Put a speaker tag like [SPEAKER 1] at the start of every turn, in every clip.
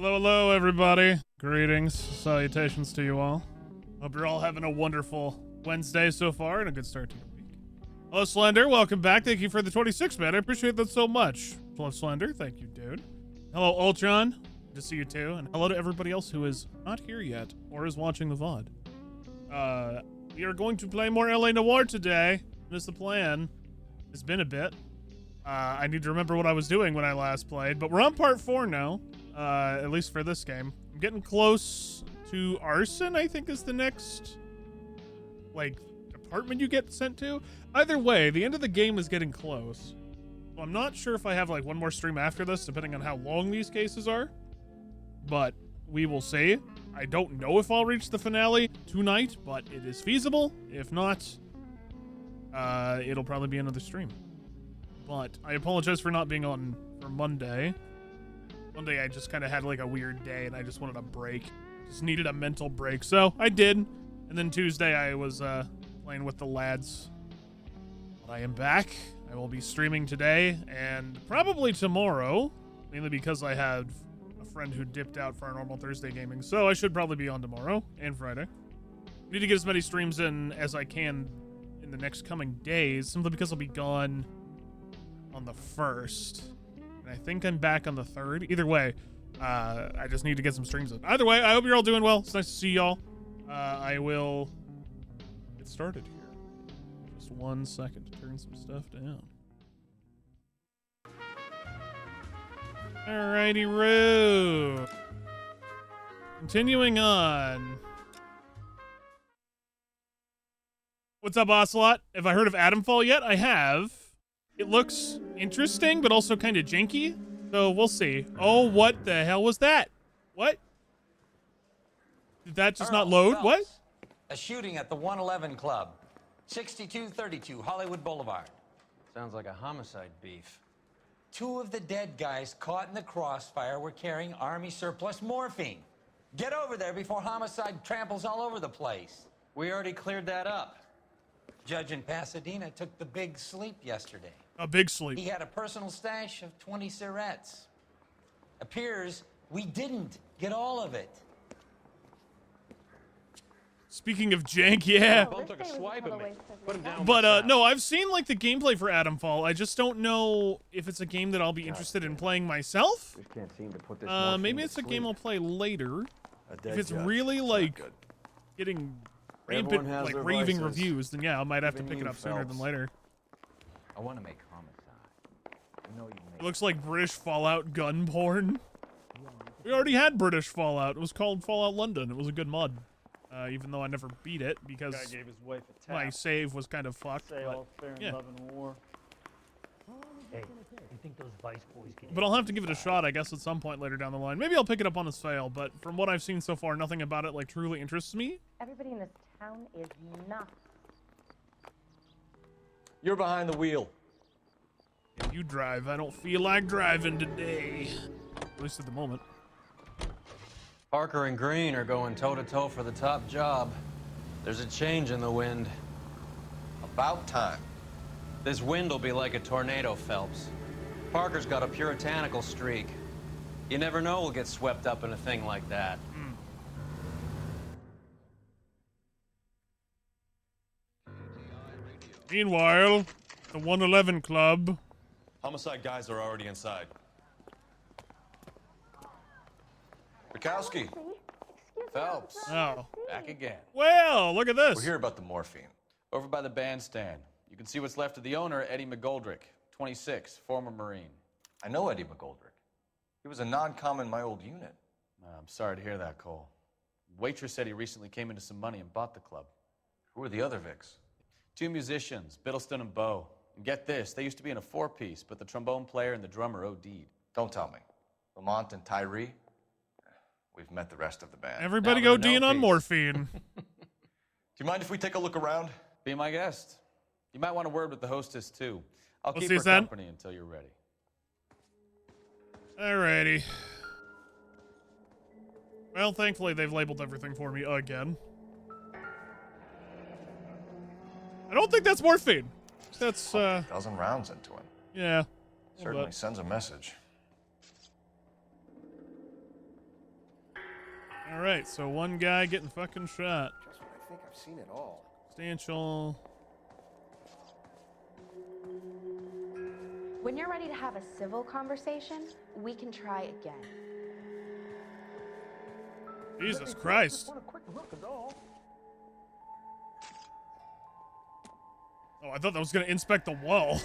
[SPEAKER 1] Hello, hello, everybody. Greetings, salutations to you all. Hope you're all having a wonderful Wednesday so far and a good start to your week. Hello, Slender. Welcome back. Thank you for the 26, man. I appreciate that so much. Hello, Slender. Thank you, dude. Hello, Ultron. Good to see you too. And hello to everybody else who is not here yet or is watching the VOD. We are going to play more LA Noire today. That is the plan. It's been a bit. I need to remember what I was doing when I last played, but we're on part 4 now. At least for this game. I'm getting close to Arson, I think is the next, like, apartment you get sent to. Either way, the end of the game is getting close. So I'm not sure if I have, like, one more stream after this, depending on how long these cases are. But we will see. I don't know if I'll reach the finale tonight, but it is feasible. If not, it'll probably be another stream. But I apologize for not being on for Monday. Monday I just kind of had like a weird day and I just wanted a break. Just needed a mental break. So I did. And then Tuesday I was playing with the lads. But I am back. I will be streaming today and probably tomorrow. Mainly because I have a friend who dipped out for our normal Thursday gaming. So I should probably be on tomorrow and Friday. I need to get as many streams in as I can in the next coming days. Simply because I'll be gone on the 1st. I think I'm back on the 3rd. Either way, I just need to get some streams in. Either way, I hope you're all doing well. It's nice to see y'all. I will get started here. Just 1 second to turn some stuff down. Alrighty, Roo. Continuing on. What's up, Ocelot? Have I heard of Atomfall yet? I have. It looks interesting, but also kind of janky. So we'll see. Oh, what the hell was that? What? Did that just not load?
[SPEAKER 2] Phelps.
[SPEAKER 1] What?
[SPEAKER 2] A shooting at the 111 Club, 6232 Hollywood Boulevard.
[SPEAKER 3] Sounds like a homicide beef.
[SPEAKER 2] 2 of the dead guys caught in the crossfire were carrying Army surplus morphine. Get over there before homicide tramples all over the place.
[SPEAKER 3] We already cleared that up.
[SPEAKER 2] Judge in Pasadena took the big sleep yesterday.
[SPEAKER 1] A big sleep.
[SPEAKER 2] He had a personal stash of 20 cigarettes. Appears we didn't get all of it.
[SPEAKER 1] Speaking of jank, yeah.
[SPEAKER 3] Bum took a swipe at me. Put him down.
[SPEAKER 1] But no, I've seen like the gameplay for Atomfall. I just don't know if it's a game that I'll be interested in playing myself.
[SPEAKER 4] Just can't seem to put this
[SPEAKER 1] Maybe it's a game I'll play later.
[SPEAKER 4] A dead
[SPEAKER 1] If it's
[SPEAKER 4] judge.
[SPEAKER 1] really
[SPEAKER 4] It's not
[SPEAKER 1] like
[SPEAKER 4] good.
[SPEAKER 1] getting
[SPEAKER 4] Everyone
[SPEAKER 1] rampant,
[SPEAKER 4] has
[SPEAKER 1] like
[SPEAKER 4] their
[SPEAKER 1] raving
[SPEAKER 4] vices.
[SPEAKER 1] reviews, then yeah, I might have to
[SPEAKER 4] Even
[SPEAKER 1] pick it
[SPEAKER 4] you,
[SPEAKER 1] up sooner than
[SPEAKER 4] Phelps.
[SPEAKER 1] later.
[SPEAKER 2] I want to make homicide.
[SPEAKER 4] I know you
[SPEAKER 1] It looks like British Fallout gun porn. We already had British Fallout. It was called Fallout London. It was a good mod. Even though I never beat it because
[SPEAKER 5] Guy gave his wife a tap.
[SPEAKER 1] my save was kind of fucked.
[SPEAKER 5] Say
[SPEAKER 1] But,
[SPEAKER 5] all fair and
[SPEAKER 1] yeah.
[SPEAKER 5] love and war.
[SPEAKER 6] Hey, you think those Vice boys can...
[SPEAKER 1] but I'll have to give it a shot, I guess, at some point later down the line. Maybe I'll pick it up on a sale, but from what I've seen so far, nothing about it like truly interests me.
[SPEAKER 7] Everybody in this town is nuts.
[SPEAKER 4] You're behind the wheel.
[SPEAKER 1] If you drive, I don't feel like driving today. At least at the moment.
[SPEAKER 3] Parker and Green are going toe-to-toe for the top job. There's a change in the wind.
[SPEAKER 4] About time.
[SPEAKER 3] This wind will be like a tornado, Phelps. Parker's got a puritanical streak. You never know we'll get swept up in a thing like that.
[SPEAKER 1] Meanwhile, the 111 Club.
[SPEAKER 8] Homicide guys are already inside. Bukowski,
[SPEAKER 4] Phelps.
[SPEAKER 1] Oh.
[SPEAKER 8] back again.
[SPEAKER 1] Well, look at this.
[SPEAKER 8] We're here about the morphine. Over by the bandstand. You can see what's left of the owner, Eddie McGoldrick, 26, former Marine.
[SPEAKER 4] I know Eddie McGoldrick. He was a non-com in my old unit.
[SPEAKER 8] I'm sorry to hear that, Cole. Waitress said he recently came into some money and bought the club.
[SPEAKER 4] Who are the other Vics?
[SPEAKER 8] 2 musicians, Biddleston and Bow. And get this, they used to be in a 4-piece, but the trombone player and the drummer OD'd.
[SPEAKER 4] Don't tell me. Lamont and Tyree? We've met the rest of the band.
[SPEAKER 1] Everybody
[SPEAKER 8] Now
[SPEAKER 1] go
[SPEAKER 8] they're
[SPEAKER 1] Dean
[SPEAKER 8] no
[SPEAKER 1] on
[SPEAKER 8] peace.
[SPEAKER 1] morphine.
[SPEAKER 4] Do you mind if we take a look around?
[SPEAKER 8] Be my guest. You might want a word with the hostess, too. I'll
[SPEAKER 1] We'll
[SPEAKER 8] keep
[SPEAKER 1] see
[SPEAKER 8] her
[SPEAKER 1] you then.
[SPEAKER 8] company until you're ready.
[SPEAKER 1] Alrighty. Well, thankfully they've labeled everything for me again. I don't think that's morphine. That's,
[SPEAKER 4] A dozen rounds into him.
[SPEAKER 1] yeah.
[SPEAKER 4] Certainly
[SPEAKER 1] But
[SPEAKER 4] sends a message.
[SPEAKER 1] All right, so one guy getting fucking shot.
[SPEAKER 5] Just when I think I've seen it all.
[SPEAKER 1] Substantial.
[SPEAKER 9] When you're ready to have a civil conversation, we can try again.
[SPEAKER 1] Jesus Christ.
[SPEAKER 6] Just want a quick look is all.
[SPEAKER 1] Oh, I thought that was going to inspect the wall.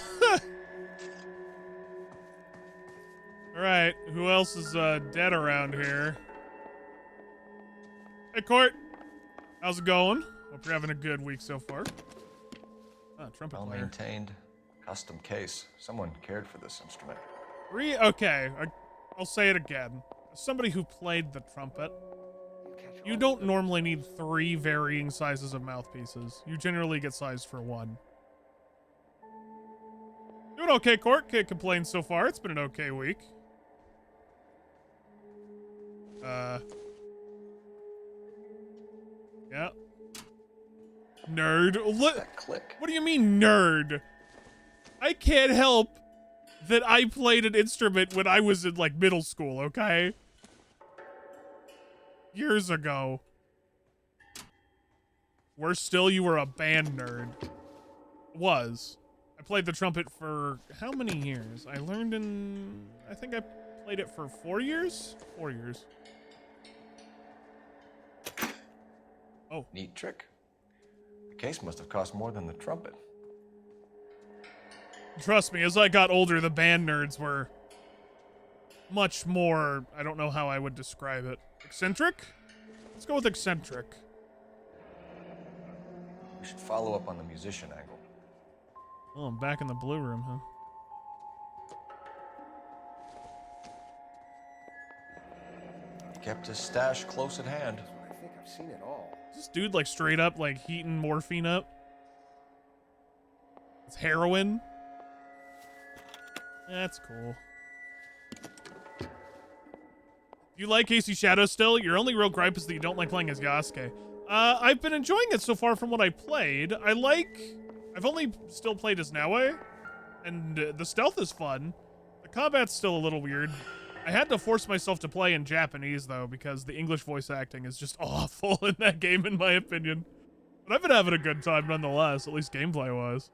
[SPEAKER 1] All right, who else is dead around here? Hey, Court. How's it going? Hope you're having a good week so far. Ah, trumpet
[SPEAKER 4] Well
[SPEAKER 1] player.
[SPEAKER 4] maintained, custom case. Someone cared for this instrument.
[SPEAKER 1] Okay, I'll say it again. As somebody who played the trumpet, you don't normally need 3 varying sizes of mouthpieces. You generally get sized for 1. Doing okay, Court. Can't complain so far. It's been an okay week. Yeah. Nerd. Look.
[SPEAKER 4] That click.
[SPEAKER 1] What do you mean, nerd? I can't help that I played an instrument when I was in, like, middle school, okay? Years ago. Worse still, you were a band nerd. Was. I played the trumpet for how many years? I learned in... I think I played it for 4 years? 4 years. Oh.
[SPEAKER 4] Neat trick. The case must have cost more than the trumpet.
[SPEAKER 1] Trust me, as I got older, the band nerds were much more... I don't know how I would describe it. Eccentric? Let's go with eccentric.
[SPEAKER 4] We should follow up on the musician angle.
[SPEAKER 1] Oh, I'm back in the blue room, huh?
[SPEAKER 4] Kept his stash close at hand.
[SPEAKER 5] Just when I think I've seen it all.
[SPEAKER 1] Is this dude, like, straight up, like, heating morphine up? It's heroin? That's cool. You like Casey Shadow still? Your only real gripe is that you don't like playing as Yasuke. I've been enjoying it so far from what I played. I've only still played as Noire, and the stealth is fun. The combat's still a little weird. I had to force myself to play in Japanese, though, because the English voice acting is just awful in that game, in my opinion. But I've been having a good time nonetheless, at least gameplay-wise.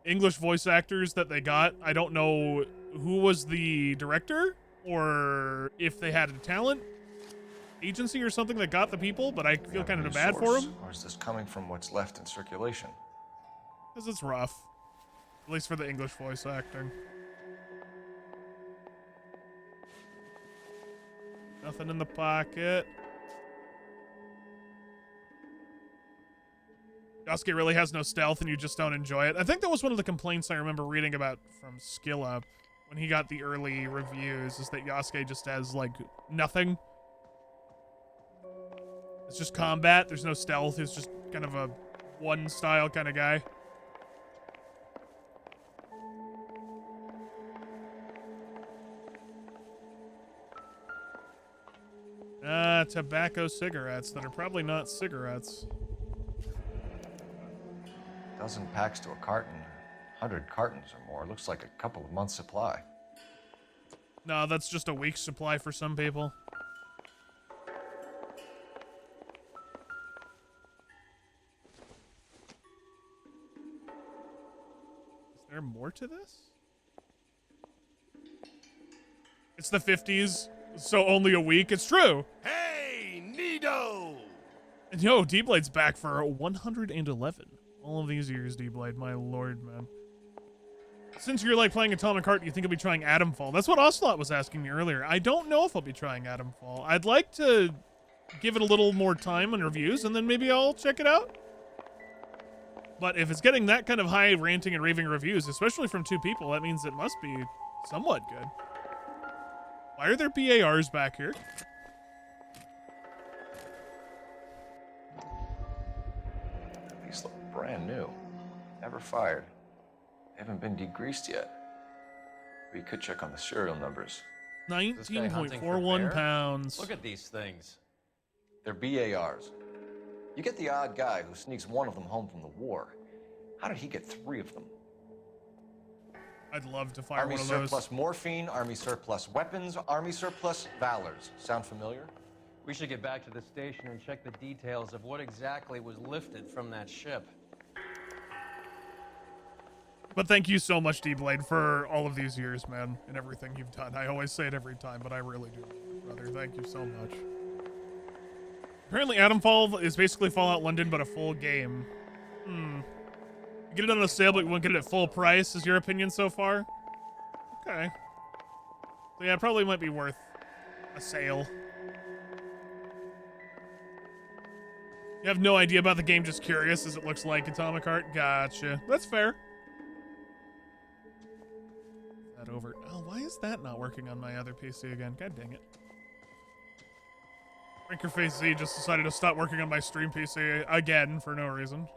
[SPEAKER 1] English voice actors that they got, I don't know who was the director, or if they had a talent agency or something that got the people, but I feel kind of bad for them.
[SPEAKER 4] Or is this coming from what's left in circulation?
[SPEAKER 1] Because it's rough. At least for the English voice acting. Nothing in the pocket. Yasuke really has no stealth and you just don't enjoy it. I think that was one of the complaints I remember reading about from Skill Up when he got the early reviews, is that Yasuke just has, like, nothing. It's just combat. There's no stealth. He's just kind of a one-style kind of guy. Tobacco cigarettes that are probably not cigarettes.
[SPEAKER 4] Dozen packs to a carton. 100 cartons or more. Looks like a couple of months' supply.
[SPEAKER 1] No, that's just a week's supply for some people. Is there more to this? It's the 50s, so only a week. It's true.
[SPEAKER 5] Hey, Nido!
[SPEAKER 1] And yo, D-Blade's back for 111. All of these years, D-Blade, my lord, man. Since you're, like, playing Atomic Heart, do you think I'll be trying Atomfall? That's what Ocelot was asking me earlier. I don't know if I'll be trying Atomfall. I'd like to give it a little more time on reviews, and then maybe I'll check it out. But if it's getting that kind of high ranting and raving reviews, especially from 2 people, that means it must be somewhat good. Why are there BARs back here?
[SPEAKER 4] These look brand new. Never fired. They haven't been degreased yet. We could check on the serial numbers.
[SPEAKER 3] This guy hunting for
[SPEAKER 1] 19.41
[SPEAKER 3] bear?
[SPEAKER 1] pounds.
[SPEAKER 3] Look at these things.
[SPEAKER 4] They're BARs. You get the odd guy who sneaks one of them home from the war. How did he get 3 of them?
[SPEAKER 1] I'd love to fire
[SPEAKER 4] Army
[SPEAKER 1] one of those.
[SPEAKER 4] surplus morphine, Army surplus weapons, Army surplus valors. Sound familiar?
[SPEAKER 3] We should get back to the station and check the details of what exactly was lifted from that ship.
[SPEAKER 1] But thank you so much, D-Blade, for all of these years, man, and everything you've done. I always say it every time, but I really do, brother. Thank you so much. Apparently, Atomfall is basically Fallout London, but a full game. You get it on a sale, but you won't get it at full price, is your opinion so far? Okay. So yeah, probably might be worth a sale. You have no idea about the game, just curious as it looks like Atomic Heart? Gotcha. That's fair. That over. Oh, why is that not working on my other PC again? God dang it. Drinkerface Z just decided to stop working on my stream PC again for no reason.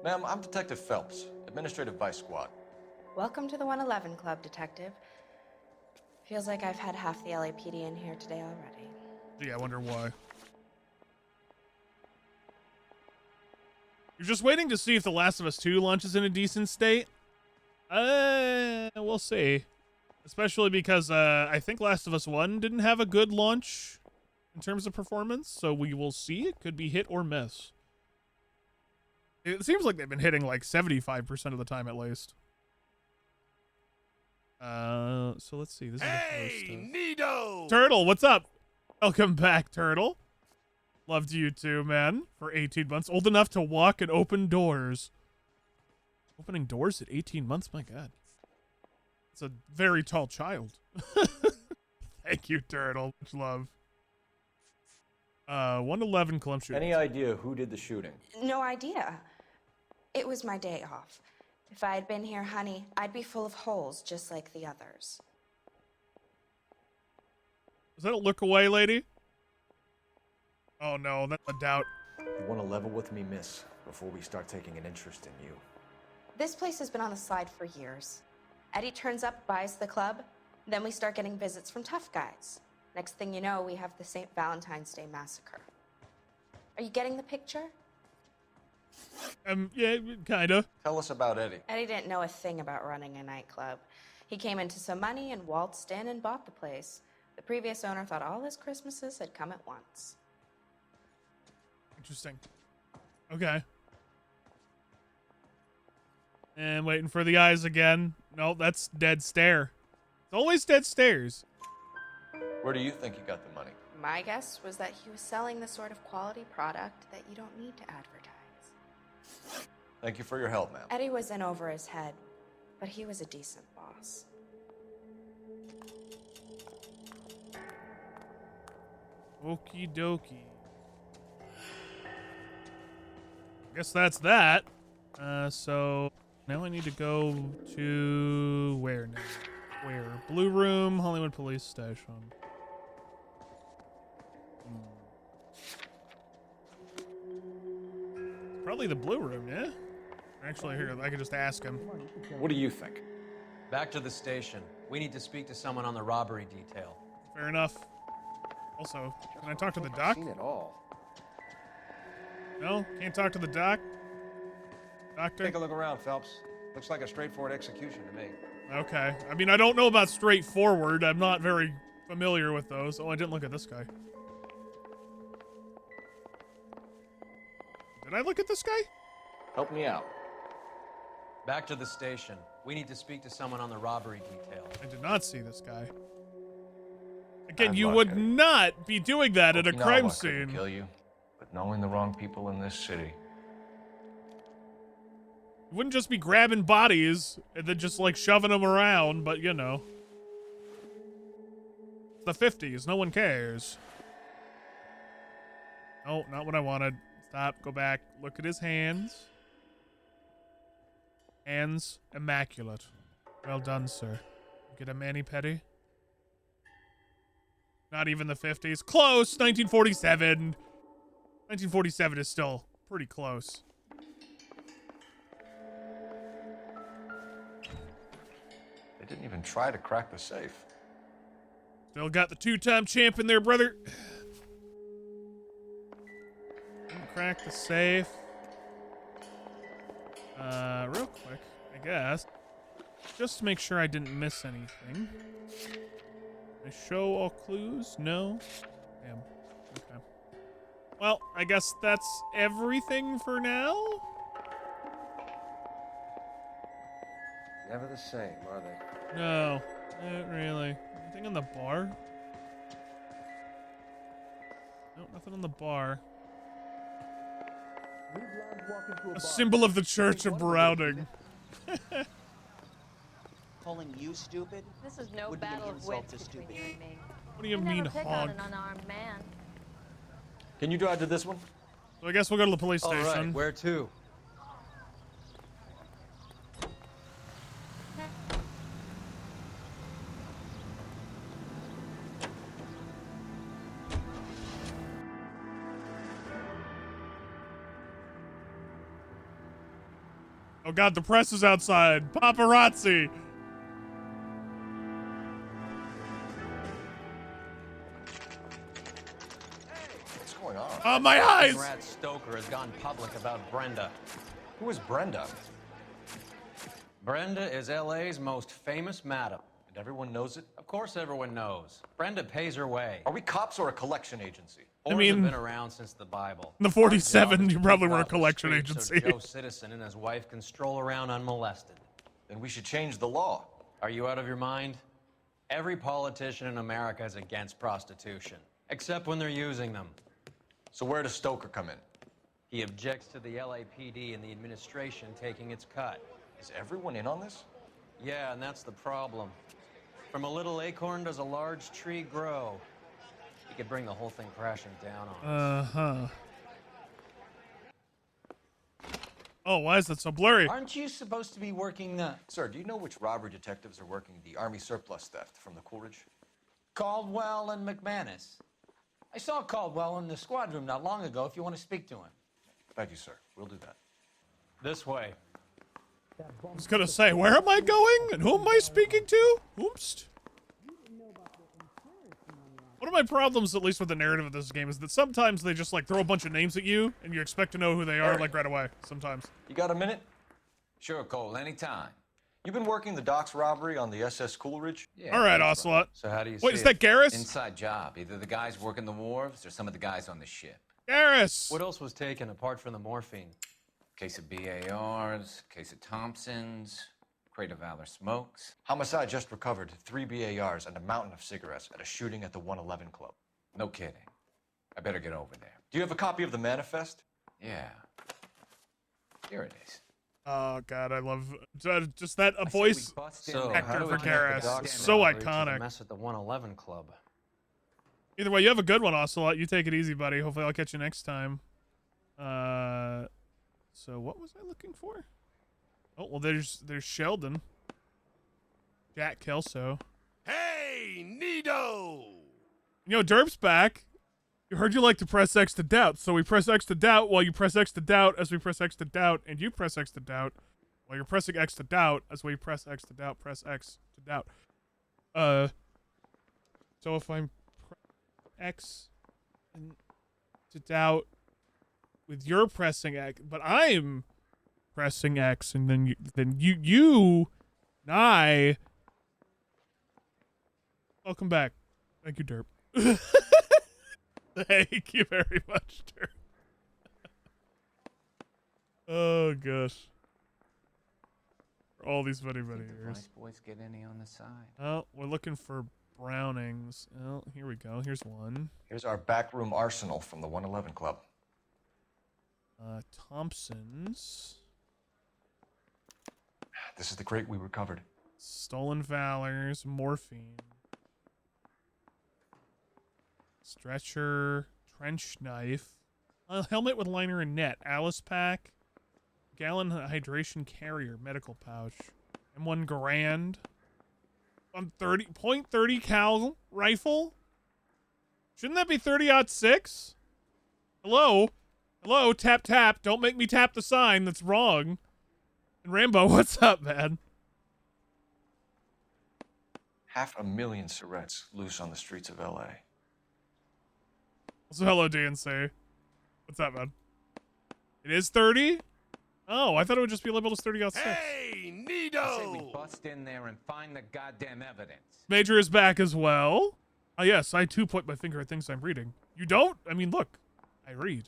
[SPEAKER 4] Ma'am, I'm Detective Phelps, Administrative Vice Squad.
[SPEAKER 9] Welcome to the 111 Club, Detective. Feels like I've had half the LAPD in here today already.
[SPEAKER 1] Gee, I wonder why. You're just waiting to see if The Last of Us 2 launches in a decent state? We'll see. Especially because I think Last of Us 1 didn't have a good launch in terms of performance, so we will see. It could be hit or miss. It seems like they've been hitting like 75% of the time at least. So let's see. This is
[SPEAKER 5] Hey, Nido!
[SPEAKER 1] Turtle, what's up? Welcome back, Turtle. Loved you too, man. For 18 months. Old enough to walk and open doors. Opening doors at 18 months? My God. It's a very tall child. Thank you, Turtle. Much love. 111 clump shooting.
[SPEAKER 4] Any idea who did the shooting?
[SPEAKER 9] No idea. It was my day off. If I had been here, honey, I'd be full of holes just like the others.
[SPEAKER 1] Is that a look away, lady? Oh no, that's a doubt.
[SPEAKER 4] You want to level with me, miss, before we start taking an interest in you.
[SPEAKER 9] This place has been on the slide for years. Eddie turns up, buys the club, then we start getting visits from tough guys. Next thing you know, we have the St. Valentine's Day massacre. Are you getting the picture?
[SPEAKER 1] Yeah, kinda.
[SPEAKER 4] Tell us about Eddie.
[SPEAKER 9] Eddie didn't know a thing about running a nightclub. He came into some money and waltzed in and bought the place. The previous owner thought all his Christmases had come at once.
[SPEAKER 1] Interesting. Okay. And waiting for the eyes again. No, that's dead stare. It's always dead stares.
[SPEAKER 4] Where do you think he got the money?
[SPEAKER 9] My guess was that he was selling the sort of quality product that you don't need to advertise.
[SPEAKER 4] Thank you for your help, ma'am.
[SPEAKER 9] Eddie was in over his head, but he was a decent boss.
[SPEAKER 1] Okie dokie. Guess that's that. So now I need to go to where now? Where? Blue Room, Hollywood Police Station. Probably the Blue Room, yeah? Actually, here, I could just ask him.
[SPEAKER 4] What do you think?
[SPEAKER 3] Back to the station. We need to speak to someone on the robbery detail.
[SPEAKER 1] Fair enough. Also, can I talk to the
[SPEAKER 5] I've
[SPEAKER 1] doc?
[SPEAKER 5] seen it all.
[SPEAKER 1] No? Can't talk to the doc? Doctor?
[SPEAKER 5] Take a look around, Phelps. Looks like a straightforward execution to me.
[SPEAKER 1] Okay. I mean, I don't know about straightforward. I'm not very familiar with those. Oh, I didn't look at this guy. Did I look at this guy?
[SPEAKER 4] Help me out.
[SPEAKER 3] Back to the station. We need to speak to someone on the robbery detail.
[SPEAKER 1] I did not see this guy. Again,
[SPEAKER 4] Bad
[SPEAKER 1] you
[SPEAKER 4] luck,
[SPEAKER 1] would
[SPEAKER 4] Eddie.
[SPEAKER 1] not be doing that at a
[SPEAKER 4] Okinawa
[SPEAKER 1] crime
[SPEAKER 4] couldn't
[SPEAKER 1] scene.
[SPEAKER 4] kill you, but knowing the wrong people in this city.
[SPEAKER 1] You wouldn't just be grabbing bodies and then just like shoving them around, but you know. It's the 50s. No one cares. No, not what I wanted. Stop. Go back. Look at his hands. Hands immaculate. Well done, sir. Get a mani-pedi? Not even the 50s. Close! 1947. 1947 is still pretty close.
[SPEAKER 4] They didn't even try to crack the safe.
[SPEAKER 1] Still got the two-time champ in there, brother. Crack the safe. Real quick, I guess. just to make sure I didn't miss anything. I show all clues? No? Damn. Okay. Well, I guess that's everything for now?
[SPEAKER 5] Never the same, are they?
[SPEAKER 1] No, not really. Anything on the bar? No, nothing on the bar. A symbol of the Church of Browning.
[SPEAKER 10] Calling you stupid?
[SPEAKER 7] This is no
[SPEAKER 10] would be an
[SPEAKER 7] battle of
[SPEAKER 10] insult
[SPEAKER 7] wits
[SPEAKER 10] to
[SPEAKER 7] between
[SPEAKER 10] stupid.
[SPEAKER 7] you and me.
[SPEAKER 1] What do you
[SPEAKER 7] I
[SPEAKER 1] mean,
[SPEAKER 7] never pick on
[SPEAKER 1] hog?
[SPEAKER 7] an unarmed man.
[SPEAKER 8] Can you drive to this one?
[SPEAKER 1] So I guess we'll go to the police
[SPEAKER 3] All
[SPEAKER 1] station.
[SPEAKER 3] right, where to?
[SPEAKER 1] Oh god, the press is outside. Paparazzi.
[SPEAKER 4] What's going on?
[SPEAKER 1] Oh, my eyes!
[SPEAKER 3] Conrad Stoker has gone public about Brenda.
[SPEAKER 4] Who is Brenda?
[SPEAKER 3] Brenda is LA's most famous madam.
[SPEAKER 4] And everyone knows it?
[SPEAKER 3] Of course everyone knows. Brenda pays her way.
[SPEAKER 4] Are we cops or a collection agency?
[SPEAKER 3] Whores
[SPEAKER 1] mean,
[SPEAKER 3] have been around since the Bible.
[SPEAKER 1] In the
[SPEAKER 3] Our job
[SPEAKER 1] 47,
[SPEAKER 3] is
[SPEAKER 1] you
[SPEAKER 3] to
[SPEAKER 1] probably
[SPEAKER 3] keep
[SPEAKER 1] were a
[SPEAKER 3] off the
[SPEAKER 1] collection
[SPEAKER 3] streets so
[SPEAKER 1] agency.
[SPEAKER 3] Joe Citizen and his wife can stroll around unmolested.
[SPEAKER 4] Then we should change the law.
[SPEAKER 3] Are you out of your mind? Every politician in America is against prostitution, except when they're using them.
[SPEAKER 4] So where does Stoker come in?
[SPEAKER 3] He objects to the LAPD and the administration taking its cut.
[SPEAKER 4] Is everyone in on this?
[SPEAKER 3] Yeah, and that's the problem. From a little acorn does a large tree grow. He could bring the whole thing crashing down on us.
[SPEAKER 1] Uh-huh. Oh, why is that so blurry?
[SPEAKER 2] Aren't you supposed to be working the
[SPEAKER 4] Sir, do you know which robbery detectives are working the Army surplus theft from the Coolidge?
[SPEAKER 2] Caldwell and McManus? I saw Caldwell in the squad room not long ago if you want to speak to him.
[SPEAKER 4] Thank you, sir. We'll do that.
[SPEAKER 3] This way.
[SPEAKER 1] I was gonna say, where am I going? And who am I speaking to? Oops. One of my problems, at least with the narrative of this game, is that sometimes they just like throw a bunch of names at you and you expect to know who they are like right away. Sometimes.
[SPEAKER 4] You got a minute?
[SPEAKER 11] Sure, Cole, anytime.
[SPEAKER 4] You've been working the docks robbery on the SS Coolidge?
[SPEAKER 11] Yeah.
[SPEAKER 1] All right, Ocelot.
[SPEAKER 3] So how do you
[SPEAKER 1] Wait,
[SPEAKER 3] see
[SPEAKER 1] is that
[SPEAKER 3] it?
[SPEAKER 1] Garrus?
[SPEAKER 11] Inside job. Either the guys working the wharves or some of the guys on the ship.
[SPEAKER 1] Garrus!
[SPEAKER 3] What else was taken apart from the morphine?
[SPEAKER 11] Case of BARs, case of Thompsons, crate of Valor smokes.
[SPEAKER 4] Homicide just recovered 3 BARs and a mountain of cigarettes at a shooting at the 111 Club.
[SPEAKER 11] No kidding. I better get over there.
[SPEAKER 4] Do you have a copy of the manifest?
[SPEAKER 11] Yeah. Here it is.
[SPEAKER 1] Oh god, I love just that a voice
[SPEAKER 3] So,
[SPEAKER 1] actor
[SPEAKER 3] how do we
[SPEAKER 1] for
[SPEAKER 3] connect the
[SPEAKER 1] Garrus.
[SPEAKER 3] dots
[SPEAKER 1] So
[SPEAKER 3] gallery to the
[SPEAKER 1] iconic.
[SPEAKER 3] mess at the 111 Club.
[SPEAKER 1] Either way, you have a good one, Ocelot. You take it easy, buddy. Hopefully I'll catch you next time. So what was I looking for? Oh, well, there's Sheldon. Jack Kelso.
[SPEAKER 5] Hey, Nito!
[SPEAKER 1] You know, Derp's back. You heard you like to press X to doubt, so we press X to doubt while you press X to doubt as we press X to doubt, and you press X to doubt while you're pressing X to doubt as we press X to doubt, press X to doubt. So if I'm X and to doubt with your pressing X, but I'm pressing X, and then you and I. Welcome back. Thank you, Derp. Thank you very much, Derp. Oh gosh. For all these funny
[SPEAKER 11] Think the
[SPEAKER 1] years.
[SPEAKER 11] Vice boys get any on the side?
[SPEAKER 1] Oh, we're looking for Brownings. Oh, here we go. Here's one.
[SPEAKER 4] Here's our backroom arsenal from the 111 Club.
[SPEAKER 1] Thompson's.
[SPEAKER 4] This is the crate we recovered.
[SPEAKER 1] Stolen Valors. Morphine. Stretcher. Trench knife. A helmet with liner and net. Alice pack. Gallon hydration carrier. Medical pouch. M1 Garand. .30 cal rifle. Shouldn't that be 30-06? Hello? Hello, tap tap. Don't make me tap the sign. That's wrong. And Rambo, what's up, man?
[SPEAKER 4] 500,000 cigarettes loose on the streets of LA.
[SPEAKER 1] Also, hello, DNC. What's up, man? It is 30? Oh, I thought it would just be labeled as 30-06.
[SPEAKER 5] Hey,
[SPEAKER 11] I say we
[SPEAKER 5] Nito!
[SPEAKER 11] bust in there and find the goddamn evidence.
[SPEAKER 1] Major is back as well. Oh, yes, I too point my finger at things I'm reading. You don't? I mean, look, I read.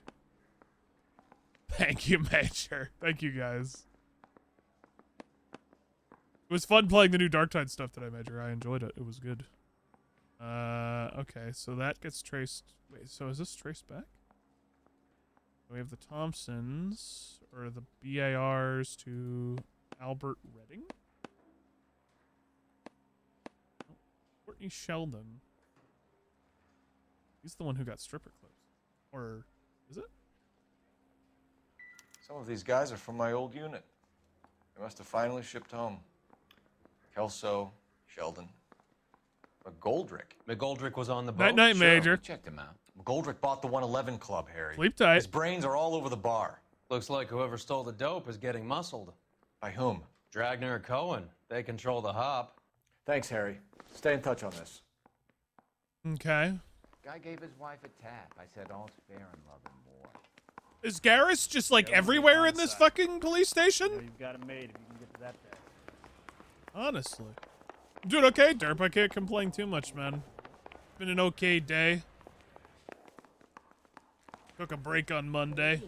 [SPEAKER 1] Thank you, Major. Thank you, guys. It was fun playing the new Dark Tide stuff today, Major. I enjoyed it. It was good. Okay, so that gets traced. Wait, so is this traced back? We have the Thompsons, or the BARs to Albert Redding? Oh, Courtney Sheldon. He's the one who got stripper clips. Or is it?
[SPEAKER 4] Some of these guys are from my old unit. They must have finally shipped home. Kelso, Sheldon. McGoldrick.
[SPEAKER 3] McGoldrick was on the boat.
[SPEAKER 1] Night, night,
[SPEAKER 4] Sure,
[SPEAKER 1] Major.
[SPEAKER 11] Checked him out.
[SPEAKER 2] McGoldrick bought the 111 Club, Harry.
[SPEAKER 1] Sleep tight.
[SPEAKER 2] His brains are all over the bar.
[SPEAKER 3] Looks like whoever stole the dope is getting muscled.
[SPEAKER 2] By whom?
[SPEAKER 3] Dragner or Cohen. They control the hop.
[SPEAKER 12] Thanks, Harry. Stay in touch on this.
[SPEAKER 1] Okay.
[SPEAKER 11] Guy gave his wife a tap. I said, all's fair in love and war.
[SPEAKER 1] Is Garrus just like everywhere in this fucking police station?
[SPEAKER 6] You've got it made if you can get to that day.
[SPEAKER 1] Honestly. I'm doing okay, Derp. I can't complain too much, man. Been an okay day. Took a break on Monday.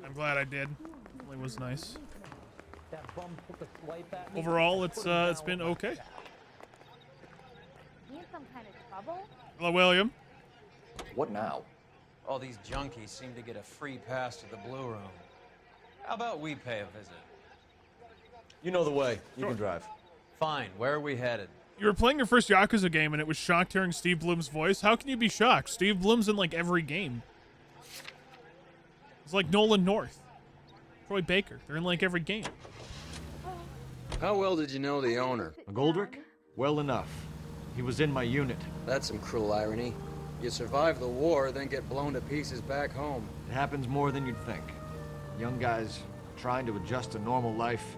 [SPEAKER 1] I'm glad I did. It was nice.
[SPEAKER 6] That bum took a swipe at me.
[SPEAKER 1] Overall, it's been okay.
[SPEAKER 7] You in some kind of trouble?
[SPEAKER 1] Hello, William.
[SPEAKER 12] What now?
[SPEAKER 3] All these junkies seem to get a free pass to the Blue Room. How about we pay a visit?
[SPEAKER 12] You know the way. You can drive.
[SPEAKER 3] Fine. Where are we headed?
[SPEAKER 1] You were playing your first Yakuza game and it was shocked hearing Steve Bloom's voice. How can you be shocked? Steve Bloom's in like every game. It's like Nolan North, Troy Baker. They're in like every game.
[SPEAKER 13] How well did you know the owner?
[SPEAKER 12] McGoldrick? Well enough. He was in my unit.
[SPEAKER 13] That's some cruel irony. You survive the war, then get blown to pieces back home.
[SPEAKER 12] It happens more than you'd think. Young guys trying to adjust to normal life,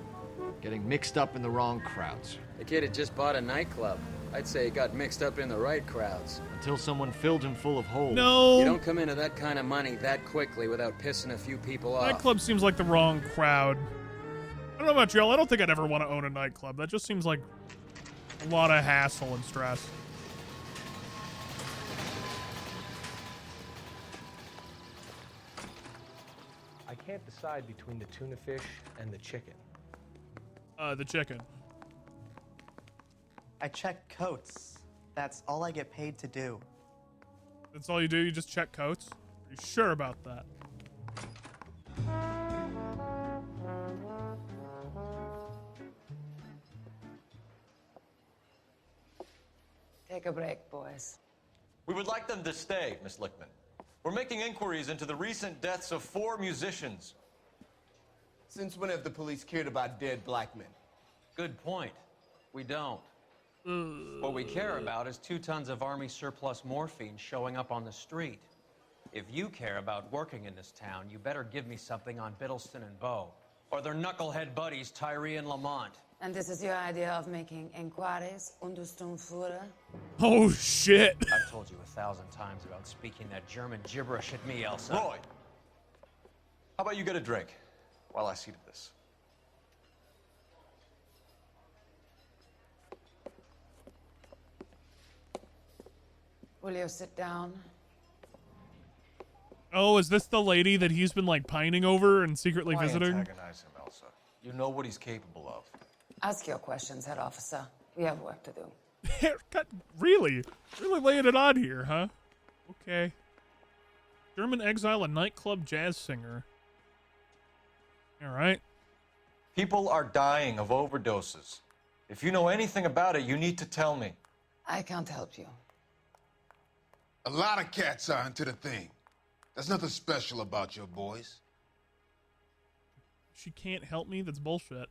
[SPEAKER 12] getting mixed up in the wrong crowds.
[SPEAKER 13] The kid had just bought a nightclub. I'd say he got mixed up in the right crowds.
[SPEAKER 12] Until someone filled him full of holes.
[SPEAKER 1] No.
[SPEAKER 13] You don't come into that kind of money that quickly without pissing a few people off.
[SPEAKER 1] Nightclub seems like the wrong crowd. I don't know about y'all. I don't think I'd ever want to own a nightclub. That just seems like a lot of hassle and stress.
[SPEAKER 14] I can't decide between the tuna fish and the chicken.
[SPEAKER 1] The chicken.
[SPEAKER 15] I check coats. That's all I get paid to do.
[SPEAKER 1] That's all you do? You just check coats? Are you sure about that?
[SPEAKER 16] Take a break, boys.
[SPEAKER 2] We would like them to stay, Miss Lickman. We're making inquiries into the recent deaths of 4 musicians.
[SPEAKER 5] Since when have the police cared about dead black men?
[SPEAKER 3] Good point. We don't. What we care about is 2 tons of Army surplus morphine showing up on the street. If you care about working in this town, you better give me something on Biddleston and Bow, or their knucklehead buddies Tyree and Lamont.
[SPEAKER 16] And this is your idea of making inquiries? Untersturmfuhrer?
[SPEAKER 1] Oh, shit.
[SPEAKER 3] I've told you 1,000 times about speaking that German gibberish at me, Elsa.
[SPEAKER 2] Roy, how about you get a drink while I see to this?
[SPEAKER 16] Will you sit down?
[SPEAKER 1] Oh, is this the lady that he's been like pining over and secretly
[SPEAKER 2] Why
[SPEAKER 1] visiting?
[SPEAKER 2] antagonize him, Elsa? You know what he's capable of.
[SPEAKER 16] Ask your questions, head officer. We have work to do.
[SPEAKER 1] Haircut, really? Really laying it on here, huh? Okay. German exile, a nightclub jazz singer. All right.
[SPEAKER 2] People are dying of overdoses. If you know anything about it, you need to tell me.
[SPEAKER 16] I can't help you.
[SPEAKER 5] A lot of cats are into the thing. There's nothing special about your boys.
[SPEAKER 1] She can't help me? That's bullshit.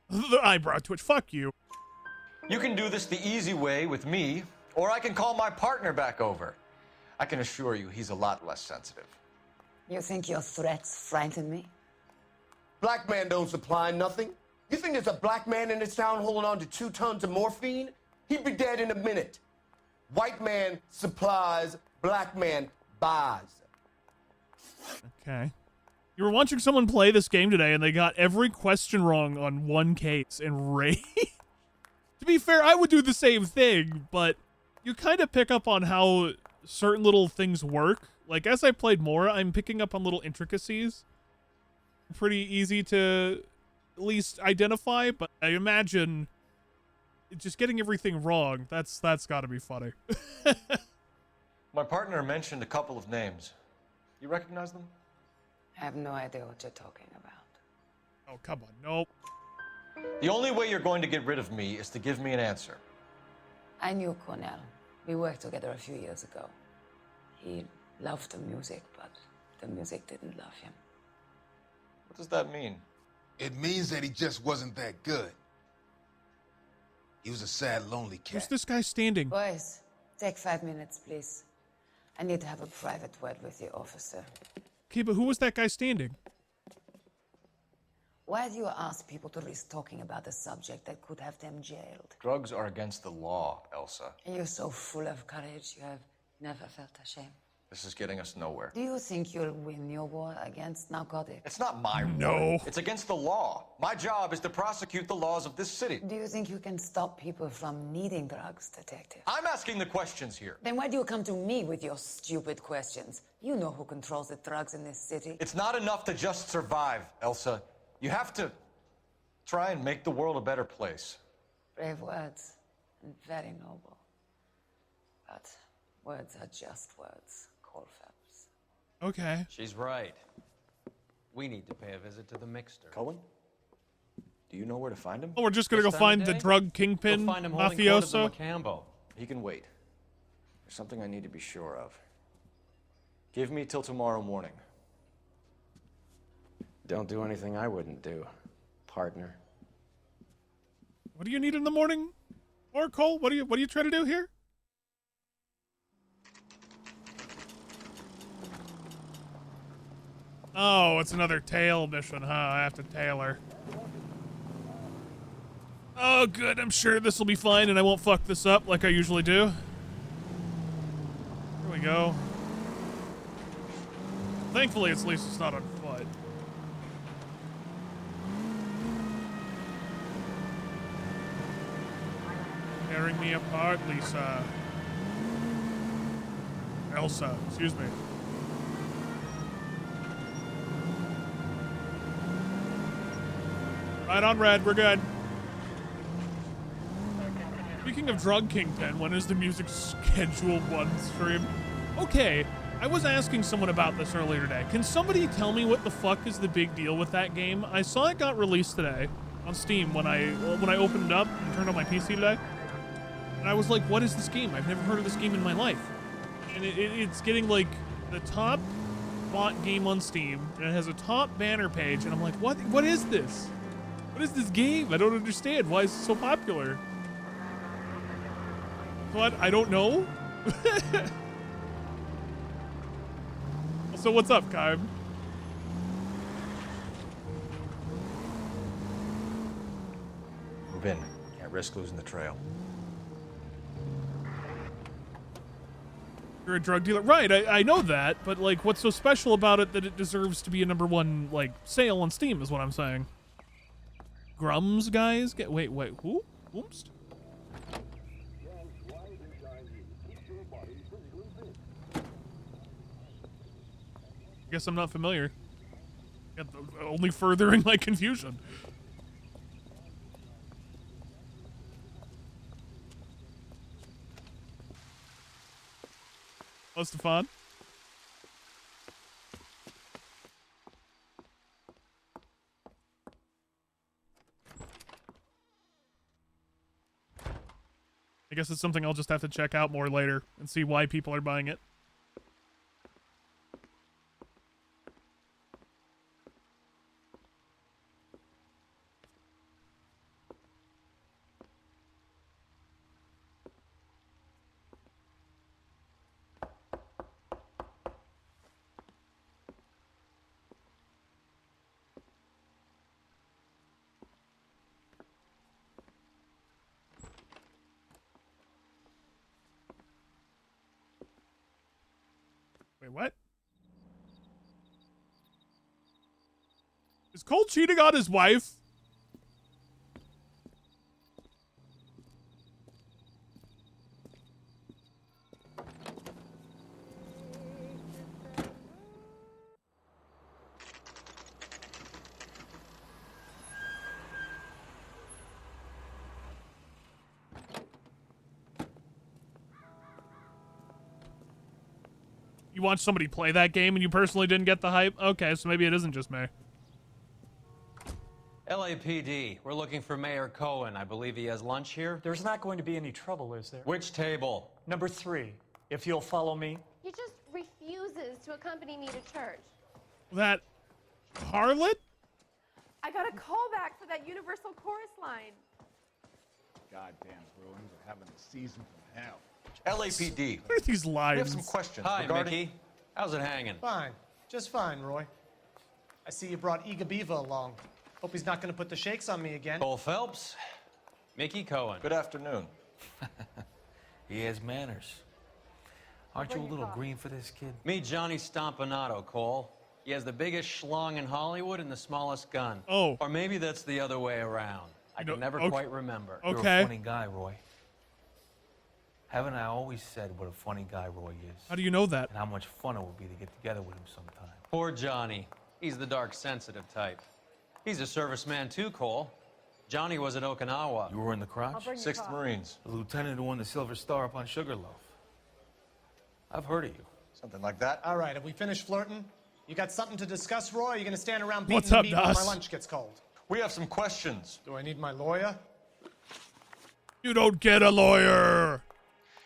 [SPEAKER 1] The eyebrow twitch. Fuck you.
[SPEAKER 2] You can do this the easy way with me, or I can call my partner back over. I can assure you he's a lot less sensitive.
[SPEAKER 16] You think your threats frighten me?
[SPEAKER 5] Black man don't supply nothing. You think there's a black man in this town holding on to 2 tons of morphine? He'd be dead in a minute. White man supplies, black man buys.
[SPEAKER 1] Okay. You were watching someone play this game today, and they got every question wrong on one case, and Ray... To be fair, I would do the same thing, but you kind of pick up on how certain little things work. Like, as I played more, I'm picking up on little intricacies. Pretty easy to at least identify, but I imagine just getting everything wrong, that's got to be funny.
[SPEAKER 4] My partner mentioned a couple of names. You recognize them?
[SPEAKER 16] I have no idea what you're talking about.
[SPEAKER 1] Oh, come on. Nope.
[SPEAKER 4] The only way you're going to get rid of me is to give me an answer.
[SPEAKER 16] I knew Cornell. We worked together a few years ago. He loved the music, but the music didn't love him.
[SPEAKER 4] What does that mean?
[SPEAKER 17] It means that he just wasn't that good. He was a sad, lonely cat.
[SPEAKER 1] Who's this guy standing?
[SPEAKER 16] Boys, take 5 minutes, please. I need to have a private word with the officer.
[SPEAKER 1] Okay, but who was that guy standing?
[SPEAKER 16] Why do you ask people to risk talking about a subject that could have them jailed?
[SPEAKER 4] Drugs are against the law, Elsa.
[SPEAKER 16] And you're so full of courage, you have never felt ashamed.
[SPEAKER 4] This is getting us nowhere.
[SPEAKER 16] Do you think you'll win your war against narcotics?
[SPEAKER 4] It's not my
[SPEAKER 1] No.
[SPEAKER 4] war. It's against the law. My job is to prosecute the laws of this city.
[SPEAKER 16] Do you think you can stop people from needing drugs, detective?
[SPEAKER 4] I'm asking the questions here.
[SPEAKER 16] Then why do you come to me with your stupid questions? You know who controls the drugs in this city.
[SPEAKER 4] It's not enough to just survive, Elsa. You have to try and make the world a better place.
[SPEAKER 16] Brave words and very noble. But words are just words. Phelps.
[SPEAKER 1] Okay.
[SPEAKER 3] She's right. We need to pay a visit to the mixer.
[SPEAKER 4] Cohen? Do you know where to find him?
[SPEAKER 1] Oh, we're just gonna go find the drug kingpin
[SPEAKER 3] You'll find him holding court at the
[SPEAKER 1] mafioso?
[SPEAKER 3] Macambo.
[SPEAKER 4] He can wait. There's something I need to be sure of. Give me till tomorrow morning.
[SPEAKER 13] Don't do anything I wouldn't do, partner.
[SPEAKER 1] What do you need in the morning? Or Cole, what are you trying to do here? Oh, it's another tail mission, huh? I have to tail her. Oh, good. I'm sure this will be fine and I won't fuck this up like I usually do. Here we go. Thankfully, at least it's not on foot. Tearing me apart, Lisa. Elsa, excuse me. Right on red, we're good. Speaking of Drug Kingpin, when is the music scheduled one stream? Okay, I was asking someone about this earlier today. Can somebody tell me what the fuck is the big deal with that game? I saw it got released today on Steam when I opened it up and turned on my PC today. And I was like, what is this game? I've never heard of this game in my life. And it's getting like the top bought game on Steam, and it has a top banner page, and I'm like, what is this? What is this game? I don't understand. Why is it so popular? What? I don't know? So what's up, Kaim?
[SPEAKER 4] Move in. Can't risk losing the trail.
[SPEAKER 1] You're a drug dealer. Right, I know that, but like, what's so special about it that it deserves to be a #1, like, sale on Steam is what I'm saying. Grums, guys? Wait, who? Whoomst? Guess I'm not familiar. Only furthering my confusion. Oh, Stefan? I guess it's something I'll just have to check out more later and see why people are buying it. Is Cole cheating on his wife? You watched somebody play that game and you personally didn't get the hype? Okay, so maybe it isn't just me.
[SPEAKER 3] LAPD, we're looking for Mayor Cohen. I believe he has lunch here.
[SPEAKER 6] There's not going to be any trouble, is there?
[SPEAKER 3] Which table?
[SPEAKER 6] Number 3, if you'll follow me.
[SPEAKER 18] He just refuses to accompany me to church.
[SPEAKER 1] That harlot?
[SPEAKER 18] I got a call back for that Universal Chorus line.
[SPEAKER 17] Goddamn Bruins are having a season from hell.
[SPEAKER 8] LAPD.
[SPEAKER 1] What are these lines?
[SPEAKER 8] We have some questions
[SPEAKER 3] Hi,
[SPEAKER 8] regarding...
[SPEAKER 3] Mickey. How's it hanging?
[SPEAKER 19] Fine. Just fine, Roy. I see you brought Iga Beaver along. Hope he's not going to put the shakes on me again.
[SPEAKER 3] Cole Phelps. Mickey Cohen.
[SPEAKER 8] Good afternoon.
[SPEAKER 20] He has manners. Aren't you a little green for this kid?
[SPEAKER 3] Meet Johnny Stompanato, Cole. He has the biggest schlong in Hollywood and the smallest gun.
[SPEAKER 1] Oh.
[SPEAKER 3] Or maybe that's the other way around. I can never quite remember.
[SPEAKER 20] You're a funny guy, Roy. Haven't I always said what a funny guy Roy is?
[SPEAKER 1] How do you know that?
[SPEAKER 20] And how much fun it would be to get together with him sometime.
[SPEAKER 3] Poor Johnny. He's the dark, sensitive type. He's a serviceman too, Cole. Johnny was at Okinawa.
[SPEAKER 20] You were in the crotch?
[SPEAKER 8] 6th Marines.
[SPEAKER 20] The lieutenant who won the Silver Star up on Sugarloaf. I've heard of you.
[SPEAKER 8] Something like that.
[SPEAKER 19] All right, have we finished flirting? You got something to discuss, Roy? Or are you going to stand around beating
[SPEAKER 1] What's
[SPEAKER 19] the
[SPEAKER 1] up,
[SPEAKER 19] meat while my
[SPEAKER 1] Dust?
[SPEAKER 19] lunch gets cold?
[SPEAKER 8] We have some questions.
[SPEAKER 19] Do I need my lawyer?
[SPEAKER 1] You don't get a lawyer.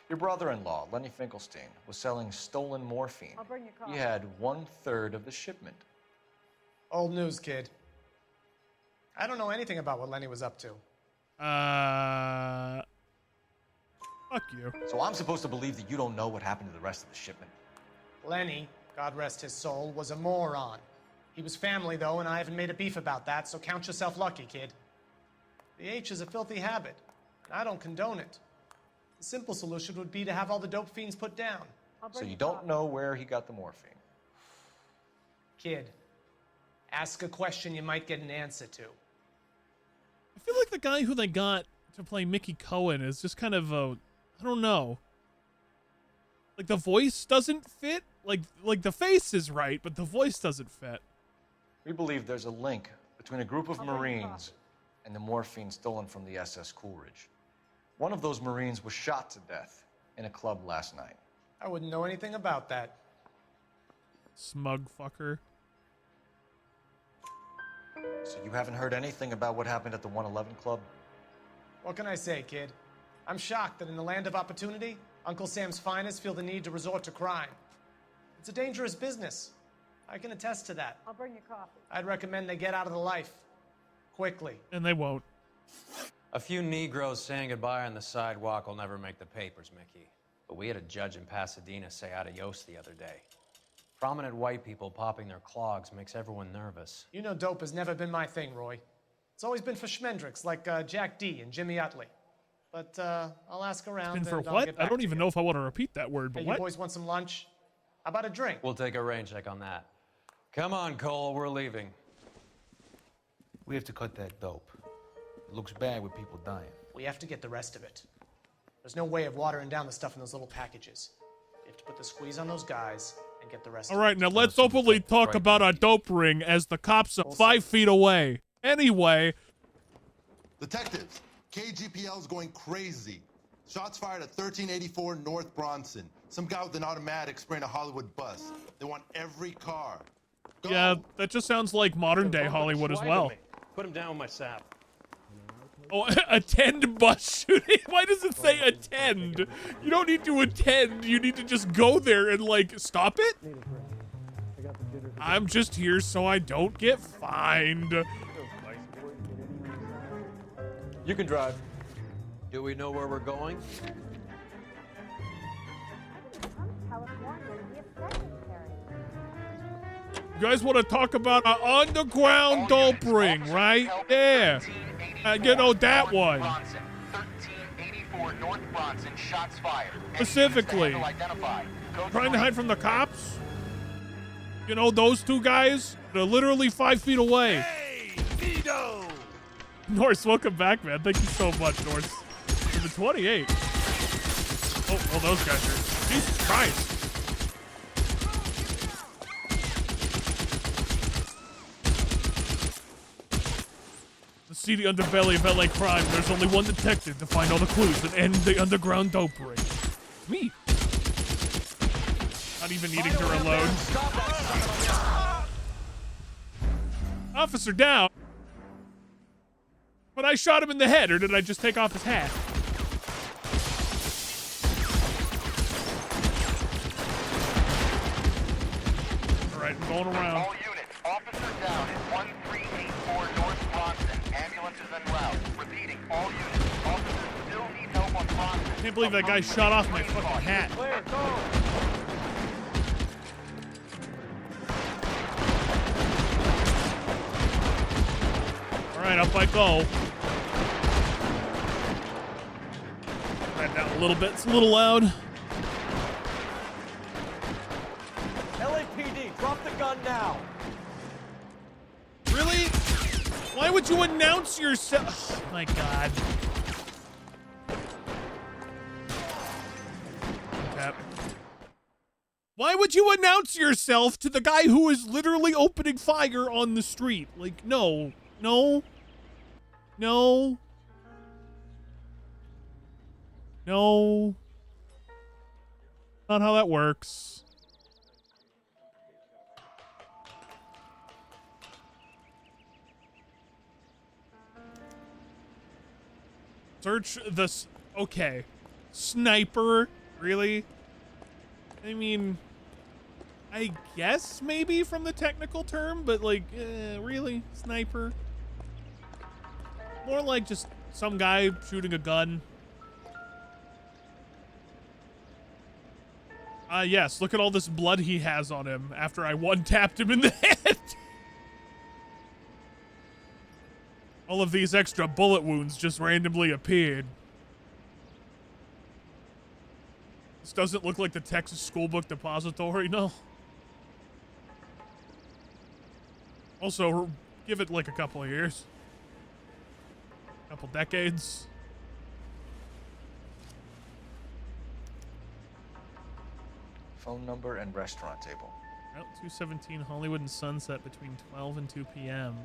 [SPEAKER 8] Your brother-in-law, Lenny Finkelstein, was selling stolen morphine.
[SPEAKER 18] I'll bring your coffee.
[SPEAKER 8] He had 1/3 of the shipment.
[SPEAKER 19] Old news, kid. I don't know anything about what Lenny was up to.
[SPEAKER 1] Fuck you.
[SPEAKER 8] So I'm supposed to believe that you don't know what happened to the rest of the shipment?
[SPEAKER 19] Lenny, God rest his soul, was a moron. He was family, though, and I haven't made a beef about that, so count yourself lucky, kid. The H is a filthy habit, and I don't condone it. The simple solution would be to have all the dope fiends put down.
[SPEAKER 8] So you don't know where he got the morphine?
[SPEAKER 19] Kid, ask a question you might get an answer to.
[SPEAKER 1] I feel like the guy who they got to play Mickey Cohen is just kind of a, I don't know. Like the voice doesn't fit. Like the face is right, but the voice doesn't fit.
[SPEAKER 8] We believe there's a link between a group of Marines and the morphine stolen from the SS Coolidge. One of those Marines was shot to death in a club last night.
[SPEAKER 19] I wouldn't know anything about that.
[SPEAKER 1] Smug fucker.
[SPEAKER 8] So you haven't heard anything about what happened at the 111 Club?
[SPEAKER 19] What can I say, kid? I'm shocked that in the land of opportunity, Uncle Sam's finest feel the need to resort to crime. It's a dangerous business. I can attest to that.
[SPEAKER 18] I'll bring your coffee.
[SPEAKER 19] I'd recommend they get out of the life. Quickly.
[SPEAKER 1] And they won't.
[SPEAKER 3] A few Negroes saying goodbye on the sidewalk will never make the papers, Mickey. But we had a judge in Pasadena say adios the other day. Prominent white people popping their clogs makes everyone nervous.
[SPEAKER 19] You know dope has never been my thing, Roy. It's always been for schmendricks like Jack D and Jimmy Utley. But I'll ask around.
[SPEAKER 1] And for
[SPEAKER 19] I'll
[SPEAKER 1] what?
[SPEAKER 19] get
[SPEAKER 1] I
[SPEAKER 19] back
[SPEAKER 1] don't
[SPEAKER 19] to
[SPEAKER 1] even
[SPEAKER 19] you.
[SPEAKER 1] know if I want to repeat that word, but
[SPEAKER 19] Hey,
[SPEAKER 1] what?
[SPEAKER 19] you boys want some lunch? How about a drink?
[SPEAKER 3] We'll take a rain check on that. Come on, Cole, we're leaving.
[SPEAKER 20] We have to cut that dope. It looks bad with people dying.
[SPEAKER 19] We have to get the rest of it. There's no way of watering down the stuff in those little packages. You have to put the squeeze on those guys and get the rest
[SPEAKER 1] All
[SPEAKER 19] of
[SPEAKER 1] right,
[SPEAKER 19] it.
[SPEAKER 1] now let's openly talk about a dope ring as the cops are 5 feet away. Anyway.
[SPEAKER 17] Detectives, KGPL's going crazy. Shots fired at 1384 North Bronson. Some guy with an automatic spraying a Hollywood bus. They want every car.
[SPEAKER 1] Yeah, that just sounds like modern day Hollywood as well.
[SPEAKER 6] Put him down with my sap.
[SPEAKER 1] Oh, attend bus shooting? Why does it say attend? You don't need to attend. You need to just go there and, like, stop it? I'm just here so I don't get fined.
[SPEAKER 8] You can drive.
[SPEAKER 3] Do we know where we're going?
[SPEAKER 1] You guys want to talk about an underground dope ring, right? Yeah. You know, that one.
[SPEAKER 21] 1384 North Bronson, shots fired.
[SPEAKER 1] Specifically. Trying to hide from the cops? You know, those two guys? They're literally 5 feet away. Norse, welcome back, man. Thank you so much, Norse. For the 28. Oh, well, those guys are. Jesus Christ. The seedy underbelly of LA crime. There's only one detective to find all the clues and end the underground dope ring. Me. Not even needing to reload. Officer down. But I shot him in the head, or did I just take off his hat? All right, I'm going around.
[SPEAKER 21] All units, officer down in 1384 North Bronson. Ambulance is en route. Repeating, all units, officers still need help on Bronson.
[SPEAKER 1] I can't believe that guy shot off my fucking hat.
[SPEAKER 21] Clear, go!
[SPEAKER 1] All right, up I go. Right down a little bit. It's a little loud.
[SPEAKER 12] LAPD, drop the gun now.
[SPEAKER 1] Really? Why would you announce yourself? Oh my God. Tap. Why would you announce yourself to the guy who is literally opening fire on the street? Like, no. No. No. No. Not how that works. Search the... Okay. Sniper? Really? I mean... I guess maybe from the technical term, but like, really? Sniper? More like just some guy shooting a gun. Yes, look at all this blood he has on him after I one-tapped him in the head. All of these extra bullet wounds just randomly appeared. This doesn't look like the Texas Schoolbook Depository, no. Also, give it like a couple of years. Couple decades.
[SPEAKER 8] Phone number and restaurant table.
[SPEAKER 1] Route 217 Hollywood and Sunset between 12 and 2 p.m.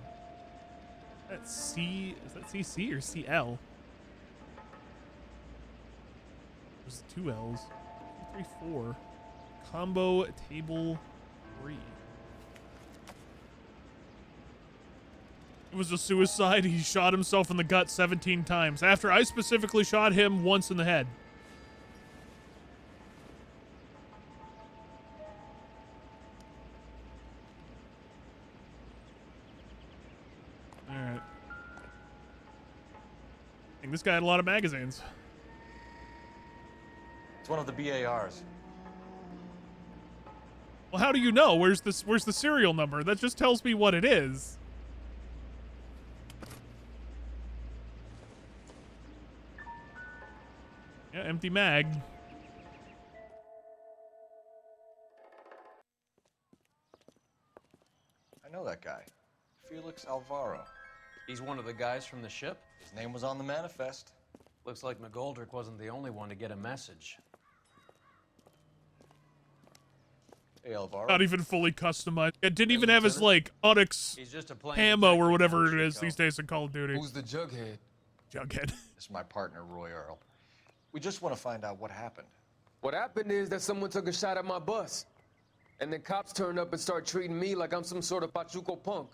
[SPEAKER 1] That's C. Is that CC or CL? There's 2 L's. 2, 3, 4. Combo table 3. It was a suicide. He shot himself in the gut 17 times. After I specifically shot him once in the head. Alright. I think this guy had a lot of magazines.
[SPEAKER 8] It's one of the BARs.
[SPEAKER 1] Well, how do you know? Where's the serial number? That just tells me what it is. Yeah, empty mag.
[SPEAKER 8] I know that guy. Felix Alvaro.
[SPEAKER 3] He's one of the guys from the ship?
[SPEAKER 8] His name was on the manifest.
[SPEAKER 3] Looks like McGoldrick wasn't the only one to get a message.
[SPEAKER 8] Hey, Alvaro.
[SPEAKER 1] Not even fully customized. It didn't even have his, like, Onyx camo or whatever it is these days in Call of Duty.
[SPEAKER 9] Who's the Jughead?
[SPEAKER 1] Jughead.
[SPEAKER 8] This is my partner, Roy Earl. We just want to find out what happened.
[SPEAKER 9] What happened is that someone took a shot at my bus. And then cops turned up and start treating me like I'm some sort of Pachuco punk.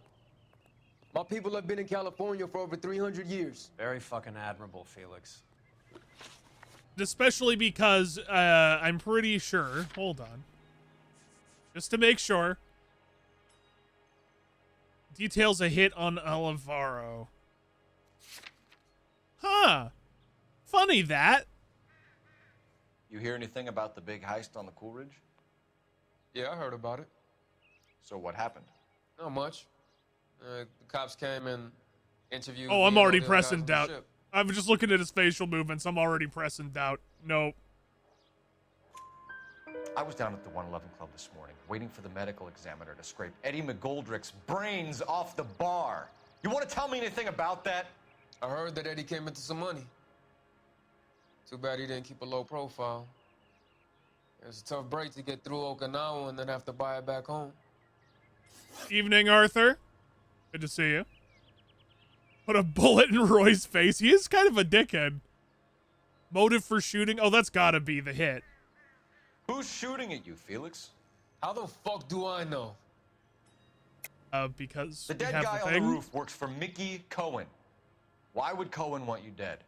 [SPEAKER 9] My people have been in California for over 300 years.
[SPEAKER 3] Very fucking admirable, Felix.
[SPEAKER 1] Especially because I'm pretty sure. Hold on. Just to make sure. Details a hit on Alvaro. Huh. Funny that.
[SPEAKER 8] You hear anything about the big heist on the Coolidge?
[SPEAKER 9] Yeah, I heard about it.
[SPEAKER 8] So what happened?
[SPEAKER 9] Not much. The cops came and interviewed
[SPEAKER 1] Oh,
[SPEAKER 9] me
[SPEAKER 1] I'm
[SPEAKER 9] and all
[SPEAKER 1] already
[SPEAKER 9] the other guys
[SPEAKER 1] pressing
[SPEAKER 9] on the
[SPEAKER 1] doubt.
[SPEAKER 9] ship.
[SPEAKER 1] I'm just looking at his facial movements. I'm already pressing doubt. Nope.
[SPEAKER 8] I was down at the 111 Club this morning, waiting for the medical examiner to scrape Eddie McGoldrick's brains off the bar. You want to tell me anything about that?
[SPEAKER 9] I heard that Eddie came into some money. Too bad he didn't keep a low profile. It's a tough break to get through Okinawa and then have to buy it back home.
[SPEAKER 1] Evening, Arthur. Good to see you. Put a bullet in Roy's face. He is kind of a dickhead. Motive for shooting? Oh, that's gotta be the hit.
[SPEAKER 8] Who's shooting at you, Felix?
[SPEAKER 9] How the fuck do I know?
[SPEAKER 1] Because
[SPEAKER 8] the dead guy on the roof works for Mickey Cohen. Why would Cohen want you dead?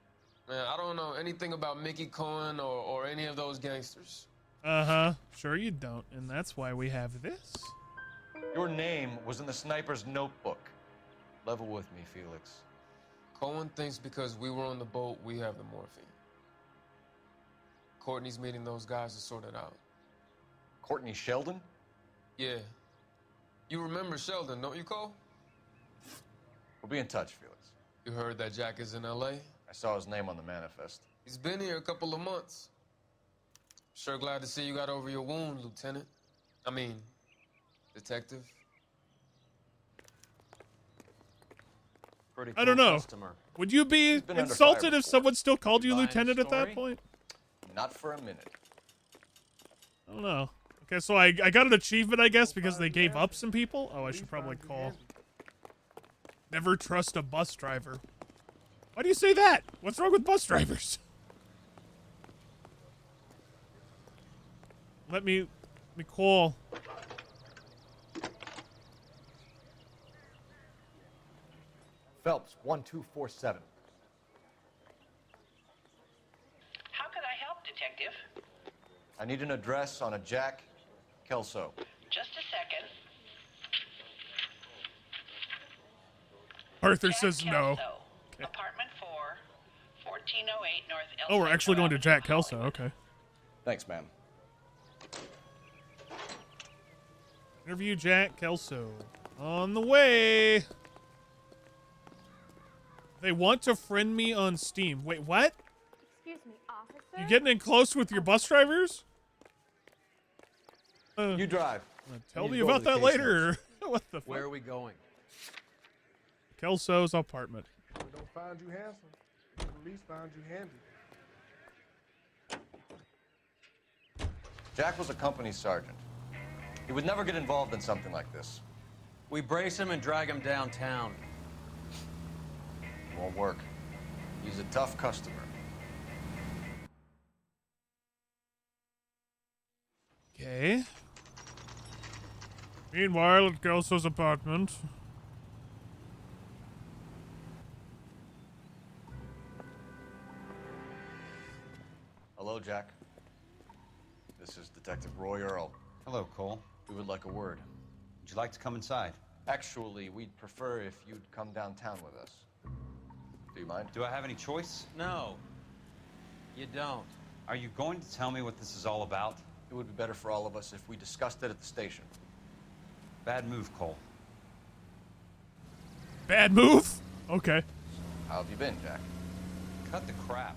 [SPEAKER 9] Man, I don't know anything about Mickey Cohen or any of those gangsters.
[SPEAKER 1] Uh-huh. Sure you don't. And that's why we have this.
[SPEAKER 8] Your name was in the sniper's notebook. Level with me, Felix.
[SPEAKER 9] Cohen thinks because we were on the boat, we have the morphine. Courtney's meeting those guys to sort it out.
[SPEAKER 8] Courtney Sheldon?
[SPEAKER 9] Yeah. You remember Sheldon, don't you, Cole?
[SPEAKER 8] We'll be in touch, Felix.
[SPEAKER 9] You heard that Jack is in L.A.?
[SPEAKER 8] I saw his name on the manifest.
[SPEAKER 9] He's been here a couple of months. Sure glad to see you got over your wound, Lieutenant. I mean, Detective.
[SPEAKER 3] Pretty
[SPEAKER 1] I don't
[SPEAKER 3] cool
[SPEAKER 1] know.
[SPEAKER 3] customer.
[SPEAKER 1] Would you be insulted if someone still called you lieutenant at that point?
[SPEAKER 8] Not for a minute.
[SPEAKER 1] I don't know. Okay, so I got an achievement, I guess, because they gave up some people. Oh, I should probably call. Never trust a bus driver. Why do you say that? What's wrong with bus drivers? Let me call.
[SPEAKER 12] Phelps, 1247.
[SPEAKER 21] How can I help, Detective?
[SPEAKER 8] I need an address on a Jack Kelso.
[SPEAKER 21] Just a second.
[SPEAKER 1] Arthur says no. Okay.
[SPEAKER 21] Apartment 4, 1408 North El
[SPEAKER 1] Oh, we're actually going to Jack Kelso. Okay.
[SPEAKER 8] Thanks, ma'am.
[SPEAKER 1] Interview Jack Kelso. On the way. They want to friend me on Steam. Wait, what?
[SPEAKER 18] Excuse me, officer?
[SPEAKER 1] You getting in close with your bus drivers?
[SPEAKER 8] You drive.
[SPEAKER 1] Tell me about that later. What the fuck?
[SPEAKER 3] Where are we going?
[SPEAKER 1] Kelso's apartment.
[SPEAKER 10] We don't find you handsome. We at least found you handy.
[SPEAKER 8] Jack was a company sergeant. He would never get involved in something like this.
[SPEAKER 3] We brace him and drag him downtown.
[SPEAKER 8] Won't work. He's a tough customer.
[SPEAKER 1] Okay. Meanwhile, at Kelso's apartment.
[SPEAKER 8] Hello, Jack. This is Detective Roy Earl.
[SPEAKER 22] Hello, Cole.
[SPEAKER 8] We would like a word.
[SPEAKER 22] Would you like to come inside?
[SPEAKER 8] Actually, we'd prefer if you'd come downtown with us. Do you mind?
[SPEAKER 22] Do I have any choice?
[SPEAKER 3] No. You don't.
[SPEAKER 22] Are you going to tell me what this is all about?
[SPEAKER 8] It would be better for all of us if we discussed it at the station.
[SPEAKER 22] Bad move, Cole.
[SPEAKER 1] Bad move? Okay.
[SPEAKER 8] How have you been, Jack?
[SPEAKER 22] Cut the crap.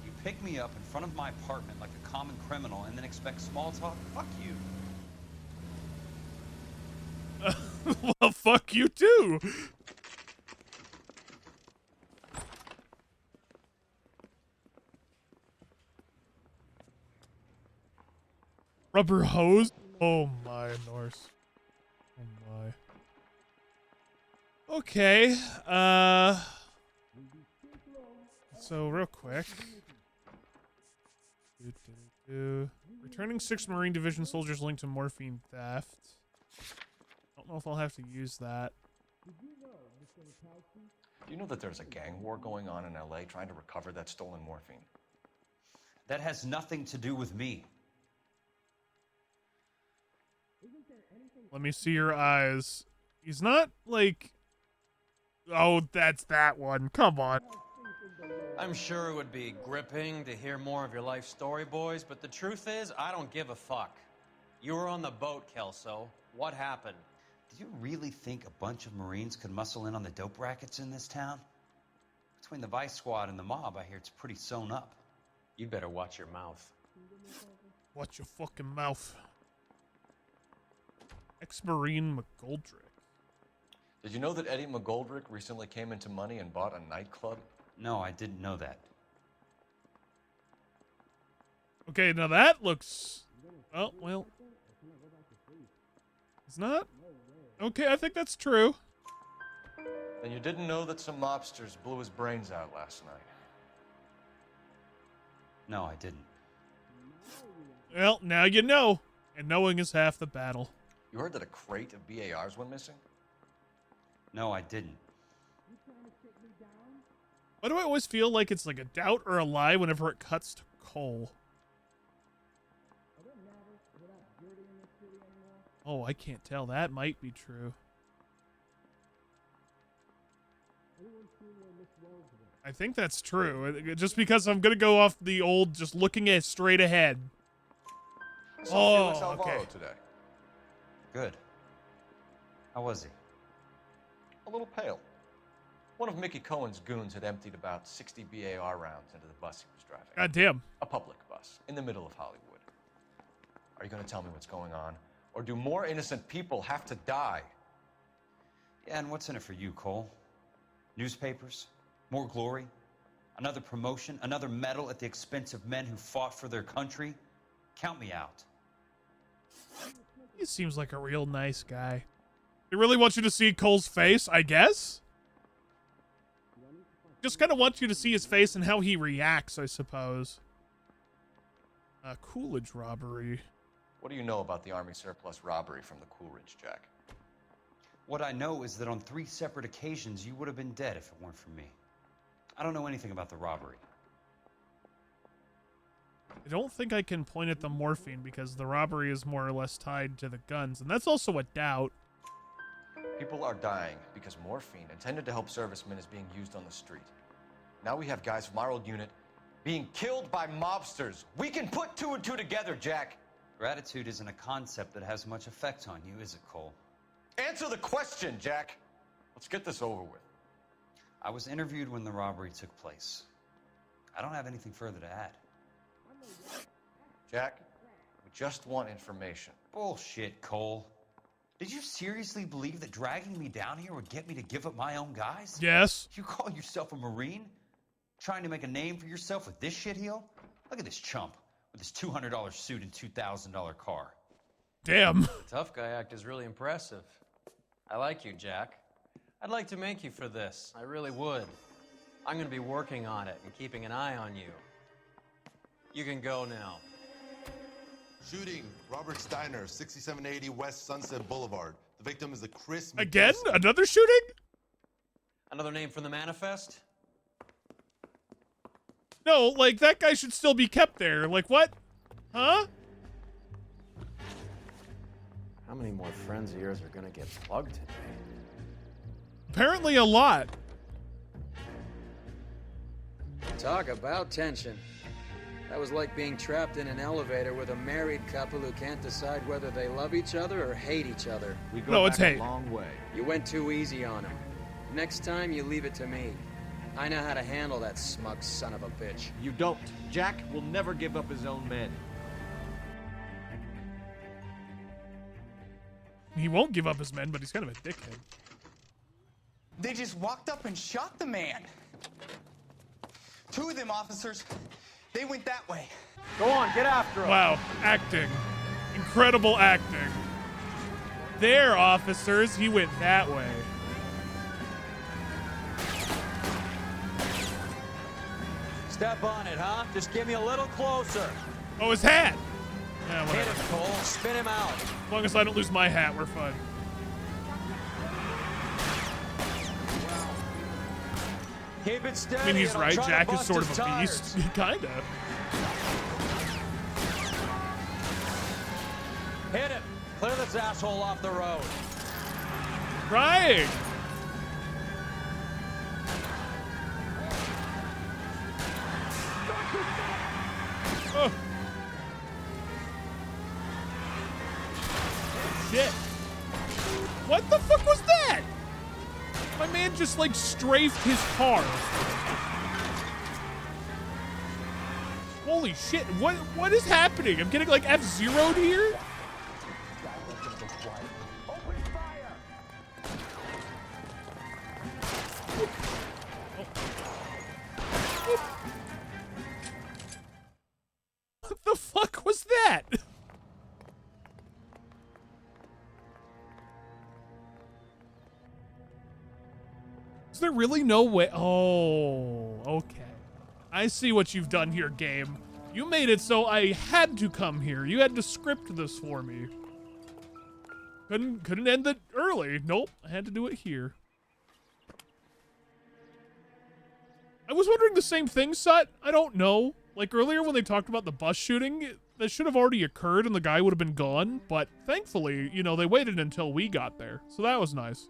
[SPEAKER 22] You pick me up in front of my apartment like a common criminal and then expect small talk? Fuck you.
[SPEAKER 1] Well, fuck you too. Rubber hose? Oh my, Norse. Oh my. Okay, so real quick. Returning 6 Marine Division soldiers linked to morphine theft. Don't know if I'll have to use that.
[SPEAKER 8] Do you know that there's a gang war going on in LA trying to recover that stolen morphine?
[SPEAKER 22] That has nothing to do with me.
[SPEAKER 1] Let me see your eyes. He's not like... Oh, that's that one. Come on.
[SPEAKER 3] I'm sure it would be gripping to hear more of your life story, boys, but the truth is, I don't give a fuck. You were on the boat, Kelso. What happened?
[SPEAKER 22] Do you really think a bunch of Marines could muscle in on the dope rackets in this town? Between the Vice Squad and the mob, I hear it's pretty sewn up.
[SPEAKER 3] You'd better watch your mouth.
[SPEAKER 1] Watch your fucking mouth. Ex-Marine McGoldrick.
[SPEAKER 8] Did you know that Eddie McGoldrick recently came into money and bought a nightclub?
[SPEAKER 22] No, I didn't know that.
[SPEAKER 1] Okay, now that looks... Oh, well. It's not? Okay, I think that's true.
[SPEAKER 8] And you didn't know that some mobsters blew his brains out last night?
[SPEAKER 22] No, I didn't.
[SPEAKER 1] Well, now you know. And knowing is half the battle.
[SPEAKER 8] You heard that a crate of BARs went missing?
[SPEAKER 22] No, I didn't.
[SPEAKER 1] Why do I always feel like it's like a doubt or a lie whenever it cuts to Cole? Oh, I can't tell. That might be true. I think that's true. Just because I'm going to go off the old, just looking at straight ahead.
[SPEAKER 8] I saw Felix
[SPEAKER 1] Oh,
[SPEAKER 8] Alvaro
[SPEAKER 1] okay.
[SPEAKER 8] today.
[SPEAKER 22] Good. How was he?
[SPEAKER 8] A little pale. One of Mickey Cohen's goons had emptied about 60 BAR rounds into the bus he was driving.
[SPEAKER 1] God damn.
[SPEAKER 8] A public bus in the middle of Hollywood. Are you going to tell me what's going on? Or do more innocent people have to die?
[SPEAKER 22] Yeah, and what's in it for you, Cole? Newspapers? More glory? Another promotion? Another medal at the expense of men who fought for their country? Count me out.
[SPEAKER 1] He seems like a real nice guy. They really want you to see Cole's face, I guess? Just kind of want you to see his face and how he reacts, I suppose. Coolidge robbery.
[SPEAKER 8] What do you know about the Army surplus robbery from the Coolidge, Jack?
[SPEAKER 22] What I know is that on 3 separate occasions, you would have been dead if it weren't for me. I don't know anything about the robbery.
[SPEAKER 1] I don't think I can point at the morphine because the robbery is more or less tied to the guns, and that's also a doubt.
[SPEAKER 8] People are dying because morphine intended to help servicemen is being used on the street. Now we have guys from our old unit being killed by mobsters. We can put 2 and 2 together, Jack.
[SPEAKER 22] Gratitude isn't a concept that has much effect on you, is it, Cole?
[SPEAKER 8] Answer the question, Jack. Let's get this over with.
[SPEAKER 22] I was interviewed when the robbery took place. I don't have anything further to add.
[SPEAKER 8] Jack, we just want information.
[SPEAKER 22] Bullshit, Cole. Did you seriously believe that dragging me down here would get me to give up my own guys?
[SPEAKER 1] Yes.
[SPEAKER 22] You call yourself a Marine? Trying to make a name for yourself with this shitheel? Look at this chump with his $200 suit and $2,000 car.
[SPEAKER 1] Damn.
[SPEAKER 3] The tough guy act is really impressive. I like you, Jack. I'd like to make you for this. I really would. I'm going to be working on it and keeping an eye on you. You can go now.
[SPEAKER 17] Shooting, Robert Steiner, 6780 West Sunset Boulevard. The victim is a Chris...
[SPEAKER 1] Again? Another shooting?
[SPEAKER 3] Another name from the manifest?
[SPEAKER 1] No, like, that guy should still be kept there. Like, what? Huh?
[SPEAKER 7] How many more friends of yours are gonna get plugged today?
[SPEAKER 1] Apparently a lot.
[SPEAKER 13] Talk about tension. That was like being trapped in an elevator with a married couple who can't decide whether they love each other or hate each other.
[SPEAKER 12] We go back a long way.
[SPEAKER 13] You went too easy on him. Next time, you leave it to me. I know how to handle that smug son of a bitch.
[SPEAKER 12] You don't. Jack will never give up his own men.
[SPEAKER 1] He won't give up his men, but he's kind of a dickhead.
[SPEAKER 11] They just walked up and shot the man. 2 of them officers, they went that way.
[SPEAKER 7] Go on, get after him.
[SPEAKER 1] Wow, acting. Incredible acting. There, officers, he went that way.
[SPEAKER 3] Step on it, huh? Just get me a little closer.
[SPEAKER 1] Oh, his hat! Yeah,
[SPEAKER 3] Hit
[SPEAKER 1] whatever.
[SPEAKER 3] him, Cole. Spin him out.
[SPEAKER 1] As long as I don't lose my hat, we're fine.
[SPEAKER 3] Keep it steady.
[SPEAKER 1] I mean, he's
[SPEAKER 3] and I'll
[SPEAKER 1] right.
[SPEAKER 3] try to
[SPEAKER 1] Jack is
[SPEAKER 3] bust
[SPEAKER 1] sort
[SPEAKER 3] his
[SPEAKER 1] of a
[SPEAKER 3] tires.
[SPEAKER 1] beast. Kinda.
[SPEAKER 3] Hit him. Clear this asshole off the road.
[SPEAKER 1] Trying. Oh. Shit. What the fuck was that? My man just like strafed his car. Holy shit. What is happening? I'm getting like F-Zero'd here? that? Is there really no way? Oh, okay. I see what you've done here, game. You made it so I had to come here. You had to script this for me. Couldn't end it early. Nope, I had to do it here. I was wondering the same thing, Sut. I don't know. Like earlier when they talked about the bus shooting, that should have already occurred and the guy would have been gone. But thankfully, you know, they waited until we got there. So that was nice.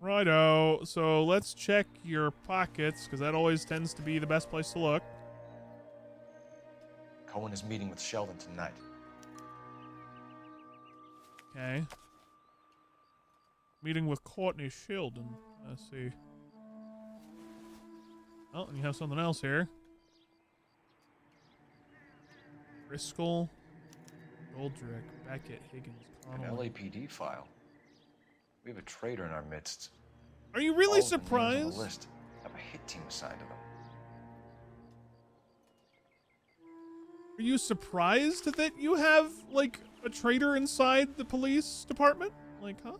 [SPEAKER 1] Righto, so let's check your pockets, because that always tends to be the best place to look.
[SPEAKER 8] Cohen is meeting with Sheldon tonight.
[SPEAKER 1] Okay. Meeting with Courtney Sheldon. Let's see. Oh, and you have something else here. Driscoll, Goldrick, Beckett, Higgins,
[SPEAKER 8] An
[SPEAKER 1] Connolly.
[SPEAKER 8] LAPD file. We have a traitor in our midst.
[SPEAKER 1] Are you really
[SPEAKER 8] All of the names
[SPEAKER 1] surprised?
[SPEAKER 8] on the list have a hit team assigned to them.
[SPEAKER 1] Are you surprised that you have, like, a traitor inside the police department? Like, huh?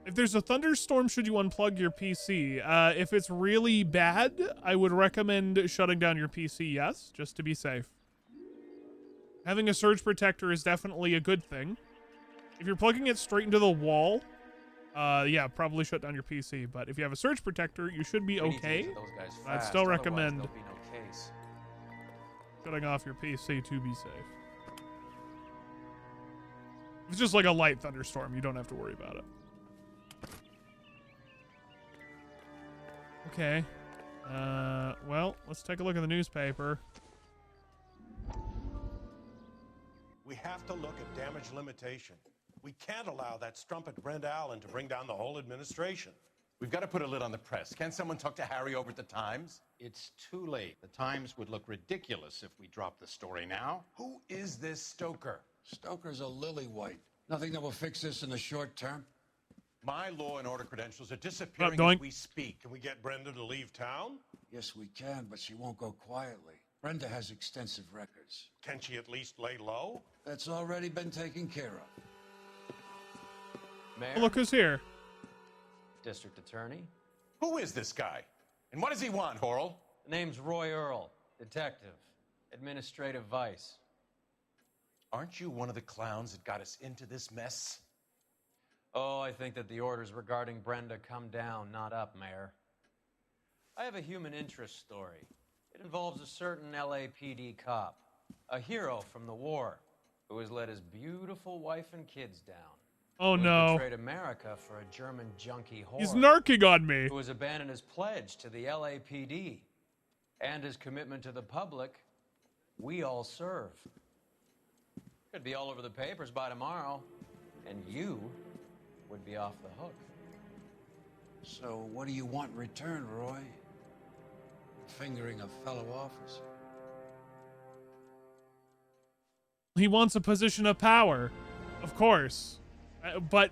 [SPEAKER 1] If there's a thunderstorm, should you unplug your PC? If it's really bad, I would recommend shutting down your PC, yes, just to be safe. Having a surge protector is definitely a good thing. If you're plugging it straight into the wall, yeah, probably shut down your PC. But if you have a surge protector, you should be okay. I'd still recommend shutting off your PC to be safe. If it's just like a light thunderstorm, you don't have to worry about it. Okay. Well, let's take a look at the newspaper.
[SPEAKER 14] We have to look at damage limitation. We can't allow that strumpet Brent Allen to bring down the whole administration.
[SPEAKER 15] We've got to put a lid on the press. Can't someone talk to Harry over at the Times?
[SPEAKER 23] It's too late. The Times would look ridiculous if we dropped the story now.
[SPEAKER 14] Who is this Stoker?
[SPEAKER 24] Stoker's a lily-white. Nothing that will fix this in the short term.
[SPEAKER 14] My law and order credentials are disappearing as we speak. Can we get Brenda to leave town?
[SPEAKER 24] Yes, we can, but she won't go quietly. Brenda has extensive records.
[SPEAKER 14] Can she at least lay low?
[SPEAKER 24] That's already been taken care of.
[SPEAKER 3] Mayor?
[SPEAKER 1] Oh, look who's here.
[SPEAKER 3] District Attorney.
[SPEAKER 15] Who is this guy? And what does he want, Horrell?
[SPEAKER 3] The name's Roy Earl, detective, administrative vice.
[SPEAKER 15] Aren't you one of the clowns that got us into this mess?
[SPEAKER 3] Oh, I think that the orders regarding Brenda come down, not up, Mayor. I have a human interest story. It involves a certain LAPD cop, a hero from the war, who has let his beautiful wife and kids down.
[SPEAKER 1] Oh,
[SPEAKER 3] who
[SPEAKER 1] no.
[SPEAKER 3] betrayed America for a German junkie whore.
[SPEAKER 1] He's narking on me.
[SPEAKER 3] Who has abandoned his pledge to the LAPD and his commitment to the public. We all serve. Could be all over the papers by tomorrow, and you would be off the hook.
[SPEAKER 24] So what do you want in return, Roy? Fingering a fellow officer.
[SPEAKER 1] He wants a position of power, of course. But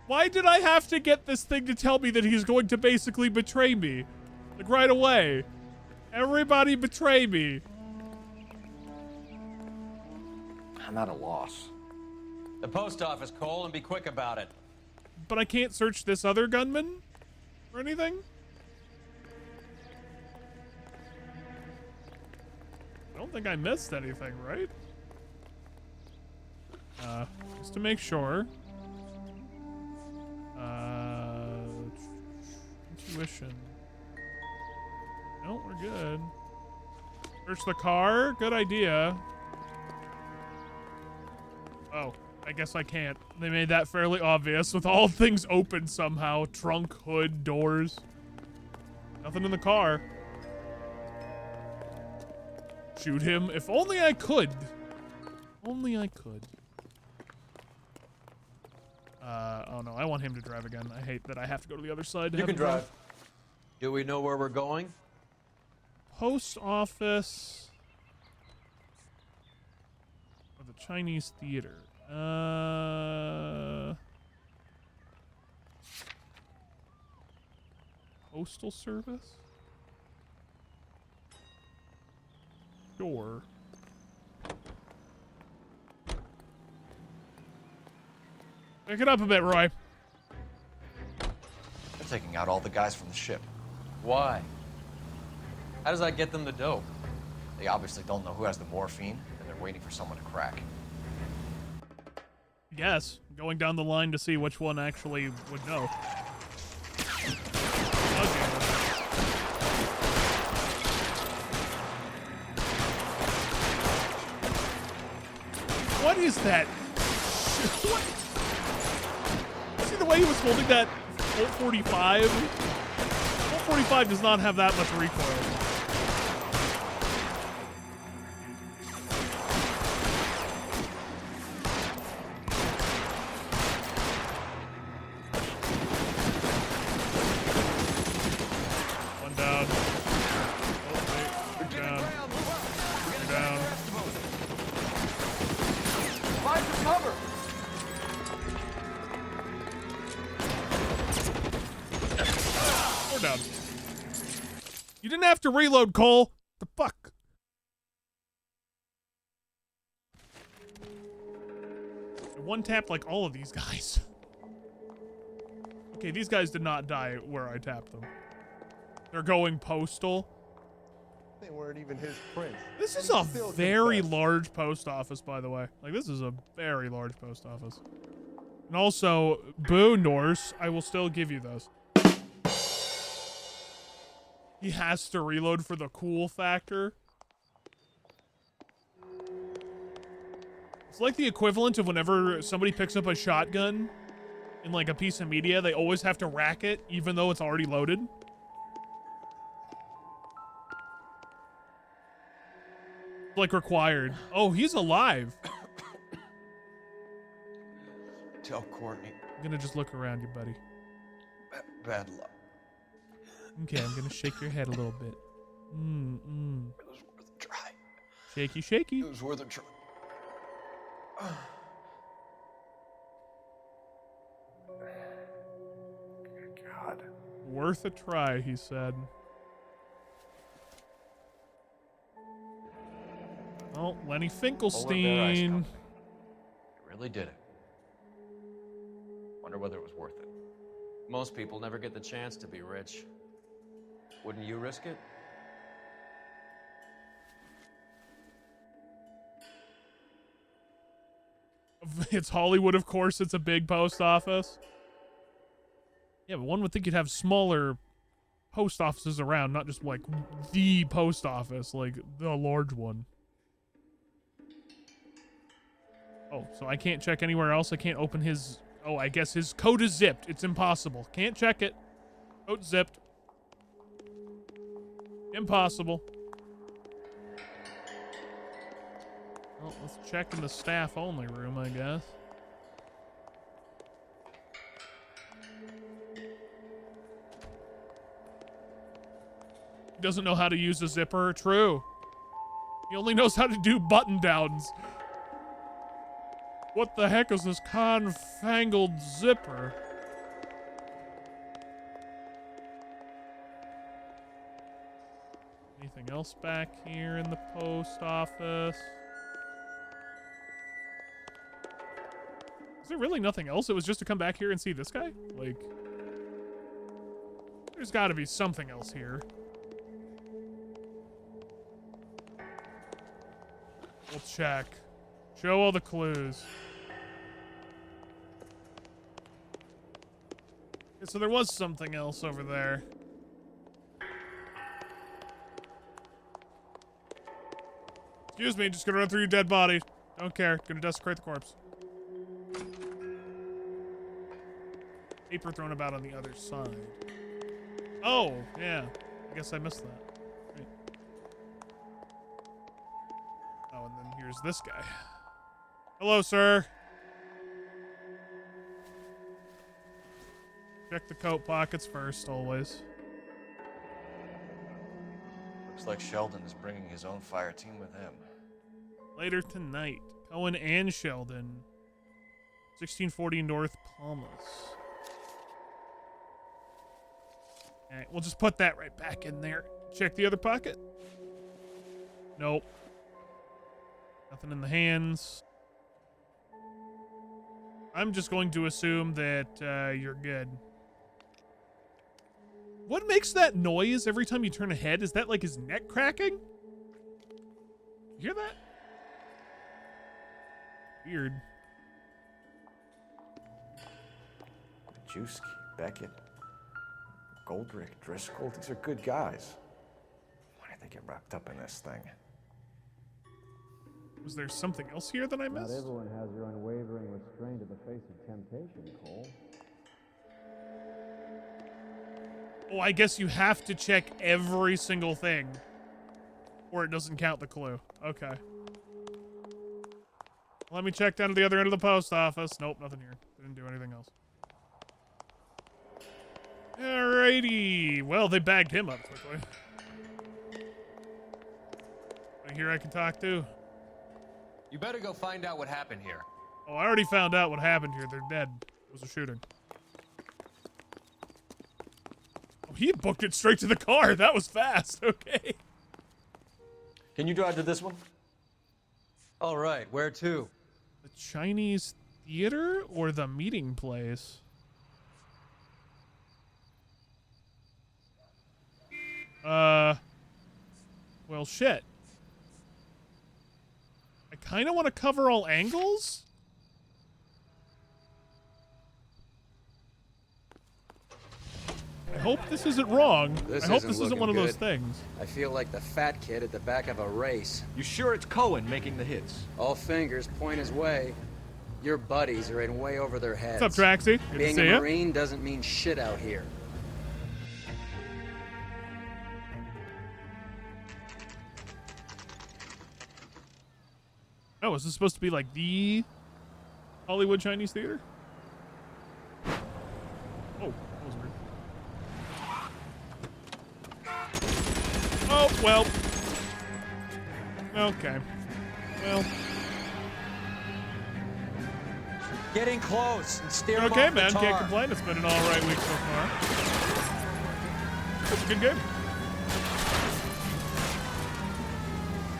[SPEAKER 1] why did I have to get this thing to tell me that he's going to basically betray me? Like right away. Everybody betray me.
[SPEAKER 8] I'm at a loss.
[SPEAKER 3] The post office, Cole, and be quick about it.
[SPEAKER 1] But I can't search this other gunman or anything? I don't think I missed anything, right? Just to make sure. Intuition. No, we're good. Search the car. Good idea. Oh, I guess I can't. They made that fairly obvious with all things open somehow. Trunk, hood, doors. Nothing in the car. Shoot him. If only I could. Only I could. Oh no, I want him to drive again. I hate that I have to go to the other side.
[SPEAKER 3] You can drive. Do we know where we're going?
[SPEAKER 1] Post office. the Chinese theater. Postal service? Sure. Pick it up a bit, Roy.
[SPEAKER 8] They're taking out all the guys from the ship.
[SPEAKER 3] Why? How does that get them the dope?
[SPEAKER 8] They obviously don't know who has the morphine, and they're waiting for someone to crack.
[SPEAKER 1] Yes, going down the line to see which one actually would know. What is that? What? See the way he was holding that Colt 45? Colt 45 does not have that much recoil. One down. Oh, wait. Down. Down.
[SPEAKER 8] Find some cover!
[SPEAKER 1] We're down. You didn't have to reload, Cole. The fuck? I one-tapped like all of these guys. Okay, these guys did not die where I tapped them. They're going postal.
[SPEAKER 10] They weren't even his prints.
[SPEAKER 1] This is a very large post office, by the way. Like, this is a very large post office. And also, boo, Norse, I will still give you those. He has to reload for the cool factor. It's like the equivalent of whenever somebody picks up a shotgun in like a piece of media, they always have to rack it even though it's already loaded. Like required. Oh, he's alive.
[SPEAKER 8] Tell Courtney.
[SPEAKER 1] I'm gonna just look around you, buddy.
[SPEAKER 8] Bad luck.
[SPEAKER 1] Okay, I'm gonna shake your head a little bit.
[SPEAKER 8] It was worth a try.
[SPEAKER 1] Shaky, shaky.
[SPEAKER 8] It was worth a try.
[SPEAKER 10] God.
[SPEAKER 1] Worth a try, he said. Oh, Lenny Finkelstein.
[SPEAKER 8] It really did it. Wonder whether it was worth it.
[SPEAKER 3] Most people never get the chance to be rich. Wouldn't you risk it?
[SPEAKER 1] It's Hollywood, of course. It's a big post office. Yeah, but one would think you'd have smaller post offices around, not just like the post office, like the large one. Oh, so I can't check anywhere else? I can't open his... Oh, I guess his code is zipped. It's impossible. Can't check it. Code zipped. Impossible. Well, let's check in the staff-only room, I guess. He doesn't know how to use a zipper. True. He only knows how to do button-downs. What the heck is this confangled zipper? Anything else back here in the post office? Is there really nothing else? It was just to come back here and see this guy? Like, there's got to be something else here. We'll check. Show all the clues. Okay, so there was something else over there. Excuse me, just gonna run through your dead body. Don't care. Gonna desecrate the corpse. Paper thrown about on the other side. Oh, yeah. I guess I missed that. Great. Oh, and then here's this guy. Hello, sir. Check the coat pockets first, always.
[SPEAKER 8] Looks like Sheldon is bringing his own fire team with him.
[SPEAKER 1] Later tonight. Cohen and Sheldon. 1640 North Palmas. Alright, we'll just put that right back in there. Check the other pocket. Nope. Nothing in the hands. I'm just going to assume that you're good. What makes that noise every time you turn a head? Is that like his neck cracking? You hear that? Weird.
[SPEAKER 7] Majewski, Beckett, Goldrick, Driscoll, these are good guys. Why did they get wrapped up in this thing?
[SPEAKER 1] Was there something else here that I missed?
[SPEAKER 2] Not everyone has your unwavering restraint in the face of temptation, Cole.
[SPEAKER 1] Oh, I guess you have to check every single thing, or it doesn't count the clue. Okay. Let me check down to the other end of the post office. Nope, nothing here. Didn't do anything else. Alrighty. Well, they bagged him up quickly. Right here I can talk to.
[SPEAKER 9] You better go find out what happened here.
[SPEAKER 1] Oh, I already found out what happened here. They're dead. It was a shooting. Oh, he booked it straight to the car. That was fast. Okay.
[SPEAKER 8] Can you drive to this one?
[SPEAKER 13] All right, where to?
[SPEAKER 1] The Chinese theater or the meeting place? Well, shit. I kind of want to cover all angles. I hope this isn't wrong. I hope this isn't one of those things.
[SPEAKER 13] I feel like the fat kid at the back of a race.
[SPEAKER 12] You sure it's Cohen making the hits?
[SPEAKER 13] All fingers point his way. Your buddies are in way over their heads.
[SPEAKER 1] What's up, Traxy? Good
[SPEAKER 13] Being
[SPEAKER 1] to see
[SPEAKER 13] a
[SPEAKER 1] ya.
[SPEAKER 13] Marine doesn't mean shit out here.
[SPEAKER 1] Oh, is this supposed to be like the Hollywood Chinese theater? Oh, that was weird. Oh, well. Okay. Well.
[SPEAKER 3] Getting close and steer him
[SPEAKER 1] Okay,
[SPEAKER 3] off
[SPEAKER 1] man.
[SPEAKER 3] the
[SPEAKER 1] Can't
[SPEAKER 3] tar.
[SPEAKER 1] complain. It's been an alright week so far. It's a good game.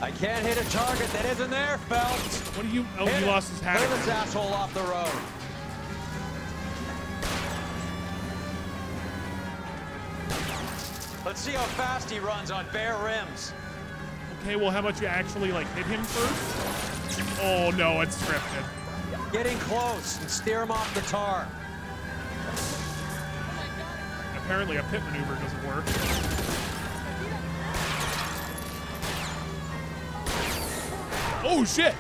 [SPEAKER 3] I can't hit a target that isn't there, Phelps.
[SPEAKER 1] What do you... Oh,
[SPEAKER 3] Hit
[SPEAKER 1] he
[SPEAKER 3] it.
[SPEAKER 1] lost his hat.
[SPEAKER 3] Clear this asshole off the road. Let's see how fast he runs on bare rims.
[SPEAKER 1] Okay, well, how about you actually, like, hit him first? Oh, no, it's scripted.
[SPEAKER 3] Getting close and steer him off the tar.
[SPEAKER 1] Apparently a pit maneuver doesn't work. Oh, shit!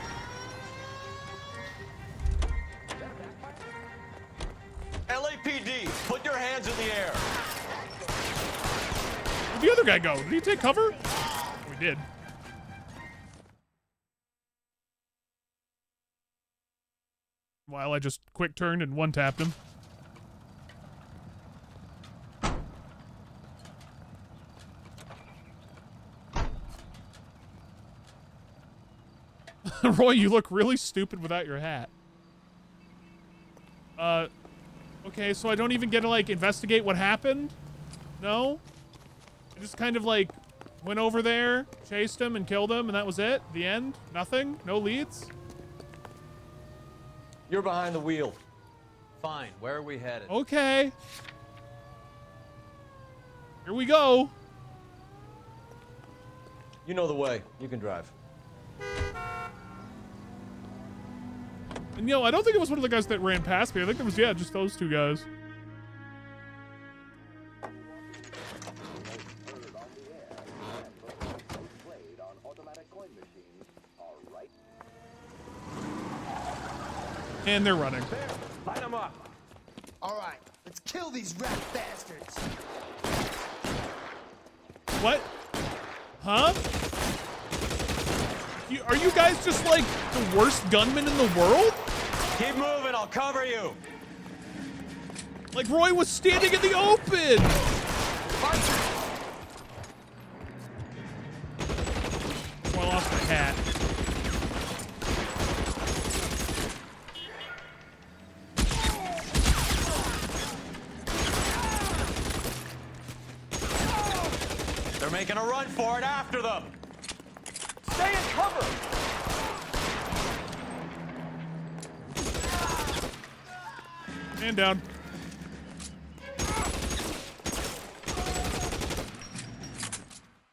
[SPEAKER 8] LAPD, put your hands in the air.
[SPEAKER 1] Where'd the other guy go? Did he take cover? Oh, he did. While I just quick turned and one tapped him. Roy, you look really stupid without your hat. Okay, so I don't even get to, like, investigate what happened? No? I just kind of, like, went over there, chased him, and killed him, and that was it? The end? Nothing? No leads?
[SPEAKER 8] You're behind the wheel.
[SPEAKER 3] Fine, where are we headed?
[SPEAKER 1] Okay. Here we go.
[SPEAKER 8] You know the way. You can drive.
[SPEAKER 1] And, you know, I don't think it was one of the guys that ran past me. I think it was, yeah, just those two guys. And they're running.
[SPEAKER 11] Line them up. All right, let's kill these rat bastards.
[SPEAKER 1] What? Huh? Are you guys just like the worst gunmen in the world?
[SPEAKER 3] Keep moving, I'll cover you.
[SPEAKER 1] Like Roy was standing in the open. Well, I lost my hat.
[SPEAKER 8] They're making a run for it. After them. Stay in cover.
[SPEAKER 1] Man down.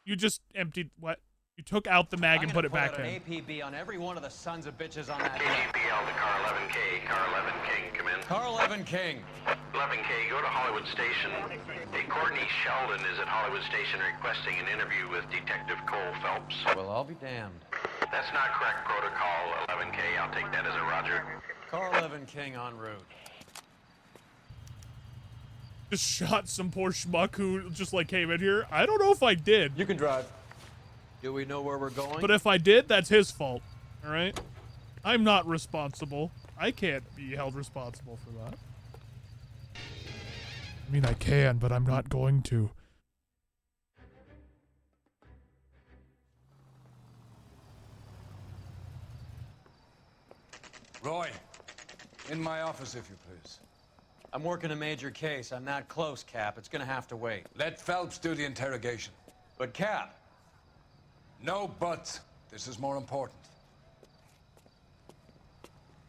[SPEAKER 1] You just emptied what? You took out the mag and put it back in.
[SPEAKER 3] An APB on every one of the sons of bitches on that.
[SPEAKER 21] AGPL to Car 11K. Car 11 King, come in.
[SPEAKER 3] Car 11 King.
[SPEAKER 21] 11K, go to Hollywood Station. Hey, Courtney Sheldon is at Hollywood Station requesting an interview with Detective Cole Phelps.
[SPEAKER 3] Well, I'll be damned.
[SPEAKER 21] That's not correct protocol, 11K. I'll take that as a roger.
[SPEAKER 3] Car 11 King en route.
[SPEAKER 1] Just shot some poor schmuck who just like came in here. I don't know if I did.
[SPEAKER 8] You can drive.
[SPEAKER 3] Do we know where we're going?
[SPEAKER 1] But if I did, that's his fault. All right? I'm not responsible. I can't be held responsible for that. I mean, I can, but I'm not going to.
[SPEAKER 24] Roy, in my office, if you please.
[SPEAKER 3] I'm working a major case. I'm not close, Cap. It's gonna have to wait.
[SPEAKER 24] Let Phelps do the interrogation.
[SPEAKER 3] But, Cap.
[SPEAKER 24] No buts. This is more important.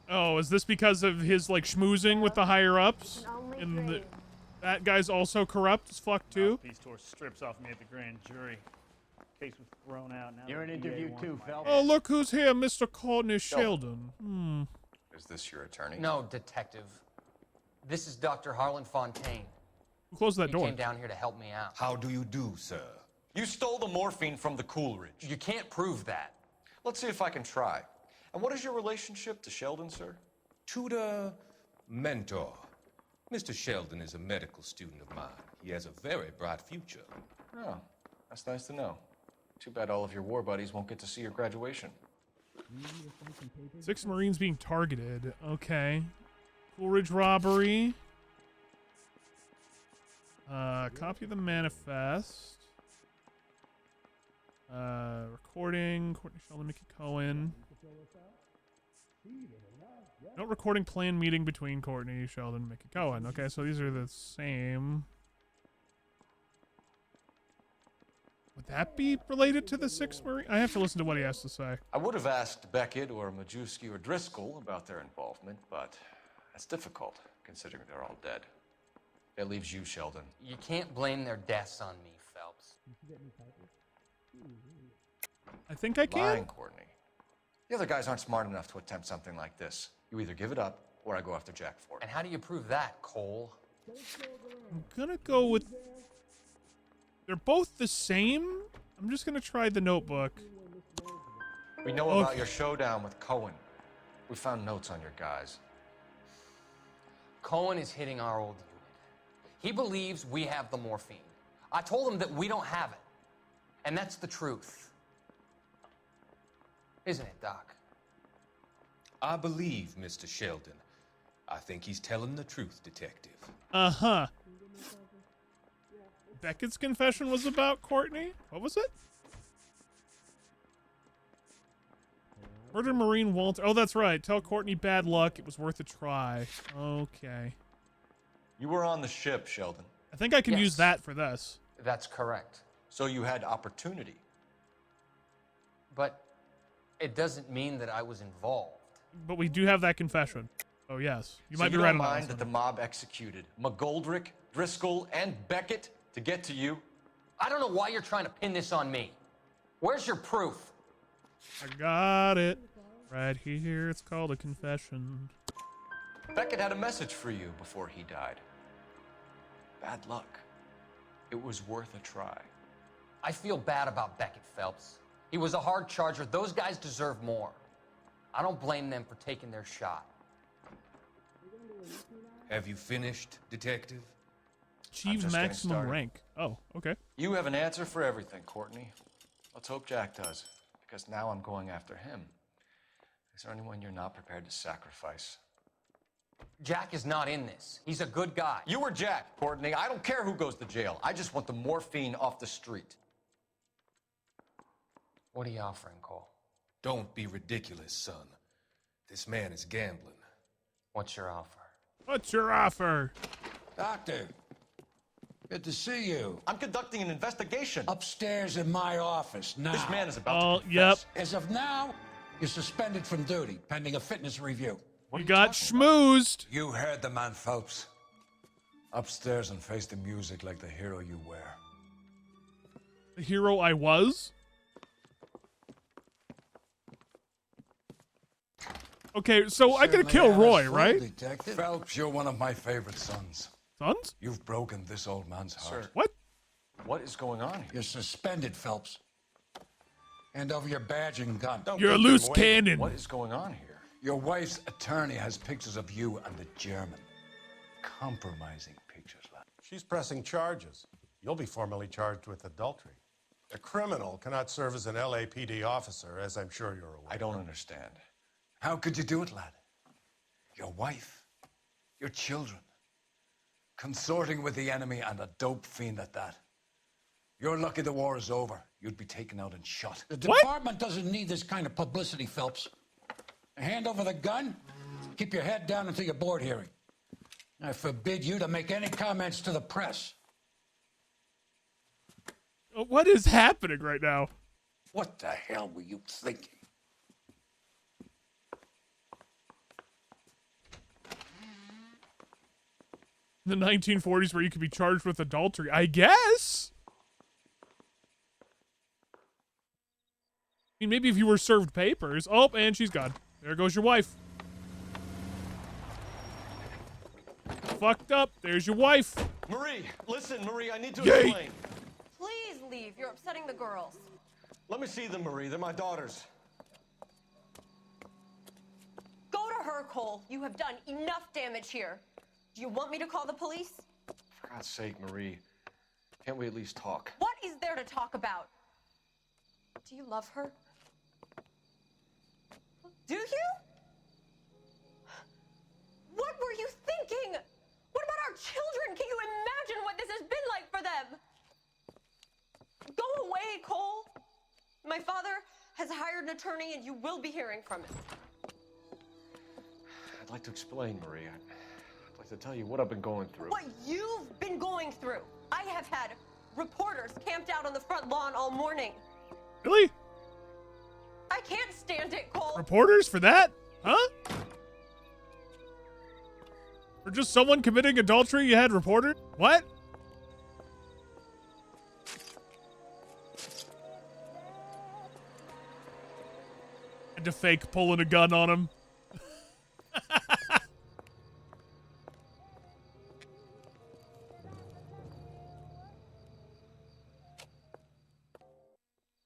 [SPEAKER 1] Oh, is this because of his, like, schmoozing with the higher-ups? And that guy's also corrupt as fuck, too?
[SPEAKER 6] These tore strips off me at the grand jury. Case was thrown out. Now
[SPEAKER 2] You're an interview too, Phelps.
[SPEAKER 1] Oh, look who's here, Mr. Courtney Sheldon. Hmm.
[SPEAKER 8] Is this your attorney?
[SPEAKER 4] No, detective. This is Dr. Harlan Fontaine.
[SPEAKER 1] Who closed that door?
[SPEAKER 4] He came down here to help me out.
[SPEAKER 8] How do you do, sir? You stole the morphine from the Coolidge.
[SPEAKER 4] You can't prove that.
[SPEAKER 8] Let's see if I can try. And what is your relationship to Sheldon, sir?
[SPEAKER 5] Tutor, mentor. Mr. Sheldon is a medical student of mine. He has a very bright future.
[SPEAKER 8] Oh, that's nice to know. Too bad all of your war buddies won't get to see your graduation.
[SPEAKER 1] 6 Marines being targeted. Okay. Coolidge robbery. Copy of the manifest. Recording. Courtney Sheldon, Mickey Cohen. No recording planned meeting between Courtney, Sheldon, and Mickey Cohen. Okay, so these are the same. Would that be related to the 6th Marine? I have to listen to what he has to say.
[SPEAKER 8] I would have asked Beckett or Majewski or Driscoll about their involvement, but that's difficult, considering they're all dead. That leaves you, Sheldon.
[SPEAKER 4] You can't blame their deaths on me, Phelps.
[SPEAKER 1] I think I can.
[SPEAKER 8] Lying, Courtney. The other guys aren't smart enough to attempt something like this. You either give it up, or I go after Jack for it.
[SPEAKER 4] And how do you prove that, Cole?
[SPEAKER 1] I'm gonna go with... They're both the same? I'm just gonna try the notebook.
[SPEAKER 8] We know about your showdown with Cohen. We found notes on your guys.
[SPEAKER 4] Cohen is hitting our old unit. He believes we have the morphine. I told him that we don't have it. And that's the truth. Isn't it, Doc?
[SPEAKER 5] I believe Mr. Sheldon. I think he's telling the truth, detective.
[SPEAKER 1] Uh-huh. Beckett's confession was about Courtney? What was it? Murder Marine Walter. Oh, that's right. Tell Courtney bad luck. It was worth a try. Okay.
[SPEAKER 8] You were on the ship, Sheldon.
[SPEAKER 1] I think I can use that for this.
[SPEAKER 4] That's correct.
[SPEAKER 8] So you had opportunity.
[SPEAKER 4] But it doesn't mean that I was involved.
[SPEAKER 1] But we do have that confession. Oh, yes. You
[SPEAKER 8] So
[SPEAKER 1] might be
[SPEAKER 8] you
[SPEAKER 1] right
[SPEAKER 8] don't
[SPEAKER 1] on that.
[SPEAKER 8] mind that the mob executed McGoldrick, Driscoll, and Beckett to get to you?
[SPEAKER 4] I don't know why you're trying to pin this on me. Where's your proof?
[SPEAKER 1] I got it. Right here. It's called a confession.
[SPEAKER 8] Beckett had a message for you before he died. Bad luck. It was worth a try.
[SPEAKER 4] I feel bad about Beckett, Phelps. He was a hard charger. Those guys deserve more. I don't blame them for taking their shot.
[SPEAKER 5] Have you finished, detective?
[SPEAKER 1] Achieve
[SPEAKER 8] just getting
[SPEAKER 1] maximum
[SPEAKER 8] started.
[SPEAKER 1] rank. Oh, okay.
[SPEAKER 8] You have an answer for everything, Courtney. Let's hope Jack does, because now I'm going after him. Is there anyone you're not prepared to sacrifice?
[SPEAKER 4] Jack is not in this. He's a good guy.
[SPEAKER 8] You were Jack, Courtney. I don't care who goes to jail. I just want the morphine off the street.
[SPEAKER 4] What are you offering, Cole?
[SPEAKER 5] Don't be ridiculous, son. This man is gambling.
[SPEAKER 4] What's your offer?
[SPEAKER 1] What's your offer?
[SPEAKER 24] Doctor, Good to see you.
[SPEAKER 8] I'm conducting an investigation.
[SPEAKER 24] Upstairs in my office now.
[SPEAKER 8] This man is about to confess.
[SPEAKER 1] Yep.
[SPEAKER 24] As of now, you're suspended from duty, pending a fitness review.
[SPEAKER 1] You got schmoozed.
[SPEAKER 24] You heard the man, Phelps. Upstairs and face the music like the hero you were.
[SPEAKER 1] The hero I was? Okay, so I gotta kill Roy, right?
[SPEAKER 24] Detective. Phelps, you're one of my favorite sons.
[SPEAKER 1] Sons?
[SPEAKER 24] You've broken this old man's heart.
[SPEAKER 8] Sir.
[SPEAKER 1] What?
[SPEAKER 8] What is going on here?
[SPEAKER 24] You're suspended, Phelps. Hand over your badge and gun.
[SPEAKER 1] You're a loose cannon.
[SPEAKER 8] What is going on here?
[SPEAKER 24] Your wife's attorney has pictures of you and the German. Compromising pictures, lad.
[SPEAKER 14] She's pressing charges. You'll be formally charged with adultery. A criminal cannot serve as an LAPD officer, as I'm sure you're aware.
[SPEAKER 8] I don't understand.
[SPEAKER 24] How could you do it, lad? Your wife, your children, consorting with the enemy and a dope fiend at that. You're lucky the war is over. You'd be taken out and shot.
[SPEAKER 6] The department doesn't need this kind of publicity, Phelps. Hand over the gun, keep your head down until your board hearing. I forbid you to make any comments to the press.
[SPEAKER 1] What is happening right now?
[SPEAKER 24] What the hell were you thinking?
[SPEAKER 1] The 1940s where you could be charged with adultery, I guess? I mean, maybe if you were served papers. Oh, and she's gone. There goes your wife. Fucked up. There's your wife.
[SPEAKER 8] Marie, listen, Marie, I need to
[SPEAKER 1] Yay.
[SPEAKER 8] explain.
[SPEAKER 16] Please leave. You're upsetting the girls.
[SPEAKER 8] Let me see them, Marie. They're my daughters.
[SPEAKER 16] Go to her, Cole. You have done enough damage here. Do you want me to call the police?
[SPEAKER 8] For God's sake, Marie. Can't we at least talk?
[SPEAKER 16] What is there to talk about? Do you love her? Do you? What were you thinking? What about our children? Can you imagine what this has been like for them? Go away, Cole. My father has hired an attorney and you will be hearing from him.
[SPEAKER 8] I'd like to explain, Marie. I'd like to tell you what I've been going through.
[SPEAKER 16] What you've been going through. I have had reporters camped out on the front lawn all morning.
[SPEAKER 1] Really?
[SPEAKER 16] I can't stand it, Cole.
[SPEAKER 1] Reporters for that? Huh? For just someone committing adultery, you had reporters? What? Had to fake pulling a gun on him.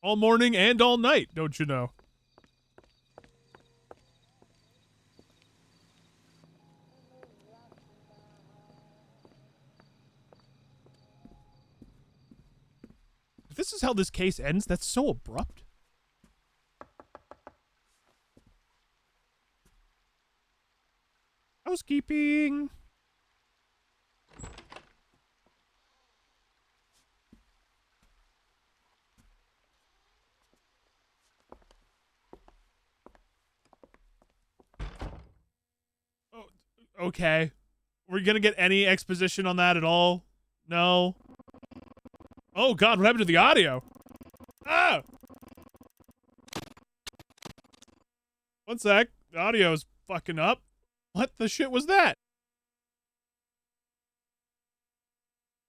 [SPEAKER 1] All morning and all night, don't you know? If this is how this case ends, that's so abrupt. Housekeeping. Oh, okay. Were you gonna get any exposition on that at all? No. Oh God, what happened to the audio? Ah! One sec. The audio is fucking up. What the shit was that?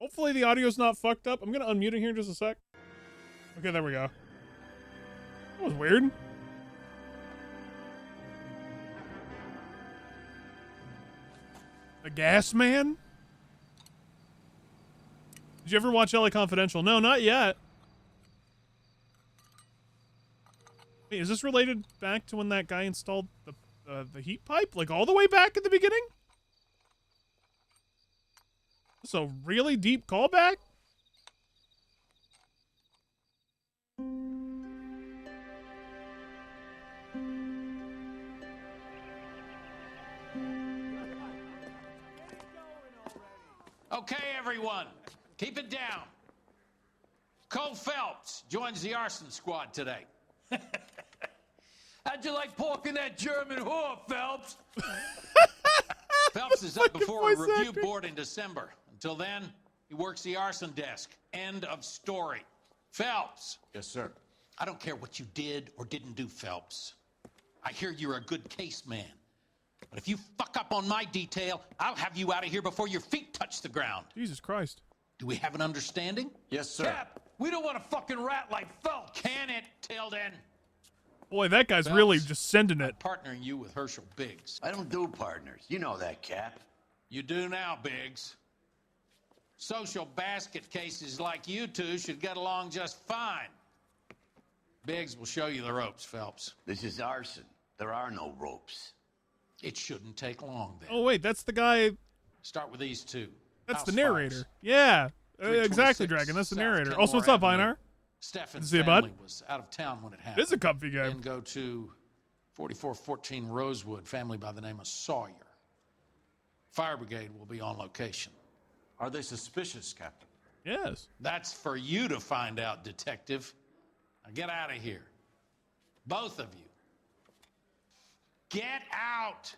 [SPEAKER 1] Hopefully the audio's not fucked up. I'm gonna unmute it here in just a sec. Okay, there we go. That was weird. The gas man? Did you ever watch LA Confidential? No, not yet. Wait, is this related back to when that guy installed the heat pipe? Like all the way back at the beginning? It's a really deep callback?
[SPEAKER 6] Okay, everyone, keep it down. Cole Phelps joins the arson squad today. How'd you like pork in that German whore, Phelps? Phelps is up before a review board in December. Until then,
[SPEAKER 23] He works the arson desk. End of story. Phelps.
[SPEAKER 15] Yes, sir.
[SPEAKER 23] I don't care what you did or didn't do, Phelps. I hear you're a good case man. But if you fuck up on my detail, I'll have you out of here before your feet touch the ground.
[SPEAKER 1] Jesus Christ.
[SPEAKER 23] Do we have an understanding?
[SPEAKER 15] Yes, sir.
[SPEAKER 6] Cap, we don't want a fucking rat like Phelps.
[SPEAKER 23] Can it, Tilden?
[SPEAKER 1] Boy, that guy's
[SPEAKER 23] Phelps,
[SPEAKER 1] really just sending it.
[SPEAKER 23] I'm partnering you with Herschel Biggs.
[SPEAKER 18] I don't do partners. You know that, Cap.
[SPEAKER 23] You do now, Biggs. Social basket cases like you two should get along just fine. Biggs will show you the ropes, Phelps.
[SPEAKER 18] This is arson. There are no ropes.
[SPEAKER 23] It shouldn't take long, then.
[SPEAKER 1] Oh, wait, that's the guy.
[SPEAKER 23] Start with these two.
[SPEAKER 1] That's
[SPEAKER 23] House
[SPEAKER 1] the narrator.
[SPEAKER 23] files.
[SPEAKER 1] Yeah.
[SPEAKER 23] 326
[SPEAKER 1] Exactly, Dragon. That's the
[SPEAKER 23] South
[SPEAKER 1] narrator.
[SPEAKER 23] Kenmore
[SPEAKER 1] Also, what's up,
[SPEAKER 23] Avenue.
[SPEAKER 1] Einar?
[SPEAKER 23] Stefan's
[SPEAKER 1] See you,
[SPEAKER 23] family
[SPEAKER 1] bud.
[SPEAKER 23] was out of town when it
[SPEAKER 1] It
[SPEAKER 23] happened.
[SPEAKER 1] is a comfy game.
[SPEAKER 23] Then go to 4414 Rosewood, family by the name of Sawyer. Fire brigade will be on location.
[SPEAKER 15] Are they suspicious, Captain?
[SPEAKER 1] Yes.
[SPEAKER 23] That's for you to find out, detective. Now get out of here. Both of you. Get out!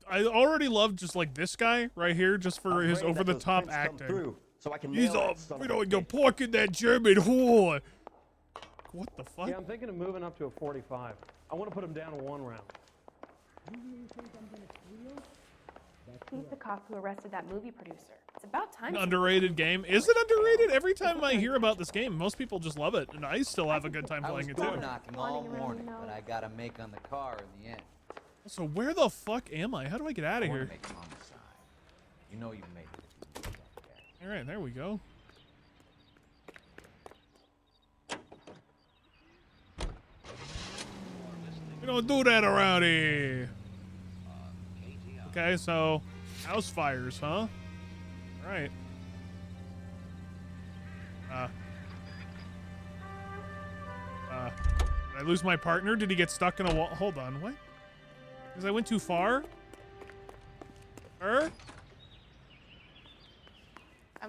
[SPEAKER 1] I already love just like this guy right here, just for his
[SPEAKER 2] praying that those
[SPEAKER 1] over-the-top
[SPEAKER 2] prints come
[SPEAKER 1] acting.
[SPEAKER 2] through, so I can
[SPEAKER 1] He's
[SPEAKER 2] nail
[SPEAKER 1] all,
[SPEAKER 2] that son
[SPEAKER 1] you
[SPEAKER 2] of a
[SPEAKER 1] know, you're
[SPEAKER 2] bitch.
[SPEAKER 1] parking that German whore. What the fuck?
[SPEAKER 2] Yeah, I'm thinking of moving up to a 45. I want to put him down to 1 round.
[SPEAKER 19] He's the cop who arrested that movie producer. It's about time.
[SPEAKER 1] An underrated game. Is it underrated? Every time I hear about this game, most people just love it, and I still have a good time
[SPEAKER 20] I was
[SPEAKER 1] playing it too.
[SPEAKER 20] door knocking all morning, but I got a make on the car in the end.
[SPEAKER 1] So where the fuck am I? How do I get out of
[SPEAKER 20] I wanna
[SPEAKER 1] here?
[SPEAKER 20] make homicide. You know you made it.
[SPEAKER 1] All right, there we go. We don't do that around here. Okay, so house fires, huh? All right. Did I lose my partner? Did he get stuck in a wall? Hold on, what? Because I went too far?
[SPEAKER 22] I'm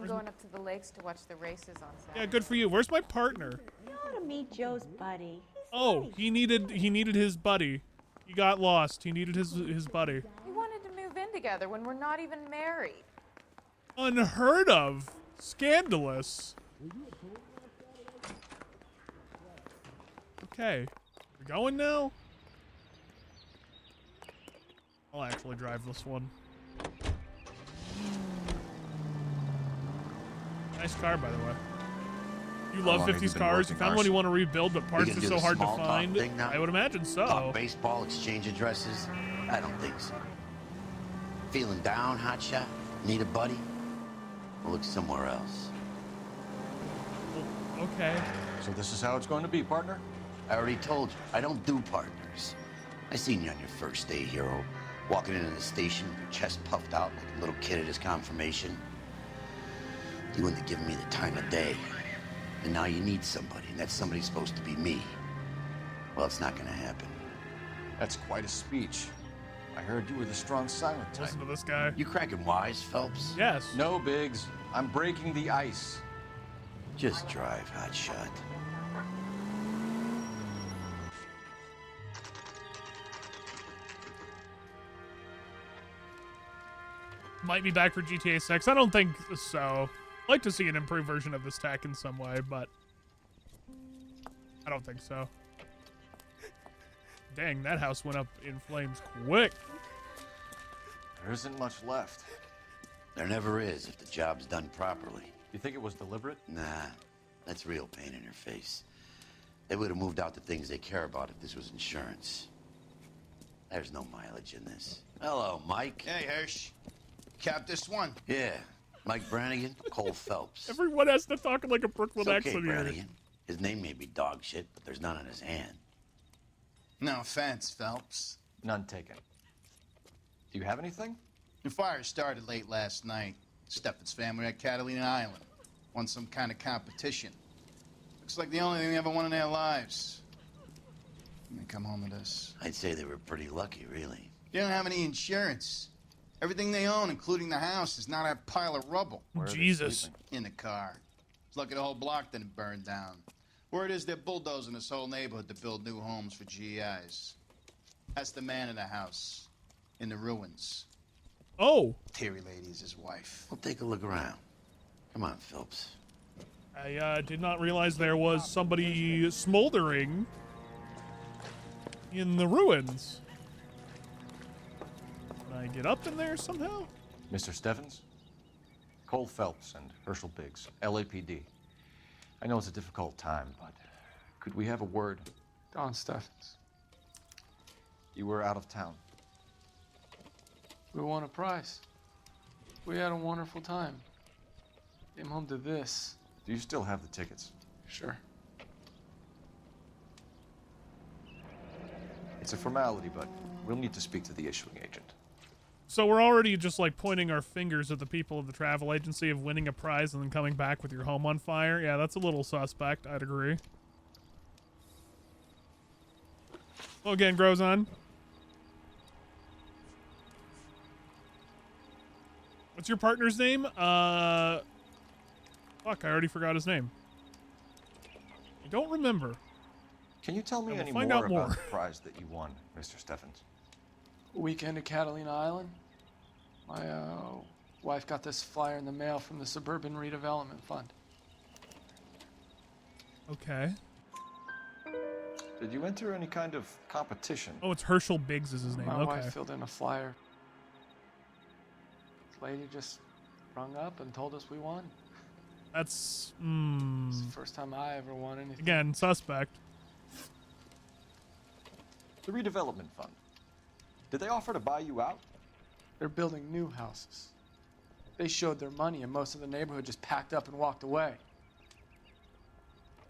[SPEAKER 22] going up to the lakes to watch the races on Saturday.
[SPEAKER 1] Yeah, good for you. Where's my partner?
[SPEAKER 25] You ought to meet Joe's buddy.
[SPEAKER 1] Oh, he needed his buddy. He got lost. He needed his buddy.
[SPEAKER 22] We wanted to move in together when we're not even married.
[SPEAKER 1] Unheard of. Scandalous. Okay. We're going now? I'll actually drive this one. Nice car, by the way. You love 50s cars. You found one you want to rebuild, but parts are so hard to find. I would imagine so.
[SPEAKER 18] Talk baseball, exchange addresses? I don't think so. Feeling down, hotshot? Need a buddy? We'll look somewhere else.
[SPEAKER 1] Okay.
[SPEAKER 15] So this is how it's going to be, partner?
[SPEAKER 18] I already told you, I don't do partners. I seen you on your first day, hero. Walking into the station with your chest puffed out like a little kid at his confirmation. You wouldn't have given me the time of day. And now you need somebody, and that somebody's supposed to be me. Well, it's not gonna happen.
[SPEAKER 15] That's quite a speech. I heard you were the strong silent type.
[SPEAKER 1] Listen to this guy.
[SPEAKER 18] You cracking wise, Phelps?
[SPEAKER 1] Yes.
[SPEAKER 15] No, Biggs. I'm breaking the ice.
[SPEAKER 18] Just drive, hotshot.
[SPEAKER 1] Might be back for GTA 6. I don't think so. I'd like to see an improved version of this tech in some way, but I don't think so. Dang, that house went up in flames quick.
[SPEAKER 15] There isn't much left.
[SPEAKER 18] There never is if the job's done properly.
[SPEAKER 15] You think it was deliberate?
[SPEAKER 18] Nah, that's real pain in your face. They would have moved out the things they care about if this was insurance. There's no mileage in this. Hello, Mike.
[SPEAKER 26] Hey, Hirsch. Cap this one.
[SPEAKER 18] Yeah, Mike Brannigan, Cole Phelps.
[SPEAKER 1] Everyone has to talk like a Brooklyn
[SPEAKER 18] It's okay,
[SPEAKER 1] accent here.
[SPEAKER 18] Brannigan. His name may be dog shit, but there's none on his hand.
[SPEAKER 26] No offense, Phelps.
[SPEAKER 15] None taken. Do you have anything?
[SPEAKER 26] The fire started late last night. Stefan's family at Catalina Island. Won some kind of competition. Looks like the only thing they ever won in their lives. And they come home to this.
[SPEAKER 18] I'd say they were pretty lucky, really.
[SPEAKER 26] They don't have any insurance. Everything they own, including the house, is not a pile of rubble.
[SPEAKER 1] Jesus.
[SPEAKER 26] In the car. It's lucky the whole block didn't burn down. Word is they're bulldozing this whole neighborhood to build new homes for GIs. That's the man in the house. In the ruins.
[SPEAKER 1] Oh.
[SPEAKER 26] Terry lady is his wife.
[SPEAKER 18] We'll take a look around. Come on, Phelps.
[SPEAKER 1] I did not realize there was somebody smoldering in the ruins. Can I get up in there somehow?
[SPEAKER 8] Mr. Stevens? Cole Phelps and Herschel Biggs, LAPD. I know it's a difficult time, but could we have a word?
[SPEAKER 7] Don Stevens.
[SPEAKER 8] You were out of town.
[SPEAKER 7] We won a prize. We had a wonderful time. Came home to this.
[SPEAKER 8] Do you still have the tickets?
[SPEAKER 7] Sure.
[SPEAKER 8] It's a formality, but we'll need to speak to the issuing agent.
[SPEAKER 1] So we're already just like pointing our fingers at the people of the travel agency of winning a prize and then coming back with your home on fire. Yeah, that's a little suspect. I'd agree. Well, again, Grozon. What's your partner's name? Fuck, I already forgot his name. I don't remember.
[SPEAKER 8] Can you tell me any
[SPEAKER 1] find
[SPEAKER 8] more
[SPEAKER 1] out more.
[SPEAKER 8] about the prize that you won, Mr. Stevens?
[SPEAKER 7] A weekend at Catalina Island. My wife got this flyer in the mail from the Suburban Redevelopment Fund.
[SPEAKER 1] Okay.
[SPEAKER 8] Did you enter any kind of competition?
[SPEAKER 1] Oh, it's Herschel Biggs is his name.
[SPEAKER 7] My
[SPEAKER 1] Okay.
[SPEAKER 7] wife filled in a flyer. This lady just rung up and told us we won.
[SPEAKER 1] That's
[SPEAKER 7] It's the first time I ever won anything.
[SPEAKER 1] again suspect.
[SPEAKER 8] The redevelopment fund. Did they offer to buy you out?
[SPEAKER 7] They're building new houses. They showed their money and most of the neighborhood just packed up and walked away.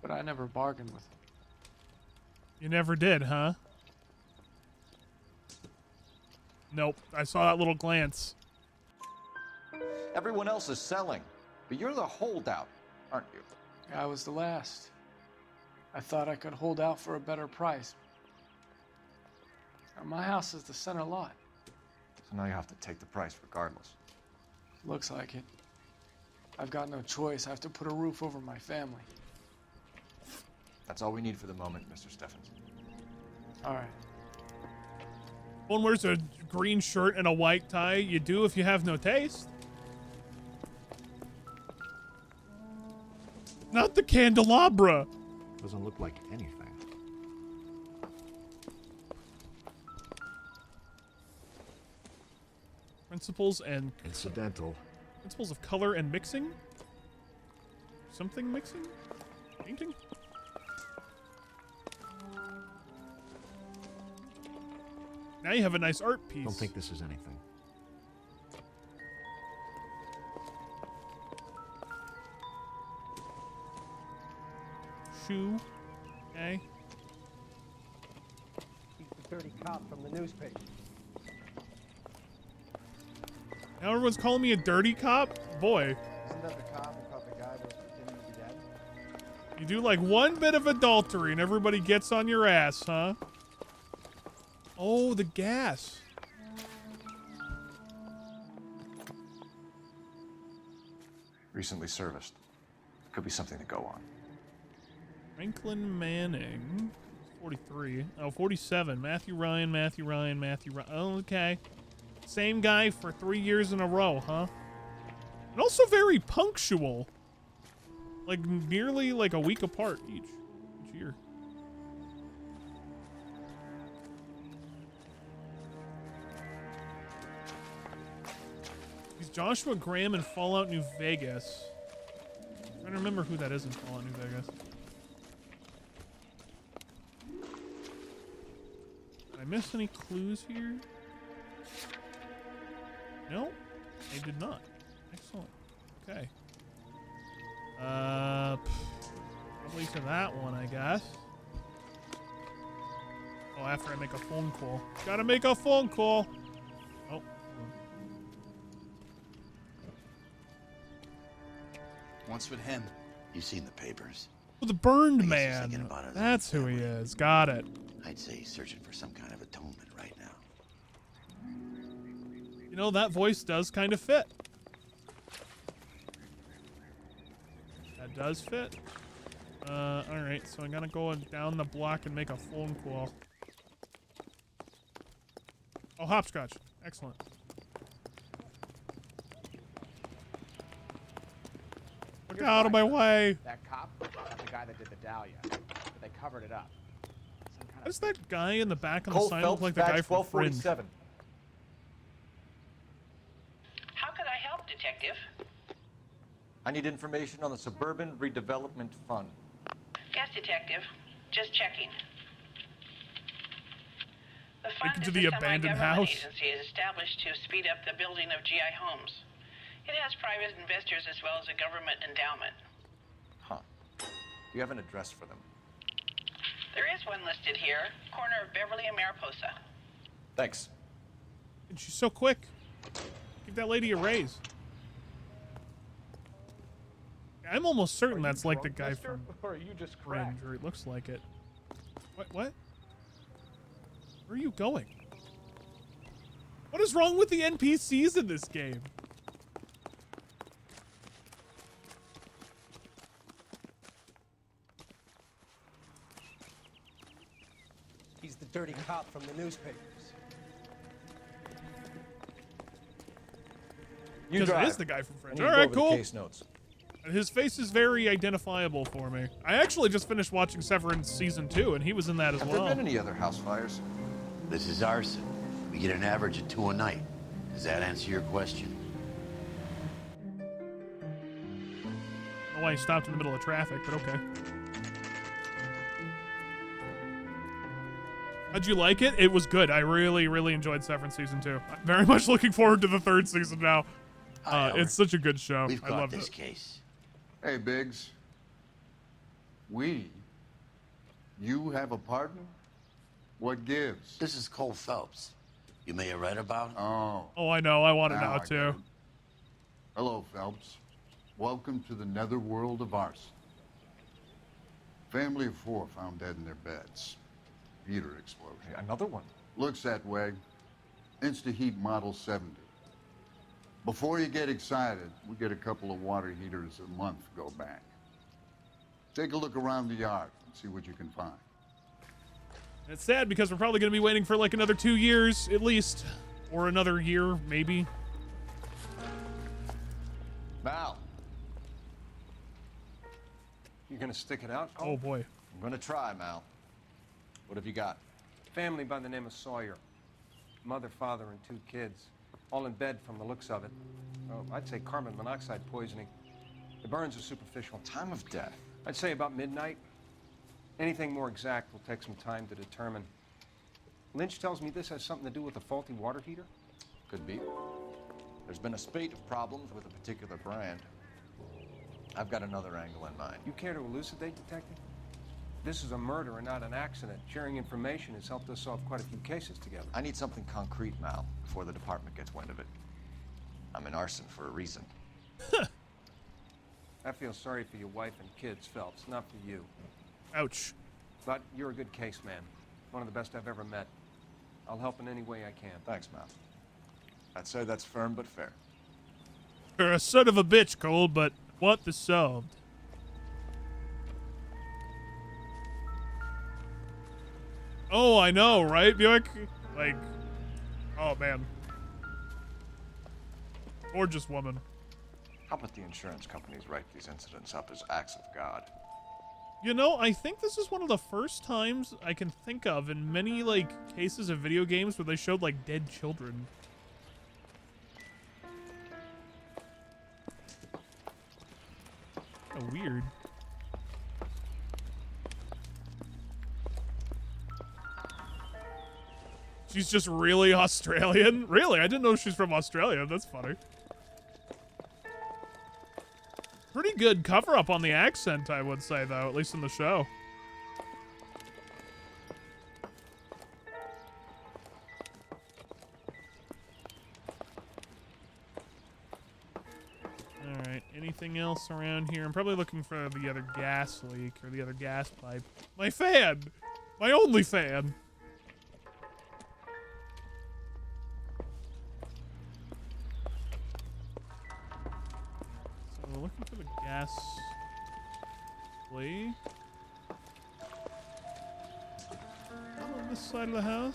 [SPEAKER 7] But I never bargained with them.
[SPEAKER 1] You never did, huh? Nope. I saw that little glance.
[SPEAKER 8] Everyone else is selling, but you're the holdout, aren't you?
[SPEAKER 7] I was the last. I thought I could hold out for a better price. My house is the center lot.
[SPEAKER 8] So now you have to take the price regardless.
[SPEAKER 7] Looks like it. I've got no choice. I have to put a roof over my family.
[SPEAKER 8] That's all we need for the moment, Mr. Stevens.
[SPEAKER 7] All right.
[SPEAKER 1] One wears a green shirt and a white tie. You do if you have no taste. Not the candelabra.
[SPEAKER 2] Doesn't look like anything.
[SPEAKER 1] Principles and
[SPEAKER 2] incidental.
[SPEAKER 1] Principles of color and mixing. Something mixing. Painting. Now you have a nice art piece.
[SPEAKER 2] Don't think this is anything.
[SPEAKER 1] Shoe. Okay.
[SPEAKER 9] Keep the dirty cop from the newspaper.
[SPEAKER 1] Now everyone's calling me a dirty cop? Boy.
[SPEAKER 9] Isn't that the cop who caught the guy that was pretending to be dead?
[SPEAKER 1] You do like one bit of adultery and everybody gets on your ass, huh? Oh, the gas.
[SPEAKER 8] Recently serviced. Could be something to go on.
[SPEAKER 1] Franklin Manning. 43. Oh, 47. Matthew Ryan. Oh, okay. Same guy for 3 years in a row, huh? And also very punctual. Like nearly like a week apart each year. He's Joshua Graham in Fallout New Vegas. I'm trying to remember who that is in Fallout New Vegas. Did I miss any clues here? No, I did not. Excellent. Okay. Probably to that one, I guess. Oh, after I make a phone call. Gotta make a phone call. Oh.
[SPEAKER 26] What's with him?
[SPEAKER 18] You've seen the papers.
[SPEAKER 1] Oh, the burned
[SPEAKER 18] I guess he's
[SPEAKER 1] man.
[SPEAKER 18] thinking about it.
[SPEAKER 1] That's who he is. Got it.
[SPEAKER 18] I'd say he's searching for some kind of atonement right now.
[SPEAKER 1] You know, that voice does kind of fit. That does fit. Alright, so I'm gonna go down the block and make a phone call. Oh, hopscotch. Excellent. Look out of my way.
[SPEAKER 9] That cop got the guy that did the Dahlia, but they covered it up.
[SPEAKER 1] Why does that guy in the back of the
[SPEAKER 8] Cole
[SPEAKER 1] sign
[SPEAKER 8] Phelps,
[SPEAKER 1] look like the guy
[SPEAKER 8] badge
[SPEAKER 1] from Fringe?
[SPEAKER 8] 1247.
[SPEAKER 10] How can I help, Detective?
[SPEAKER 8] I need information on the Suburban Redevelopment Fund.
[SPEAKER 10] Yes, Detective. Just checking. The fund
[SPEAKER 1] Into
[SPEAKER 10] is
[SPEAKER 1] the
[SPEAKER 10] a
[SPEAKER 1] abandoned
[SPEAKER 10] semi-government
[SPEAKER 1] house.
[SPEAKER 10] agency is established to speed up the building of GI homes. It has private investors as well as a government endowment.
[SPEAKER 8] Huh. Do you have an address for them?
[SPEAKER 10] There is one listed here, corner of Beverly and Mariposa.
[SPEAKER 8] Thanks.
[SPEAKER 1] And she's so quick. Give that lady a raise. I'm almost certain that's like the guy from
[SPEAKER 9] Or are you just
[SPEAKER 1] Fringe,
[SPEAKER 9] cracked?
[SPEAKER 1] or it looks like it. What? Where are you going? What is wrong with the NPCs in this game?
[SPEAKER 11] He's the dirty cop from the newspapers.
[SPEAKER 8] You
[SPEAKER 1] Because it
[SPEAKER 8] drive.
[SPEAKER 1] is the guy from Fringe.
[SPEAKER 8] I need to
[SPEAKER 1] All
[SPEAKER 8] go
[SPEAKER 1] right,
[SPEAKER 8] over the
[SPEAKER 1] cool.
[SPEAKER 8] case notes.
[SPEAKER 1] His face is very identifiable for me. I actually just finished watching Severance Season 2, and he was in that as
[SPEAKER 8] Have
[SPEAKER 1] well.
[SPEAKER 8] there been any other house fires?
[SPEAKER 18] This is arson. We get an average of 2 a night. Does that answer your question?
[SPEAKER 1] I don't know why he stopped in the middle of traffic, but okay. How'd you like it? It was good. I really, really enjoyed Severance Season 2. I'm very much looking forward to the 3rd season now. It's such a good show.
[SPEAKER 18] We've
[SPEAKER 1] I
[SPEAKER 18] got
[SPEAKER 1] love
[SPEAKER 18] this
[SPEAKER 1] it.
[SPEAKER 18] case.
[SPEAKER 12] Hey, Biggs. You have a partner? What gives?
[SPEAKER 18] This is Cole Phelps. You may have read about him.
[SPEAKER 1] Oh, I know. I want to
[SPEAKER 12] Now
[SPEAKER 1] know
[SPEAKER 12] I get
[SPEAKER 1] too.
[SPEAKER 12] it. Hello, Phelps. Welcome to the netherworld of arson. Family of 4 found dead in their beds. Heater explosion.
[SPEAKER 8] Another one.
[SPEAKER 12] Looks that way. Insta-heat Model 70. Before you get excited, we get a couple of water heaters a month go back. Take a look around the yard and see what you can find.
[SPEAKER 1] It's sad because we're probably going to be waiting for like another 2 years at least. Or another year, maybe.
[SPEAKER 8] Mal. You gonna stick it out, Cole?
[SPEAKER 1] Oh, boy.
[SPEAKER 8] I'm gonna try, Mal. What have you got?
[SPEAKER 13] Family by the name of Sawyer. Mother, father, and 2 kids. All in bed from the looks of it. Well, I'd say carbon monoxide poisoning. The burns are superficial.
[SPEAKER 8] Time of death?
[SPEAKER 13] I'd say about midnight. Anything more exact will take some time to determine. Lynch tells me this has something to do with a faulty water heater.
[SPEAKER 8] Could be. There's been a spate of problems with a particular brand. I've got another angle in mind.
[SPEAKER 13] You care to elucidate, Detective? This is a murder and not an accident. Sharing information has helped us solve quite a few cases together.
[SPEAKER 8] I need something concrete, Mal, before the department gets wind of it. I'm in arson for a reason.
[SPEAKER 13] I feel sorry for your wife and kids, Phelps, not for you.
[SPEAKER 1] Ouch.
[SPEAKER 13] But you're a good case man. One of the best I've ever met. I'll help in any way I can.
[SPEAKER 8] Thanks, Mal. I'd say that's firm but fair.
[SPEAKER 1] You're a son of a bitch, Cole, but what the solved? Oh, I know, right, Buick? Like, oh, man. Gorgeous woman.
[SPEAKER 8] How about the insurance companies write these incidents up as acts of God?
[SPEAKER 1] You know, I think this is one of the first times I can think of in many, like, cases of video games where they showed, like, dead children. Kinda weird. She's just really Australian? Really? I didn't know she's from Australia. That's funny. Pretty good cover-up on the accent, I would say, though, at least in the show. Alright, anything else around here? I'm probably looking for the other gas leak or the other gas pipe. My fan! My only fan! So we're looking for the gas leak. On this side of the house.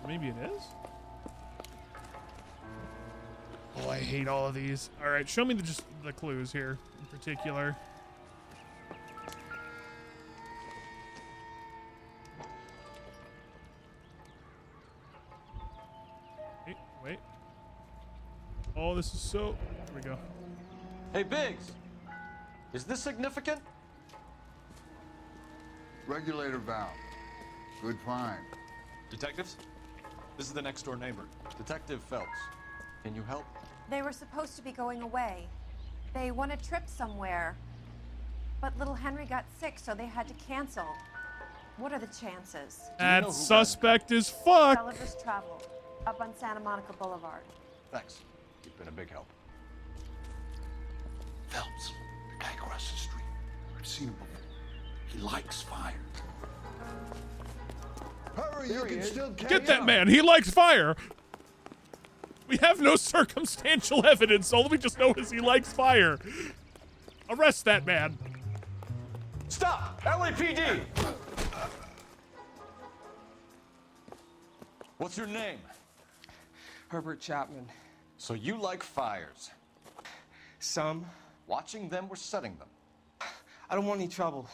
[SPEAKER 1] Maybe it is? hate all of these. All right, show me just the clues here in particular. Wait. Oh, this is so... Here we go.
[SPEAKER 8] Hey, Biggs. Is this significant?
[SPEAKER 12] Regulator valve. Good find.
[SPEAKER 8] Detectives? This is the next door neighbor. Detective Phelps. Can you help?
[SPEAKER 3] They were supposed to be going away. They won a trip somewhere. But little Henry got sick, so they had to cancel. What are the chances?
[SPEAKER 1] That suspect is fuck.
[SPEAKER 3] Gulliver's Travel, up on Santa Monica Boulevard.
[SPEAKER 8] Thanks. You've been a big help.
[SPEAKER 18] Phelps, the guy across the street. I've seen him before. He likes fire.
[SPEAKER 12] Hurry, you can still catch
[SPEAKER 1] Get that man. He likes fire. We have no circumstantial evidence. All we just know is he likes fire. Arrest that man.
[SPEAKER 8] Stop! LAPD! What's your name?
[SPEAKER 7] Herbert Chapman.
[SPEAKER 8] So you like fires?
[SPEAKER 7] Some.
[SPEAKER 8] Watching them or setting them?
[SPEAKER 7] I don't want any trouble.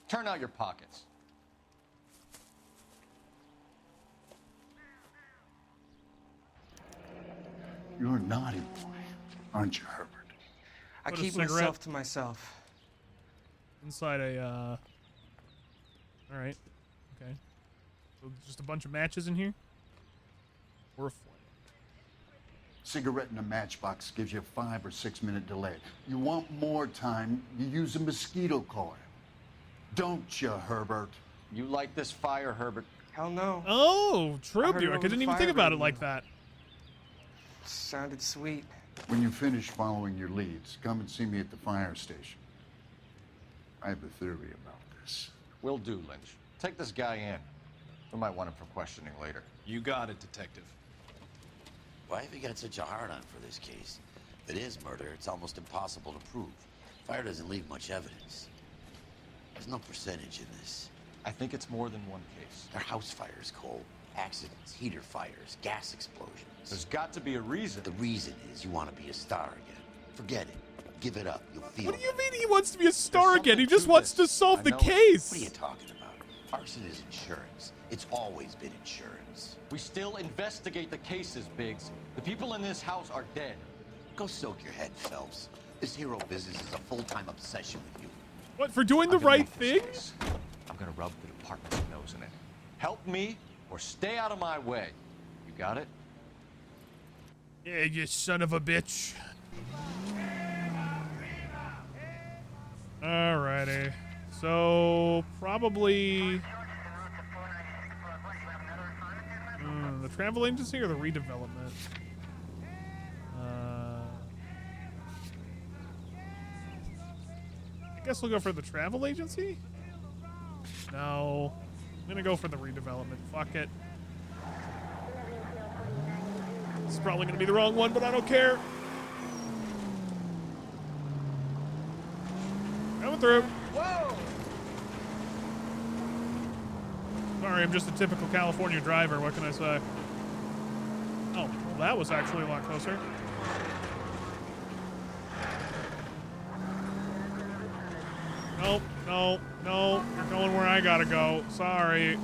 [SPEAKER 8] Turn out your pockets.
[SPEAKER 12] You're a naughty boy, aren't you, Herbert?
[SPEAKER 7] I
[SPEAKER 1] Put a
[SPEAKER 7] keep
[SPEAKER 1] cigarette
[SPEAKER 7] myself to myself.
[SPEAKER 1] inside a, all right. Okay. So just a bunch of matches in here? Or a flame?
[SPEAKER 12] Cigarette in a matchbox gives you a 5 or 6 minute delay. You want more time, you use a mosquito coil. Don't you, Herbert?
[SPEAKER 8] You like this fire, Herbert?
[SPEAKER 7] Hell no.
[SPEAKER 1] Oh,
[SPEAKER 7] I
[SPEAKER 1] true,
[SPEAKER 7] heard it
[SPEAKER 1] Buick. I
[SPEAKER 7] over the
[SPEAKER 1] didn't even
[SPEAKER 7] fire
[SPEAKER 1] think about it
[SPEAKER 7] radio.
[SPEAKER 1] like that.
[SPEAKER 7] Sounded sweet.
[SPEAKER 12] When you finish following your leads, come and see me at the fire station. I have a theory about this.
[SPEAKER 8] Will do, Lynch. Take this guy in. We might want him for questioning later.
[SPEAKER 15] You got it, Detective.
[SPEAKER 18] Why have you got such a hard-on for this case? If it is murder, it's almost impossible to prove. Fire doesn't leave much evidence. There's no percentage in this.
[SPEAKER 8] I think it's more than one case.
[SPEAKER 18] They're house fires, Cole. Accidents, heater fires, gas explosions.
[SPEAKER 8] There's got to be a reason.
[SPEAKER 18] The reason is you want to be a star again. Forget it. Give it up. You'll feel
[SPEAKER 1] What do you
[SPEAKER 18] it.
[SPEAKER 1] mean he wants to be a star again? He just wants to solve the case.
[SPEAKER 18] What are you talking about? Arson is insurance. It's always been insurance.
[SPEAKER 8] We still investigate the cases, Biggs. The people in this house are dead.
[SPEAKER 18] Go soak your head, Phelps. This hero business is a full-time obsession with you.
[SPEAKER 1] What, for doing the right thing?
[SPEAKER 8] I'm gonna rub the department's nose in it. Help me or stay out of my way. You got it?
[SPEAKER 1] Yeah, you son of a bitch. Alrighty. So, probably... the travel agency or the redevelopment? I guess we'll go for the travel agency? No. I'm gonna go for the redevelopment. Fuck it. It's probably gonna be the wrong one, but I don't care. Coming through.
[SPEAKER 7] Whoa!
[SPEAKER 1] Sorry, I'm just a typical California driver. What can I say? Oh, well, that was actually a lot closer. Nope, no, no. You're going where I gotta go. Sorry.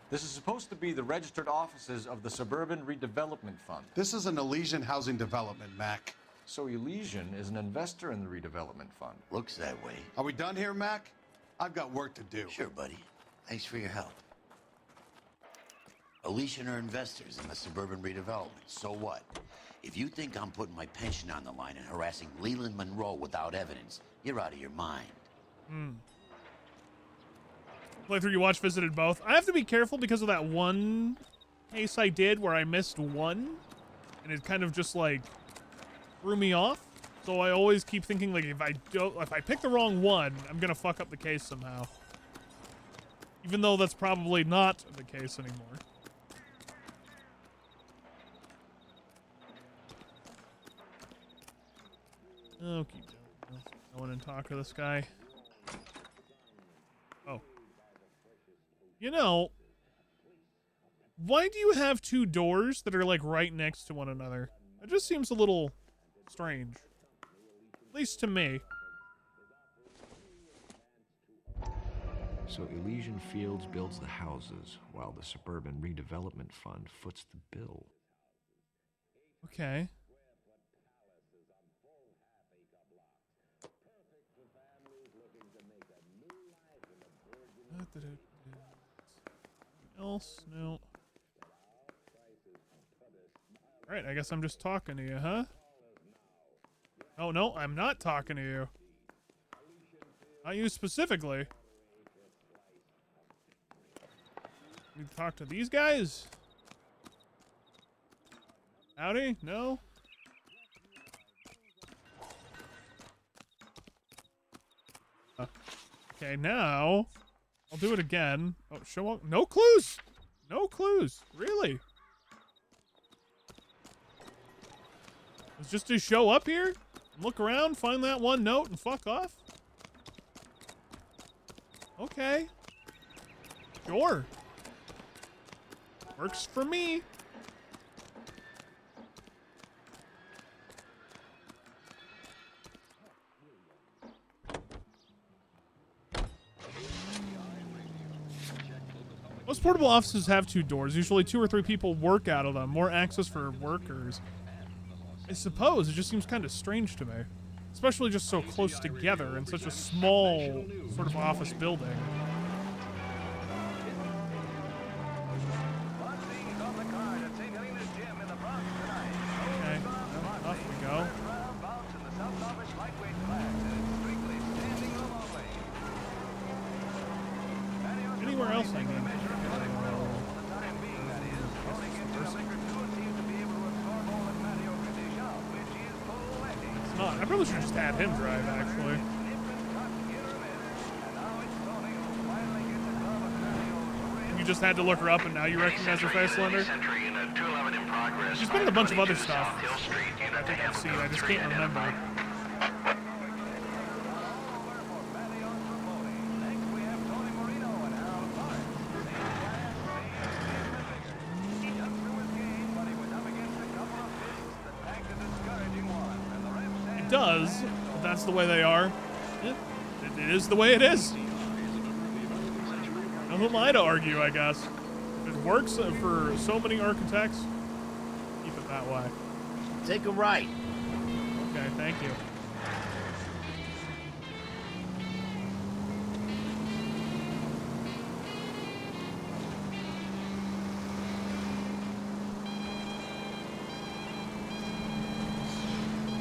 [SPEAKER 8] This is supposed to be the registered offices of the Suburban Redevelopment Fund.
[SPEAKER 4] This is an Elysian housing development, Mac.
[SPEAKER 8] So Elysian is an investor in the redevelopment fund.
[SPEAKER 18] Looks that way.
[SPEAKER 4] Are we done here, Mac? I've got work to do.
[SPEAKER 18] Sure, buddy. Thanks for your help. Elysian are investors in the suburban redevelopment. So what? If you think I'm putting my pension on the line and harassing Leland Monroe without evidence, you're out of your mind.
[SPEAKER 1] Playthrough you watched visited both. I have to be careful because of that one case I did where I missed one, and it kind of just like threw me off. So I always keep thinking like if I pick the wrong one, I'm gonna fuck up the case somehow. Even though that's probably not the case anymore. Okay, let's go in and talk to this guy. Oh. You know, why do you have two doors that are like right next to one another? It just seems a little strange. At least to me.
[SPEAKER 5] So Elysian Fields builds the houses, while the Suburban Redevelopment Fund foots the bill.
[SPEAKER 1] Okay. Anything else? No. Alright, I guess I'm just talking to you, huh? Oh, no, I'm not talking to you. Not you specifically. Need to talk to these guys? Howdy? No? Okay, now I'll do it again. Oh, show up. No clues. No clues. Really? It's just to show up here, look around, find that one note, and fuck off? Okay. Sure. Works for me. Most portable offices have two doors. Usually 2 or 3 people work out of them. More access for workers. I suppose. It just seems kind of strange to me. Especially just so close together in such a small sort of office building. Okay, well, off we go. Anywhere else I can. It's not. I probably should just have him drive, actually. You just had to look her up and now you recognize her face, Slender? She's been in a bunch of other stuff. I think I've seen. I just can't remember. It does. If that's the way they are. Yeah, it is the way it is. Now, who am I to argue, I guess? If it works for so many architects, keep it that way.
[SPEAKER 18] Take a right.
[SPEAKER 1] Okay, thank you.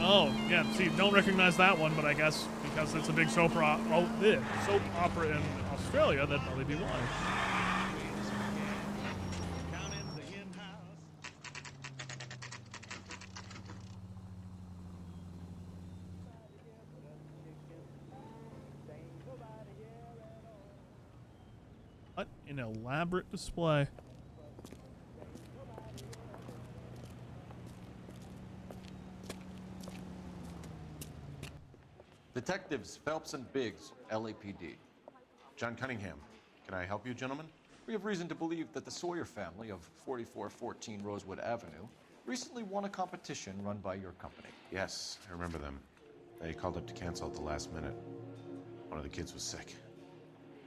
[SPEAKER 1] Oh, yeah, see, don't recognize that one, but I guess because it's a big soap opera in Australia, that'd probably be why. What an elaborate display.
[SPEAKER 8] Detectives Phelps and Biggs, LAPD.
[SPEAKER 15] John Cunningham. Can I help you, gentlemen?
[SPEAKER 8] We have reason to believe that the Sawyer family of 4414 Rosewood Avenue recently won a competition run by your company.
[SPEAKER 15] Yes, I remember them. They called up to cancel at the last minute. One of the kids was sick.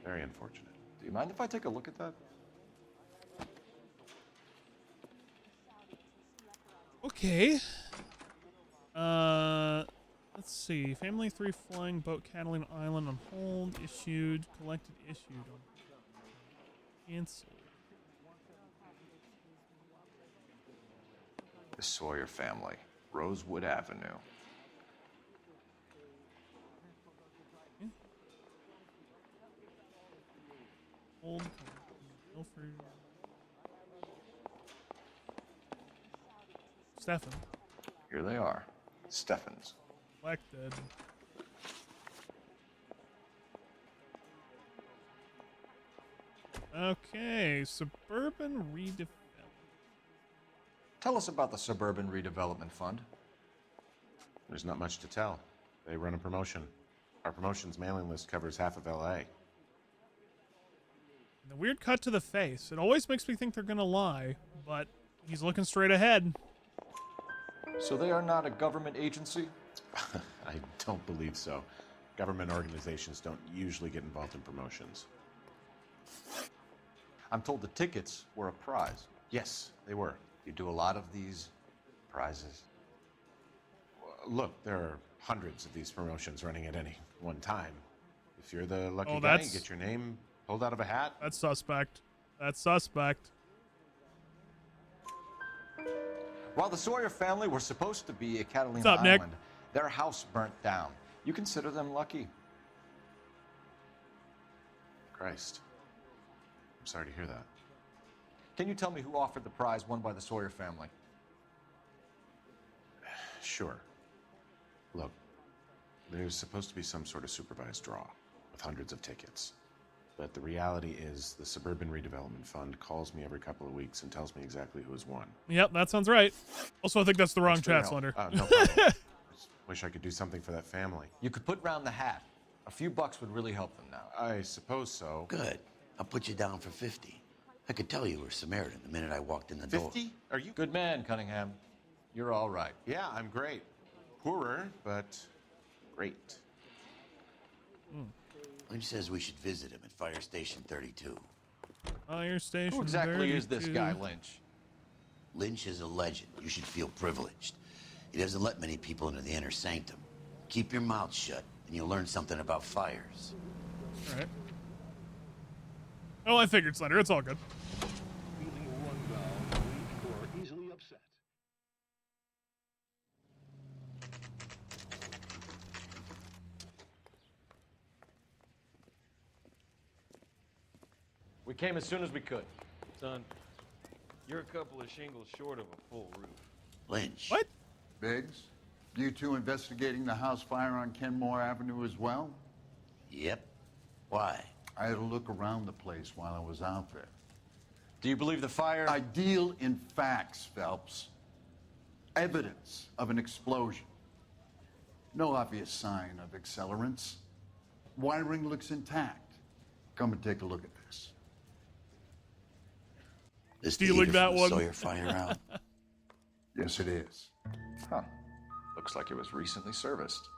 [SPEAKER 15] Very unfortunate.
[SPEAKER 8] Do you mind if I take a look at that?
[SPEAKER 1] Okay. Let's see. Family 3 flying boat Catalina Island on hold. Issued. Collected. Issued. Cancelled.
[SPEAKER 8] The Sawyer family, Rosewood Avenue.
[SPEAKER 1] Hold. Milford. Stefan.
[SPEAKER 8] Here they are. Stephens.
[SPEAKER 1] Collected. Okay, Suburban Redevelopment.
[SPEAKER 8] Tell us about the Suburban Redevelopment Fund.
[SPEAKER 15] There's not much to tell. They run a promotion. Our promotion's mailing list covers half of LA.
[SPEAKER 1] And the weird cut to the face. It always makes me think they're gonna lie, but he's looking straight ahead.
[SPEAKER 8] So they are not a government agency?
[SPEAKER 15] I don't believe so. Government organizations don't usually get involved in promotions.
[SPEAKER 8] I'm told the tickets were a prize.
[SPEAKER 15] Yes, they were.
[SPEAKER 8] You do a lot of these prizes?
[SPEAKER 15] Look, there are hundreds of these promotions running at any one time. If you're the lucky
[SPEAKER 1] Oh,
[SPEAKER 15] guy, you get your name pulled out of a hat.
[SPEAKER 1] That's suspect. That's suspect.
[SPEAKER 8] While the Sawyer family were supposed to be at Catalina
[SPEAKER 1] What's up, Nick?
[SPEAKER 8] Island, their house burnt down. You consider them lucky?
[SPEAKER 15] Christ. I'm sorry to hear that.
[SPEAKER 8] Can you tell me who offered the prize won by the Sawyer family?
[SPEAKER 15] Sure. Look, there's supposed to be some sort of supervised draw with hundreds of tickets. But the reality is the Suburban Redevelopment Fund calls me every couple of weeks and tells me exactly who has won.
[SPEAKER 1] Yep, that sounds right. Also, I think that's the wrong
[SPEAKER 15] Thanks for your
[SPEAKER 1] chat,
[SPEAKER 15] help.
[SPEAKER 1] Slender.
[SPEAKER 15] No problem. I just wish I could do something for that family.
[SPEAKER 8] You could put round the hat. A few bucks would really help them now.
[SPEAKER 15] I suppose so.
[SPEAKER 18] Good. I'll put you down for 50. I could tell you were Samaritan the minute I walked in the door.
[SPEAKER 15] 50? Are you?
[SPEAKER 8] Good man, Cunningham. You're all right.
[SPEAKER 15] Yeah, I'm great. Poorer, but great.
[SPEAKER 18] Lynch says we should visit him at Fire Station 32.
[SPEAKER 1] Fire Station
[SPEAKER 8] Who exactly is this
[SPEAKER 1] 32.
[SPEAKER 8] guy, Lynch?
[SPEAKER 18] Lynch is a legend. You should feel privileged. He doesn't let many people into the inner sanctum. Keep your mouth shut, and you'll learn something about fires.
[SPEAKER 1] All right. Oh, I figured, Slender. It's all good.
[SPEAKER 6] Feeling run down, weak, or easily upset.
[SPEAKER 8] We came as soon as we could.
[SPEAKER 14] Son, you're a couple of shingles short of a full roof.
[SPEAKER 18] Lynch.
[SPEAKER 1] What?
[SPEAKER 12] Biggs, you two investigating the house fire on Kenmore Avenue as well?
[SPEAKER 18] Yep. Why?
[SPEAKER 12] I had a look around the place while I was out there.
[SPEAKER 8] Do you believe the fire?
[SPEAKER 12] I deal in facts, Phelps. Evidence of an explosion. No obvious sign of accelerants. Wiring looks intact. Come and take a look at this.
[SPEAKER 18] This
[SPEAKER 1] Stealing that one.
[SPEAKER 18] Sawyer fire out.
[SPEAKER 12] Yes, it is.
[SPEAKER 8] Huh. Looks like it was recently serviced.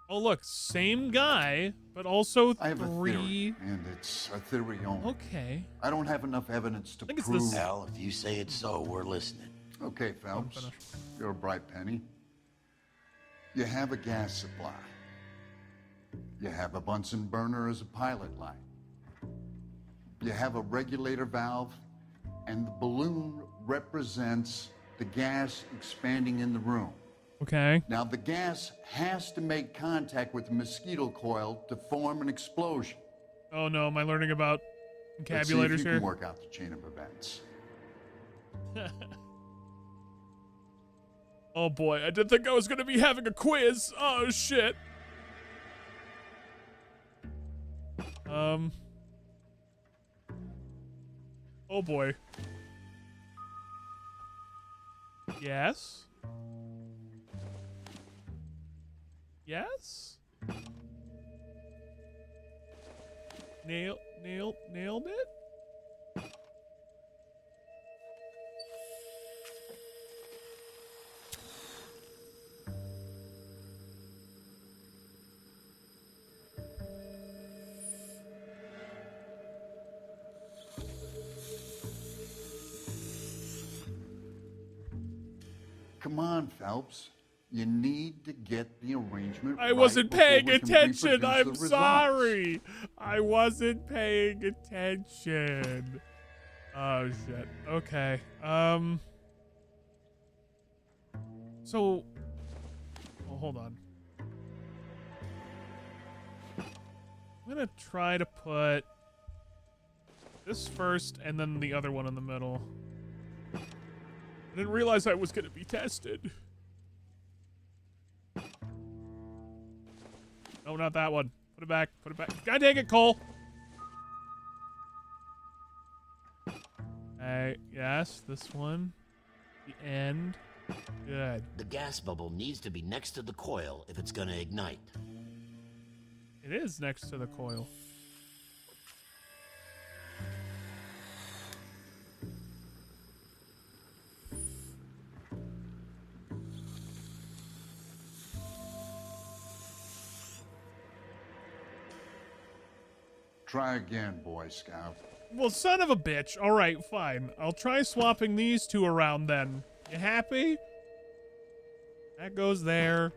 [SPEAKER 1] Oh, look, same guy, but also
[SPEAKER 12] I have a
[SPEAKER 1] three.
[SPEAKER 12] theory, and it's a theory only.
[SPEAKER 1] Okay.
[SPEAKER 12] I don't have enough evidence to
[SPEAKER 1] think it's
[SPEAKER 12] prove.
[SPEAKER 1] this-
[SPEAKER 18] Al, if you say it's so, we're listening.
[SPEAKER 12] Okay, Phelps. You're a bright penny. You have a gas supply. You have a Bunsen burner as a pilot light. You have a regulator valve, and the balloon represents the gas expanding in the room.
[SPEAKER 1] Okay.
[SPEAKER 12] Now, the gas has to make contact with the mosquito coil to form an explosion.
[SPEAKER 1] Oh no, am I learning about
[SPEAKER 12] Let's see if
[SPEAKER 1] concabulators
[SPEAKER 12] you
[SPEAKER 1] here?
[SPEAKER 12] can work out the chain of events.
[SPEAKER 1] Oh boy, I didn't think I was gonna be having a quiz. Oh shit. Oh boy. Yes. Yes. Nailed it.
[SPEAKER 12] Come on, Phelps. You need to get the arrangement
[SPEAKER 1] I
[SPEAKER 12] right
[SPEAKER 1] wasn't
[SPEAKER 12] before
[SPEAKER 1] paying
[SPEAKER 12] we can
[SPEAKER 1] attention.
[SPEAKER 12] reproduce the
[SPEAKER 1] I'm
[SPEAKER 12] results.
[SPEAKER 1] sorry. I wasn't paying attention. Oh shit. Okay. So, well, hold on. I'm gonna try to put this first and then the other one in the middle. I didn't realize I was gonna be tested. No, not that one. Put it back. Put it back. God dang it, Cole. Hey, yes, this one. The end. Good.
[SPEAKER 18] The gas bubble needs to be next to the coil if it's gonna ignite.
[SPEAKER 1] It is next to the coil.
[SPEAKER 12] Try again, Boy Scout.
[SPEAKER 1] Well, son of a bitch. All right, fine. I'll try swapping these two around then. You happy? That goes there.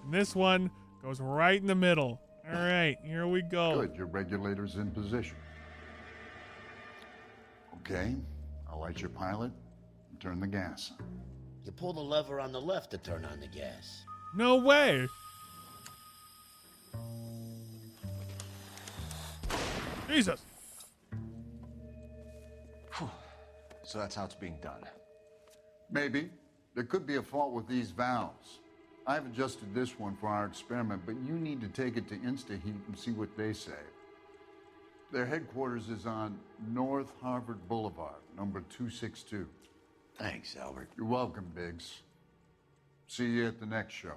[SPEAKER 1] And this one goes right in the middle. All right, here we go.
[SPEAKER 12] Good, your regulator's in position. Okay, I'll light your pilot and turn the gas on.
[SPEAKER 18] You pull the lever on the left to turn on the gas.
[SPEAKER 1] No way. Jesus.
[SPEAKER 8] So that's how it's being done.
[SPEAKER 12] Maybe. There could be a fault with these valves. I've adjusted this one for our experiment, but you need to take it to InstaHeat and see what they say. Their headquarters is on North Harvard Boulevard, number 262.
[SPEAKER 18] Thanks, Albert.
[SPEAKER 12] You're welcome, Biggs. See you at the next show.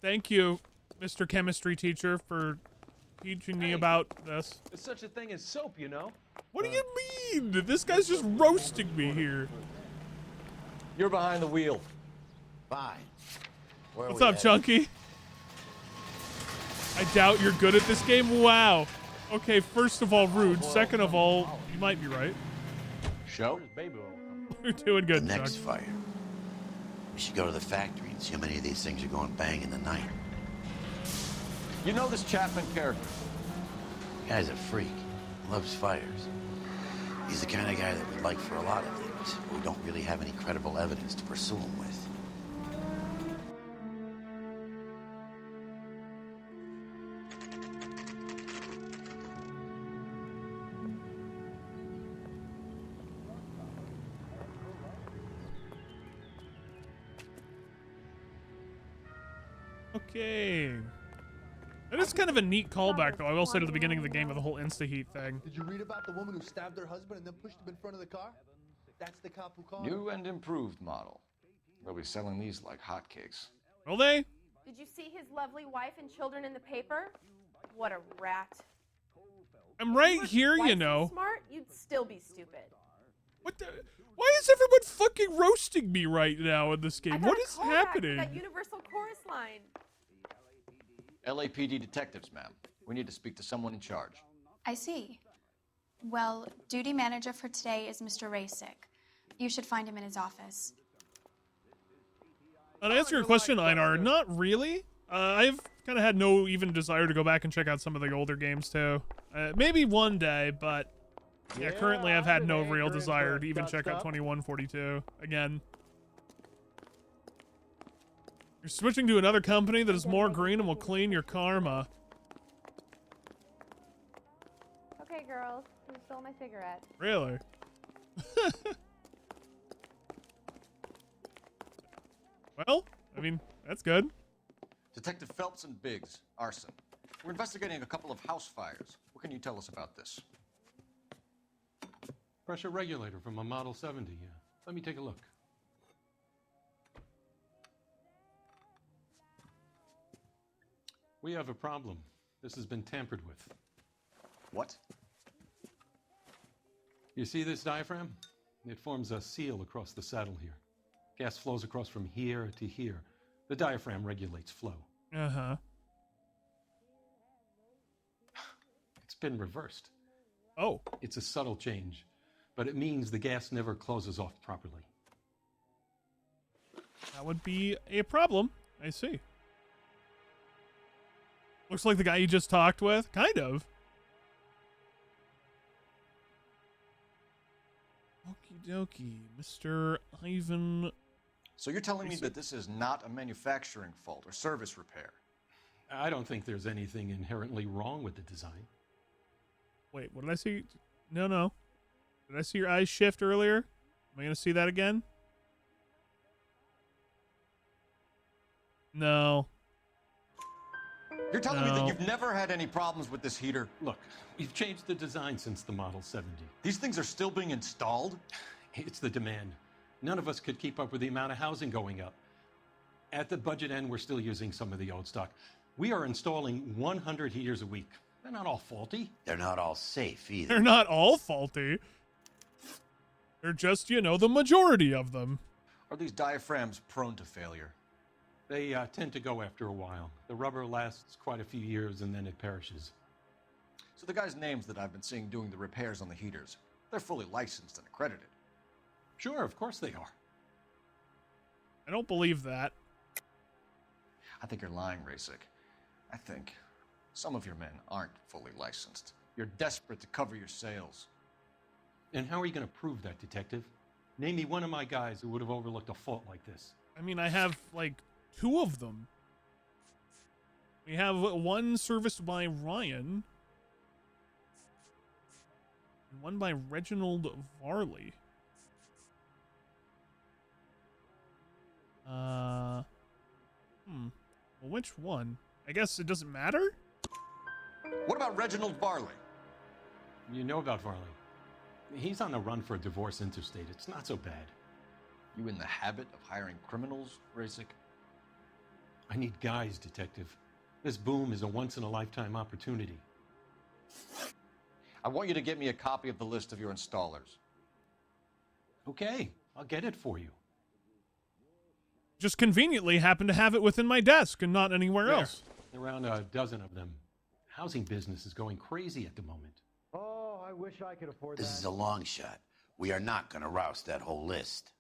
[SPEAKER 1] Thank you, Mr. Chemistry Teacher, for teaching me about this.
[SPEAKER 14] There's such a thing as soap, you know?
[SPEAKER 1] What do you mean? This guy's just roasting me here.
[SPEAKER 8] You're behind the wheel.
[SPEAKER 18] Fine.
[SPEAKER 1] What's up, Chunky? I doubt you're good at this game. Wow. Okay, first of all, rude. Second of all, you might be right.
[SPEAKER 8] Show?
[SPEAKER 1] You're doing good,
[SPEAKER 18] The next
[SPEAKER 1] Chuck.
[SPEAKER 18] fire. We should go to the factory and see how many of these things are going bang in the night.
[SPEAKER 8] You know this Chapman character?
[SPEAKER 18] The guy's a freak. Loves fires. He's the kind of guy that we'd like for a lot of things, but we don't really have any credible evidence to pursue him with.
[SPEAKER 1] Okay. That is kind of a neat callback, though. I will say to the beginning of the game with the whole insta-heat thing.
[SPEAKER 9] Did you read about the woman who stabbed her husband and then pushed him in front of the car? That's the cop who called her.
[SPEAKER 8] New and improved model. They'll be selling these like hotcakes.
[SPEAKER 1] Will they?
[SPEAKER 16] Did you see his lovely wife and children in the paper? What a rat.
[SPEAKER 1] I'm right here, you
[SPEAKER 16] Twice
[SPEAKER 1] know.
[SPEAKER 16] as smart, you'd still be stupid.
[SPEAKER 1] What the? Why is everyone fucking roasting me right now in this game? What is
[SPEAKER 16] Callback
[SPEAKER 1] happening?
[SPEAKER 16] to that universal chorus line.
[SPEAKER 8] LAPD detectives, ma'am. We need to speak to someone in charge.
[SPEAKER 17] I see. Well, duty manager for today is Mr. Rasick. You should find him in his office.
[SPEAKER 1] To answer your question, Einar, not really. I've kind of had no even desire to go back and check out some of the older games too. Maybe one day, but yeah, currently I've had no real desire to even check out 2142 again. You're switching to another company that is more green and will clean your karma.
[SPEAKER 22] Okay, girls, you stole my cigarette.
[SPEAKER 1] Really? Well, I mean, that's good.
[SPEAKER 8] Detective Phelps and Biggs, arson. We're investigating a couple of house fires. What can you tell us about this?
[SPEAKER 19] Pressure regulator from a Model 70, yeah. Let me take a look. We have a problem. This has been tampered with.
[SPEAKER 8] What?
[SPEAKER 19] You see this diaphragm? It forms a seal across the saddle here. Gas flows across from here to here. The diaphragm regulates flow.
[SPEAKER 1] Uh-huh.
[SPEAKER 19] It's been reversed.
[SPEAKER 1] Oh.
[SPEAKER 19] It's a subtle change, but it means the gas never closes off properly.
[SPEAKER 1] That would be a problem. I see. Looks like the guy you just talked with. Kind of. Okie dokie. Mr. Ivan.
[SPEAKER 8] So you're telling me that this is not a manufacturing fault or service repair?
[SPEAKER 19] I don't think there's anything inherently wrong with the design.
[SPEAKER 1] Wait, what did I see? No. Did I see your eyes shift earlier? Am I going to see that again?
[SPEAKER 8] You're telling me that you've never had any problems with this heater?
[SPEAKER 19] Look, we've changed the design since the Model 70.
[SPEAKER 8] These things are still being installed?
[SPEAKER 19] It's the demand. None of us could keep up with the amount of housing going up. At the budget end, we're still using some of the old stock. We are installing 100 heaters a week. They're not all faulty.
[SPEAKER 18] They're not all safe either.
[SPEAKER 1] They're not all faulty. They're just, you know, the majority of them.
[SPEAKER 8] Are these diaphragms prone to failure?
[SPEAKER 19] They tend to go after a while. The rubber lasts quite a few years and then it perishes.
[SPEAKER 8] So the guys' names that I've been seeing doing the repairs on the heaters, they're fully licensed and accredited.
[SPEAKER 19] Sure, of course they are.
[SPEAKER 1] I don't believe that.
[SPEAKER 8] I think you're lying, Rasik. I think some of your men aren't fully licensed. You're desperate to cover your sales.
[SPEAKER 19] And how are you going to prove that, Detective? Name me one of my guys who would have overlooked a fault like this.
[SPEAKER 1] I mean, I have, like, 2 of them. We have one serviced by Ryan. And one by Reginald Varley. Well, which one? I guess it doesn't matter?
[SPEAKER 8] What about Reginald Varley?
[SPEAKER 19] You know about Varley. He's on the run for a divorce interstate. It's not so bad.
[SPEAKER 8] You in the habit of hiring criminals, Rasik?
[SPEAKER 19] I need guys, Detective. This boom is a once-in-a-lifetime opportunity.
[SPEAKER 8] I want you to get me a copy of the list of your installers.
[SPEAKER 19] Okay, I'll get it for you.
[SPEAKER 1] Just conveniently happen to have it within my desk and not anywhere else.
[SPEAKER 19] Around a dozen of them. Housing business is going crazy at the moment.
[SPEAKER 11] Oh, I wish I could afford
[SPEAKER 18] This
[SPEAKER 11] that.
[SPEAKER 18] is a long shot. We are not going to rouse that whole list.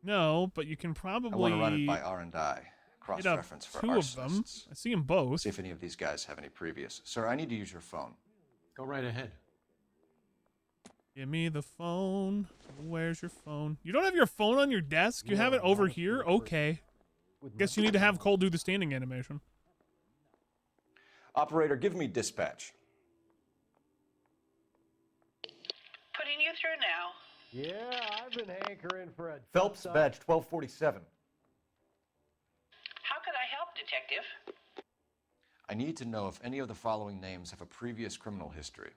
[SPEAKER 1] No, but you can probably...
[SPEAKER 8] I want to run it by R&I. Cross-reference for
[SPEAKER 1] 2 of them. I see them both.
[SPEAKER 8] See if any of these guys have any previous. Sir, I need to use your phone.
[SPEAKER 19] Go right ahead.
[SPEAKER 1] Give me the phone. Where's your phone? You don't have your phone on your desk? You have it over here? Okay. Guess you need to have Cole do the standing animation.
[SPEAKER 8] Operator, give me dispatch.
[SPEAKER 10] Putting you through now.
[SPEAKER 11] Yeah, I've been hankering for a...
[SPEAKER 8] Phelps, badge 1247.
[SPEAKER 10] How could I help, Detective?
[SPEAKER 8] I need to know if any of the following names have a previous criminal history.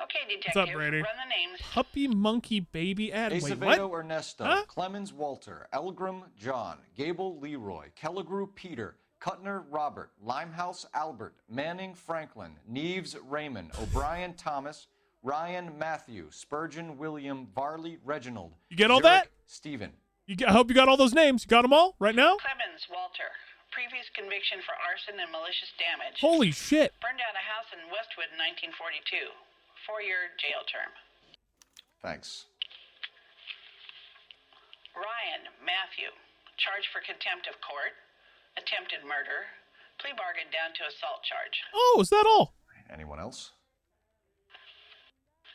[SPEAKER 10] Okay, Detective.
[SPEAKER 1] What's up, Brady?
[SPEAKER 10] Run the names.
[SPEAKER 1] Puppy Monkey Baby Ad. Wait,
[SPEAKER 8] Acevedo
[SPEAKER 1] what?
[SPEAKER 8] Ernesto,
[SPEAKER 1] Huh?
[SPEAKER 8] Clemens Walter, Elgrim John, Gable Leroy, Kelligrew Peter, Kuttner Robert, Limehouse Albert, Manning Franklin, Neves Raymond, O'Brien Thomas, Ryan Matthew, Spurgeon William, Varley Reginald.
[SPEAKER 1] You get all
[SPEAKER 8] Zurich
[SPEAKER 1] that?
[SPEAKER 8] Stephen.
[SPEAKER 1] I hope you got all those names. You got them all right now?
[SPEAKER 10] Clemens Walter. Previous conviction for arson and malicious damage.
[SPEAKER 1] Holy shit.
[SPEAKER 10] Burned down a house in Westwood in 1942. 4-year jail term.
[SPEAKER 8] Thanks.
[SPEAKER 10] Ryan Matthew. Charged for contempt of court. Attempted murder. Plea bargain down to assault charge.
[SPEAKER 1] Oh, is that all?
[SPEAKER 8] Anyone else?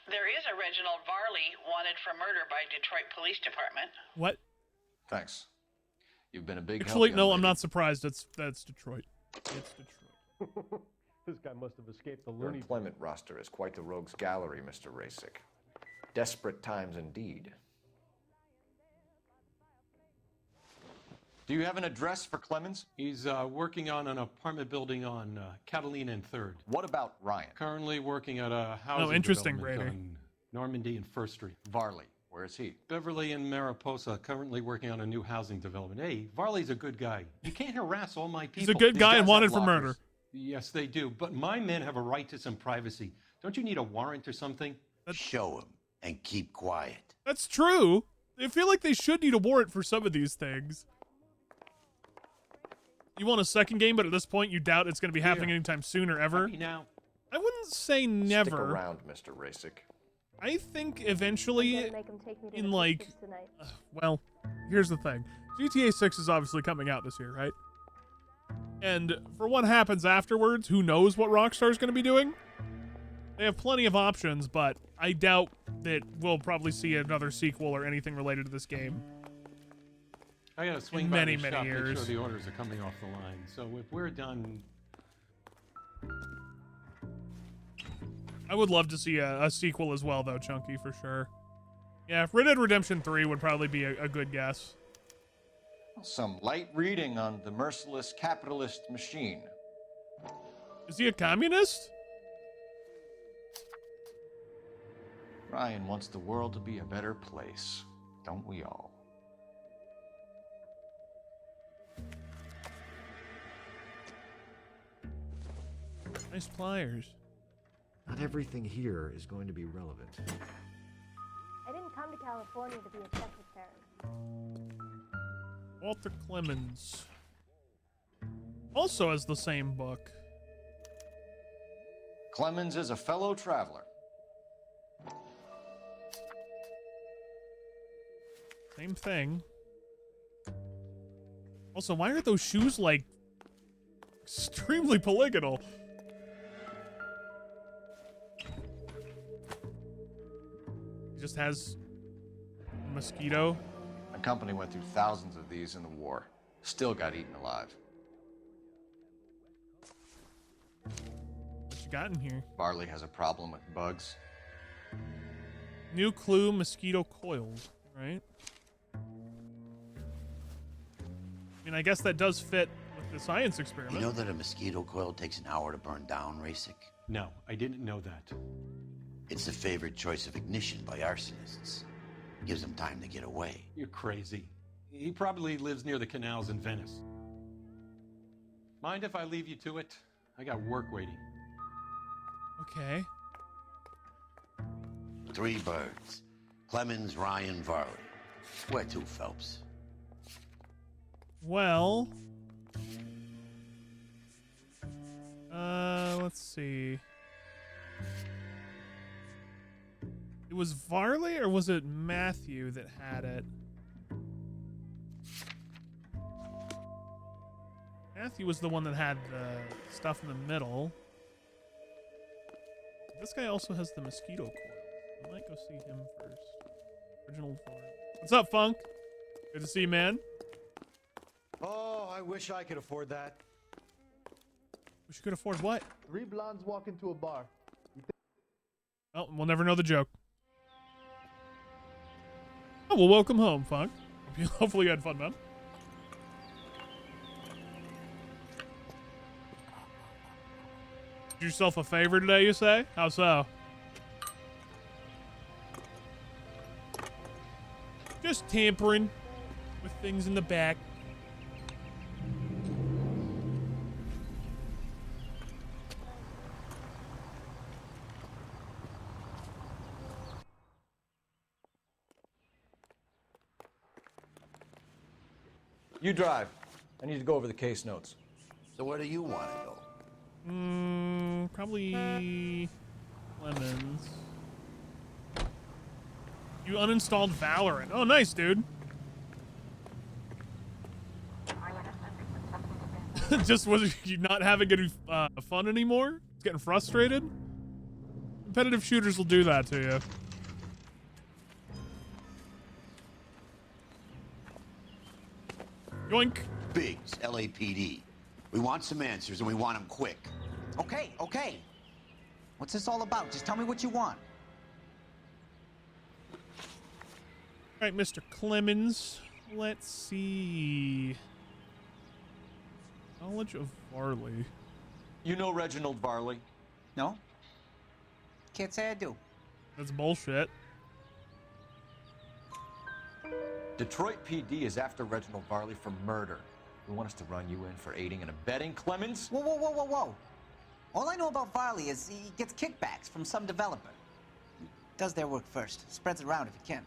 [SPEAKER 10] There is a Reginald Varley wanted for murder by Detroit Police Department.
[SPEAKER 1] What?
[SPEAKER 8] Thanks. You've been a big help.
[SPEAKER 1] Actually,
[SPEAKER 8] young
[SPEAKER 1] no,
[SPEAKER 8] lady.
[SPEAKER 1] I'm not surprised. That's Detroit. It's Detroit.
[SPEAKER 11] This guy must have escaped the
[SPEAKER 8] Your
[SPEAKER 11] loony...
[SPEAKER 8] employment roster is quite the rogues gallery, Mr. Rasik. Desperate times indeed. Do you have an address for Clemens?
[SPEAKER 19] He's working on an apartment building on Catalina and 3rd.
[SPEAKER 8] What about Ryan?
[SPEAKER 19] Currently working at a housing
[SPEAKER 1] interesting,
[SPEAKER 19] development
[SPEAKER 1] Brady.
[SPEAKER 19] on Normandy and 1st Street.
[SPEAKER 8] Varley, where is he?
[SPEAKER 19] Beverly and Mariposa, currently working on a new housing development. Hey, Varley's a good guy. You can't harass all my people.
[SPEAKER 1] He's a good
[SPEAKER 8] These
[SPEAKER 1] guy and
[SPEAKER 8] guys
[SPEAKER 1] wanted
[SPEAKER 8] have
[SPEAKER 1] for
[SPEAKER 8] lockers.
[SPEAKER 1] murder.
[SPEAKER 19] Yes, they do. But my men have a right to some privacy. Don't you need a warrant or something?
[SPEAKER 18] Show him and keep quiet.
[SPEAKER 1] That's true. I feel like they should need a warrant for some of these things. You want a second game, but at this point you doubt it's going to be happening anytime soon or ever?
[SPEAKER 19] Now.
[SPEAKER 1] I wouldn't say never.
[SPEAKER 8] Stick around, Mr. Rasik.
[SPEAKER 1] I think eventually, in like, well, here's the thing. GTA 6 is obviously coming out this year, right? And for what happens afterwards, who knows what Rockstar's going to be doing? They have plenty of options, but I doubt that we'll probably see another sequel or anything related to this game.
[SPEAKER 19] I gotta swing
[SPEAKER 1] In
[SPEAKER 19] by
[SPEAKER 1] many,
[SPEAKER 19] the
[SPEAKER 1] many
[SPEAKER 19] shop,
[SPEAKER 1] years.
[SPEAKER 19] make sure the orders are coming off the line. So if we're done...
[SPEAKER 1] I would love to see a sequel as well, though, Chunky, for sure. Yeah, Red Dead Redemption 3 would probably be a good guess.
[SPEAKER 8] Some light reading on the merciless capitalist machine.
[SPEAKER 1] Is he a communist?
[SPEAKER 8] Ryan wants the world to be a better place, don't we all?
[SPEAKER 1] Nice pliers.
[SPEAKER 5] Not everything here is going to be relevant.
[SPEAKER 22] I didn't come to California to be a secretary.
[SPEAKER 1] Walter Clemens. Also has the same book.
[SPEAKER 8] Clemens is a fellow traveler.
[SPEAKER 1] Same thing. Also, why are those shoes like extremely polygonal? He just has a mosquito.
[SPEAKER 8] My company went through thousands of these in the war. Still got eaten alive.
[SPEAKER 1] What you got in here?
[SPEAKER 8] Varley has a problem with bugs.
[SPEAKER 1] New clue, mosquito coils, right? I mean, I guess that does fit with the science experiment.
[SPEAKER 18] You know that a mosquito coil takes an hour to burn down, Rasic?
[SPEAKER 19] No, I didn't know that.
[SPEAKER 18] It's the favored choice of ignition by arsonists. Gives them time to get away.
[SPEAKER 19] You're crazy. He probably lives near the canals in Venice. Mind if I leave you to it? I got work waiting.
[SPEAKER 1] Okay.
[SPEAKER 18] 3 birds. Clemens, Ryan, Varley. Where to, Phelps?
[SPEAKER 1] Well, let's see. It was Varley or was it Matthew that had it? Matthew was the one that had the stuff in the middle. This guy also has the mosquito coil. I might go see him first. Original form. What's up, Funk? Good to see you, man.
[SPEAKER 9] Oh, I wish I could afford that.
[SPEAKER 1] Wish you could afford what?
[SPEAKER 9] 3 blondes walk into a bar.
[SPEAKER 1] Well, we'll never know the joke. Oh, well, welcome home, Funk. Hopefully you had fun, man. Did yourself a favor today, you say? How so? Just tampering with things in the back.
[SPEAKER 8] You drive. I need to go over the case notes.
[SPEAKER 18] So where do you want to go?
[SPEAKER 1] Probably Clemens. You uninstalled Valorant. Oh, nice, dude. Just was you not having any fun anymore? It's getting frustrated? Competitive shooters will do that to you. Yoink.
[SPEAKER 18] Biggs, LAPD. We want some answers and we want them quick.
[SPEAKER 2] Okay, okay. What's this all about? Just tell me what you want.
[SPEAKER 1] All right, Mr. Clemens. Let's see. Knowledge of Varley.
[SPEAKER 8] You know Reginald Varley?
[SPEAKER 2] No? Can't say I do.
[SPEAKER 1] That's bullshit.
[SPEAKER 8] Detroit PD is after Reginald Varley for murder. We want us to run you in for aiding and abetting, Clemens?
[SPEAKER 2] Whoa, whoa, whoa, whoa, whoa. All I know about Varley is he gets kickbacks from some developer. He does their work first. Spreads it around if he can.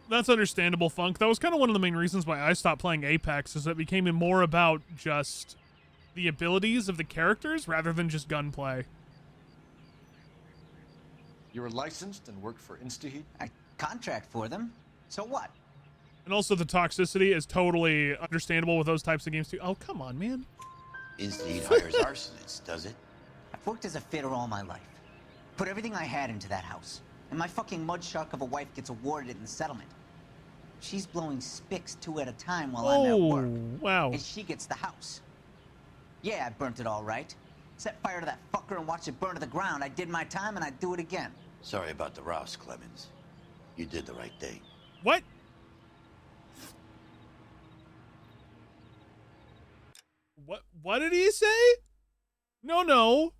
[SPEAKER 1] That's understandable, Funk. That was kind of one of the main reasons why I stopped playing Apex, is it became more about just the abilities of the characters rather than just gunplay.
[SPEAKER 8] You were licensed and worked for InstaHeat?
[SPEAKER 2] I contract for them. So what?
[SPEAKER 1] And also the toxicity is totally understandable with those types of games too. Oh, come on, man.
[SPEAKER 18] InstaHeat hires arsonists, does it?
[SPEAKER 2] I've worked as a fitter all my life. Put everything I had into that house. And my fucking mud shark of a wife gets awarded in the settlement. She's blowing spics 2 at a time while I'm at work.
[SPEAKER 1] Wow.
[SPEAKER 2] And she gets the house. Yeah, I burnt it all right. Set fire to that fucker and watched it burn to the ground. I did my time and I'd do it again.
[SPEAKER 18] Sorry about the rouse, Clemens. You did the right thing.
[SPEAKER 1] What? What did he say? No.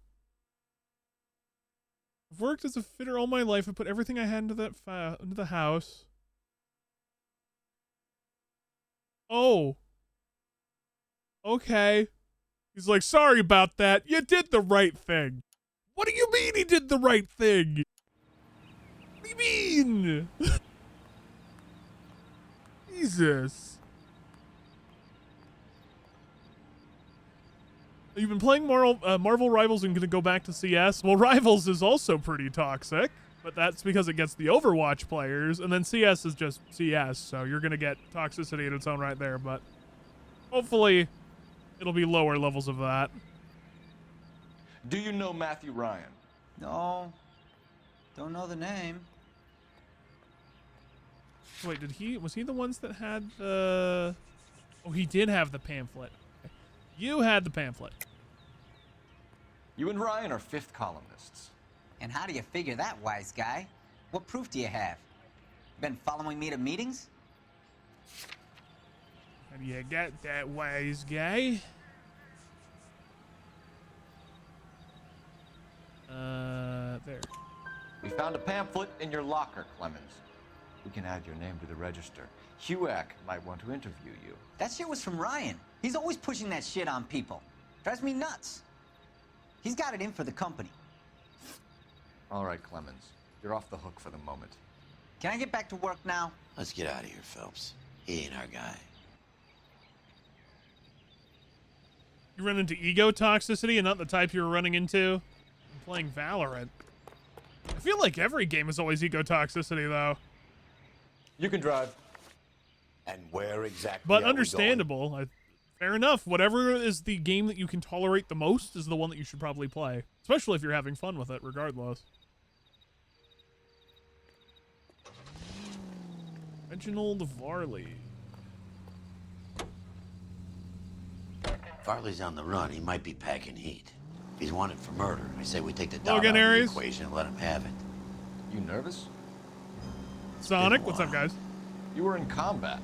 [SPEAKER 1] I've worked as a fitter all my life. I put everything I had into into the house. Oh. Okay. He's like, sorry about that. You did the right thing. What do you mean he did the right thing? What do you mean? Jesus. You've been playing Marvel Rivals and going to go back to CS? Well, Rivals is also pretty toxic, but that's because it gets the Overwatch players, and then CS is just CS, so you're going to get toxicity in its own right there, but hopefully it'll be lower levels of that.
[SPEAKER 8] Do you know Matthew Ryan?
[SPEAKER 2] No. Don't know the name.
[SPEAKER 1] Wait, was he the ones that had the... Oh, he did have the pamphlet. You had the pamphlet.
[SPEAKER 8] You and Ryan are fifth columnists.
[SPEAKER 2] And how do you figure that, wise guy? What proof do you have? Been following me to meetings?
[SPEAKER 1] How do you got that, wise guy? There.
[SPEAKER 8] We found a pamphlet in your locker, Clemens. We can add your name to the register. HUAC might want to interview you.
[SPEAKER 2] That shit was from Ryan. He's always pushing that shit on people. Drives me nuts. He's got it in for the company.
[SPEAKER 8] All right, Clemens. You're off the hook for the moment.
[SPEAKER 2] Can I get back to work now?
[SPEAKER 18] Let's get out of here, Phelps. He ain't our guy.
[SPEAKER 1] You run into ego toxicity and not the type you were running into playing Valorant. I feel like every game is always ego toxicity, though.
[SPEAKER 8] You can drive.
[SPEAKER 18] And where exactly
[SPEAKER 1] But
[SPEAKER 18] are we
[SPEAKER 1] understandable. Fair enough. Whatever is the game that you can tolerate the most is the one that you should probably play. Especially if you're having fun with it, regardless. Reginald Varley.
[SPEAKER 18] Varley's on the run. He might be packing heat. If he's wanted for murder, I say we take the doubt
[SPEAKER 1] Logan
[SPEAKER 18] out of the
[SPEAKER 1] Aries.
[SPEAKER 18] equation and let him have it.
[SPEAKER 8] You nervous?
[SPEAKER 1] Sonic, what's up, guys?
[SPEAKER 8] You were in combat.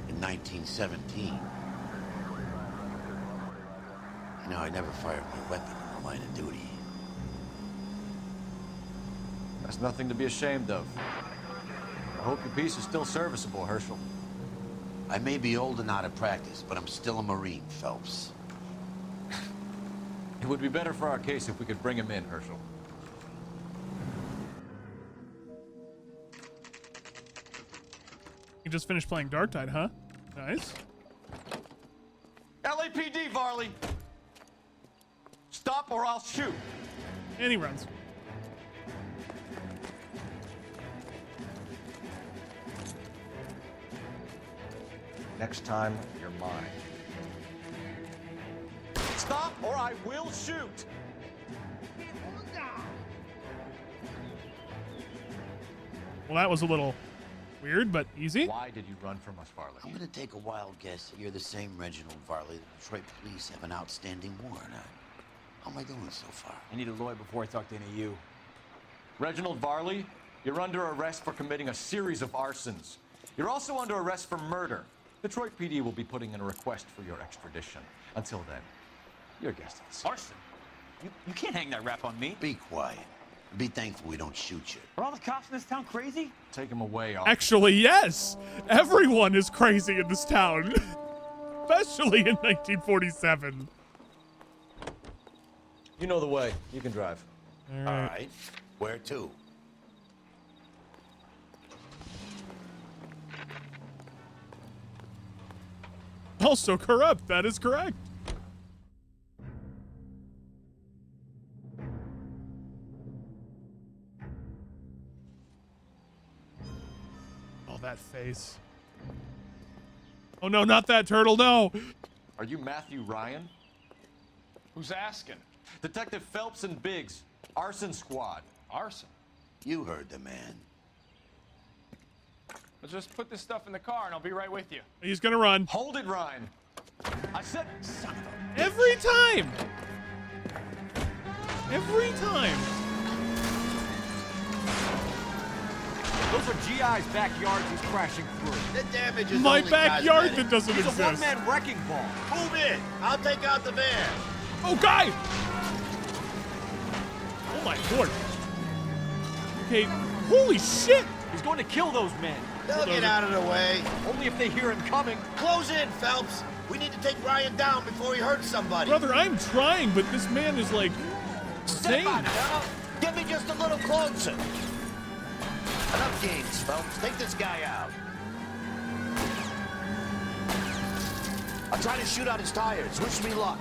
[SPEAKER 18] In 1917. You know, I never fired my weapon in the line of duty.
[SPEAKER 8] That's nothing to be ashamed of. I hope your piece is still serviceable, Herschel.
[SPEAKER 18] I may be old and out of practice, but I'm still a Marine, Phelps.
[SPEAKER 8] It would be better for our case if we could bring him in, Herschel.
[SPEAKER 1] You just finished playing Dark Tide, huh? Nice.
[SPEAKER 8] LAPD, Varley! Stop or I'll shoot!
[SPEAKER 1] And he runs.
[SPEAKER 8] Next time, you're mine. Stop or I will shoot!
[SPEAKER 1] Well, that was a little weird, but easy.
[SPEAKER 8] Why did you run from us, Varley?
[SPEAKER 18] I'm gonna take a wild guess that you're the same Reginald Varley the Detroit police have an outstanding warrant on. How am I doing so far?
[SPEAKER 20] I need a lawyer before I talk to any of you.
[SPEAKER 8] Reginald Varley, you're under arrest for committing a series of arsons. You're also under arrest for murder. Detroit PD will be putting in a request for your extradition. Until then, you're a guest of the scene.
[SPEAKER 20] Arson? You can't hang that rap on me.
[SPEAKER 18] Be quiet. Be thankful we don't shoot you.
[SPEAKER 20] Are all the cops in this town crazy?
[SPEAKER 8] Take him away,
[SPEAKER 1] Actually, yes. Everyone is crazy in this town. Especially in 1947.
[SPEAKER 8] You know the way. You can drive.
[SPEAKER 1] All
[SPEAKER 18] right. Where to?
[SPEAKER 1] Also corrupt. That is correct. Oh, that face. Oh, no, not that turtle. No.
[SPEAKER 8] Are you Matthew Ryan?
[SPEAKER 7] Who's asking?
[SPEAKER 8] Detective Phelps and Biggs. Arson Squad.
[SPEAKER 7] Arson?
[SPEAKER 18] You heard the man.
[SPEAKER 7] Let's just put this stuff in the car and I'll be right with you.
[SPEAKER 1] He's gonna run.
[SPEAKER 8] Hold it, Ryan. I said, son of a...
[SPEAKER 1] Every time. Every time.
[SPEAKER 8] Those are GI's backyards he's crashing through.
[SPEAKER 13] The damage is
[SPEAKER 1] My
[SPEAKER 13] only
[SPEAKER 1] backyard
[SPEAKER 13] cosmetic.
[SPEAKER 1] that doesn't
[SPEAKER 8] He's
[SPEAKER 1] exist.
[SPEAKER 8] a one-man wrecking ball.
[SPEAKER 13] Move in. I'll take out the van.
[SPEAKER 1] Oh, guy! Oh my lord. Okay, holy shit!
[SPEAKER 8] He's going to kill those men.
[SPEAKER 13] They'll get out of the way.
[SPEAKER 8] Only if they hear him coming.
[SPEAKER 13] Close in, Phelps. We need to take Ryan down before he hurts somebody.
[SPEAKER 1] Brother, I'm trying, but this man is like
[SPEAKER 13] Step
[SPEAKER 1] insane.
[SPEAKER 13] on it, huh? Get me just a little closer. Enough games, Phelps. Take this guy out. I'll try to shoot out his tires. Wish me luck.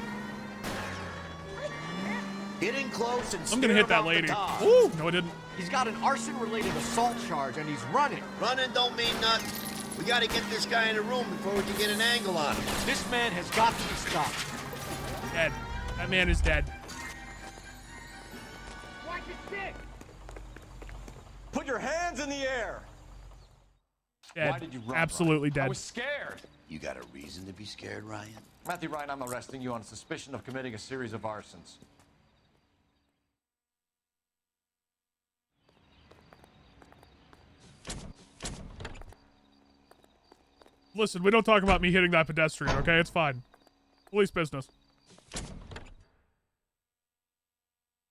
[SPEAKER 13] Get in close and
[SPEAKER 1] I'm gonna hit that lady. Ooh, no, I didn't.
[SPEAKER 8] He's got an arson-related assault charge, and he's running.
[SPEAKER 13] Running don't mean nothing. We gotta get this guy in the room before we can get an angle on him.
[SPEAKER 8] This man has got to be stopped.
[SPEAKER 1] Dead. That man is dead.
[SPEAKER 8] Watch your stick. Put your hands in the air.
[SPEAKER 1] Dead.
[SPEAKER 8] Why did you run,
[SPEAKER 1] Absolutely
[SPEAKER 8] Ryan?
[SPEAKER 1] dead.
[SPEAKER 8] I was scared.
[SPEAKER 18] You got a reason to be scared, Ryan?
[SPEAKER 8] Matthew Ryan, I'm arresting you on suspicion of committing a series of arsons.
[SPEAKER 1] Listen, we don't talk about me hitting that pedestrian, okay? It's fine. Police business.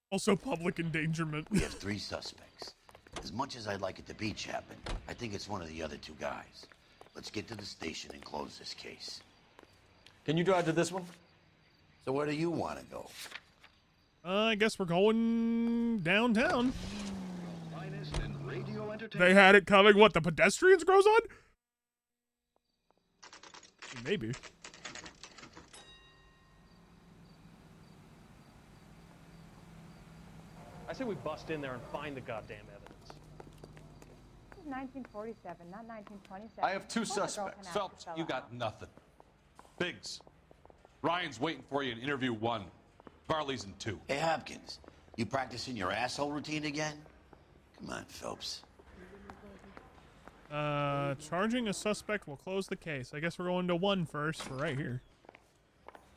[SPEAKER 1] Also, public endangerment.
[SPEAKER 18] We have 3 suspects. As much as I'd like it to be Chapman, I think it's one of the other 2 guys. Let's get to the station and close this case.
[SPEAKER 8] Can you drive to this one?
[SPEAKER 18] So where do you want to go?
[SPEAKER 1] I guess we're going downtown. They had it coming. What, the pedestrians grows on? Maybe.
[SPEAKER 11] I say we bust in there and find the goddamn evidence.
[SPEAKER 22] This is 1947, not 1927.
[SPEAKER 8] I have 2
[SPEAKER 22] Of course a girl
[SPEAKER 8] suspects.
[SPEAKER 22] can
[SPEAKER 14] Phelps,
[SPEAKER 22] ask a
[SPEAKER 14] you
[SPEAKER 22] fella
[SPEAKER 14] got nothing. Biggs, Ryan's waiting for you in interview 1. Varley's in 2.
[SPEAKER 18] Hey, Hopkins, you practicing your asshole routine again? Come on, Phelps.
[SPEAKER 1] Charging a suspect will close the case. I guess we're going to 1 first. We're right here.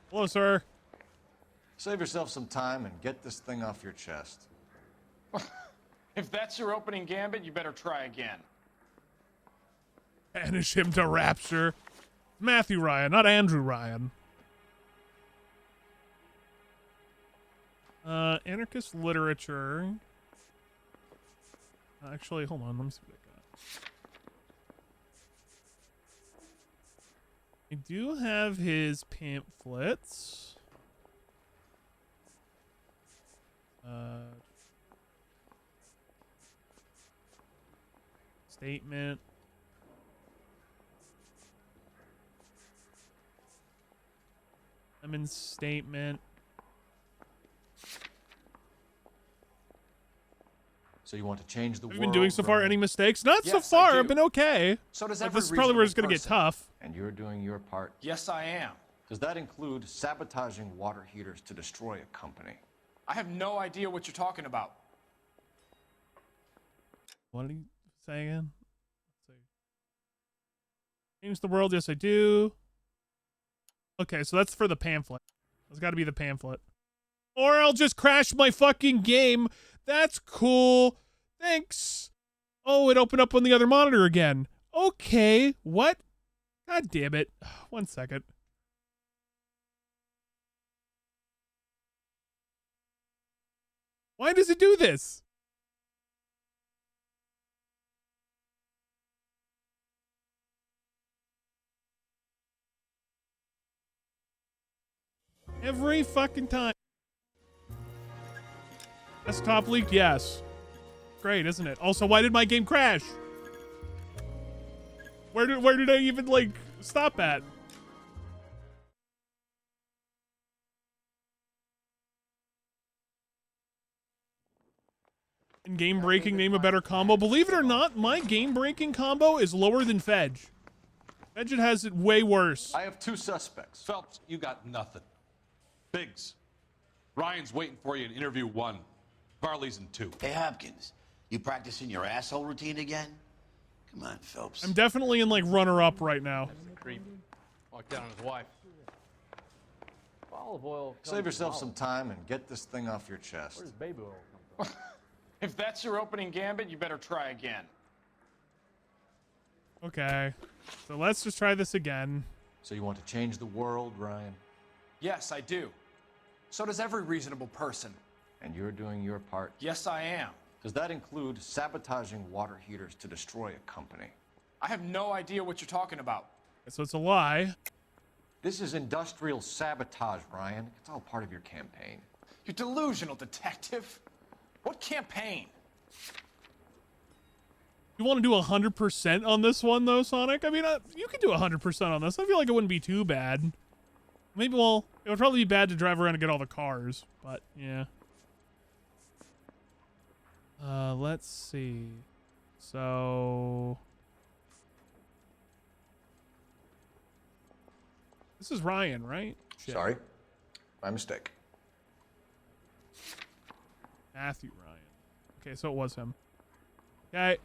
[SPEAKER 1] Hello, sir.
[SPEAKER 8] Save yourself some time and get this thing off your chest.
[SPEAKER 7] If that's your opening gambit, you better try again.
[SPEAKER 1] Banish him to rapture. Matthew Ryan, not Andrew Ryan. Anarchist literature. Actually, hold on. Let me see what I got. I do have his pamphlets. Statement. Lemon's statement.
[SPEAKER 8] So you want to change the
[SPEAKER 1] Have
[SPEAKER 8] world?
[SPEAKER 1] you been doing so far?
[SPEAKER 8] Ryan?
[SPEAKER 1] Any mistakes? Not so
[SPEAKER 8] Yes,
[SPEAKER 1] far.
[SPEAKER 8] I do.
[SPEAKER 1] I've been okay.
[SPEAKER 8] So does
[SPEAKER 1] Like,
[SPEAKER 8] every
[SPEAKER 1] this is probably where it's
[SPEAKER 8] reasonable
[SPEAKER 1] gonna get
[SPEAKER 8] person.
[SPEAKER 1] tough.
[SPEAKER 8] And you're doing your part.
[SPEAKER 7] Yes, I am.
[SPEAKER 8] Does that include sabotaging water heaters to destroy a company?
[SPEAKER 7] I have no idea what you're talking about.
[SPEAKER 1] What did he say again? Let's see. Change the world. Yes, I do. Okay, so that's for the pamphlet. That's got to be the pamphlet. Or I'll just crash my fucking game. That's cool. Thanks. Oh, it opened up on the other monitor again. Okay. What? God damn it. 1 second. Why does it do this? Every fucking time. Desktop leaked? Yes. Great, isn't it? Also, why did my game crash? Where did I even, like, stop at? In game breaking, name a better combo. Believe it or not, my game breaking combo is lower than Fedge. Fedge has it way worse.
[SPEAKER 8] I have 2 suspects.
[SPEAKER 14] Phelps, you got nothing. Biggs, Ryan's waiting for you in interview 1. Varley's in 2.
[SPEAKER 18] Hey, Hopkins, you practicing your asshole routine again? Come on, Phelps.
[SPEAKER 1] I'm definitely in, like, runner-up right now.
[SPEAKER 11] Creep. Walked down on his wife. Olive oil.
[SPEAKER 8] Save yourself some time and get this thing off your chest.
[SPEAKER 11] Where does baby oil come from?
[SPEAKER 7] If that's your opening gambit, you better try again.
[SPEAKER 1] Okay. So let's just try this again.
[SPEAKER 8] So you want to change the world, Ryan?
[SPEAKER 7] Yes, I do. So does every reasonable person.
[SPEAKER 8] And you're doing your part?
[SPEAKER 7] Yes, I am.
[SPEAKER 8] Does that include sabotaging water heaters to destroy a company?
[SPEAKER 7] I have no idea what you're talking about.
[SPEAKER 1] So it's a lie.
[SPEAKER 8] This is industrial sabotage, Ryan. It's all part of your campaign.
[SPEAKER 7] You're delusional, detective. What campaign?
[SPEAKER 1] You want to do 100% on this one, though, Sonic? I mean, you could do 100% on this. I feel like it wouldn't be too bad. Maybe, well, it would probably be bad to drive around and get all the cars, but yeah. Let's see. So... This is Ryan, right? Shit.
[SPEAKER 8] Sorry. My mistake.
[SPEAKER 1] Matthew Ryan. Okay, so it was him. Okay.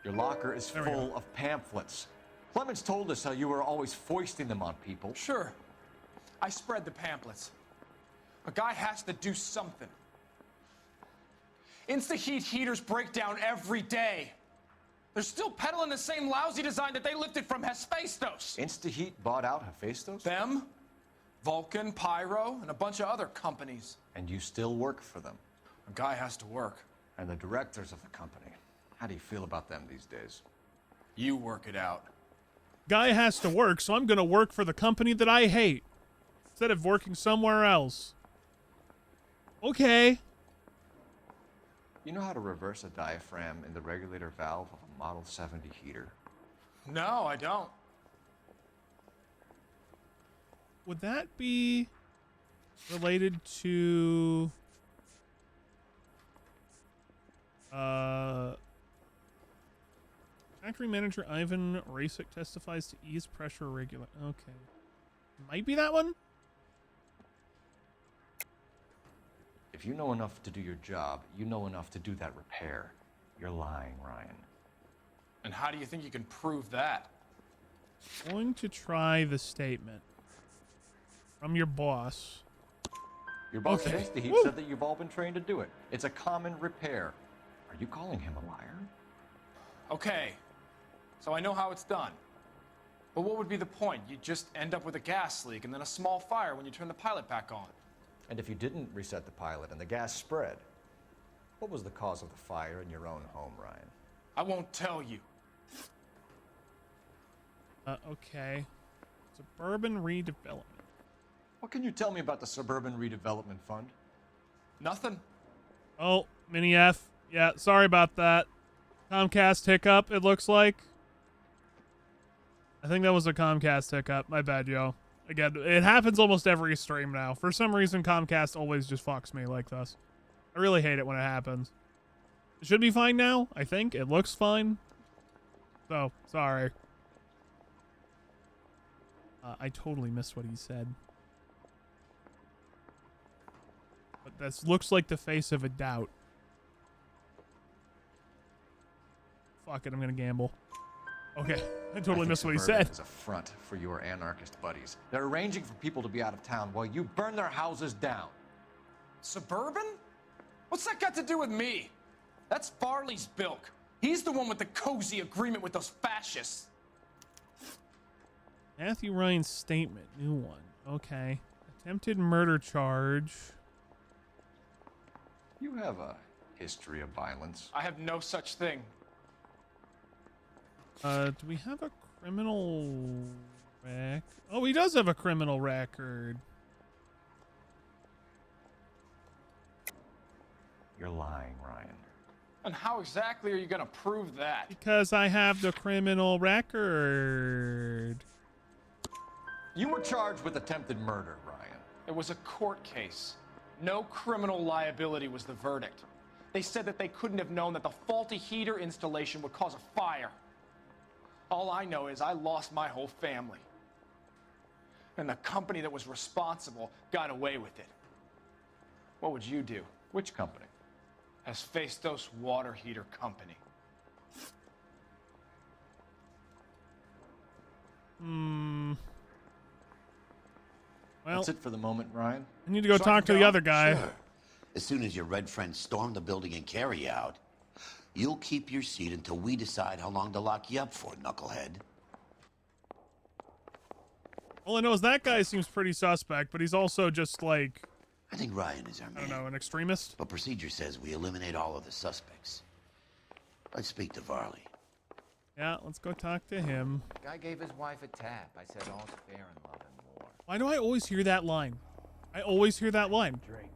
[SPEAKER 8] Your locker is full of pamphlets. Clemens told us how you were always foisting them on people.
[SPEAKER 7] Sure. I spread the pamphlets. A guy has to do something. Insta-heat heaters break down every day. They're still peddling the same lousy design that they lifted from Hephaestus.
[SPEAKER 8] Insta-heat bought out Hephaestus?
[SPEAKER 7] Them, Vulcan, Pyro, and a bunch of other companies.
[SPEAKER 8] And you still work for them?
[SPEAKER 7] A guy has to work.
[SPEAKER 8] And the directors of the company. How do you feel about them these days?
[SPEAKER 7] You work it out.
[SPEAKER 1] Guy has to work, so I'm going to work for the company that I hate instead of working somewhere else. Okay.
[SPEAKER 8] You know how to reverse a diaphragm in the regulator valve of a Model 70 heater?
[SPEAKER 7] No, I don't.
[SPEAKER 1] Would that be related to... Factory manager Ivan Rasik testifies to ease pressure regular. Okay. Might be that one?
[SPEAKER 8] If you know enough to do your job, you know enough to do that repair. You're lying, Ryan.
[SPEAKER 7] And how do you think you can prove that?
[SPEAKER 1] Going to try the statement from your boss.
[SPEAKER 8] Your boss
[SPEAKER 1] Okay.
[SPEAKER 8] Insta-Heat said that you've all been trained to do it. It's a common repair. Are you calling him a liar?
[SPEAKER 7] Okay. So I know how it's done. But what would be the point? You just end up with a gas leak and then a small fire when you turn the pilot back on.
[SPEAKER 8] And if you didn't reset the pilot and the gas spread, what was the cause of the fire in your own home, Ryan?
[SPEAKER 7] I won't tell you.
[SPEAKER 1] Okay. Suburban redevelopment.
[SPEAKER 8] What can you tell me about the Suburban Redevelopment Fund?
[SPEAKER 7] Nothing.
[SPEAKER 1] Oh, Mini F. Yeah, sorry about that. Comcast hiccup, it looks like. I think that was a Comcast hiccup. My bad, yo. Again, it happens almost every stream now. For some reason, Comcast always just fucks me like this. I really hate it when it happens. It should be fine now, I think. It looks fine. So, sorry. I totally missed what he said. But this looks like the face of a doubt. Fuck it, I'm gonna gamble. Okay, I totally missed what he said.
[SPEAKER 8] Is a front for your anarchist buddies. They're arranging for people to be out of town while you burn their houses down.
[SPEAKER 7] Suburban? What's that got to do with me? That's Farley's bilk. He's the one with the cozy agreement with those fascists.
[SPEAKER 1] Matthew Ryan's statement, new one. Okay. Attempted murder charge.
[SPEAKER 8] You have a history of violence.
[SPEAKER 7] I have no such thing.
[SPEAKER 1] Do we have a criminal record? Oh, he does have a criminal record.
[SPEAKER 8] You're lying, Ryan.
[SPEAKER 7] And how exactly are you going to prove that?
[SPEAKER 1] Because I have the criminal record.
[SPEAKER 8] You were charged with attempted murder, Ryan.
[SPEAKER 7] It was a court case. No criminal liability was the verdict. They said that they couldn't have known that the faulty heater installation would cause a fire. All I know is I lost my whole family. And the company that was responsible got away with it. What would you do?
[SPEAKER 8] Which company?
[SPEAKER 7] Hephaestus Water Heater Company.
[SPEAKER 1] Well,
[SPEAKER 8] that's it for the moment, Ryan.
[SPEAKER 1] I need to go talk to the other guy.
[SPEAKER 8] Sure.
[SPEAKER 18] As soon as your red friends storm the building and carry you out, you'll keep your seat until we decide how long to lock you up for, knucklehead.
[SPEAKER 1] All I know is that guy seems pretty suspect, but he's also just like,
[SPEAKER 18] I think Ryan is our man.
[SPEAKER 1] I don't know, an extremist?
[SPEAKER 18] But procedure says we eliminate all of the suspects. Let's speak to Varley.
[SPEAKER 1] Yeah, let's go talk to him.
[SPEAKER 3] Guy gave his wife a tap. I said all's fair in love and war.
[SPEAKER 1] Why do I always hear that line? I always hear that line.
[SPEAKER 3] Drink.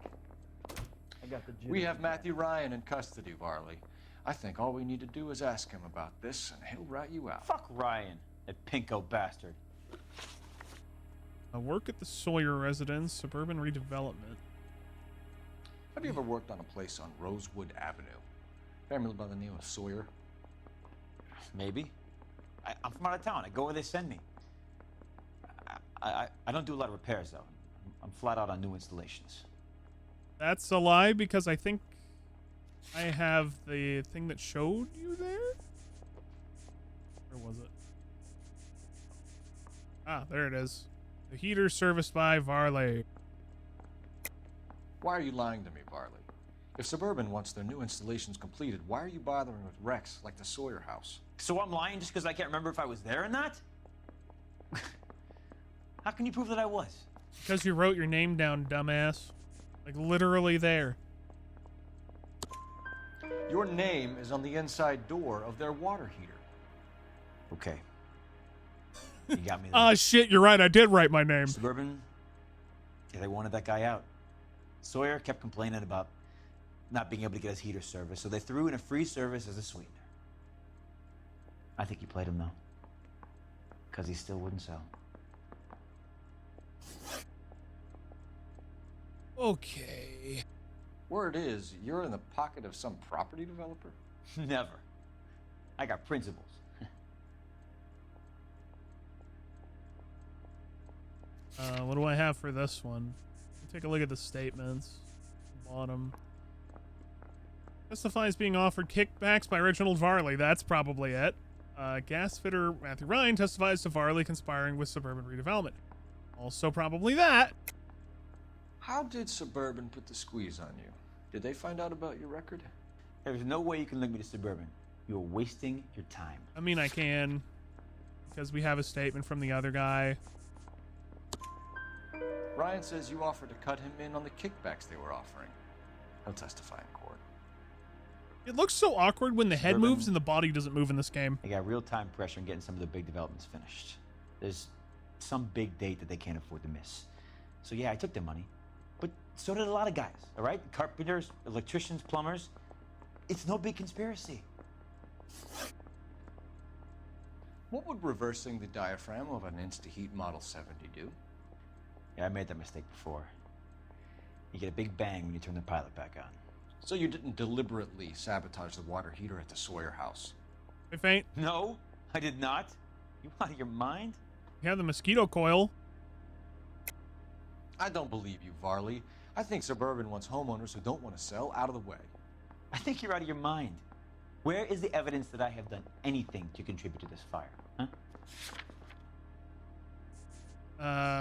[SPEAKER 9] I got the
[SPEAKER 8] We have Matthew Ryan in custody, Varley. I think all we need to do is ask him about this, and he'll rat you out.
[SPEAKER 20] Fuck Ryan, that pinko bastard.
[SPEAKER 1] I work at the Sawyer residence, suburban redevelopment.
[SPEAKER 8] Have you ever worked on a place on Rosewood Avenue? Family by the name of Sawyer?
[SPEAKER 20] Maybe. I'm from out of town. I go where they send me. I don't do a lot of repairs, though. I'm flat out on new installations.
[SPEAKER 1] That's a lie, because I think I have the thing that showed you there? Where was it? Ah, there it is. The heater serviced by Varley.
[SPEAKER 8] Why are you lying to me, Varley? If Suburban wants their new installations completed, why are you bothering with wrecks like the Sawyer house?
[SPEAKER 20] So I'm lying just because I can't remember if I was there or not? How can you prove that I was?
[SPEAKER 1] Because you wrote your name down, dumbass. Like, literally there.
[SPEAKER 8] Your name is on the inside door of their water heater.
[SPEAKER 20] Okay. You got me there.
[SPEAKER 1] Ah, shit, you're right. I did write my name.
[SPEAKER 20] Suburban, yeah, they wanted that guy out. Sawyer kept complaining about not being able to get his heater service, so they threw in a free service as a sweetener. I think he played him, though. Because he still wouldn't sell.
[SPEAKER 1] Okay.
[SPEAKER 8] Word is, you're in the pocket of some property developer?
[SPEAKER 20] Never. I got principles.
[SPEAKER 1] What do I have for this one? Take a look at the statements. Bottom. Testifies being offered kickbacks by Reginald Varley. That's probably it. Gas fitter Matthew Ryan testifies to Varley conspiring with suburban redevelopment. Also probably that.
[SPEAKER 8] How did Suburban put the squeeze on you? Did they find out about your record?
[SPEAKER 20] There's no way you can link me to Suburban. You're wasting your time.
[SPEAKER 1] I mean, I can. Because we have a statement from the other guy.
[SPEAKER 8] Ryan says you offered to cut him in on the kickbacks they were offering. He'll testify in court.
[SPEAKER 1] It looks so awkward when the head
[SPEAKER 20] Suburban,
[SPEAKER 1] moves and the body doesn't move in this game.
[SPEAKER 20] They got real-time pressure on getting some of the big developments finished. There's some big date that they can't afford to miss. So yeah, I took their money. But so did a lot of guys, all right? Carpenters, electricians, plumbers. It's no big conspiracy.
[SPEAKER 8] What would reversing the diaphragm of an InstaHeat Model 70 do?
[SPEAKER 20] Yeah, I made that mistake before. You get a big bang when you turn the pilot back on.
[SPEAKER 8] So you didn't deliberately sabotage the water heater at the Sawyer house?
[SPEAKER 1] If ain't.
[SPEAKER 20] No, I did not. You out of your mind?
[SPEAKER 1] You have the mosquito coil.
[SPEAKER 8] I don't believe you, Varley. I think Suburban wants homeowners who don't want to sell out of the way.
[SPEAKER 20] I think you're out of your mind. Where is the evidence that I have done anything to contribute to this fire? Huh?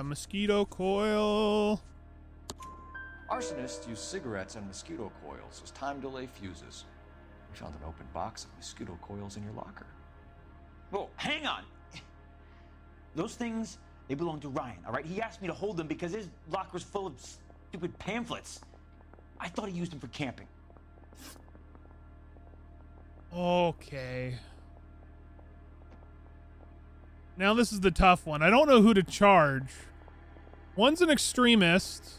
[SPEAKER 1] Mosquito coil.
[SPEAKER 8] Arsonists use cigarettes and mosquito coils as time delay fuses. We found an open box of mosquito coils in your locker.
[SPEAKER 20] Whoa, hang on. Those things, they belong to Ryan, all right? He asked me to hold them because his locker's full of stupid pamphlets. I thought he used them for camping.
[SPEAKER 1] Okay. Now this is the tough one. I don't know who to charge. One's an extremist.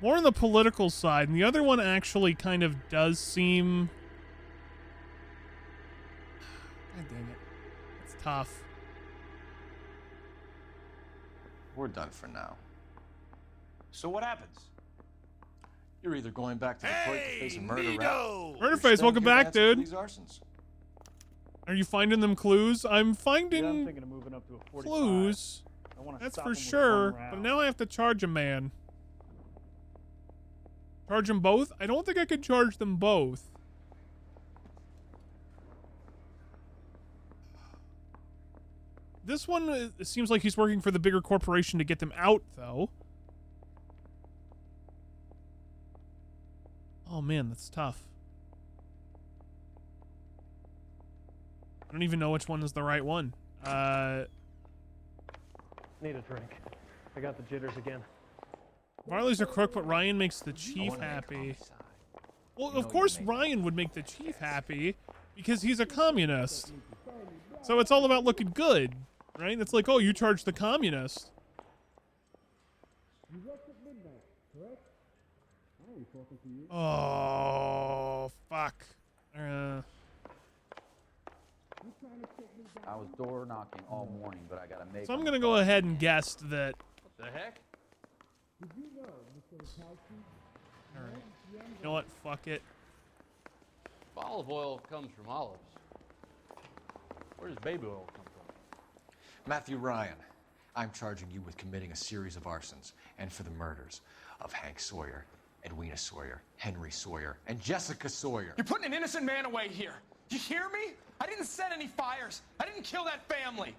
[SPEAKER 1] More on the political side, and the other one actually kind of does seem... God dang it. It's tough.
[SPEAKER 8] We're done for now.
[SPEAKER 20] So what happens?
[SPEAKER 8] You're either going back to Detroit to face a murder rap.
[SPEAKER 1] Murderface, welcome back, dude.
[SPEAKER 8] These arsons.
[SPEAKER 1] Are you finding them clues? I'm finding
[SPEAKER 9] Yeah, I'm thinking of moving up to a 45.
[SPEAKER 1] clues.
[SPEAKER 9] I wanna
[SPEAKER 1] That's
[SPEAKER 9] stop
[SPEAKER 1] for
[SPEAKER 9] him with
[SPEAKER 1] sure.
[SPEAKER 9] one round.
[SPEAKER 1] But now I have to charge a man. Charge them both? I don't think I could charge them both. This one, it seems like he's working for the bigger corporation to get them out, though. Oh man, that's tough. I don't even know which one is the right one.
[SPEAKER 11] Need a drink. I got the jitters again.
[SPEAKER 1] Varley's a crook, but Ryan makes the chief happy. Well, of course Ryan would make the chief happy because he's a communist. So it's all about looking good, right? It's like, oh, you charge the communist. Oh, fuck.
[SPEAKER 3] I was door knocking all morning, but I gotta make.
[SPEAKER 1] So I'm gonna go ahead and guess that.
[SPEAKER 3] What the heck?
[SPEAKER 1] Alright. You know what? Fuck it.
[SPEAKER 4] Olive oil comes from olives. Where does baby oil come from?
[SPEAKER 8] Matthew Ryan, I'm charging you with committing a series of arsons and for the murders of Hank Sawyer, Edwina Sawyer, Henry Sawyer, and Jessica Sawyer.
[SPEAKER 7] You're putting an innocent man away here. You hear me? I didn't set any fires. I didn't kill that family.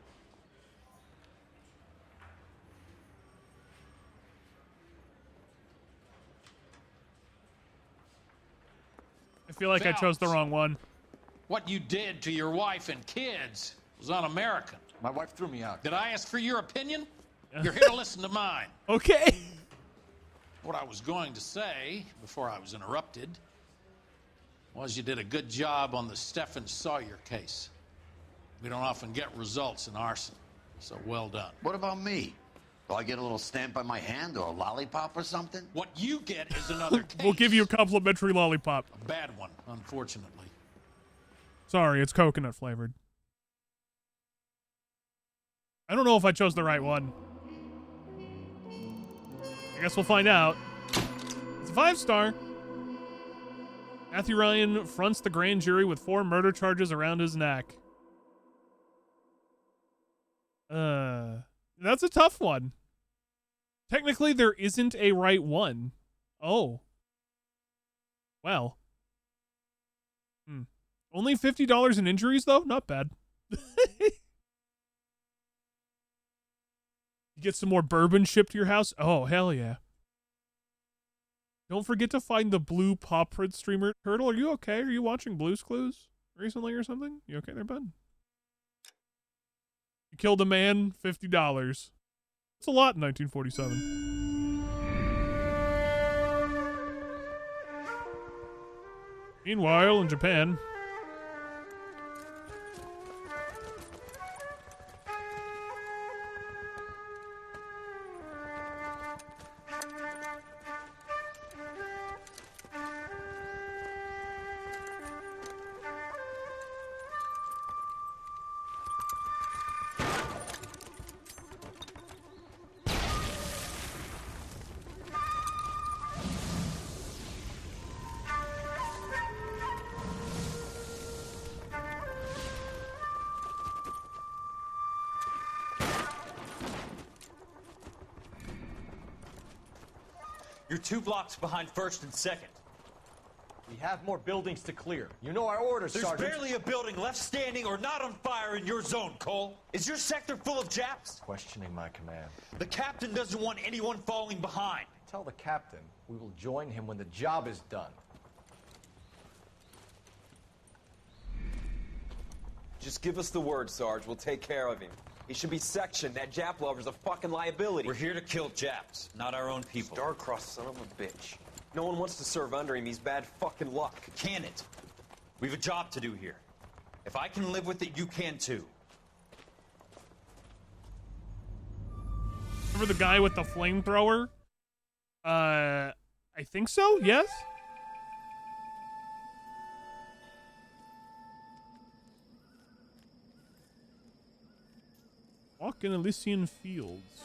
[SPEAKER 1] I feel like I chose the wrong one.
[SPEAKER 21] What you did to your wife and kids was un-American.
[SPEAKER 8] My wife threw me out.
[SPEAKER 21] Did I ask for your opinion? You're here to listen to mine.
[SPEAKER 1] Okay.
[SPEAKER 21] What I was going to say, before I was interrupted, was you did a good job on the Stephen Sawyer case. We don't often get results in arson, so well done.
[SPEAKER 18] What about me? Do I get a little stamp by my hand or a lollipop or something?
[SPEAKER 21] What you get is another case.
[SPEAKER 1] We'll give you a complimentary lollipop.
[SPEAKER 21] A bad one, unfortunately.
[SPEAKER 1] Sorry, it's coconut flavored. I don't know if I chose the right one. I guess we'll find out. It's a 5-star. Matthew Ryan fronts the grand jury with 4 murder charges around his neck. That's a tough one. Technically, there isn't a right one. Oh. Well. Only $50 in injuries, though? Not bad. You get some more bourbon shipped to your house? Oh, hell yeah. Don't forget to find the blue paw print streamer. Turtle, are you okay? Are you watching Blue's Clues recently or something? You okay there, bud? You killed a man, $50. It's a lot in 1947. Meanwhile, in Japan...
[SPEAKER 23] You're 2 blocks behind 1st and 2nd. We have more buildings to clear. You know our orders, Sergeant. There's barely a building left standing or not on fire in your zone, Cole. Is your sector full of Japs?
[SPEAKER 8] Questioning my command.
[SPEAKER 23] The captain doesn't want anyone falling behind.
[SPEAKER 8] Tell the captain we will join him when the job is done.
[SPEAKER 24] Just give us the word, Sarge. We'll take care of him. He should be sectioned. That Jap lover's a fucking liability.
[SPEAKER 23] We're here to kill Japs, not our own people.
[SPEAKER 24] Star-crossed son of a bitch. No one wants to serve under him. He's bad fucking luck.
[SPEAKER 23] Can it? We have a job to do here. If I can live with it, you can too.
[SPEAKER 1] Remember the guy with the flamethrower? I think so, yes? Walk in Elysian Fields.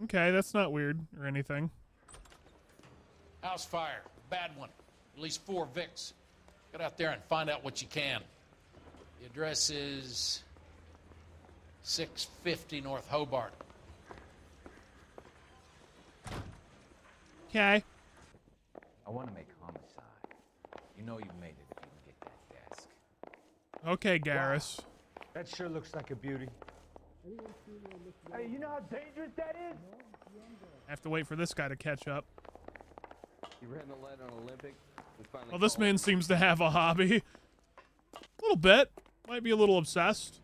[SPEAKER 1] Okay, that's not weird or anything.
[SPEAKER 21] House fire. Bad one. At least 4 Vicks. Get out there and find out what you can. The address is 650 North Hobart.
[SPEAKER 1] Okay.
[SPEAKER 3] I want to make homicide. You know you made it if you can get that desk.
[SPEAKER 1] Okay, Garrus.
[SPEAKER 11] That sure looks like a beauty. Hey, you know how dangerous that is?
[SPEAKER 1] I have to wait for this guy to catch up.
[SPEAKER 6] You ran the lead on Olympic.
[SPEAKER 1] Well, this man seems to have a hobby. A little bit. Might be a little obsessed.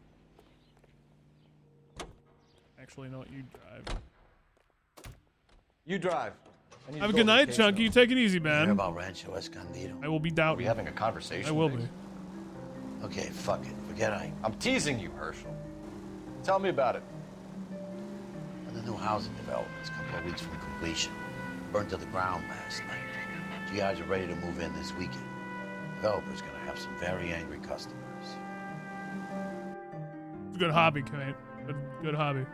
[SPEAKER 1] Actually, no, you drive.
[SPEAKER 8] You drive.
[SPEAKER 1] Have a good night, Chunky. Take it easy,
[SPEAKER 18] Hear
[SPEAKER 1] man.
[SPEAKER 18] about Rancho Escondido?
[SPEAKER 1] I will be doubting.
[SPEAKER 8] Are we having a conversation?
[SPEAKER 1] I will be.
[SPEAKER 18] Okay, fuck it. Forget
[SPEAKER 8] I'm teasing you, Herschel. Tell me about it.
[SPEAKER 18] The new housing development's a couple of weeks from completion. Burned to the ground last night. GIs are ready to move in this weekend. Developer's gonna have some very angry customers.
[SPEAKER 1] It's a good hobby, Kate. Good hobby.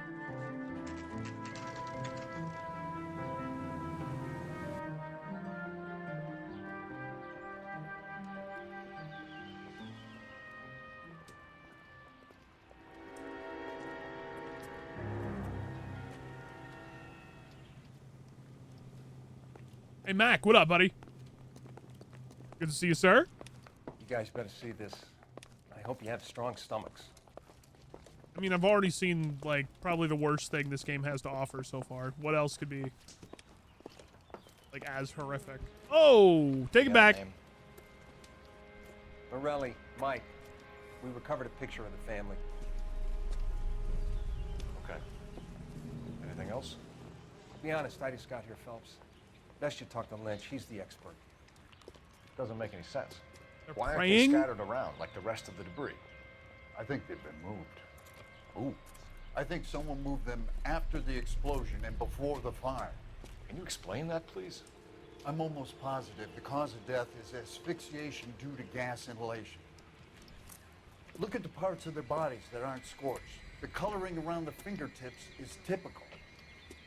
[SPEAKER 1] Hey, Mac, what up, buddy? Good to see you, sir.
[SPEAKER 12] You guys better see this. I hope you have strong stomachs.
[SPEAKER 1] I mean, I've already seen, like, probably the worst thing this game has to offer so far. What else could be, like, as horrific? Oh, take it back.
[SPEAKER 12] Morelli, Mike, we recovered a picture of the family.
[SPEAKER 8] Okay. Anything else?
[SPEAKER 12] To be honest, I just got here, Phelps. Best you talk to Lynch. He's the expert.
[SPEAKER 8] Doesn't make any sense.
[SPEAKER 1] They're
[SPEAKER 8] Why aren't
[SPEAKER 1] praying?
[SPEAKER 8] they scattered around like the rest of the debris?
[SPEAKER 15] I think they've been moved.
[SPEAKER 8] Ooh.
[SPEAKER 15] I think someone moved them after the explosion and before the fire.
[SPEAKER 8] Can you explain that, please?
[SPEAKER 15] I'm almost positive the cause of death is asphyxiation due to gas inhalation. Look at the parts of their bodies that aren't scorched. The coloring around the fingertips is typical.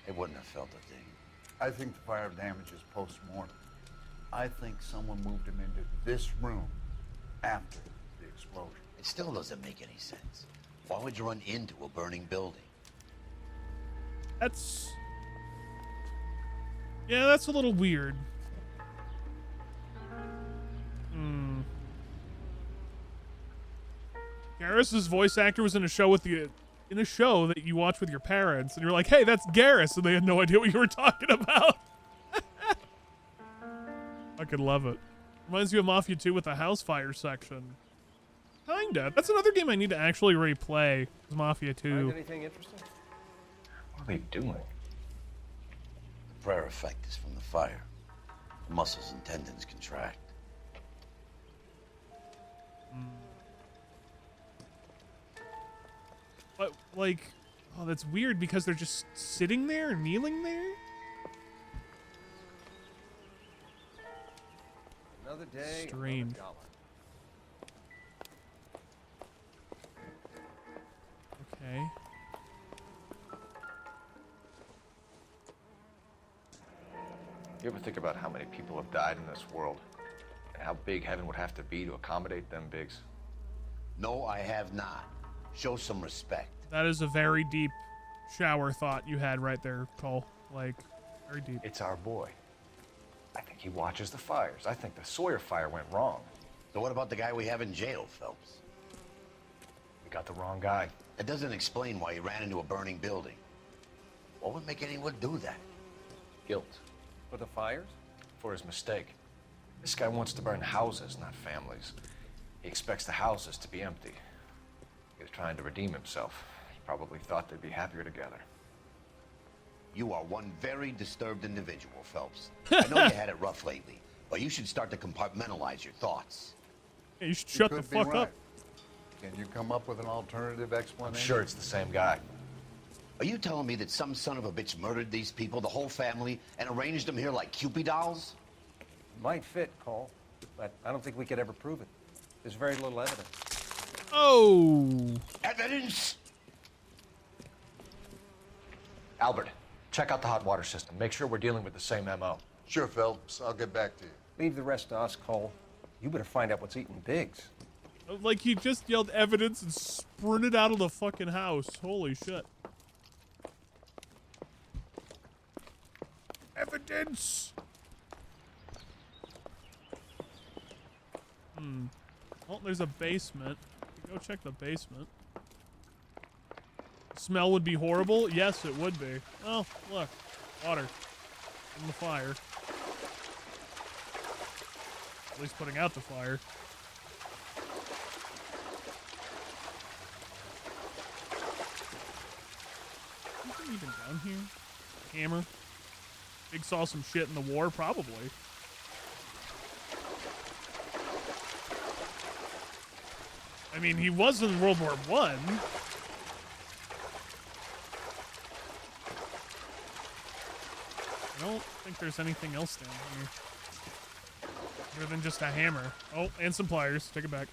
[SPEAKER 18] They wouldn't have felt a thing.
[SPEAKER 15] I think the fire damage is post-mortem. I think someone moved him into this room after the explosion.
[SPEAKER 18] It still doesn't make any sense. Why would you run into a burning building?
[SPEAKER 1] That's... Yeah, that's a little weird. Garrus's voice actor was in a show with the... In a show that you watch with your parents, and you're like, hey, that's Garrus, and they had no idea what you were talking about. I could love it. Reminds you of Mafia 2 with the house fire section. Kinda. That's another game I need to actually replay. Is Mafia 2.
[SPEAKER 12] Find anything interesting?
[SPEAKER 8] What are they doing?
[SPEAKER 18] The prayer effect is from the fire. The muscles and tendons contract.
[SPEAKER 1] But, like, oh, that's weird because they're just sitting there, kneeling there?
[SPEAKER 12] Another day.
[SPEAKER 1] Strange.
[SPEAKER 12] Another dollar.
[SPEAKER 1] Okay.
[SPEAKER 8] You ever think about how many people have died in this world? And how big heaven would have to be to accommodate them bigs?
[SPEAKER 18] No, I have not. Show some respect.
[SPEAKER 1] That is a very deep shower thought you had right there, Cole. Like, very deep.
[SPEAKER 8] It's our boy. I think he watches the fires. I think the Sawyer fire went wrong.
[SPEAKER 18] So what about the guy we have in jail, Phelps?
[SPEAKER 8] We got the wrong guy.
[SPEAKER 18] That doesn't explain why he ran into a burning building. What would make anyone do that?
[SPEAKER 8] Guilt.
[SPEAKER 12] For the fires?
[SPEAKER 8] For his mistake. This guy wants to burn houses, not families. He expects the houses to be empty. He was trying to redeem himself. He probably thought they'd be happier together.
[SPEAKER 18] You are one very disturbed individual, Phelps. I know you had it rough lately, but you should start to compartmentalize your thoughts.
[SPEAKER 1] Yeah, you should shut the
[SPEAKER 15] could be
[SPEAKER 1] fuck
[SPEAKER 15] right.
[SPEAKER 1] up.
[SPEAKER 15] Can you come up with an alternative explanation?
[SPEAKER 8] I'm sure it's the same guy.
[SPEAKER 18] Are you telling me that some son of a bitch murdered these people, the whole family, and arranged them here like Cupid dolls?
[SPEAKER 12] Might fit, Cole, but I don't think we could ever prove it. There's very little evidence.
[SPEAKER 1] Oh.
[SPEAKER 18] Evidence?
[SPEAKER 8] Albert, check out the hot water system. Make sure we're dealing with the same MO.
[SPEAKER 15] Sure, Phelps. I'll get back to you.
[SPEAKER 12] Leave the rest to us, Cole. You better find out what's eating Biggs.
[SPEAKER 1] Like he just yelled evidence and sprinted out of the fucking house. Holy shit. Evidence. Oh, there's a basement. Go check the basement. Smell would be horrible? Yes, it would be. Oh, look. Water. In the fire. At least putting out the fire. Anything even down here? Hammer. Big saw some shit in the war? Probably. I mean, he was in World War I. I don't think there's anything else down here. Other than just a hammer. Oh, and some pliers. Take it back.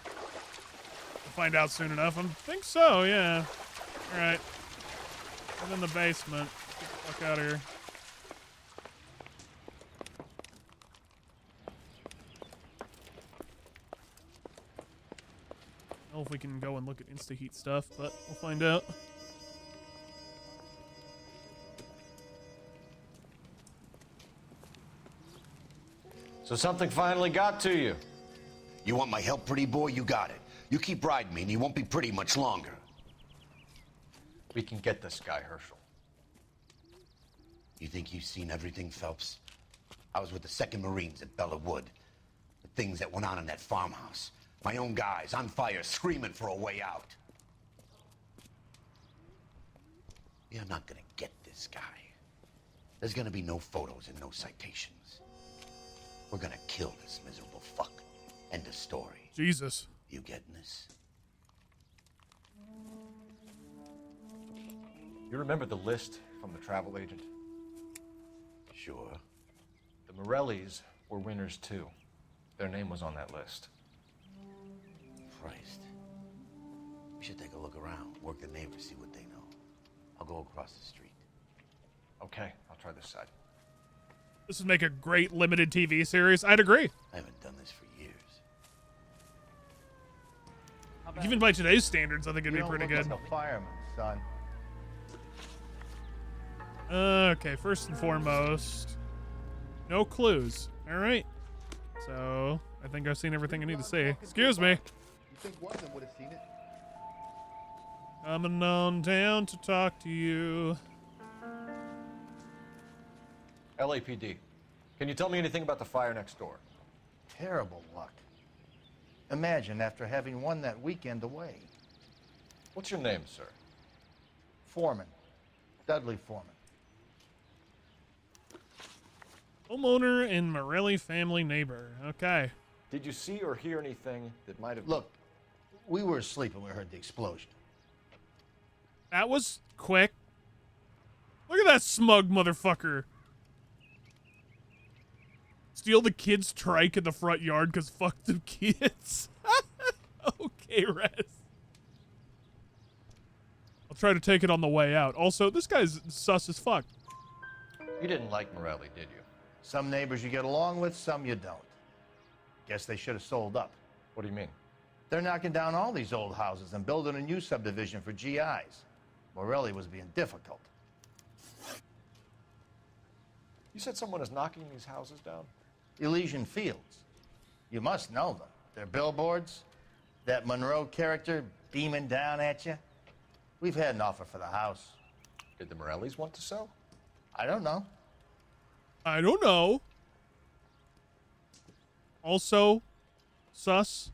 [SPEAKER 1] We'll find out soon enough. I think so, yeah. Alright. I'm in the basement. Get the fuck out of here. I don't know if we can go and look at Insta-Heat stuff, but we'll find out.
[SPEAKER 8] So something finally got to you.
[SPEAKER 18] You want my help, pretty boy? You got it. You keep riding me and you won't be pretty much longer.
[SPEAKER 8] We can get this guy, Herschel.
[SPEAKER 18] You think you've seen everything, Phelps? I was with the 2nd Marines at Bella Wood. The things that went on in that farmhouse. My own guys on fire, screaming for a way out. You're not gonna get this guy. There's gonna be no photos and no citations. We're gonna kill this miserable fuck. End of story.
[SPEAKER 1] Jesus.
[SPEAKER 18] You getting this?
[SPEAKER 8] You remember the list from the travel agent?
[SPEAKER 18] Sure.
[SPEAKER 8] The Morellis were winners too. Their name was on that list.
[SPEAKER 18] Christ. We should take a look around, work the neighbors, see what they know. I'll go across the street.
[SPEAKER 8] Okay, I'll try this side.
[SPEAKER 1] This would make a great limited TV series. I'd agree.
[SPEAKER 18] I haven't done this for years.
[SPEAKER 1] Even by today's standards, I think it'd be pretty good.
[SPEAKER 9] Like a fireman, son.
[SPEAKER 1] Okay, first and foremost, no clues. All right. So, I think I've seen everything I need to see. Excuse me.
[SPEAKER 9] You think one of them would have seen it?
[SPEAKER 1] Coming on down to talk to you.
[SPEAKER 8] LAPD. Can you tell me anything about the fire next door?
[SPEAKER 9] Terrible luck. Imagine after having won that weekend away.
[SPEAKER 8] What's your name, sir?
[SPEAKER 9] Foreman. Dudley Foreman.
[SPEAKER 1] Homeowner and Morelli family neighbor. Okay.
[SPEAKER 8] Did you see or hear anything that might have...
[SPEAKER 9] Look, we were asleep when we heard the explosion.
[SPEAKER 1] That was quick. Look at that smug motherfucker. Steal the kid's trike in the front yard because fuck the kids. Okay, Rez. I'll try to take it on the way out. Also, this guy's sus as fuck.
[SPEAKER 8] You didn't like Morelli, did you?
[SPEAKER 9] Some neighbors you get along with, some you don't. Guess they should have sold up.
[SPEAKER 8] What do you mean?
[SPEAKER 9] They're knocking down all these old houses and building a new subdivision for GIs. Morelli was being difficult.
[SPEAKER 8] You said someone is knocking these houses down?
[SPEAKER 9] Elysian Fields. You must know them. They're billboards. That Monroe character beaming down at you. We've had an offer for the house.
[SPEAKER 8] Did the Morellis want to sell?
[SPEAKER 9] I don't know.
[SPEAKER 1] I don't know. Also, sus.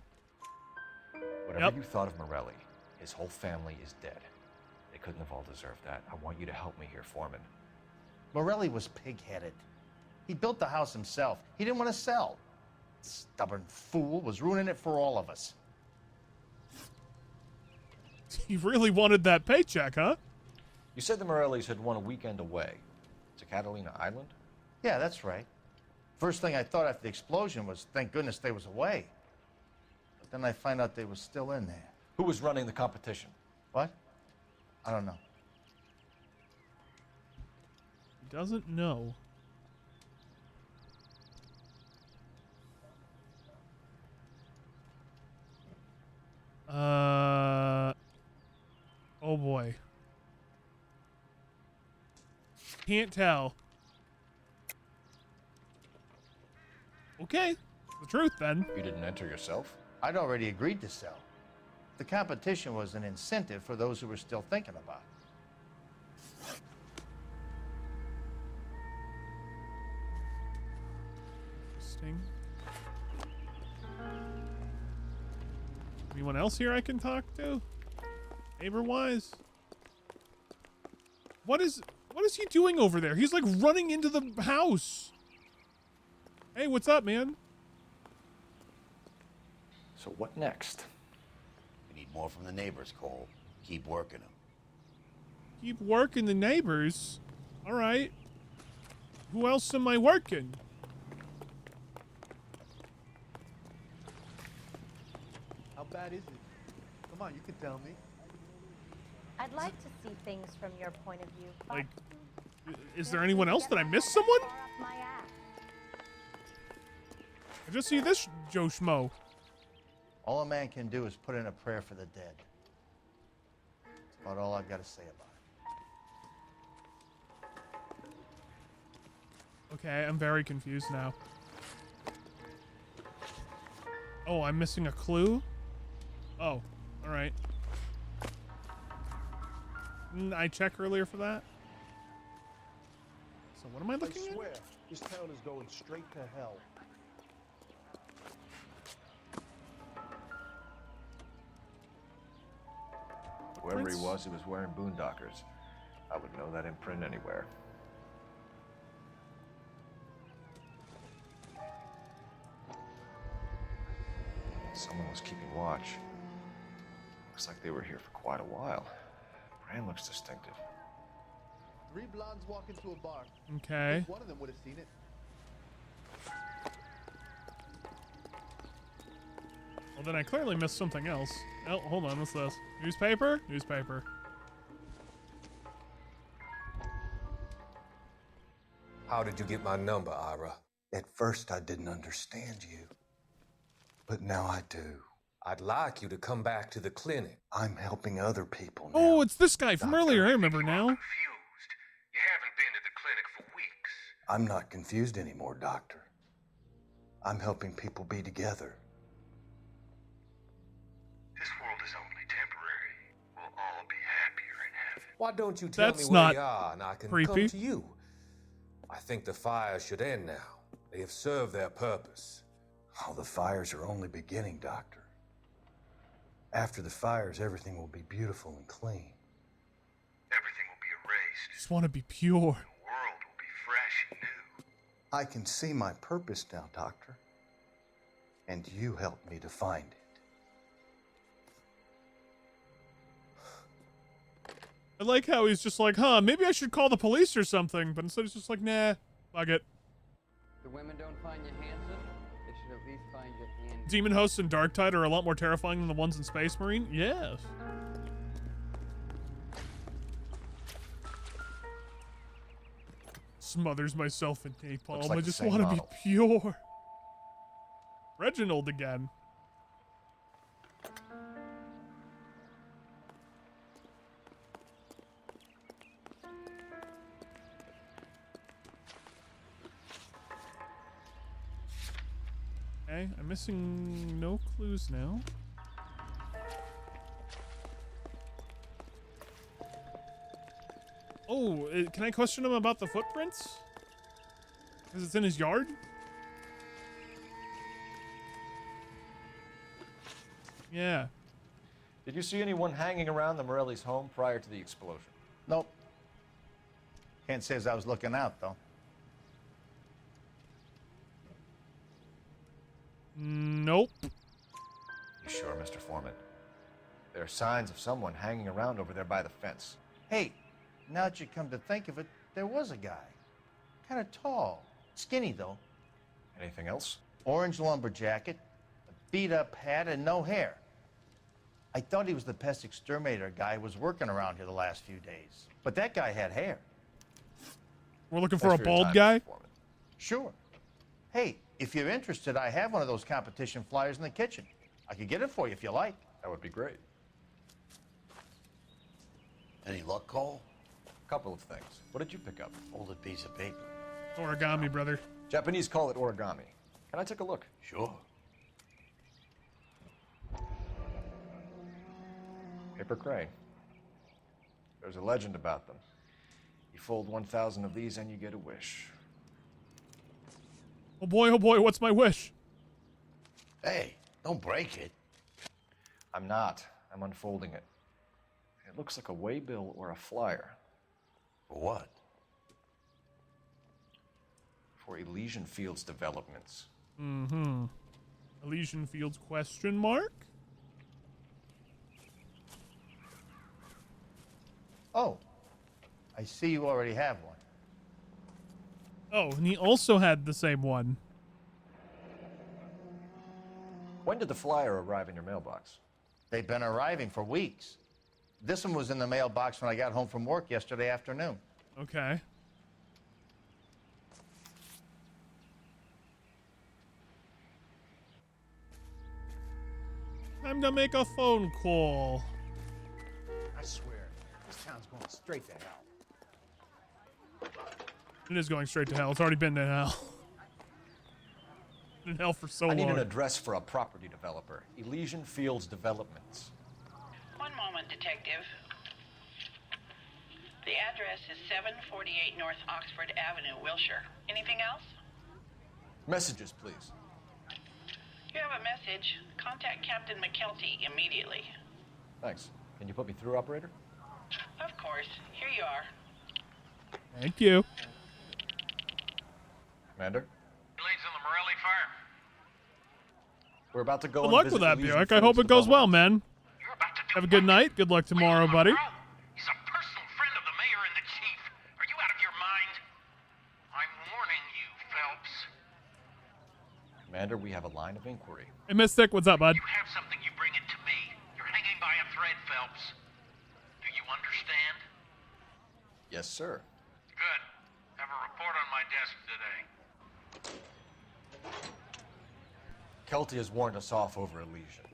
[SPEAKER 8] Whatever you thought of Morelli, his whole family is dead. They couldn't have all deserved that. I want you to help me here, Foreman.
[SPEAKER 9] Morelli was pig-headed. He built the house himself. He didn't want to sell. Stubborn fool was ruining it for all of us.
[SPEAKER 1] He really wanted that paycheck, huh?
[SPEAKER 8] You said the Morellis had won a weekend away to Catalina Island?
[SPEAKER 9] Yeah, that's right. First thing I thought after the explosion was, thank goodness they was away. But then I find out they was still in there.
[SPEAKER 8] Who was running the competition?
[SPEAKER 9] What? I don't know.
[SPEAKER 1] He doesn't know. Oh boy. Can't tell. Okay, it's the truth then.
[SPEAKER 8] You didn't enter yourself?
[SPEAKER 9] I'd already agreed to sell. The competition was an incentive for those who were still thinking about it.
[SPEAKER 1] Interesting. Anyone else here I can talk to? Neighbor-wise? What is he doing over there? He's like running into the house. Hey, what's up, man?
[SPEAKER 8] So what next?
[SPEAKER 18] We need more from the neighbors, Cole. Keep working them.
[SPEAKER 1] Keep working the neighbors. All right. Who else am I working?
[SPEAKER 11] How bad is it? Come on, you can tell me.
[SPEAKER 22] I'd like to see things from your point of view. But
[SPEAKER 1] Like, is there anyone else? Did I miss someone? I just see this Joe Schmo.
[SPEAKER 9] All a man can do is put in a prayer for the dead. That's about all I've got to say about it.
[SPEAKER 1] Okay, I'm very confused now. Oh, I'm missing a clue? Oh, all right. Didn't I check earlier for that? So what am I looking
[SPEAKER 11] I swear,
[SPEAKER 1] at?
[SPEAKER 11] this town is going straight to hell.
[SPEAKER 8] Whoever he was wearing boondockers. I would know that imprint anywhere. Someone was keeping watch. Looks like they were here for quite a while. Brand looks distinctive.
[SPEAKER 11] 3 blondes walk into a bar.
[SPEAKER 1] Okay.
[SPEAKER 11] Think one of them would have seen it.
[SPEAKER 1] Well, then I clearly missed something else. Oh, hold on. What's this? Newspaper? Newspaper.
[SPEAKER 5] How did you get my number, Ira? At first, I didn't understand you. But now I do. I'd like you to come back to the clinic. I'm helping other people now.
[SPEAKER 1] Oh, it's this guy from earlier. I remember now.
[SPEAKER 5] You haven't been to the clinic for weeks. I'm not confused anymore, Doctor. I'm helping people be together. This world is only temporary. We'll all be happier in heaven. Why don't you tell
[SPEAKER 1] That's
[SPEAKER 5] me where
[SPEAKER 1] not
[SPEAKER 5] you are and I can
[SPEAKER 1] creepy.
[SPEAKER 5] come to you? I think the fire should end now. They have served their purpose. Oh, the fires are only beginning, Doctor. After the fires, everything will be beautiful and clean. Everything will be erased.
[SPEAKER 1] Just want to be pure.
[SPEAKER 5] The world will be fresh and new. I can see my purpose now, Doctor. And you helped me to find it.
[SPEAKER 1] I like how he's just like, huh, maybe I should call the police or something. But instead he's just like, nah, fuck it.
[SPEAKER 6] The women don't find you handsome? They should at least find you handy.
[SPEAKER 1] Demon hosts in Darktide are a lot more terrifying than the ones in Space Marine? Yes. Smothers myself in napalm.
[SPEAKER 8] Like
[SPEAKER 1] I
[SPEAKER 8] the
[SPEAKER 1] just
[SPEAKER 8] same
[SPEAKER 1] want to be
[SPEAKER 8] model.
[SPEAKER 1] pure. Reginald again. Okay, I'm missing no clues now. Oh, can I question him about the footprints? Because it's in his yard? Yeah.
[SPEAKER 8] Did you see anyone hanging around the Morelli's home prior to the explosion?
[SPEAKER 9] Nope. Can't say as I was looking out, though.
[SPEAKER 1] Nope.
[SPEAKER 8] You sure, Mr. Foreman? There are signs of someone hanging around over there by the fence.
[SPEAKER 9] Hey, now that you come to think of it, there was a guy. Kind of tall. Skinny, though.
[SPEAKER 8] Anything else?
[SPEAKER 9] Orange lumber jacket, a beat-up hat, and no hair. I thought he was the pest exterminator guy who was working around here the last few days. But that guy had hair.
[SPEAKER 1] We're looking for
[SPEAKER 9] Thanks
[SPEAKER 1] a
[SPEAKER 9] for your
[SPEAKER 1] bald
[SPEAKER 9] time,
[SPEAKER 1] guy?
[SPEAKER 9] Mr. Foreman. Sure. Hey, if you're interested, I have one of those competition flyers in the kitchen. I could get it for you if you like.
[SPEAKER 8] That would be great.
[SPEAKER 18] Any luck, Cole?
[SPEAKER 8] A couple of things. What did you pick up?
[SPEAKER 18] Folded piece of paper.
[SPEAKER 1] Origami, brother.
[SPEAKER 8] Japanese call it origami. Can I take a look?
[SPEAKER 18] Sure.
[SPEAKER 8] Paper crane. There's a legend about them. You fold 1,000 of these and you get a wish.
[SPEAKER 1] Oh boy, what's my wish?
[SPEAKER 18] Hey, don't break it.
[SPEAKER 8] I'm not. I'm unfolding it. It looks like a waybill or a flyer.
[SPEAKER 18] For what?
[SPEAKER 8] For Elysian Fields developments.
[SPEAKER 1] Mm-hmm. Elysian Fields question mark?
[SPEAKER 9] Oh, I see you already have one.
[SPEAKER 1] Oh, and he also had the same one.
[SPEAKER 8] When did the flyer arrive in your mailbox?
[SPEAKER 9] They've been arriving for weeks. This one was in the mailbox when I got home from work yesterday afternoon.
[SPEAKER 1] Okay. Time to make a phone call.
[SPEAKER 11] I swear, this town's going straight to hell.
[SPEAKER 1] It is going straight to hell. It's already been to hell. In hell for so long.
[SPEAKER 8] I need an address for a property developer. Elysian Fields Developments.
[SPEAKER 10] One moment, Detective. The address is 748 North Oxford Avenue, Wilshire. Anything else?
[SPEAKER 8] Messages, please.
[SPEAKER 10] You have a message. Contact Captain McKelty immediately.
[SPEAKER 8] Thanks. Can you put me through, operator?
[SPEAKER 10] Of course. Here you are.
[SPEAKER 1] Thank you.
[SPEAKER 8] Commander?
[SPEAKER 21] Leads on the Morelli fire.
[SPEAKER 8] We're about to go
[SPEAKER 1] Good
[SPEAKER 8] and
[SPEAKER 1] luck
[SPEAKER 8] visit
[SPEAKER 1] with that,
[SPEAKER 8] Elysian
[SPEAKER 1] Buick. I
[SPEAKER 8] Fields
[SPEAKER 1] hope it goes well,
[SPEAKER 8] Developments.
[SPEAKER 1] man. Have a good night. Good luck tomorrow, buddy.
[SPEAKER 21] He's a personal friend of the mayor and the chief. Are you out of your mind? I'm warning you, Phelps.
[SPEAKER 8] Commander, we have a line of inquiry.
[SPEAKER 1] Hey, Mystic, what's up, bud?
[SPEAKER 21] You have something, you bring it to me. You're hanging by a thread, Phelps. Do you understand?
[SPEAKER 8] Yes, sir.
[SPEAKER 21] Good. Have a report on my desk today.
[SPEAKER 8] Kelty has warned us off over Elysian.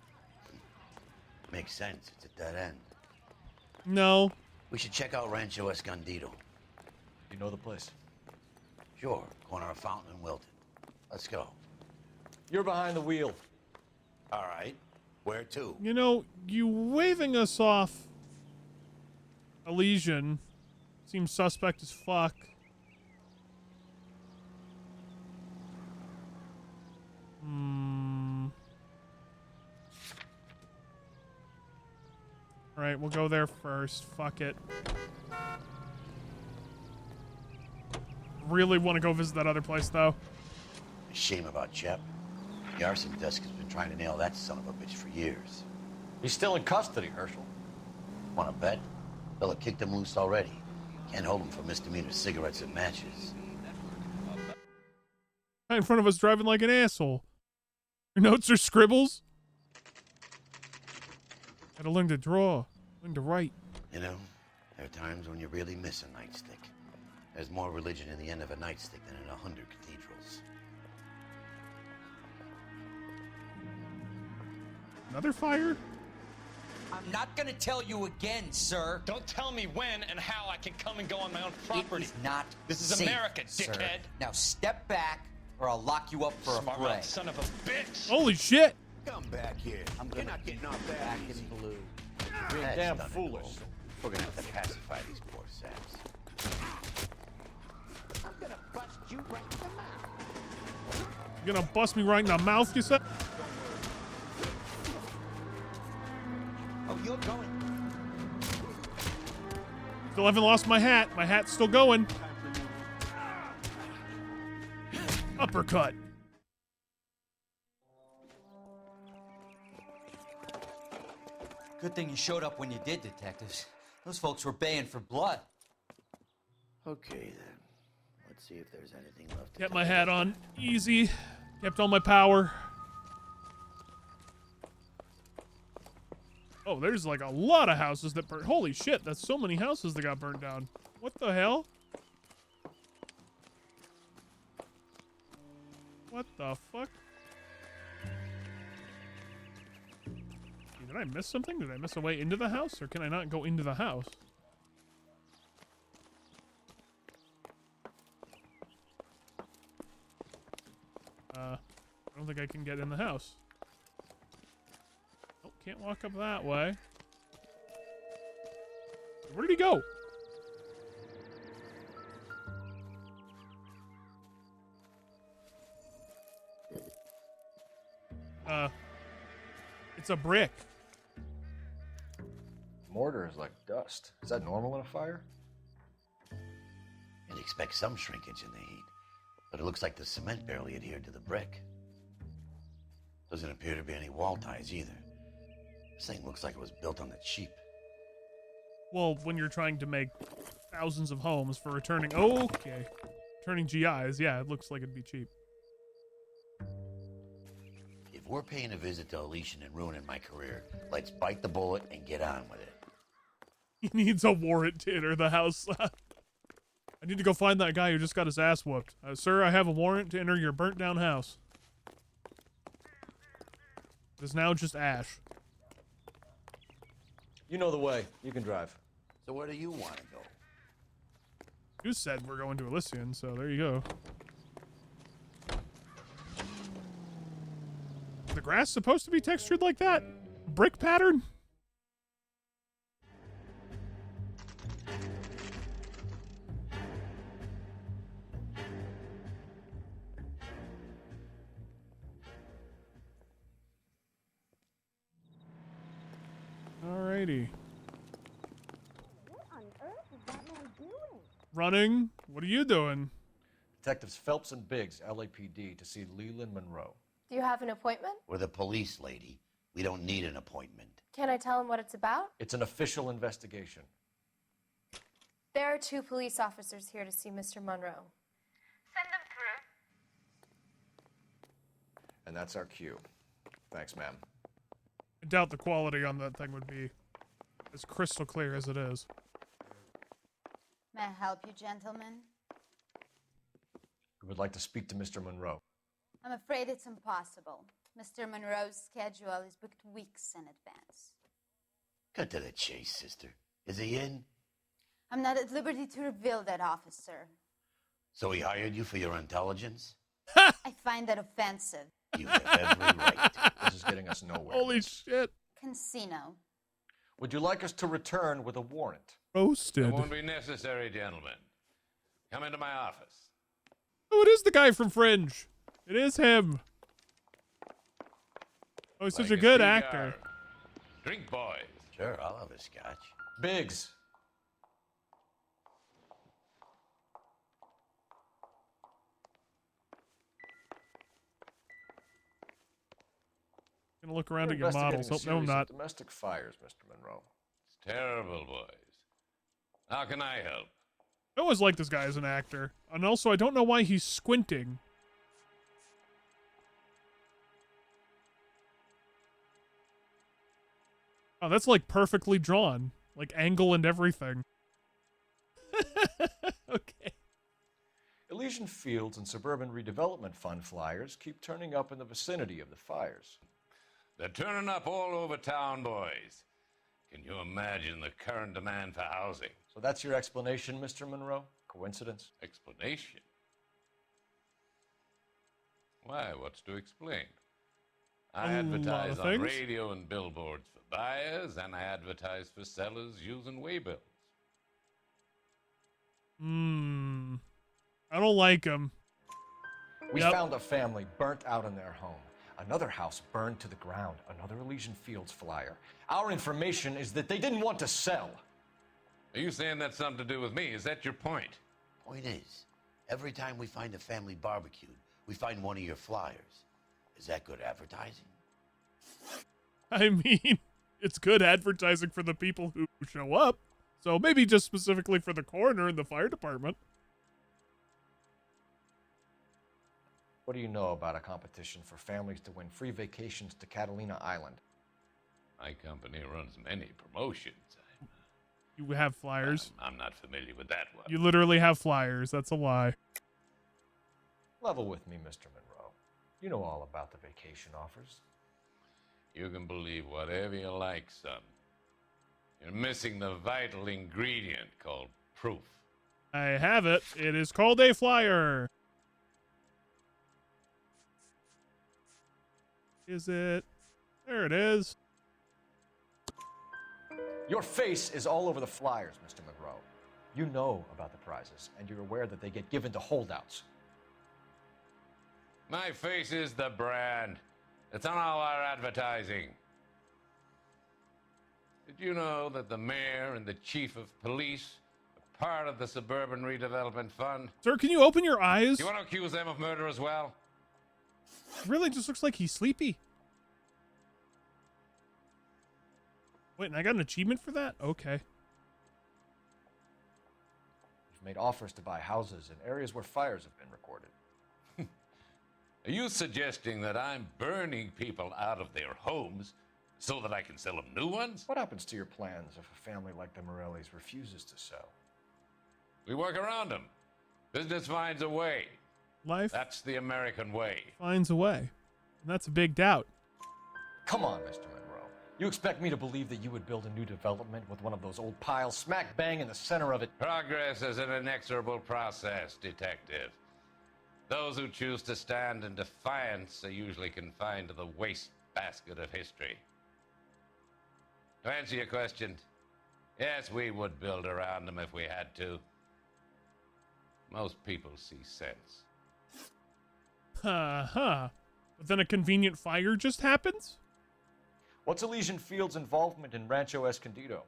[SPEAKER 18] Makes sense. It's a dead end.
[SPEAKER 1] No.
[SPEAKER 18] We should check out Rancho Escondido.
[SPEAKER 8] You know the place?
[SPEAKER 18] Sure. Corner of Fountain and Wilton. Let's go.
[SPEAKER 8] You're behind the wheel.
[SPEAKER 18] All right. Where to?
[SPEAKER 1] You know, you waving us off Elysian seems suspect as fuck. Alright, we'll go there first. Fuck it. Really want to go visit that other place, though.
[SPEAKER 18] Shame about Shep. The arson desk has been trying to nail that son of a bitch for years.
[SPEAKER 8] He's still in custody, Herschel.
[SPEAKER 18] Want to bet? They'll have kicked him loose already. Can't hold him for misdemeanor cigarettes and matches.
[SPEAKER 1] Right in front of us driving like an asshole. Your notes are scribbles? Gotta learn to draw. Learn to write.
[SPEAKER 18] You know, there are times when you really miss a nightstick. There's more religion in the end of a nightstick than in 100 cathedrals.
[SPEAKER 1] Another fire?
[SPEAKER 16] I'm not gonna tell you again, sir.
[SPEAKER 7] Don't tell me when and how I can come and go on my own property.
[SPEAKER 16] It is not
[SPEAKER 7] This is
[SPEAKER 16] safe,
[SPEAKER 7] America,
[SPEAKER 16] sir.
[SPEAKER 7] dickhead.
[SPEAKER 16] Now step back, or I'll lock you up for
[SPEAKER 7] Smart
[SPEAKER 16] a fray.
[SPEAKER 7] mouth son of a bitch.
[SPEAKER 1] Holy shit!
[SPEAKER 13] Come back here. You're not getting off that
[SPEAKER 16] Back
[SPEAKER 13] easy.
[SPEAKER 16] in blue.
[SPEAKER 8] You're
[SPEAKER 18] That's
[SPEAKER 8] damn
[SPEAKER 18] done it,
[SPEAKER 8] foolish.
[SPEAKER 18] Cole. We're gonna have to pacify these poor saps.
[SPEAKER 13] I'm gonna bust you right in the mouth.
[SPEAKER 1] You're gonna bust me right in the mouth, you said?
[SPEAKER 13] Oh, you're going.
[SPEAKER 1] Still haven't lost my hat. My hat's still going. Uppercut.
[SPEAKER 16] Good thing you showed up when you did, detectives. Those folks were baying for blood.
[SPEAKER 18] Okay, then. Let's see if there's anything left.
[SPEAKER 1] Kept my hat on. Easy. Kept all my power. Oh, there's like a lot of houses that burnt. Holy shit, that's so many houses that got burned down. What the hell? What the fuck? Did I miss something? Did I miss a way into the house? Or can I not go into the house? don't think I can get in the house. Oh, can't walk up that way. Where did he go? It's a brick.
[SPEAKER 8] Mortar is like dust. Is that normal in a fire?
[SPEAKER 18] You'd expect some shrinkage in the heat, but it looks like the cement barely adhered to the brick. Doesn't appear to be any wall ties either. This thing looks like it was built on the cheap.
[SPEAKER 1] Well, when you're trying to make thousands of homes for returning... Okay. Returning GIs, yeah, it looks like it'd be cheap.
[SPEAKER 18] If we're paying a visit to Elysian and ruining my career, let's bite the bullet and get on with it.
[SPEAKER 1] He needs a warrant to enter the house. I need to go find that guy who just got his ass whooped. Sir, I have a warrant to enter your burnt down house. It is now just ash.
[SPEAKER 8] You know the way. You can drive.
[SPEAKER 18] So where do you want to go?
[SPEAKER 1] You said we're going to Elysian, so there you go. Is the grass supposed to be textured like that? Brick pattern? Alrighty.
[SPEAKER 22] What on earth is that man doing?
[SPEAKER 1] Running? What are you doing?
[SPEAKER 8] Detectives Phelps and Biggs, LAPD, to see Leland Monroe.
[SPEAKER 22] Do you have an appointment?
[SPEAKER 18] We're the police, lady. We don't need an appointment.
[SPEAKER 22] Can I tell him what it's about?
[SPEAKER 8] It's an official investigation.
[SPEAKER 22] There are 2 police officers here to see Mr. Monroe. Send them through.
[SPEAKER 8] And that's our cue. Thanks, ma'am.
[SPEAKER 1] I doubt the quality on that thing would be as crystal clear as it is.
[SPEAKER 2] May I help you, gentlemen?
[SPEAKER 8] We would like to speak to Mr. Monroe.
[SPEAKER 2] I'm afraid it's impossible. Mr. Monroe's schedule is booked weeks in advance.
[SPEAKER 18] Cut to the chase, sister. Is he in?
[SPEAKER 2] I'm not at liberty to reveal that, officer.
[SPEAKER 18] So he hired you for your intelligence?
[SPEAKER 2] I find that offensive.
[SPEAKER 18] You have every right.
[SPEAKER 8] This is getting us nowhere.
[SPEAKER 1] Holy shit.
[SPEAKER 2] Casino.
[SPEAKER 8] Would you like us to return with a warrant?
[SPEAKER 1] Roasted.
[SPEAKER 14] It won't be necessary, gentlemen. Come into my office.
[SPEAKER 1] Oh, it is the guy from Fringe. It is him. Oh, he's such a good actor.
[SPEAKER 14] Drink, boys.
[SPEAKER 18] Sure, I'll have a scotch.
[SPEAKER 8] Biggs.
[SPEAKER 1] Gonna look around
[SPEAKER 8] We're
[SPEAKER 1] at your models.
[SPEAKER 8] investigating
[SPEAKER 1] Oh, no, I'm
[SPEAKER 8] a series of
[SPEAKER 1] not.
[SPEAKER 8] Domestic fires, Mr. Monroe.
[SPEAKER 14] It's terrible, boys. How can I help?
[SPEAKER 1] I always liked this guy as an actor. And also, I don't know why he's squinting. Oh, that's like perfectly drawn. Like angle and everything. Okay.
[SPEAKER 8] Elysian Fields and Suburban Redevelopment Fund flyers keep turning up in the vicinity of the fires.
[SPEAKER 14] They're turning up all over town, boys. Can you imagine the current demand for housing?
[SPEAKER 8] So that's your explanation, Mr. Monroe? Coincidence?
[SPEAKER 14] Explanation? Why, what's to explain? I advertise on radio and billboards for buyers, and I advertise for sellers using waybills.
[SPEAKER 1] I don't like him.
[SPEAKER 8] We found a family burnt out in their home. Another house burned to the ground. Another Elysian Fields flyer. Our information is that they didn't want to sell.
[SPEAKER 14] Are you saying that's something to do with me? Is that your point?
[SPEAKER 18] Point is, every time we find a family barbecued, we find one of your flyers. Is that good advertising?
[SPEAKER 1] I mean, it's good advertising for the people who show up. So maybe just specifically for the coroner and the fire department.
[SPEAKER 8] What do you know about a competition for families to win free vacations to Catalina Island?
[SPEAKER 14] My company runs many promotions.
[SPEAKER 1] You have flyers.
[SPEAKER 14] I'm not familiar with that one.
[SPEAKER 1] You literally have flyers. That's a lie.
[SPEAKER 8] Level with me, Mr. Monroe. You know all about the vacation offers.
[SPEAKER 14] You can believe whatever you like, son. You're missing the vital ingredient called proof.
[SPEAKER 1] I have it. It is called a flyer. Is it? There it is.
[SPEAKER 8] Your face is all over the flyers, Mr. Monroe. You know about the prizes, and you're aware that they get given to holdouts.
[SPEAKER 14] My face is the brand. It's on all our advertising. Did you know that the mayor and the chief of police are part of the Suburban Redevelopment Fund?
[SPEAKER 1] Sir, can you open your eyes?
[SPEAKER 14] You want to accuse them of murder as well?
[SPEAKER 1] It really just looks like he's sleepy. Wait, and I got an achievement for that? Okay.
[SPEAKER 8] You've made offers to buy houses in areas where fires have been recorded.
[SPEAKER 14] Are you suggesting that I'm burning people out of their homes so that I can sell them new ones?
[SPEAKER 8] What happens to your plans if a family like the Morellis refuses to sell?
[SPEAKER 14] We work around them. Business finds a way.
[SPEAKER 1] Life
[SPEAKER 14] That's the American way.
[SPEAKER 1] finds a way. And that's a big doubt.
[SPEAKER 8] Come on, Mr. Monroe. You expect me to believe that you would build a new development with one of those old piles smack bang in the center of it?
[SPEAKER 14] Progress is an inexorable process, detective. Those who choose to stand in defiance are usually confined to the wastebasket of history. To answer your question, yes, we would build around them if we had to. Most people see sense.
[SPEAKER 1] But then a convenient fire just happens?
[SPEAKER 8] What's Elysian Field's involvement in Rancho Escondido?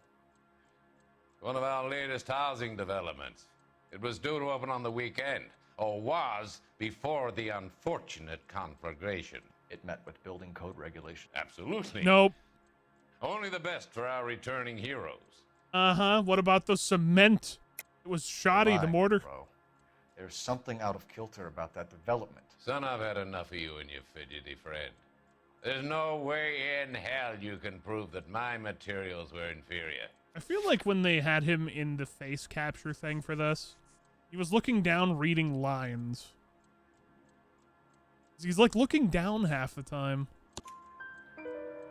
[SPEAKER 14] One of our latest housing developments. It was due to open on the weekend, or was before the unfortunate conflagration.
[SPEAKER 8] It met with building code regulations.
[SPEAKER 14] Absolutely.
[SPEAKER 1] Nope.
[SPEAKER 14] Only the best for our returning heroes.
[SPEAKER 1] What about the cement? It was shoddy, the mortar.
[SPEAKER 8] Bro. There's something out of kilter about that development.
[SPEAKER 14] Son, I've had enough of you and your fidgety friend. There's no way in hell you can prove that my materials were inferior.
[SPEAKER 1] I feel like when they had him in the face capture thing for this, he was looking down reading lines. He's like looking down half the time.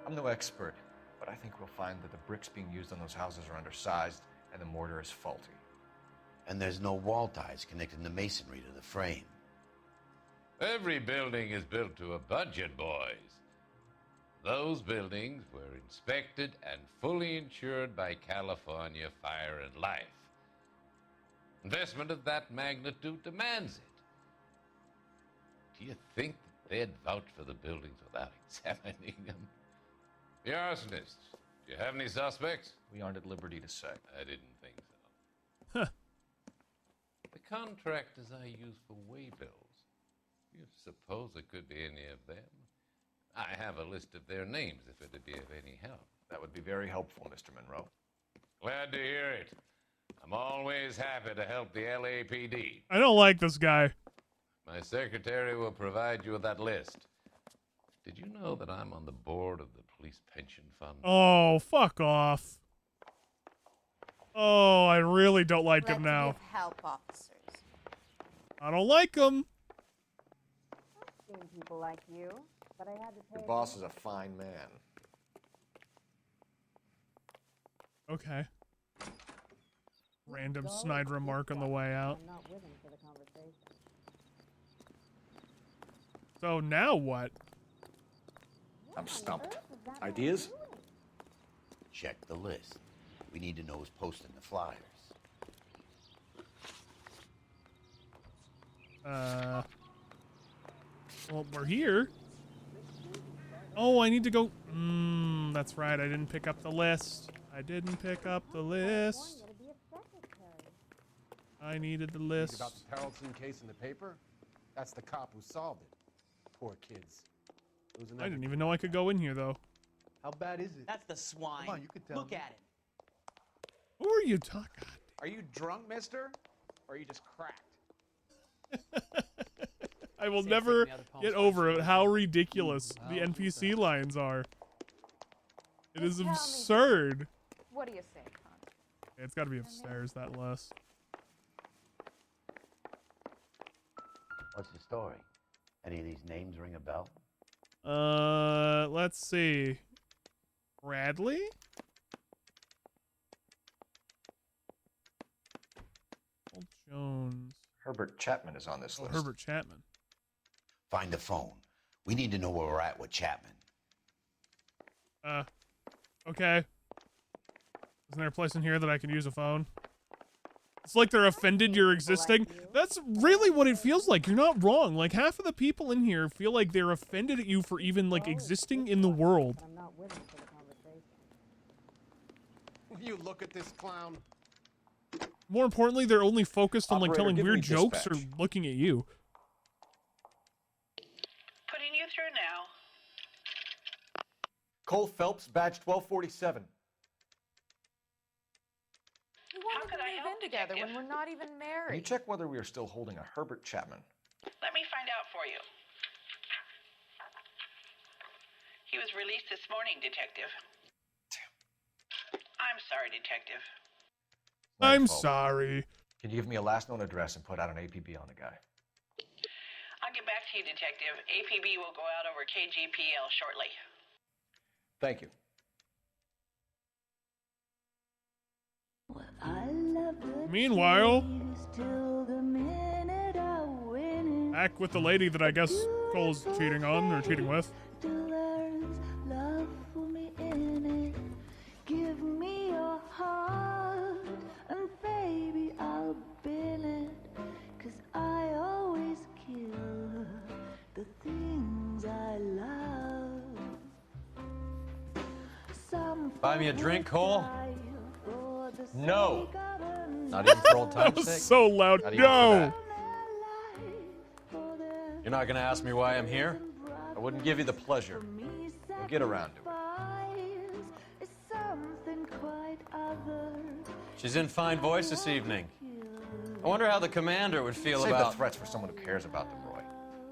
[SPEAKER 8] I'm no expert, but I think we'll find that the bricks being used on those houses are undersized and the mortar is faulty.
[SPEAKER 18] And there's no wall ties connecting the masonry to the frame.
[SPEAKER 14] Every building is built to a budget, boys. Those buildings were inspected and fully insured by California Fire and Life. Investment of that magnitude demands it. Do you think that they'd vouch for the buildings without examining them? The arsonists, do you have any suspects?
[SPEAKER 8] We aren't at liberty to say.
[SPEAKER 14] I didn't think so. The contractors I use for waybills, do you suppose it could be any of them? I have a list of their names if it'd be of any help.
[SPEAKER 8] That would be very helpful, Mr. Monroe.
[SPEAKER 14] Glad to hear it. I'm always happy to help the LAPD.
[SPEAKER 1] I don't like this guy.
[SPEAKER 14] My secretary will provide you with that list. Did you know that I'm on the board of the police pension fund?
[SPEAKER 1] Oh, fuck off. Oh, I really don't like him
[SPEAKER 2] Glad to
[SPEAKER 1] now.
[SPEAKER 2] give help, officers.
[SPEAKER 1] I don't like him.
[SPEAKER 4] I've seen people like you, but I had to pay.
[SPEAKER 8] Your boss is a fine man.
[SPEAKER 1] Okay. Random snide remark on the way out.
[SPEAKER 4] I'm not with him for the conversation.
[SPEAKER 1] So now what?
[SPEAKER 8] I'm stumped. Ideas?
[SPEAKER 18] Check the list. We need to know who's posting the flyers.
[SPEAKER 1] Well, we're here. Oh, I need to go. That's right. I didn't pick up the list. I didn't pick up the list. I needed the list.
[SPEAKER 12] About the Tarleton case in the paper? That's the cop who solved it. Poor kids.
[SPEAKER 1] I didn't even know I could go in here, though.
[SPEAKER 12] How bad is it?
[SPEAKER 17] That's the swine.
[SPEAKER 12] Come on, you could tell
[SPEAKER 17] Look
[SPEAKER 12] me.
[SPEAKER 17] at him.
[SPEAKER 1] Who are you talking?
[SPEAKER 7] Are you drunk, mister? Or are you just cracked?
[SPEAKER 1] I will never get over how ridiculous the NPC lines are. It is absurd.
[SPEAKER 4] What do you say, Con?
[SPEAKER 1] It's got to be upstairs, that list.
[SPEAKER 18] What's the story? Any of these names ring a bell?
[SPEAKER 1] Let's see. Bradley? Old Jones.
[SPEAKER 8] Herbert Chapman is on this list.
[SPEAKER 1] Herbert Chapman.
[SPEAKER 18] Find the phone. We need to know where we're at with Chapman.
[SPEAKER 1] Okay. Isn't there a place in here that I can use a phone? It's like they're offended you're existing. That's really what it feels like. You're not wrong. Like, half of the people in here feel like they're offended at you for even, like, existing in the world.
[SPEAKER 4] I'm not willing for the conversation.
[SPEAKER 12] Will you look at this clown?
[SPEAKER 1] More importantly, they're only focused on, like,
[SPEAKER 8] Operator,
[SPEAKER 1] telling
[SPEAKER 8] give
[SPEAKER 1] weird
[SPEAKER 8] me
[SPEAKER 1] jokes or
[SPEAKER 8] dispatch.
[SPEAKER 1] looking at you.
[SPEAKER 10] Putting you through now.
[SPEAKER 23] Cole Phelps, badge 1247.
[SPEAKER 22] We wanted to move in together when we're not even
[SPEAKER 8] Can you
[SPEAKER 22] married.
[SPEAKER 8] check whether we are still holding a Herbert Chapman?
[SPEAKER 10] Let me find out for you. He was released this morning, Detective. I'm sorry, Detective.
[SPEAKER 1] I'm
[SPEAKER 8] fault.
[SPEAKER 1] sorry.
[SPEAKER 8] Can you give me a last known address and put out an APB on the guy?
[SPEAKER 10] I'll get back to you, Detective. APB will go out over KGPL shortly.
[SPEAKER 8] Thank you.
[SPEAKER 1] Meanwhile, back with the lady that I guess Cole's cheating on or cheating with.
[SPEAKER 17] Give me your heart, and baby, I'll bill it, 'cause I always kill the things I love. Some
[SPEAKER 23] Buy me a drink, Cole?
[SPEAKER 17] for the
[SPEAKER 23] No.
[SPEAKER 17] sake of a
[SPEAKER 23] Not even for old
[SPEAKER 1] That
[SPEAKER 23] time's
[SPEAKER 1] was
[SPEAKER 23] sake?
[SPEAKER 1] so loud.
[SPEAKER 23] Not even for
[SPEAKER 1] No.
[SPEAKER 23] that. You're not gonna ask me why I'm here? I wouldn't give you the pleasure. We'll get around to it.
[SPEAKER 17] is something quite other.
[SPEAKER 23] She's in fine voice this evening. I wonder how the commander would feel
[SPEAKER 8] Save
[SPEAKER 23] about...
[SPEAKER 8] the threats for someone who cares about them, Roy.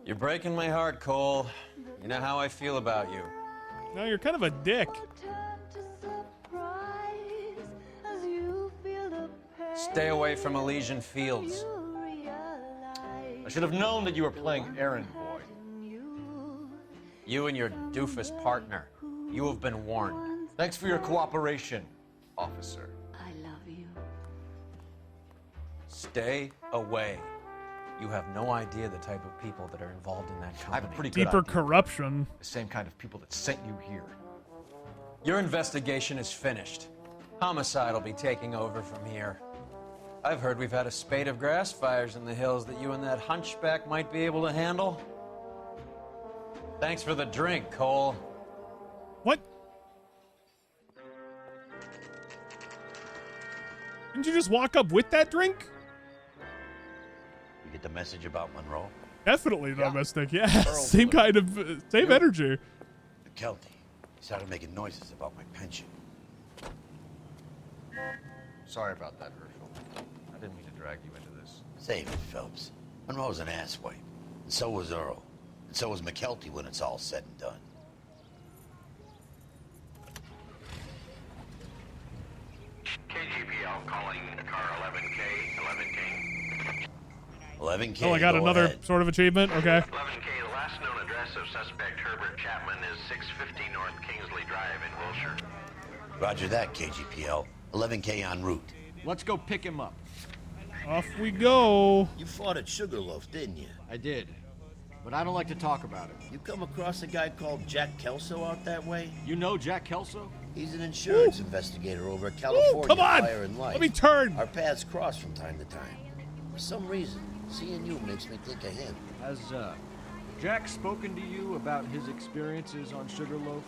[SPEAKER 23] You're breaking my heart, Cole. You know how I feel about you.
[SPEAKER 1] No, you're kind of a dick.
[SPEAKER 23] Stay away from Elysian Fields.
[SPEAKER 8] I should have known that you were playing errand boy.
[SPEAKER 23] You and your doofus partner. You have been warned.
[SPEAKER 8] Thanks for your cooperation, officer.
[SPEAKER 17] I love you.
[SPEAKER 23] Stay away. You have no idea the type of people that are involved in that
[SPEAKER 8] I have
[SPEAKER 23] company.
[SPEAKER 8] a pretty good
[SPEAKER 1] Deeper
[SPEAKER 8] idea.
[SPEAKER 1] corruption.
[SPEAKER 8] The same kind of people that sent you here.
[SPEAKER 23] Your investigation is finished. Homicide will be taking over from here. I've heard we've had a spate of grass fires in the hills that you and that hunchback might be able to handle. Thanks for the drink, Cole.
[SPEAKER 1] What? Didn't you just walk up with that drink?
[SPEAKER 18] You get the message about Monroe?
[SPEAKER 1] Definitely domestic. Yeah,
[SPEAKER 18] Earl
[SPEAKER 1] same
[SPEAKER 18] Miller.
[SPEAKER 1] kind of, same energy.
[SPEAKER 18] McKelty. He started making noises about my pension.
[SPEAKER 8] Sorry about that, Herschel. I didn't mean to drag you into this.
[SPEAKER 18] Save it, Phelps. Monroe's an asswipe. And so was Earl. And so was McKelty when it's all said and done.
[SPEAKER 19] KGPL calling car 11K.
[SPEAKER 18] 11K.
[SPEAKER 1] Oh, I got
[SPEAKER 18] go
[SPEAKER 1] another
[SPEAKER 18] ahead.
[SPEAKER 1] sort of achievement. Okay.
[SPEAKER 19] 11K, the last known address of suspect Herbert Chapman is 650 North Kingsley Drive in Wilshire.
[SPEAKER 18] Roger that, KGPL. 11K en route.
[SPEAKER 23] Let's go pick him up.
[SPEAKER 1] Off we go.
[SPEAKER 13] You fought at Sugarloaf, didn't you?
[SPEAKER 23] I did. But I don't like to talk about it.
[SPEAKER 13] You come across a guy called Jack Kelso out that way?
[SPEAKER 23] You know Jack Kelso?
[SPEAKER 13] He's an insurance investigator over at California
[SPEAKER 1] come on!
[SPEAKER 13] Fire and Life.
[SPEAKER 1] Let me turn.
[SPEAKER 13] Our paths cross from time to time. For some reason, seeing you makes me think of him.
[SPEAKER 23] Has, Jack spoken to you about his experiences on Sugarloaf?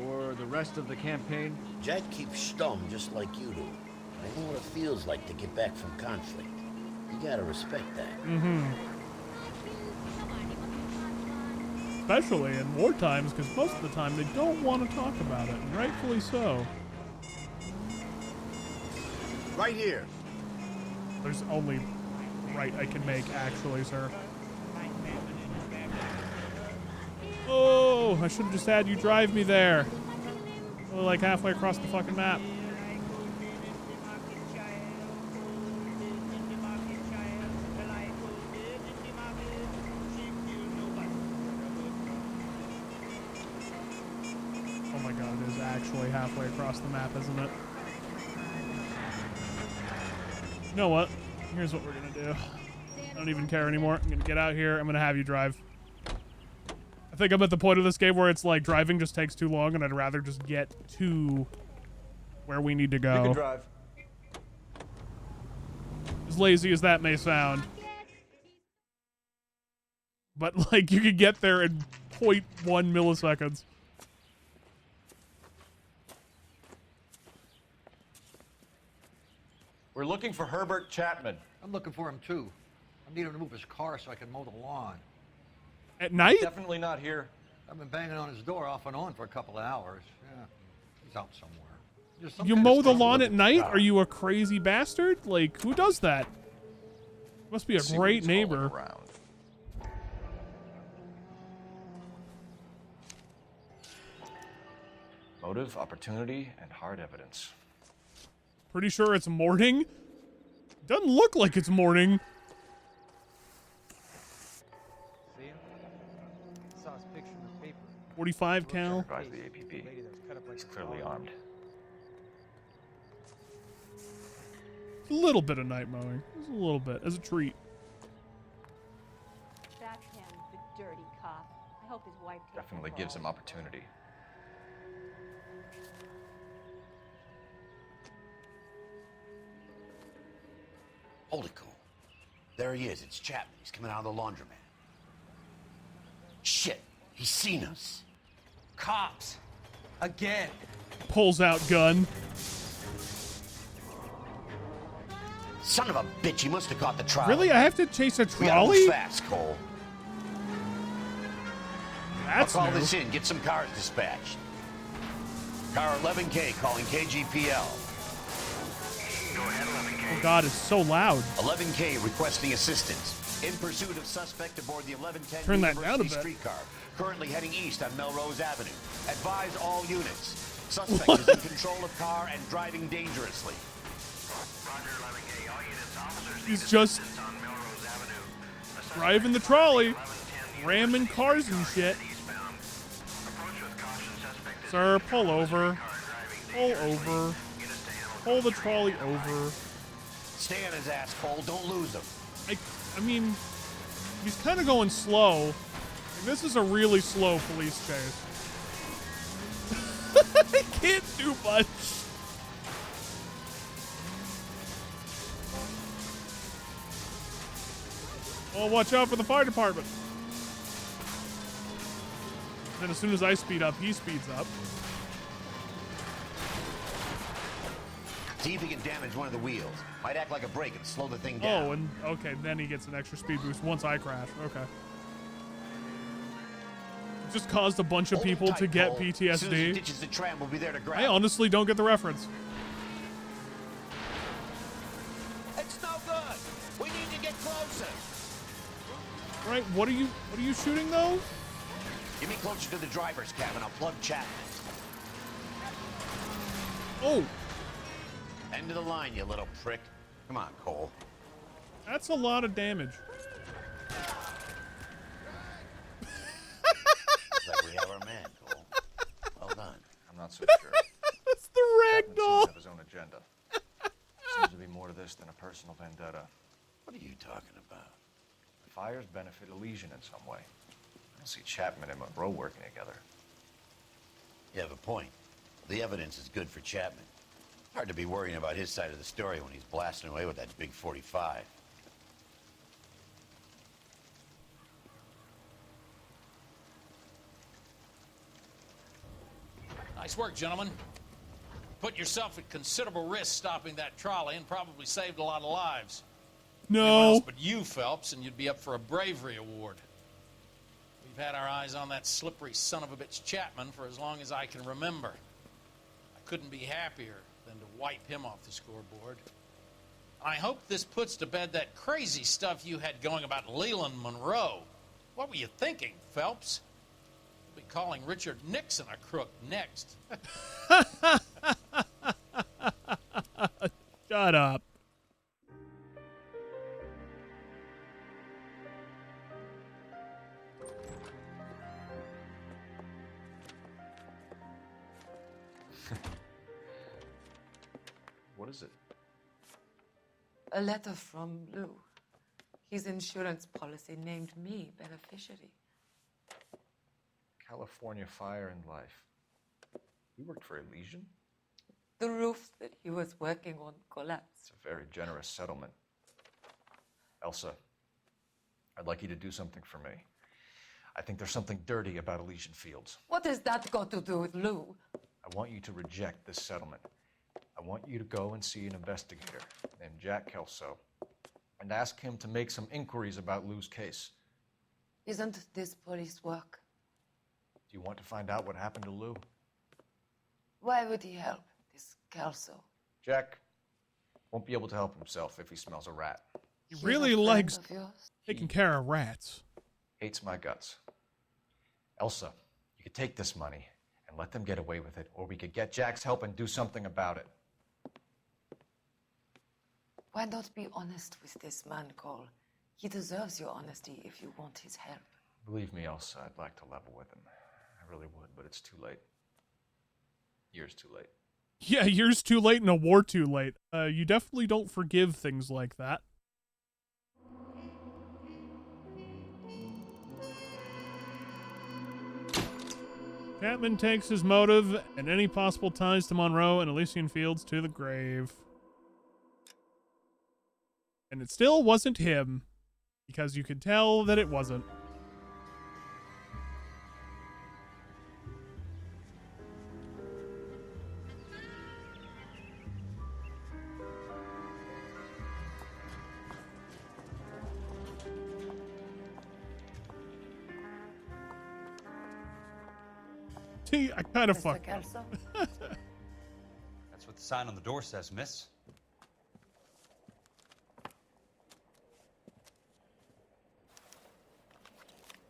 [SPEAKER 23] Or the rest of the campaign?
[SPEAKER 13] Jack keeps stum just like you do. I know what it feels like to get back from conflict. You gotta respect that.
[SPEAKER 1] Mm-hmm. Especially in war times, because most of the time they don't want to talk about it, and rightfully so.
[SPEAKER 13] Right here.
[SPEAKER 1] There's only right I can make, actually, sir. Oh, I should have just had you drive me there. Only like halfway across the fucking map. Oh my god, it is actually halfway across the map, isn't it? You know what? Here's what we're gonna do. I don't even care anymore. I'm gonna get out here. I'm gonna have you drive. I I think I'm at the point of this game where it's like driving just takes too long, and I'd rather just get to where we need to go.
[SPEAKER 8] You can drive.
[SPEAKER 1] As lazy as that may sound. But, like, you could get there in 0.1 milliseconds.
[SPEAKER 8] We're looking for Herbert Chapman.
[SPEAKER 3] I'm looking for him, too. I need him to move his car so I can mow the lawn.
[SPEAKER 1] At night?
[SPEAKER 8] Definitely not here.
[SPEAKER 3] I've been banging on his door off and on for a couple of hours. Yeah, he's out somewhere. Just some
[SPEAKER 1] You
[SPEAKER 3] kind
[SPEAKER 1] mow
[SPEAKER 3] of
[SPEAKER 1] the
[SPEAKER 3] stuff
[SPEAKER 1] lawn
[SPEAKER 3] with
[SPEAKER 1] at
[SPEAKER 3] the
[SPEAKER 1] night?
[SPEAKER 3] car.
[SPEAKER 1] Are you a crazy bastard? Like, who does that? Must be a
[SPEAKER 8] See
[SPEAKER 1] great
[SPEAKER 8] what he's hauling
[SPEAKER 1] neighbor.
[SPEAKER 8] around. Motive, opportunity, and hard evidence.
[SPEAKER 1] Pretty sure it's morning. Doesn't look like it's morning.
[SPEAKER 11] See him? Saw his picture in the paper.
[SPEAKER 1] 45 cal.
[SPEAKER 8] Advise the APB. He's clearly armed.
[SPEAKER 1] A little bit of night mowing. Just a little bit, as a treat.
[SPEAKER 4] That's him, the dirty cop. I hope his wife takes
[SPEAKER 8] Definitely
[SPEAKER 4] him
[SPEAKER 8] gives
[SPEAKER 4] home.
[SPEAKER 8] him opportunity.
[SPEAKER 18] Hold it, Cole. There he is. It's Chapman. He's coming out of the laundromat. Shit. He's seen us.
[SPEAKER 16] Cops. Again.
[SPEAKER 1] Pulls out gun.
[SPEAKER 18] Son of a bitch. He must have caught the trolley.
[SPEAKER 1] Really? I have to chase a
[SPEAKER 18] We gotta
[SPEAKER 1] trolley?
[SPEAKER 18] move fast, Cole.
[SPEAKER 1] That's
[SPEAKER 18] I'll call
[SPEAKER 1] new.
[SPEAKER 18] this in. Get some cars dispatched. Car 11K calling KGPL.
[SPEAKER 1] Oh god, it's so loud.
[SPEAKER 18] 11K requesting assistance. In pursuit of suspect aboard the 1110
[SPEAKER 1] Turn that down a
[SPEAKER 18] University
[SPEAKER 1] bit.
[SPEAKER 18] streetcar. Currently heading east on Melrose Avenue. Advise all units. Suspect is in control of car and driving dangerously.
[SPEAKER 1] He's just driving the trolley, ramming cars and shit. Sir, pull over. Pull over. Pull the trolley over.
[SPEAKER 18] Stay on his ass, Cole. Don't lose him.
[SPEAKER 1] I mean, he's kind of going slow. This is a really slow police chase. I can't do much. Well, watch out for the fire department. Then as soon as I speed up, he speeds up.
[SPEAKER 18] See if he can damage one of the wheels. Might act like a brake and slow the thing down.
[SPEAKER 1] Oh, and okay, then he gets an extra speed boost once I crash. Okay. Just caused a bunch of people to get
[SPEAKER 18] Cole. As soon as he
[SPEAKER 1] PTSD.
[SPEAKER 18] ditches the tram, we'll be there to grab
[SPEAKER 1] I
[SPEAKER 18] him.
[SPEAKER 1] honestly don't get the reference.
[SPEAKER 18] It's no good. We need to get closer.
[SPEAKER 1] Right? What are you shooting though?
[SPEAKER 18] Get me closer to the driver's cabin. I'll plug Chapman.
[SPEAKER 1] Oh.
[SPEAKER 18] End of the line, you little prick. Come on, Cole.
[SPEAKER 1] That's a lot of damage.
[SPEAKER 18] Looks like we have our man, Cole. Well done.
[SPEAKER 8] I'm not so sure.
[SPEAKER 1] That's the
[SPEAKER 8] Chapman seems
[SPEAKER 1] ragdoll.
[SPEAKER 8] to have his own agenda. Seems to be more to this than a personal vendetta.
[SPEAKER 18] What are you talking about?
[SPEAKER 8] The fires benefit Elysian in some way. I don't see Chapman and Monroe working together.
[SPEAKER 18] You have a point. The evidence is good for Chapman. Hard to be worrying about his side of the story when he's blasting away with that big 45.
[SPEAKER 21] Nice work, gentlemen. Put yourself at considerable risk stopping that trolley and probably saved a lot of lives. Anyone
[SPEAKER 1] No.
[SPEAKER 21] else but you, Phelps, and you'd be up for a bravery award. We've had our eyes on that slippery son of a bitch Chapman for as long as I can remember. I couldn't be happier than to wipe him off the scoreboard. I hope this puts to bed that crazy stuff you had going about Leland Monroe. What were you thinking, Phelps? We'll be calling Richard Nixon a crook next.
[SPEAKER 1] Shut up.
[SPEAKER 8] What is it?
[SPEAKER 15] A letter from Lou. His insurance policy named me beneficiary.
[SPEAKER 8] California Fire and Life. You worked for Elysian?
[SPEAKER 15] The roof that he was working on collapsed.
[SPEAKER 8] It's a very generous settlement. Elsa, I'd like you to do something for me. I think there's something dirty about Elysian Fields.
[SPEAKER 15] What has that got to do with Lou?
[SPEAKER 8] I want you to reject this settlement. I want you to go and see an investigator named Jack Kelso and ask him to make some inquiries about Lou's case.
[SPEAKER 15] Isn't this police work?
[SPEAKER 8] Do you want to find out what happened to Lou?
[SPEAKER 15] Why would he help this Kelso?
[SPEAKER 8] Jack won't be able to help himself if he smells a rat.
[SPEAKER 1] He really likes taking care of rats.
[SPEAKER 8] Hates my guts. Elsa, you could take this money and let them get away with it, or we could get Jack's help and do something about it.
[SPEAKER 15] Why not be honest with this man, Cole? He deserves your honesty if you want his help.
[SPEAKER 8] Believe me, Elsa, I'd like to level with him. I really would, but it's too late. Years too late.
[SPEAKER 1] Yeah, years too late and a war too late. You definitely don't forgive things like that. Chapman takes his motive and any possible ties to Monroe and Elysian Fields to the grave. And it still wasn't him, because you could tell that it wasn't. See, I kind of fucked up.
[SPEAKER 16] That's what the sign on the door says, miss.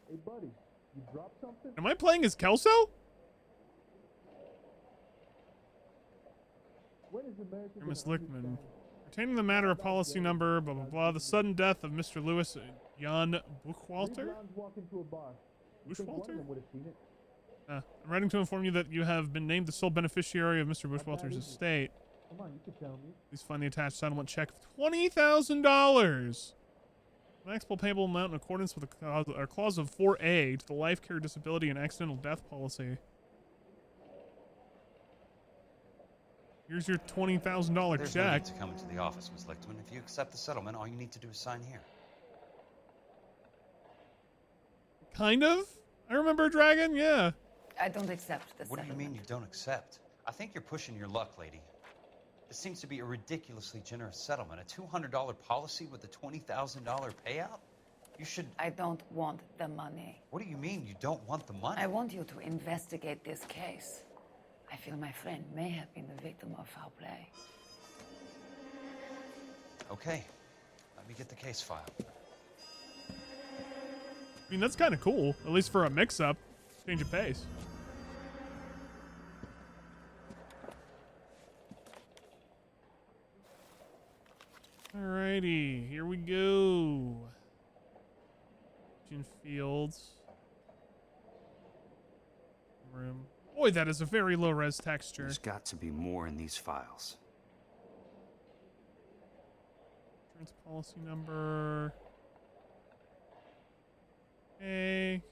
[SPEAKER 11] Hey, buddy, you dropped something?
[SPEAKER 1] Am I playing as Kelso?
[SPEAKER 11] When is America
[SPEAKER 1] Miss Lickman. Pertaining the matter of policy number, blah, blah, blah. The sudden death of Mr. Louis Jan Buchwalter?
[SPEAKER 11] walk into a bar. You think one of
[SPEAKER 1] Buchwalter?
[SPEAKER 11] them would have seen it?
[SPEAKER 1] I'm writing to inform you that you have been named the sole beneficiary of Mr. Bushwalter's estate.
[SPEAKER 11] Come on, you can tell me.
[SPEAKER 1] Please find the attached settlement check of $20,000. Maximum payable amount in accordance with a clause of 4A to the life care, disability, and accidental death policy. Here's your $20,000
[SPEAKER 16] There's no
[SPEAKER 1] check.
[SPEAKER 16] need to come into the office, Miss Lichtman. If you accept the settlement, all you need to do is sign here.
[SPEAKER 1] Kind of? I remember Dragon, yeah.
[SPEAKER 15] I don't accept this.
[SPEAKER 16] What do you mean you don't accept? I think you're pushing your luck, lady. This seems to be a ridiculously generous settlement. A $200 policy with a $20,000 payout? You should...
[SPEAKER 15] I don't want the money.
[SPEAKER 16] What do you mean you don't want the money?
[SPEAKER 15] I want you to investigate this case. I feel my friend may have been the victim of foul play.
[SPEAKER 16] Okay. Let me get the case file.
[SPEAKER 1] I mean, that's kind of cool. At least for a mix-up. Change of pace. Alrighty, here we go. Fields. Room. Boy, that is a very low-res texture.
[SPEAKER 5] There's got to be more in these files.
[SPEAKER 1] Insurance policy number. Hey.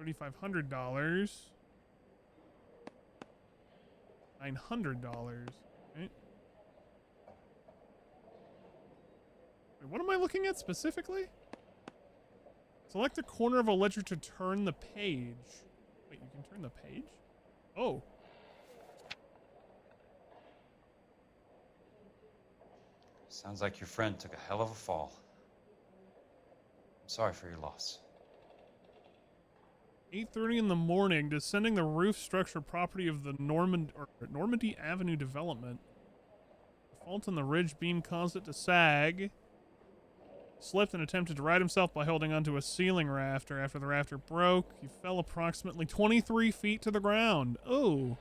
[SPEAKER 1] $3,500. $900. Right? Wait, what am I looking at specifically? Select a corner of a ledger to turn the page. Wait, you can turn the page? Oh.
[SPEAKER 16] Sounds like your friend took a hell of a fall. I'm sorry for your loss.
[SPEAKER 1] 8:30 in the morning, descending the roof structure property of the Normandy Avenue development. The fault in the ridge beam caused it to sag. Slipped and attempted to right himself by holding onto a ceiling rafter. After the rafter broke, he fell approximately 23 feet to the ground. Oh.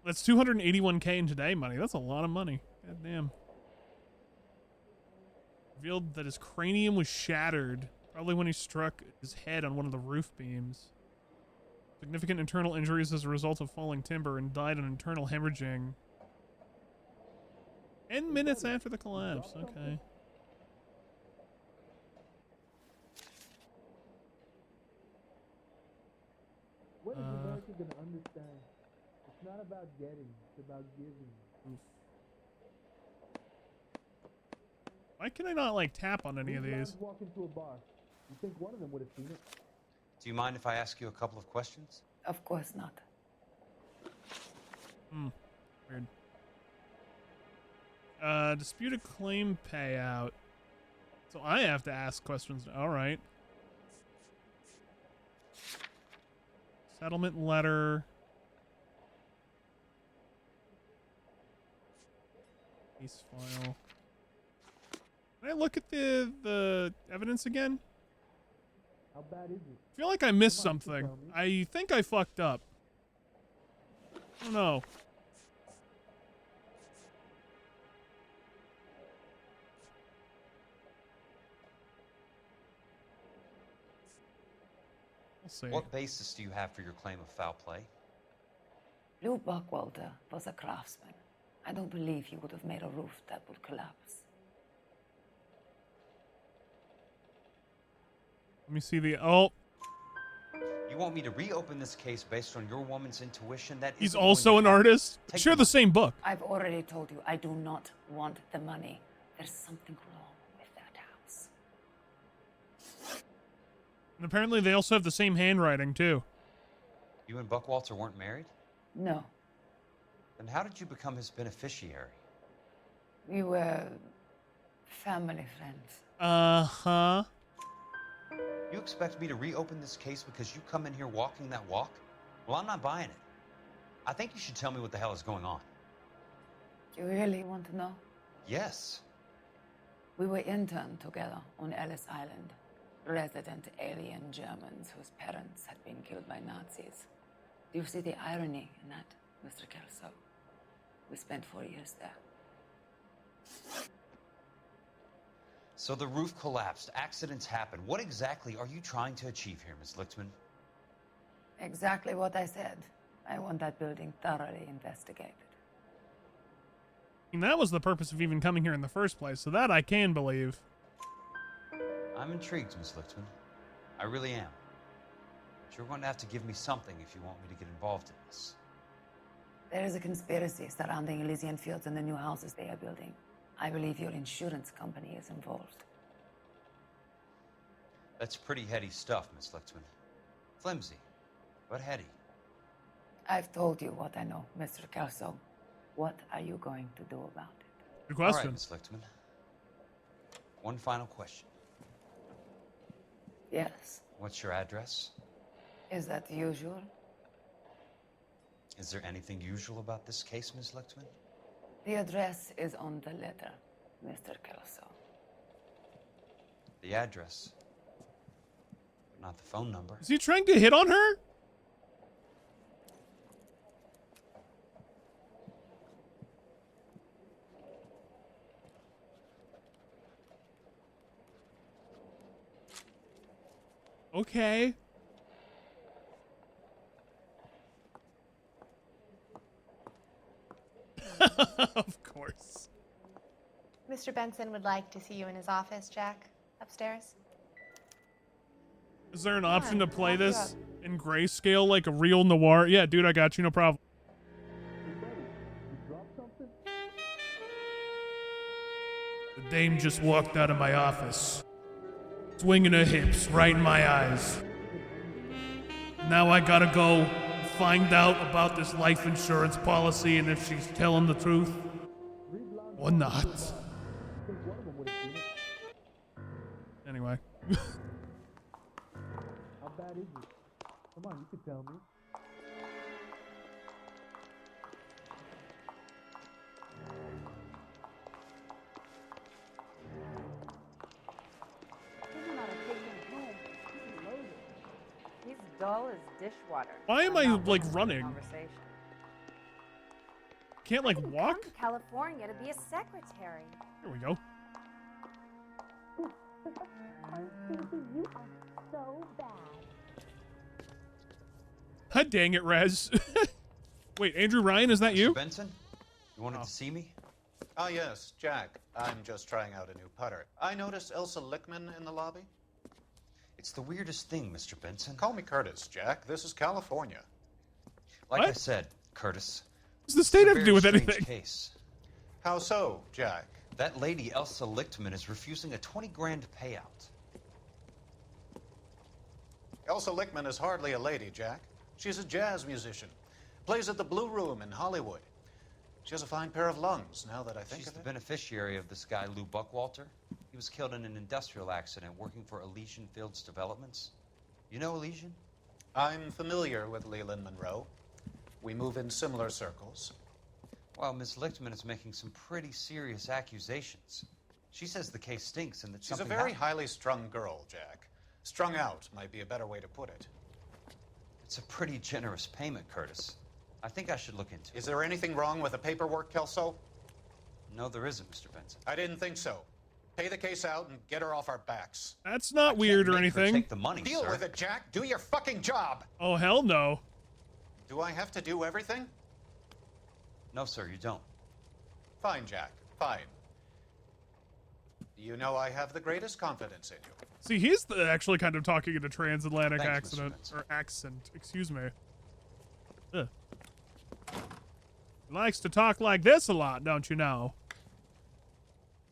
[SPEAKER 1] That's $281K in today money. That's a lot of money. God damn. Revealed that his cranium was shattered. Probably when he struck his head on one of the roof beams. Significant internal injuries as a result of falling timber and died on internal hemorrhaging. 10 minutes after the collapse. Okay.
[SPEAKER 11] When is America gonna understand? It's not about getting, it's about giving.
[SPEAKER 1] Why can I not, like, tap on any of these?
[SPEAKER 11] Walk into a bar. You think one of them would have seen it?
[SPEAKER 16] Do you mind if I ask you a couple of questions?
[SPEAKER 15] Of course not.
[SPEAKER 1] Weird. Disputed claim payout. So I have to ask questions. All right. Settlement letter. Case file. Can I look at the evidence again?
[SPEAKER 11] How bad is it?
[SPEAKER 1] I feel like I missed something. I think I fucked up. Oh no. We'll see.
[SPEAKER 16] What basis do you have for your claim of foul play?
[SPEAKER 15] Lou Buckwalter was a craftsman. I don't believe he would have made a roof that would collapse.
[SPEAKER 1] Let me see the... Oh.
[SPEAKER 16] You want me to reopen this case based on your woman's intuition? That
[SPEAKER 1] He's
[SPEAKER 16] isn't going
[SPEAKER 1] also
[SPEAKER 16] to
[SPEAKER 1] an
[SPEAKER 16] happen.
[SPEAKER 1] artist?
[SPEAKER 16] Take
[SPEAKER 1] Share the same book.
[SPEAKER 15] I've already told you I do not want the money. There's something wrong with that house.
[SPEAKER 1] And apparently they also have the same handwriting, too.
[SPEAKER 16] You and Buckwalter weren't married?
[SPEAKER 15] No.
[SPEAKER 16] Then how did you become his beneficiary?
[SPEAKER 15] We were family friends.
[SPEAKER 1] Uh-huh.
[SPEAKER 16] You expect me to reopen this case because you come in here walking that walk? Well, I'm not buying it. I think you should tell me what the hell is going on.
[SPEAKER 15] Do you really want to know?
[SPEAKER 16] Yes.
[SPEAKER 15] We were interned together on Ellis Island. Resident alien Germans whose parents had been killed by Nazis. Do you see the irony in that, Mr. Kelso? We spent 4 years there.
[SPEAKER 16] So the roof collapsed, accidents happen. What exactly are you trying to achieve here, Ms. Lichtman?
[SPEAKER 15] Exactly what I said. I want that building thoroughly investigated.
[SPEAKER 1] And that was the purpose of even coming here in the first place, so that I can believe.
[SPEAKER 16] I'm intrigued, Ms. Lichtman. I really am. But you're going to have to give me something if you want me to get involved in this.
[SPEAKER 15] There is a conspiracy surrounding Elysian Fields and the new houses they are building. I believe your insurance company is involved.
[SPEAKER 16] That's pretty heady stuff, Ms. Lichtman. Flimsy, but heady.
[SPEAKER 15] I've told you what I know, Mr. Kelso. What are you going to do about it?
[SPEAKER 1] Good question.
[SPEAKER 16] All right, Ms. Lichtman. One final question.
[SPEAKER 15] Yes.
[SPEAKER 16] What's your address?
[SPEAKER 15] Is that usual?
[SPEAKER 16] Is there anything usual about this case, Ms. Lichtman?
[SPEAKER 15] The address is on the letter, Mr. Kelso.
[SPEAKER 16] The address, but not the phone number.
[SPEAKER 1] Is he trying to hit on her? Okay. Of course.
[SPEAKER 22] Mr. Benson would like to see you in his office, Jack. Upstairs.
[SPEAKER 1] Is there an option to play this in grayscale like a real noir? Yeah, dude, I got you. No problem. The dame just walked out of my office, swinging her hips right in my eyes. Now I gotta go find out about this life insurance policy and if she's telling the truth or not. Anyway.
[SPEAKER 11] How bad is it? Come on, you can tell me.
[SPEAKER 4] He's dull as dishwater.
[SPEAKER 1] Why am I, like, running?
[SPEAKER 4] Conversation.
[SPEAKER 1] Can't, like, walk?
[SPEAKER 4] Come to California to be a secretary.
[SPEAKER 1] Here we go.
[SPEAKER 17] You are so bad.
[SPEAKER 1] God dang it, Rez. Wait, Andrew Ryan, is that you?
[SPEAKER 16] Benson, you wanted to see me?
[SPEAKER 6] Ah, yes, Jack. I'm just trying out a new putter. I noticed Elsa Lickman in the lobby.
[SPEAKER 16] It's the weirdest thing, Mr. Benson.
[SPEAKER 6] Call me Curtis, Jack. This is California.
[SPEAKER 16] Like
[SPEAKER 1] What?
[SPEAKER 16] I said, Curtis.
[SPEAKER 1] What does the state
[SPEAKER 16] it's a
[SPEAKER 1] have to do with
[SPEAKER 16] very strange
[SPEAKER 1] anything?
[SPEAKER 16] Case.
[SPEAKER 6] How so, Jack?
[SPEAKER 16] That lady, Elsa Lichtman, is refusing a 20 grand payout.
[SPEAKER 6] Elsa Lickman is hardly a lady, Jack. She's a jazz musician. Plays at the Blue Room in Hollywood. She has a fine pair of lungs, now that I think
[SPEAKER 16] She's
[SPEAKER 6] of
[SPEAKER 16] the
[SPEAKER 6] it.
[SPEAKER 16] beneficiary of this guy, Lou Buckwalter. He was killed in an industrial accident working for Elysian Fields Developments. You know Elysian?
[SPEAKER 6] I'm familiar with Leland Monroe. We move in similar circles.
[SPEAKER 16] Well, Miss Lichtman is making some pretty serious accusations. She says the case stinks and that
[SPEAKER 6] She's a
[SPEAKER 16] something
[SPEAKER 6] very
[SPEAKER 16] happened.
[SPEAKER 6] highly strung girl, Jack. Strung out might be a better way to put it.
[SPEAKER 16] It's a pretty generous payment, Curtis. I think I should look into it.
[SPEAKER 6] Is there anything wrong with the paperwork, Kelso?
[SPEAKER 16] No, there isn't, Mr. Benson.
[SPEAKER 6] I didn't think so. Pay the case out and get her off our backs.
[SPEAKER 1] That's not weird or anything.
[SPEAKER 16] Take the money,
[SPEAKER 6] Deal
[SPEAKER 16] sir.
[SPEAKER 6] with it, Jack. Do your fucking job.
[SPEAKER 1] Oh, hell no.
[SPEAKER 6] Do I have to do everything?
[SPEAKER 16] No, sir, you don't.
[SPEAKER 6] Fine, Jack. Fine. You know I have the greatest confidence in you.
[SPEAKER 1] See, he's actually kind of talking in a transatlantic
[SPEAKER 16] Thanks, Mr.
[SPEAKER 1] accent. Excuse me. Ugh. He likes to talk like this a lot, don't you know?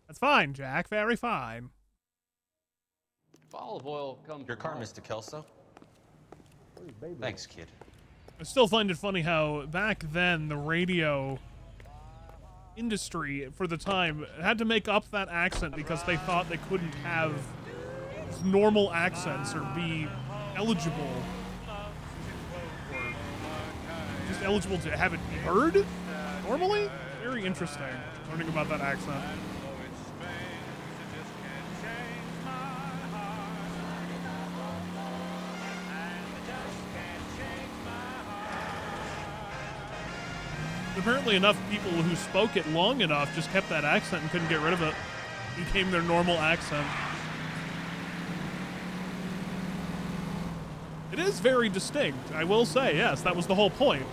[SPEAKER 1] That's fine, Jack. Very fine.
[SPEAKER 9] If olive oil comes.
[SPEAKER 20] Your car, Mr. Kelso.
[SPEAKER 16] Thanks, kid.
[SPEAKER 1] I still find it funny how back then the radio industry for the time had to make up that accent because they thought they couldn't have normal accents or be eligible or just eligible to have it heard normally. Very interesting learning about that accent. Apparently enough people who spoke it long enough just kept that accent and couldn't get rid of it. It became their normal accent. It is very distinct, I will say, yes, that was the whole point.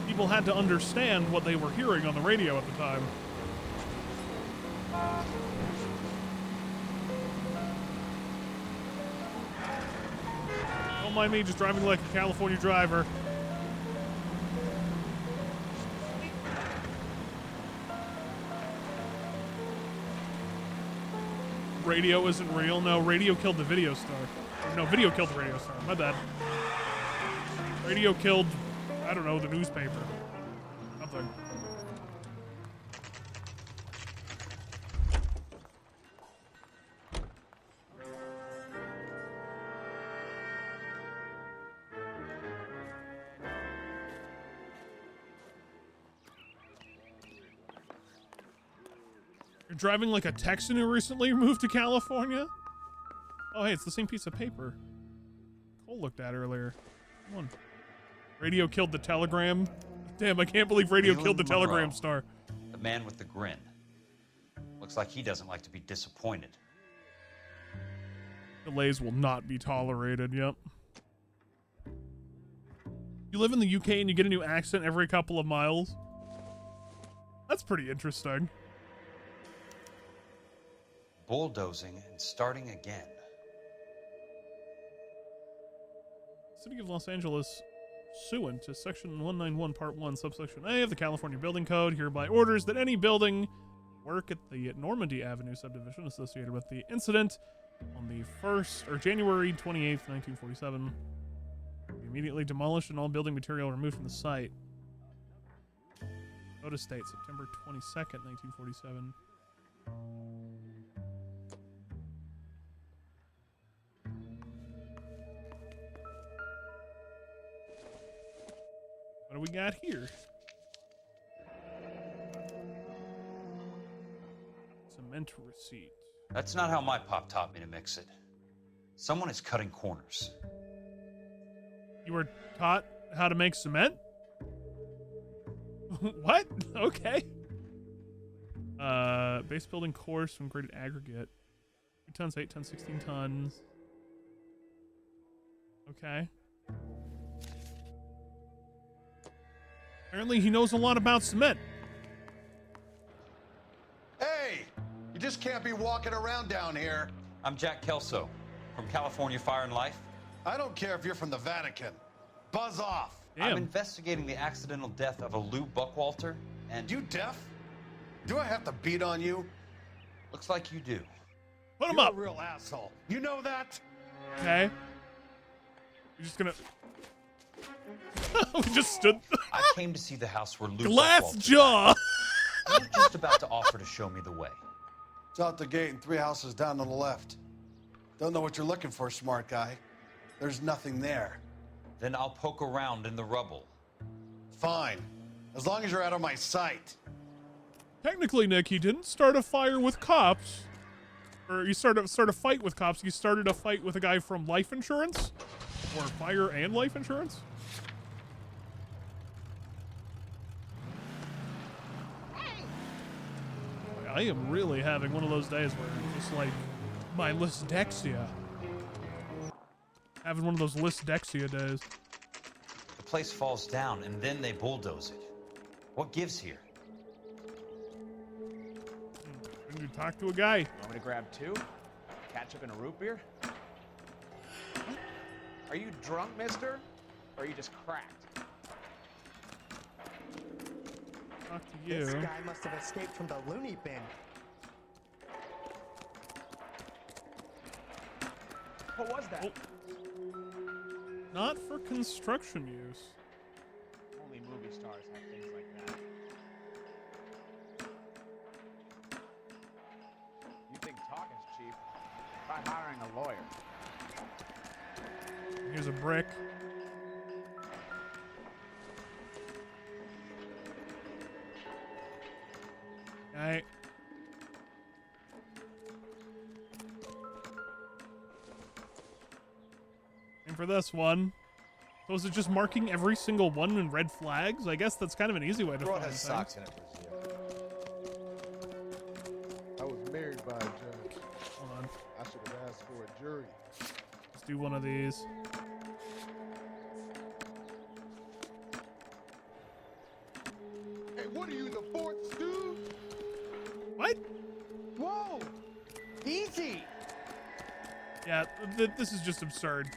[SPEAKER 1] People had to understand what they were hearing on the radio at the time. Don't mind me just driving like a California driver. Radio isn't real. No, radio killed the video star. No, video killed the radio star. My bad. Radio killed, I don't know, the newspaper. Something. You're driving like a Texan who recently moved to California? Oh, hey, it's the same piece of paper Cole looked at earlier. Come on. Radio killed the telegram. Damn, I can't believe radio killed the telegram star.
[SPEAKER 16] The man with the grin. Looks like he doesn't like to be disappointed.
[SPEAKER 1] Delays will not be tolerated, yep. You live in the UK and you get a new accent every couple of miles? That's pretty interesting.
[SPEAKER 16] Bulldozing and starting again.
[SPEAKER 1] City of Los Angeles, pursuant to Section 191, Part 1, Subsection A of the California Building Code, hereby orders that any building work at the Normandy Avenue subdivision associated with the incident on the January 28th, 1947, be immediately demolished and all building material removed from the site. Notice date, September 22nd, 1947. What do we got here? Cement receipt.
[SPEAKER 16] That's not how my pop taught me to mix it. Someone is cutting corners.
[SPEAKER 1] You were taught how to make cement? What? Okay. Base building course from graded aggregate. 2 tons, 8 tons, 16 tons. Okay. Apparently he knows a lot about cement.
[SPEAKER 2] walking around down here.
[SPEAKER 8] I'm Jack Kelso from California Fire and Life.
[SPEAKER 2] I don't care if you're from the Vatican. Buzz off.
[SPEAKER 8] I'm investigating the accidental death of a Lou Buckwalter, and...
[SPEAKER 2] You deaf? Do I have to beat on you?
[SPEAKER 8] Looks like you do.
[SPEAKER 1] Put him
[SPEAKER 2] You're
[SPEAKER 1] up.
[SPEAKER 2] a real asshole. You know that?
[SPEAKER 1] Okay. You're just gonna... we just stood...
[SPEAKER 8] I came to see the house where Lou
[SPEAKER 1] Glass
[SPEAKER 8] Buckwalter
[SPEAKER 1] jaw!
[SPEAKER 8] died. I'm just about to offer to show me the way.
[SPEAKER 2] It's out the gate and 3 houses down on the left. Don't know what you're looking for, smart guy. There's nothing there.
[SPEAKER 8] Then I'll poke around in the rubble.
[SPEAKER 2] Fine. As long as you're out of my sight.
[SPEAKER 1] Technically, Nick, he didn't start a fire with cops. Or he started a fight with cops. He started a fight with a guy from life insurance. Or fire and life insurance. I am really having one of those days where I'm just like my Lysdexia. Having one of those Lysdexia days.
[SPEAKER 8] The place falls down, and then they bulldoze it. What gives here?
[SPEAKER 1] And you talk to a guy.
[SPEAKER 7] Want me to grab 2? Ketchup and a root beer? Are you drunk, mister? Or are you just cracked?
[SPEAKER 1] Talk to you.
[SPEAKER 14] This guy must have escaped from the loony bin.
[SPEAKER 7] What was that?
[SPEAKER 1] Not for construction use.
[SPEAKER 7] Only movie stars have things like that. You think talking's cheap? Try hiring a lawyer.
[SPEAKER 1] Here's a brick. Okay. And for this one, so is it just marking every single one in red flags? I guess that's kind of an easy way to
[SPEAKER 12] Road
[SPEAKER 1] find
[SPEAKER 12] has
[SPEAKER 1] things.
[SPEAKER 12] socks in it,
[SPEAKER 11] I was married by a judge.
[SPEAKER 1] Hold on.
[SPEAKER 11] I should have asked for a jury.
[SPEAKER 1] Let's do one of these.
[SPEAKER 11] Hey, what are you, the fourth stew?
[SPEAKER 1] What?
[SPEAKER 14] Whoa! Easy!
[SPEAKER 1] Yeah, this is just absurd.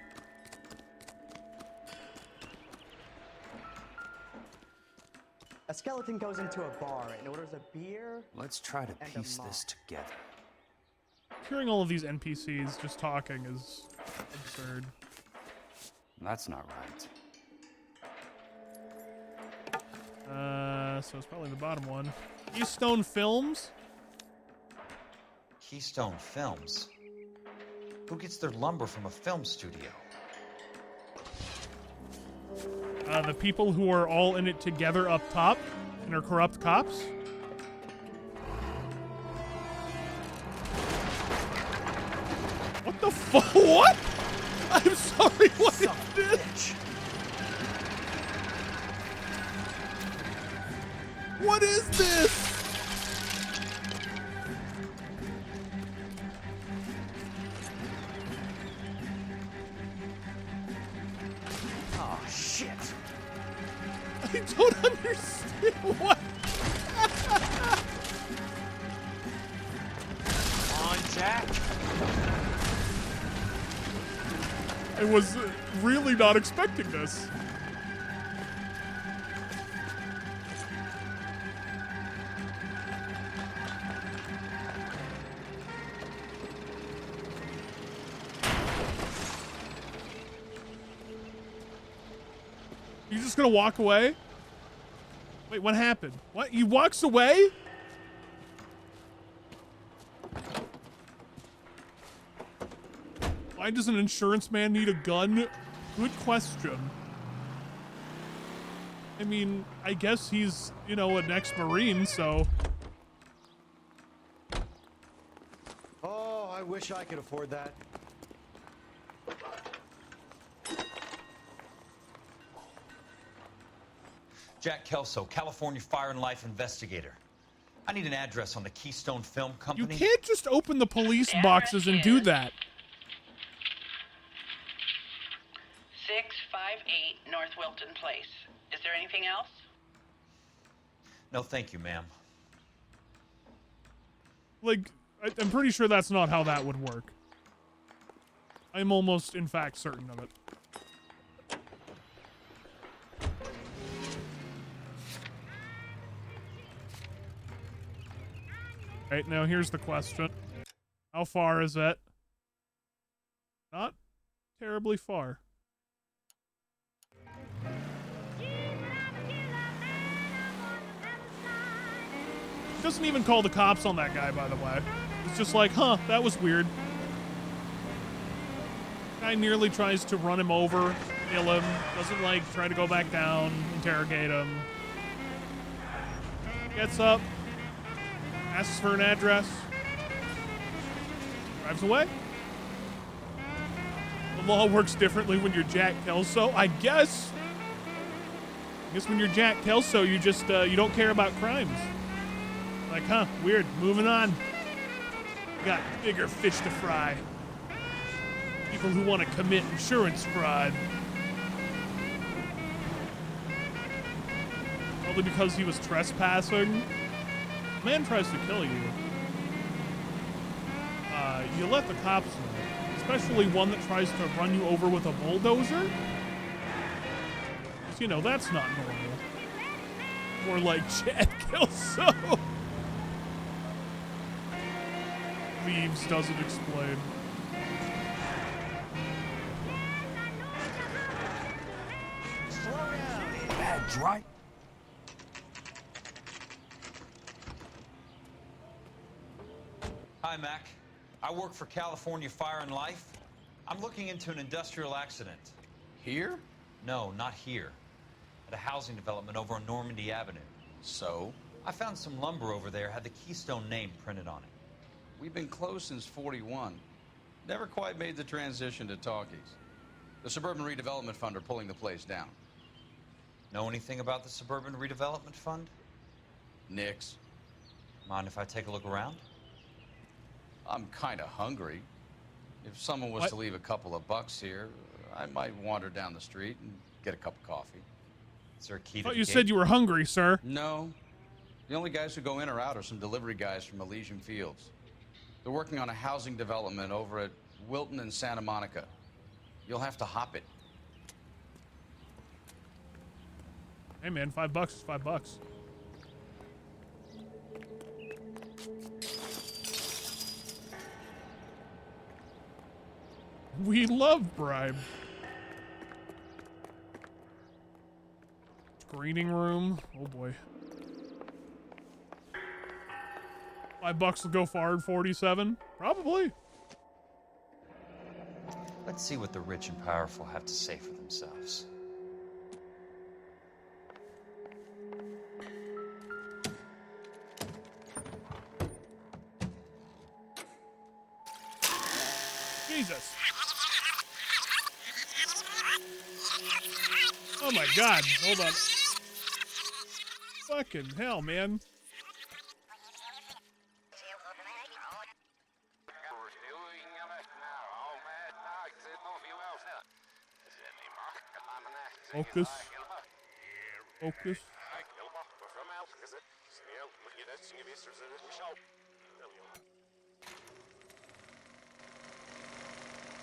[SPEAKER 14] A skeleton goes into a bar and orders a beer.
[SPEAKER 5] Let's try to
[SPEAKER 14] and a
[SPEAKER 5] piece
[SPEAKER 14] mop.
[SPEAKER 5] this together.
[SPEAKER 1] Hearing all of these NPCs just talking is absurd.
[SPEAKER 5] That's not right.
[SPEAKER 1] So it's probably the bottom one. Keystone Films?
[SPEAKER 8] Keystone Films? Who gets their lumber from a film studio?
[SPEAKER 1] The people who are all in it together up top and are corrupt cops. What the fuck? What? I'm sorry, what is this? What is this?
[SPEAKER 14] Oh, shit.
[SPEAKER 1] I don't understand what.
[SPEAKER 7] Come on, Jack.
[SPEAKER 1] I was really not expecting this. You just gonna walk away? Wait, what happened? What? He walks away? Why does an insurance man need a gun? Good question. I mean, I guess he's, you know, an ex-Marine, so...
[SPEAKER 14] Oh, I wish I could afford that.
[SPEAKER 8] Jack Kelso, California Fire and Life investigator. I need an address on the Keystone Film Company.
[SPEAKER 1] You can't just open the police boxes and do that.
[SPEAKER 10] 658 North Wilton Place. Is there anything else?
[SPEAKER 8] No, thank you, ma'am.
[SPEAKER 1] Like, I'm pretty sure that's not how that would work. I'm almost, in fact, certain of it. Right, now here's the question. How far is it? Not terribly far. He doesn't even call the cops on that guy, by the way. It's just like, huh, that was weird. Guy nearly tries to run him over, kill him, doesn't like try to go back down, interrogate him. Gets up, asks for an address, drives away. The law works differently when you're Jack Kelso, I guess. I guess when you're Jack Kelso, you just, you don't care about crimes. Like, huh, weird, moving on. We got bigger fish to fry. People who want to commit insurance fraud. Probably because he was trespassing. A man tries to kill you. You let the cops know. Especially one that tries to run you over with a bulldozer. You know, that's not normal. More like Jack Kelso. Leaves, doesn't explain.
[SPEAKER 8] Slow down. That's right. Hi, Mac. I work for California Fire and Life. I'm looking into an industrial accident. Here? No, not here. At a housing development over on Normandy Avenue. So? I found some lumber over there, had the Keystone name printed on it.
[SPEAKER 16] We've been closed since 41. Never quite made the transition to talkies. The Suburban Redevelopment Fund are pulling the place down.
[SPEAKER 8] Know anything about the Suburban Redevelopment Fund?
[SPEAKER 16] Nix.
[SPEAKER 8] Mind if I take a look around?
[SPEAKER 16] I'm kind of hungry. If someone was to leave a couple of bucks here, I might wander down the street and get a cup of coffee.
[SPEAKER 8] Is there a key
[SPEAKER 1] I
[SPEAKER 8] to
[SPEAKER 1] thought
[SPEAKER 8] the
[SPEAKER 1] you
[SPEAKER 8] gate?
[SPEAKER 1] said you were hungry, sir.
[SPEAKER 16] No. The only guys who go in or out are some delivery guys from Elysian Fields. They're working on a housing development over at Wilton and Santa Monica. You'll have to hop it.
[SPEAKER 1] Hey man, $5 is $5. We love bribe. Screening room. Oh boy. $5 will go far in 47? Probably.
[SPEAKER 8] Let's see what the rich and powerful have to say for themselves.
[SPEAKER 1] Jesus. Oh my god. Hold on. Fucking hell, man. Focus. Focus.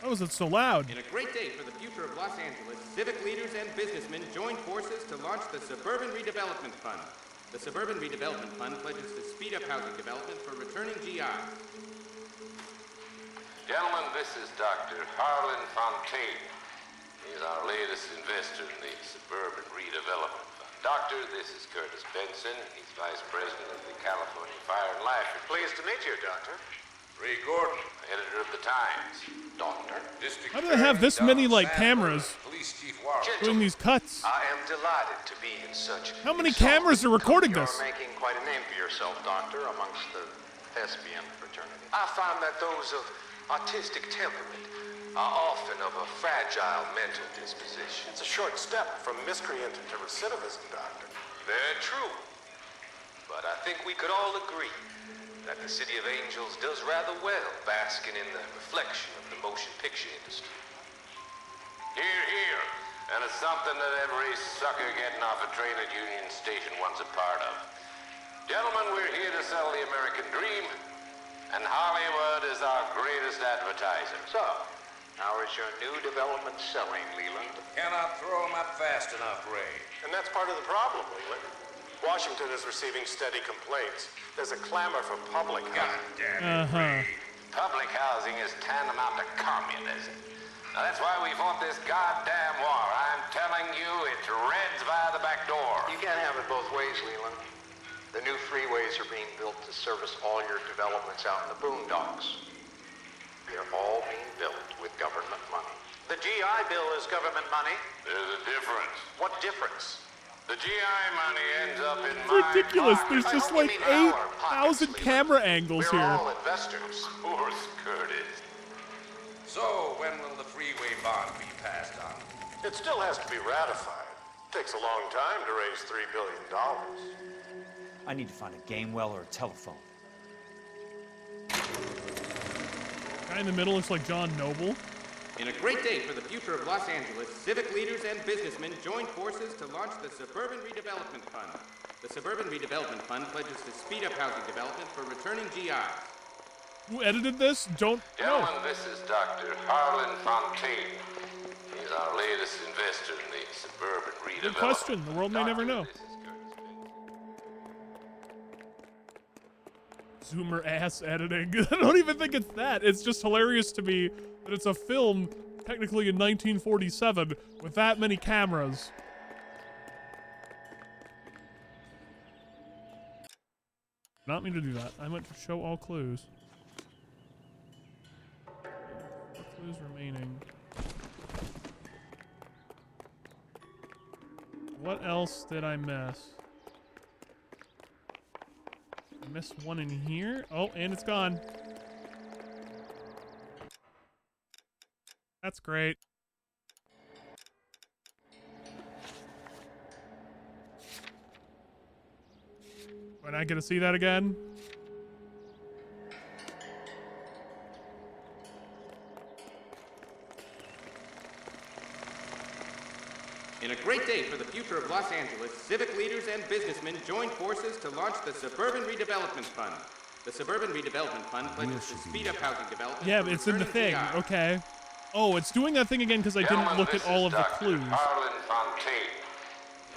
[SPEAKER 1] How is it so loud?
[SPEAKER 19] In a great day for the future of Los Angeles, civic leaders and businessmen joined forces to launch the Suburban Redevelopment Fund. The Suburban Redevelopment Fund pledges to speed up housing development for returning GIs.
[SPEAKER 20] Gentlemen, this is Dr. Harlan Fontaine. He's our latest investor in the Suburban Redevelopment Fund. Doctor, this is Curtis Benson. He's Vice President of the California Fire and Life. Pleased to meet you, Doctor. Ray Gordon, editor of the Times. Doctor. District
[SPEAKER 1] How do they have this many, like, cameras
[SPEAKER 20] Police Chief Warren.
[SPEAKER 1] doing these cuts?
[SPEAKER 20] I am delighted to be in such...
[SPEAKER 1] How many cameras are recording this?
[SPEAKER 20] You're making quite a name for yourself, Doctor, amongst the thespian fraternity. I find that those of artistic temperament are often of a fragile mental disposition. It's a short step from miscreant to recidivism, Doctor. Very true. But I think we could all agree that the City of Angels does rather well basking in the reflection of the motion picture industry. Hear, hear. And it's something that every sucker getting off a train at Union Station wants a part of. Gentlemen, we're here to sell the American dream And Hollywood is our greatest advertiser. So, how is your new development selling, Leland?
[SPEAKER 3] Cannot throw them up fast enough, Ray.
[SPEAKER 20] And that's part of the problem, Leland. Washington is receiving steady complaints. There's a clamor for public housing. Public housing is tantamount to communism. Now, that's why we fought this goddamn war. I'm telling you, it's Reds via the back door.
[SPEAKER 3] You can't have it both ways, Leland. The new freeways are being built to service all your developments out in the boondocks. They're all being built with government money.
[SPEAKER 20] The GI Bill is government money. There's a difference. What difference? The GI money ends up in
[SPEAKER 1] It's ridiculous. There's just like 8,000 camera angles
[SPEAKER 20] We're
[SPEAKER 1] here.
[SPEAKER 20] all investors. Poor Curtis.
[SPEAKER 3] So, when will the freeway bond be passed on?
[SPEAKER 20] It still has to be ratified. Takes a long time to raise $3 billion.
[SPEAKER 13] I need to find a game well or a telephone.
[SPEAKER 1] Guy in the middle looks like John Noble.
[SPEAKER 19] In a great day for the future of Los Angeles, civic leaders and businessmen joined forces to launch the Suburban Redevelopment Fund. The Suburban Redevelopment Fund pledges to speed up housing development for returning GIs.
[SPEAKER 1] Who edited this? Don't know.
[SPEAKER 20] Gentlemen, this is Dr. Harlan Fontaine. He's our latest investor in the Suburban Redevelopment.
[SPEAKER 1] Good question. The world may never know. Zoomer ass editing. I don't even think it's that. It's just hilarious to me that it's a film technically in 1947 with that many cameras. Not mean to do that. I meant to show all clues. 4 clues remaining. What else did I miss? I missed one in here. Oh, and it's gone. That's great. Am I not gonna see that again?
[SPEAKER 19] In a great day for the future of Los Angeles, civic leaders and businessmen joined forces to launch the Suburban Redevelopment Fund. The Suburban Redevelopment Fund pledges to speed up housing development.
[SPEAKER 1] Yeah, but it's in the thing. Okay. Oh, it's doing that thing again because I didn't look at all of the clues.
[SPEAKER 20] Harlan Fontaine.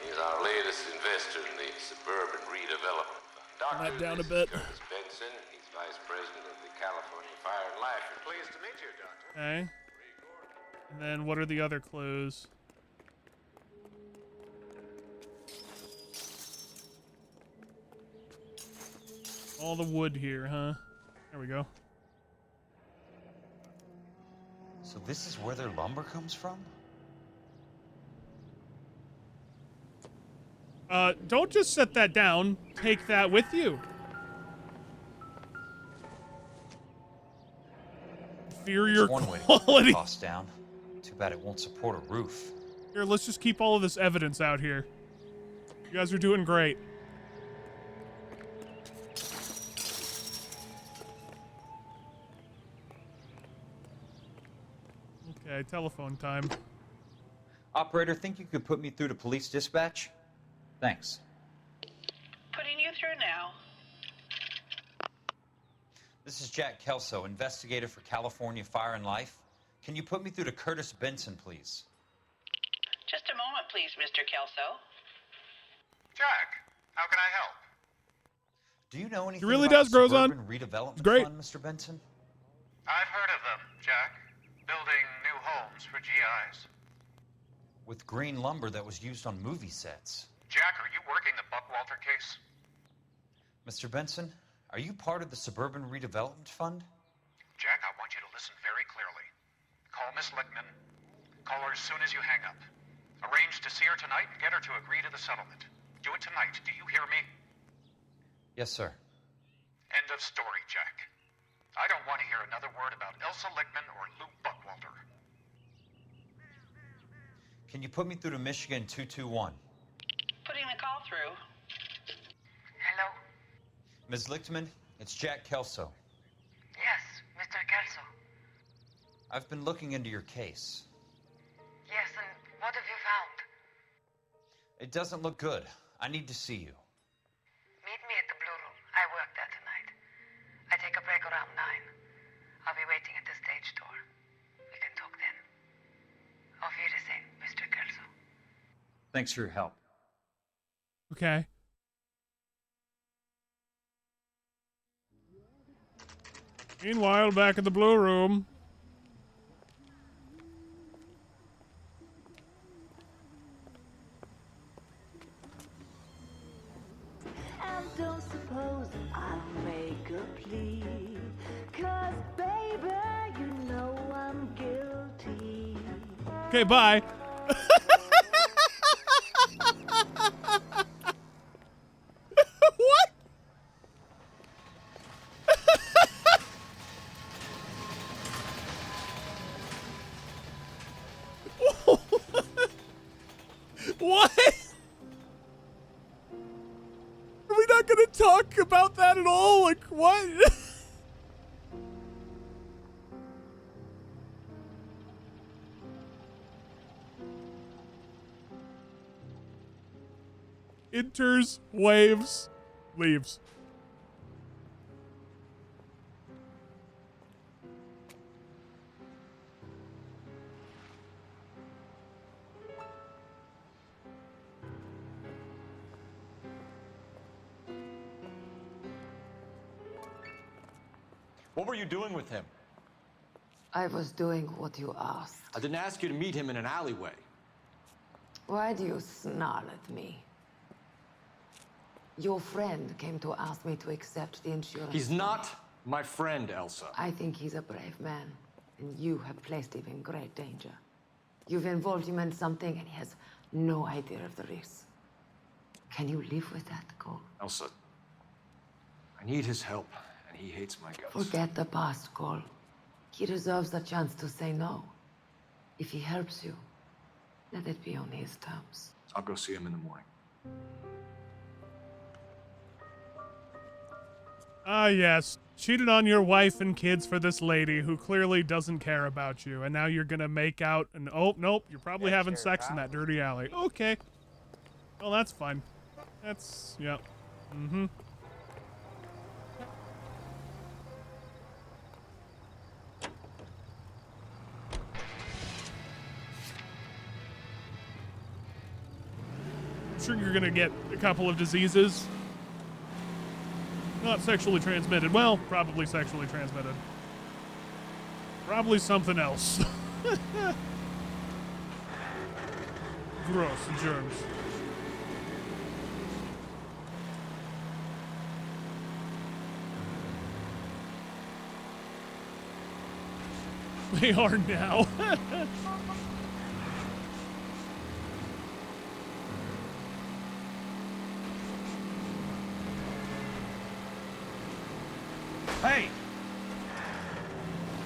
[SPEAKER 20] He's our latest investor in the Suburban Redevelopment Fund.
[SPEAKER 1] Turn that down a bit.
[SPEAKER 20] Curtis Benson. He's vice president of the California Fire and Life. We're pleased to meet you, Doctor.
[SPEAKER 1] Okay. And then what are the other clues? All the wood here, huh? There we go.
[SPEAKER 8] So this is where their lumber comes from?
[SPEAKER 1] Don't just set that down. Take that with you. Inferior
[SPEAKER 8] One way to
[SPEAKER 1] quality.
[SPEAKER 8] keep the cost down. Too bad it won't support a roof.
[SPEAKER 1] Here, let's just keep all of this evidence out here. You guys are doing great. Okay, telephone time.
[SPEAKER 13] Operator, think you could put me through to police dispatch? Thanks.
[SPEAKER 10] Putting you through now.
[SPEAKER 13] This is Jack Kelso, investigator for California Fire and Life. Can you put me through to Curtis Benson, please?
[SPEAKER 10] Just a moment, please, Mr. Kelso.
[SPEAKER 20] Jack, how can I help?
[SPEAKER 13] Do you know anything
[SPEAKER 1] really
[SPEAKER 13] about
[SPEAKER 1] does,
[SPEAKER 13] the
[SPEAKER 1] Grozon.
[SPEAKER 13] Suburban Redevelopment
[SPEAKER 1] It's great.
[SPEAKER 13] Fund, Mr. Benson?
[SPEAKER 6] I've heard of them, Jack. Building new homes for GIs.
[SPEAKER 13] With green lumber that was used on movie sets.
[SPEAKER 6] Jack, are you working the Buckwalter case?
[SPEAKER 13] Mr. Benson, are you part of the Suburban Redevelopment Fund?
[SPEAKER 6] Jack, I want you to listen very clearly. Call Miss Lickman. Call her as soon as you hang up. Arrange to see her tonight and get her to agree to the settlement. Do it tonight. Do you hear me?
[SPEAKER 13] Yes, sir.
[SPEAKER 6] End of story, Jack. I don't want to hear another word about Elsa Lickman or Lou Buckwalter.
[SPEAKER 13] Can you put me through to Michigan 221?
[SPEAKER 10] Putting the call through.
[SPEAKER 23] Hello?
[SPEAKER 13] Ms. Lichtman, it's Jack Kelso.
[SPEAKER 23] Yes, Mr. Kelso.
[SPEAKER 13] I've been looking into your case.
[SPEAKER 23] Yes, and what have you found?
[SPEAKER 13] It doesn't look good. I need to see you.
[SPEAKER 23] Meet me at the Blue Room. I work there tonight. I take a break around
[SPEAKER 5] Thanks for your help.
[SPEAKER 1] Okay. Meanwhile, back in the blue room.
[SPEAKER 17] And don't suppose I'll make a plea. 'Cause baby, you know I'm guilty.
[SPEAKER 1] Okay, bye. What? What? Are we not gonna talk about that at all? Like, what? Enters, waves, leaves.
[SPEAKER 8] What were you doing with him?
[SPEAKER 23] I was doing what you asked.
[SPEAKER 8] I didn't ask you to meet him in an alleyway.
[SPEAKER 23] Why do you snarl at me? Your friend came to ask me to accept the insurance.
[SPEAKER 8] He's not my friend, Elsa.
[SPEAKER 23] I think he's a brave man, and you have placed him in great danger. You've involved him in something, and he has no idea of the risk. Can you live with that, Cole?
[SPEAKER 8] Elsa, I need his help, and he hates my guts.
[SPEAKER 23] Forget the past, Cole. He deserves a chance to say no. If he helps you, let it be on his terms.
[SPEAKER 8] I'll go see him in the morning.
[SPEAKER 1] Ah, yes. Cheated on your wife and kids for this lady who clearly doesn't care about you. And now you're gonna make out and oh, nope, you're probably having sex in that dirty alley. Okay. Well, that's fine. That's, yeah. Mm-hmm. I'm sure you're gonna get a couple of diseases. Not sexually transmitted. Well, probably sexually transmitted. Probably something else. Gross germs. They are now.
[SPEAKER 11] Hey!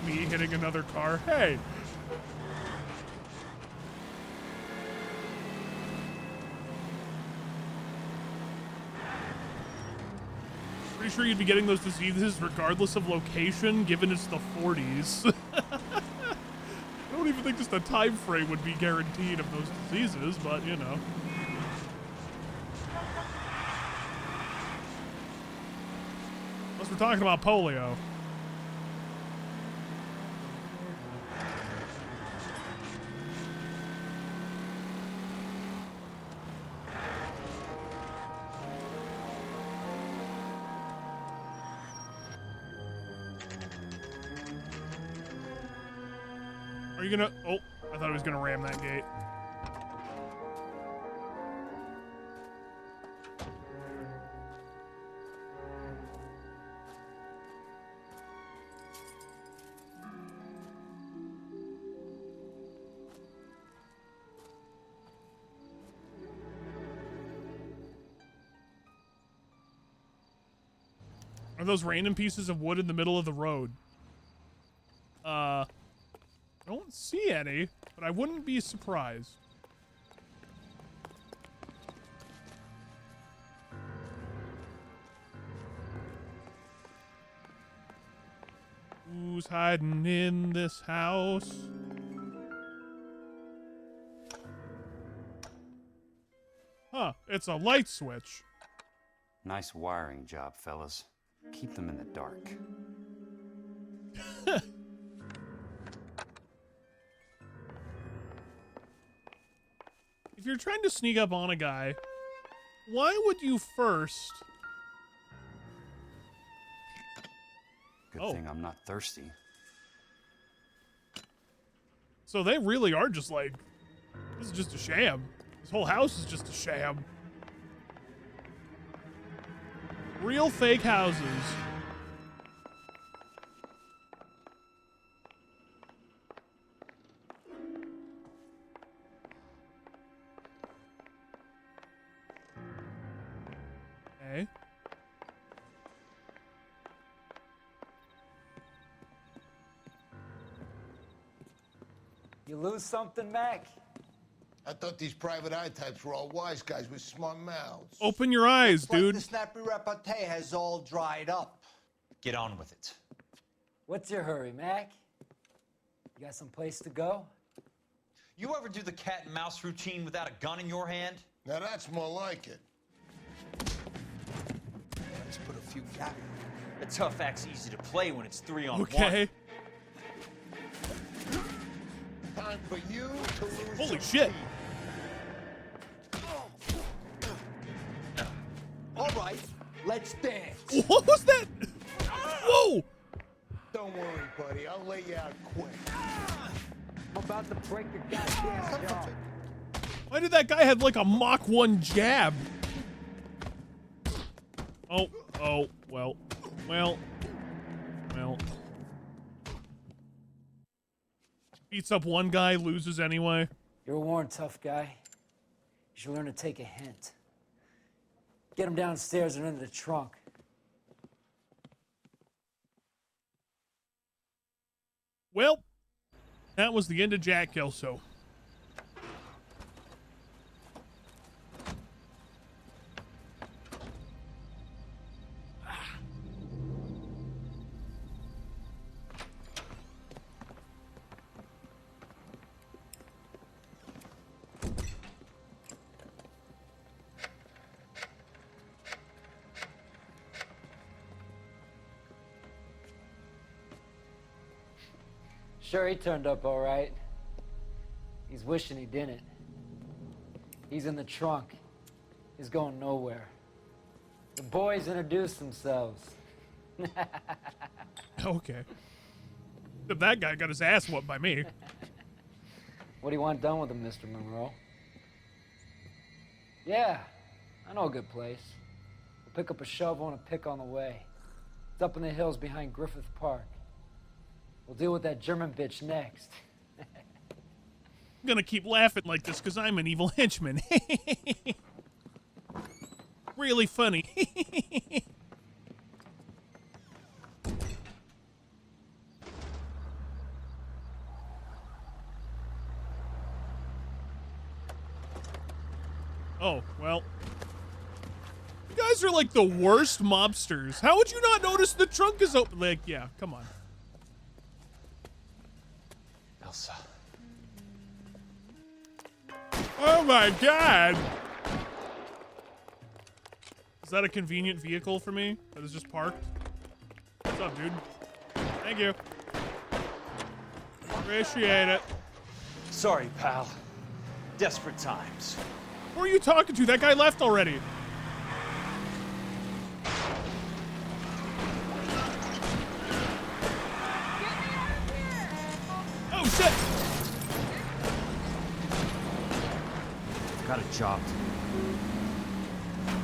[SPEAKER 1] Me hitting another car. Hey! Pretty sure you'd be getting those diseases regardless of location, given it's the 40s. I don't even think just a time frame would be guaranteed of those diseases, but you know. Unless we're talking about polio. Are you gonna... Oh, I thought I was gonna ram that gate. Are those random pieces of wood in the middle of the road? I don't see any, but I wouldn't be surprised. Who's hiding in this house? Huh, it's a light switch.
[SPEAKER 5] Nice wiring job, fellas. Keep them in the dark.
[SPEAKER 1] If you're trying to sneak up on a guy, why would you first?
[SPEAKER 5] Good thing I'm not thirsty.
[SPEAKER 1] So they really are just like, this is just a sham. This whole house is just a sham. Real fake houses. Okay.
[SPEAKER 11] You lose something, Mac?
[SPEAKER 15] I thought these private eye types were all wise guys with smart mouths.
[SPEAKER 1] Open your eyes,
[SPEAKER 18] Looks like
[SPEAKER 1] dude.
[SPEAKER 18] the snappy repartee has all dried up.
[SPEAKER 13] Get on with it.
[SPEAKER 11] What's your hurry, Mac? You got some place to go?
[SPEAKER 13] You ever do the cat and mouse routine without a gun in your hand?
[SPEAKER 15] Now that's more like it.
[SPEAKER 18] Let's put a few cap.
[SPEAKER 13] A tough act's easy to play when it's 3-on-1.
[SPEAKER 1] Okay.
[SPEAKER 15] Time for you to lose.
[SPEAKER 1] Holy shit.
[SPEAKER 18] All right, let's dance.
[SPEAKER 1] What was that? Whoa!
[SPEAKER 15] Don't worry, buddy. I'll lay you out quick.
[SPEAKER 11] I'm about to break your goddamn jaw.
[SPEAKER 1] Why did that guy have like a Mach 1 jab? Oh, well. Beats up one guy, loses anyway.
[SPEAKER 11] You're a worn, tough guy. You should learn to take a hint. Get him downstairs and into the trunk.
[SPEAKER 1] Well, that was the end of Jack Kelso.
[SPEAKER 11] Sure, he turned up all right. He's wishing he didn't. He's in the trunk. He's going nowhere. The boys introduced themselves.
[SPEAKER 1] Okay. That guy got his ass whooped by me.
[SPEAKER 11] What do you want done with him, Mr. Monroe? Yeah, I know a good place. We'll pick up a shovel and a pick on the way. It's up in the hills behind Griffith Park. We'll deal with that German bitch next.
[SPEAKER 1] I'm gonna keep laughing like this because I'm an evil henchman. Really funny. Oh, well. You guys are like the worst mobsters. How would you not notice the trunk is open? Like, yeah, come on.
[SPEAKER 13] Elsa.
[SPEAKER 1] Oh my god! Is that a convenient vehicle for me that is just parked? What's up, dude? Thank you. Appreciate it.
[SPEAKER 13] Sorry, pal. Desperate times.
[SPEAKER 1] Who are you talking to? That guy left already. Oh shit!
[SPEAKER 5] Got a job to do.
[SPEAKER 1] I'm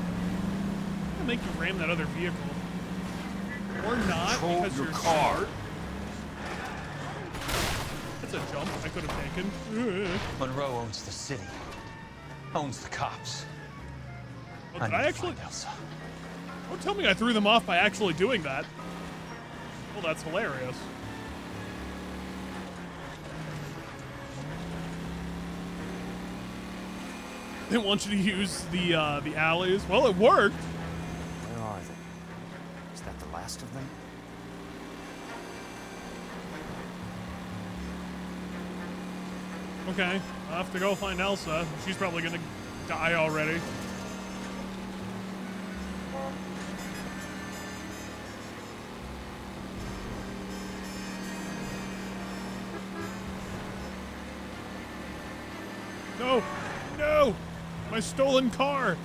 [SPEAKER 1] gonna make you ram that other vehicle. Or not,
[SPEAKER 5] Control
[SPEAKER 1] because
[SPEAKER 5] your
[SPEAKER 1] you're
[SPEAKER 5] car.
[SPEAKER 1] smart. That's a jump I could have taken.
[SPEAKER 13] Monroe owns the city. Owns the cops.
[SPEAKER 1] Oh, did I actually? Don't tell me I threw them off by actually doing that. Well, that's hilarious. They want you to use the alleys. Well, it worked.
[SPEAKER 5] Where are they? Is that the last of them?
[SPEAKER 1] Okay, I'll have to go find Elsa. She's probably gonna die already. No! No! My stolen car.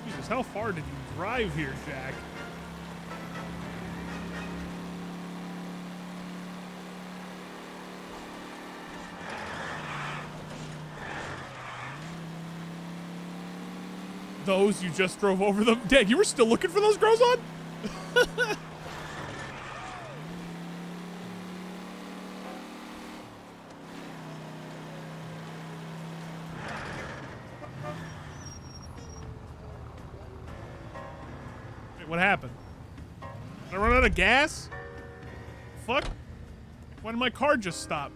[SPEAKER 1] Jesus, how far did you drive here, Jack? Those you just drove over them? Dang, you were still looking for those girls on? Wait, what happened? Did I run out of gas? Fuck? Why did my car just stop?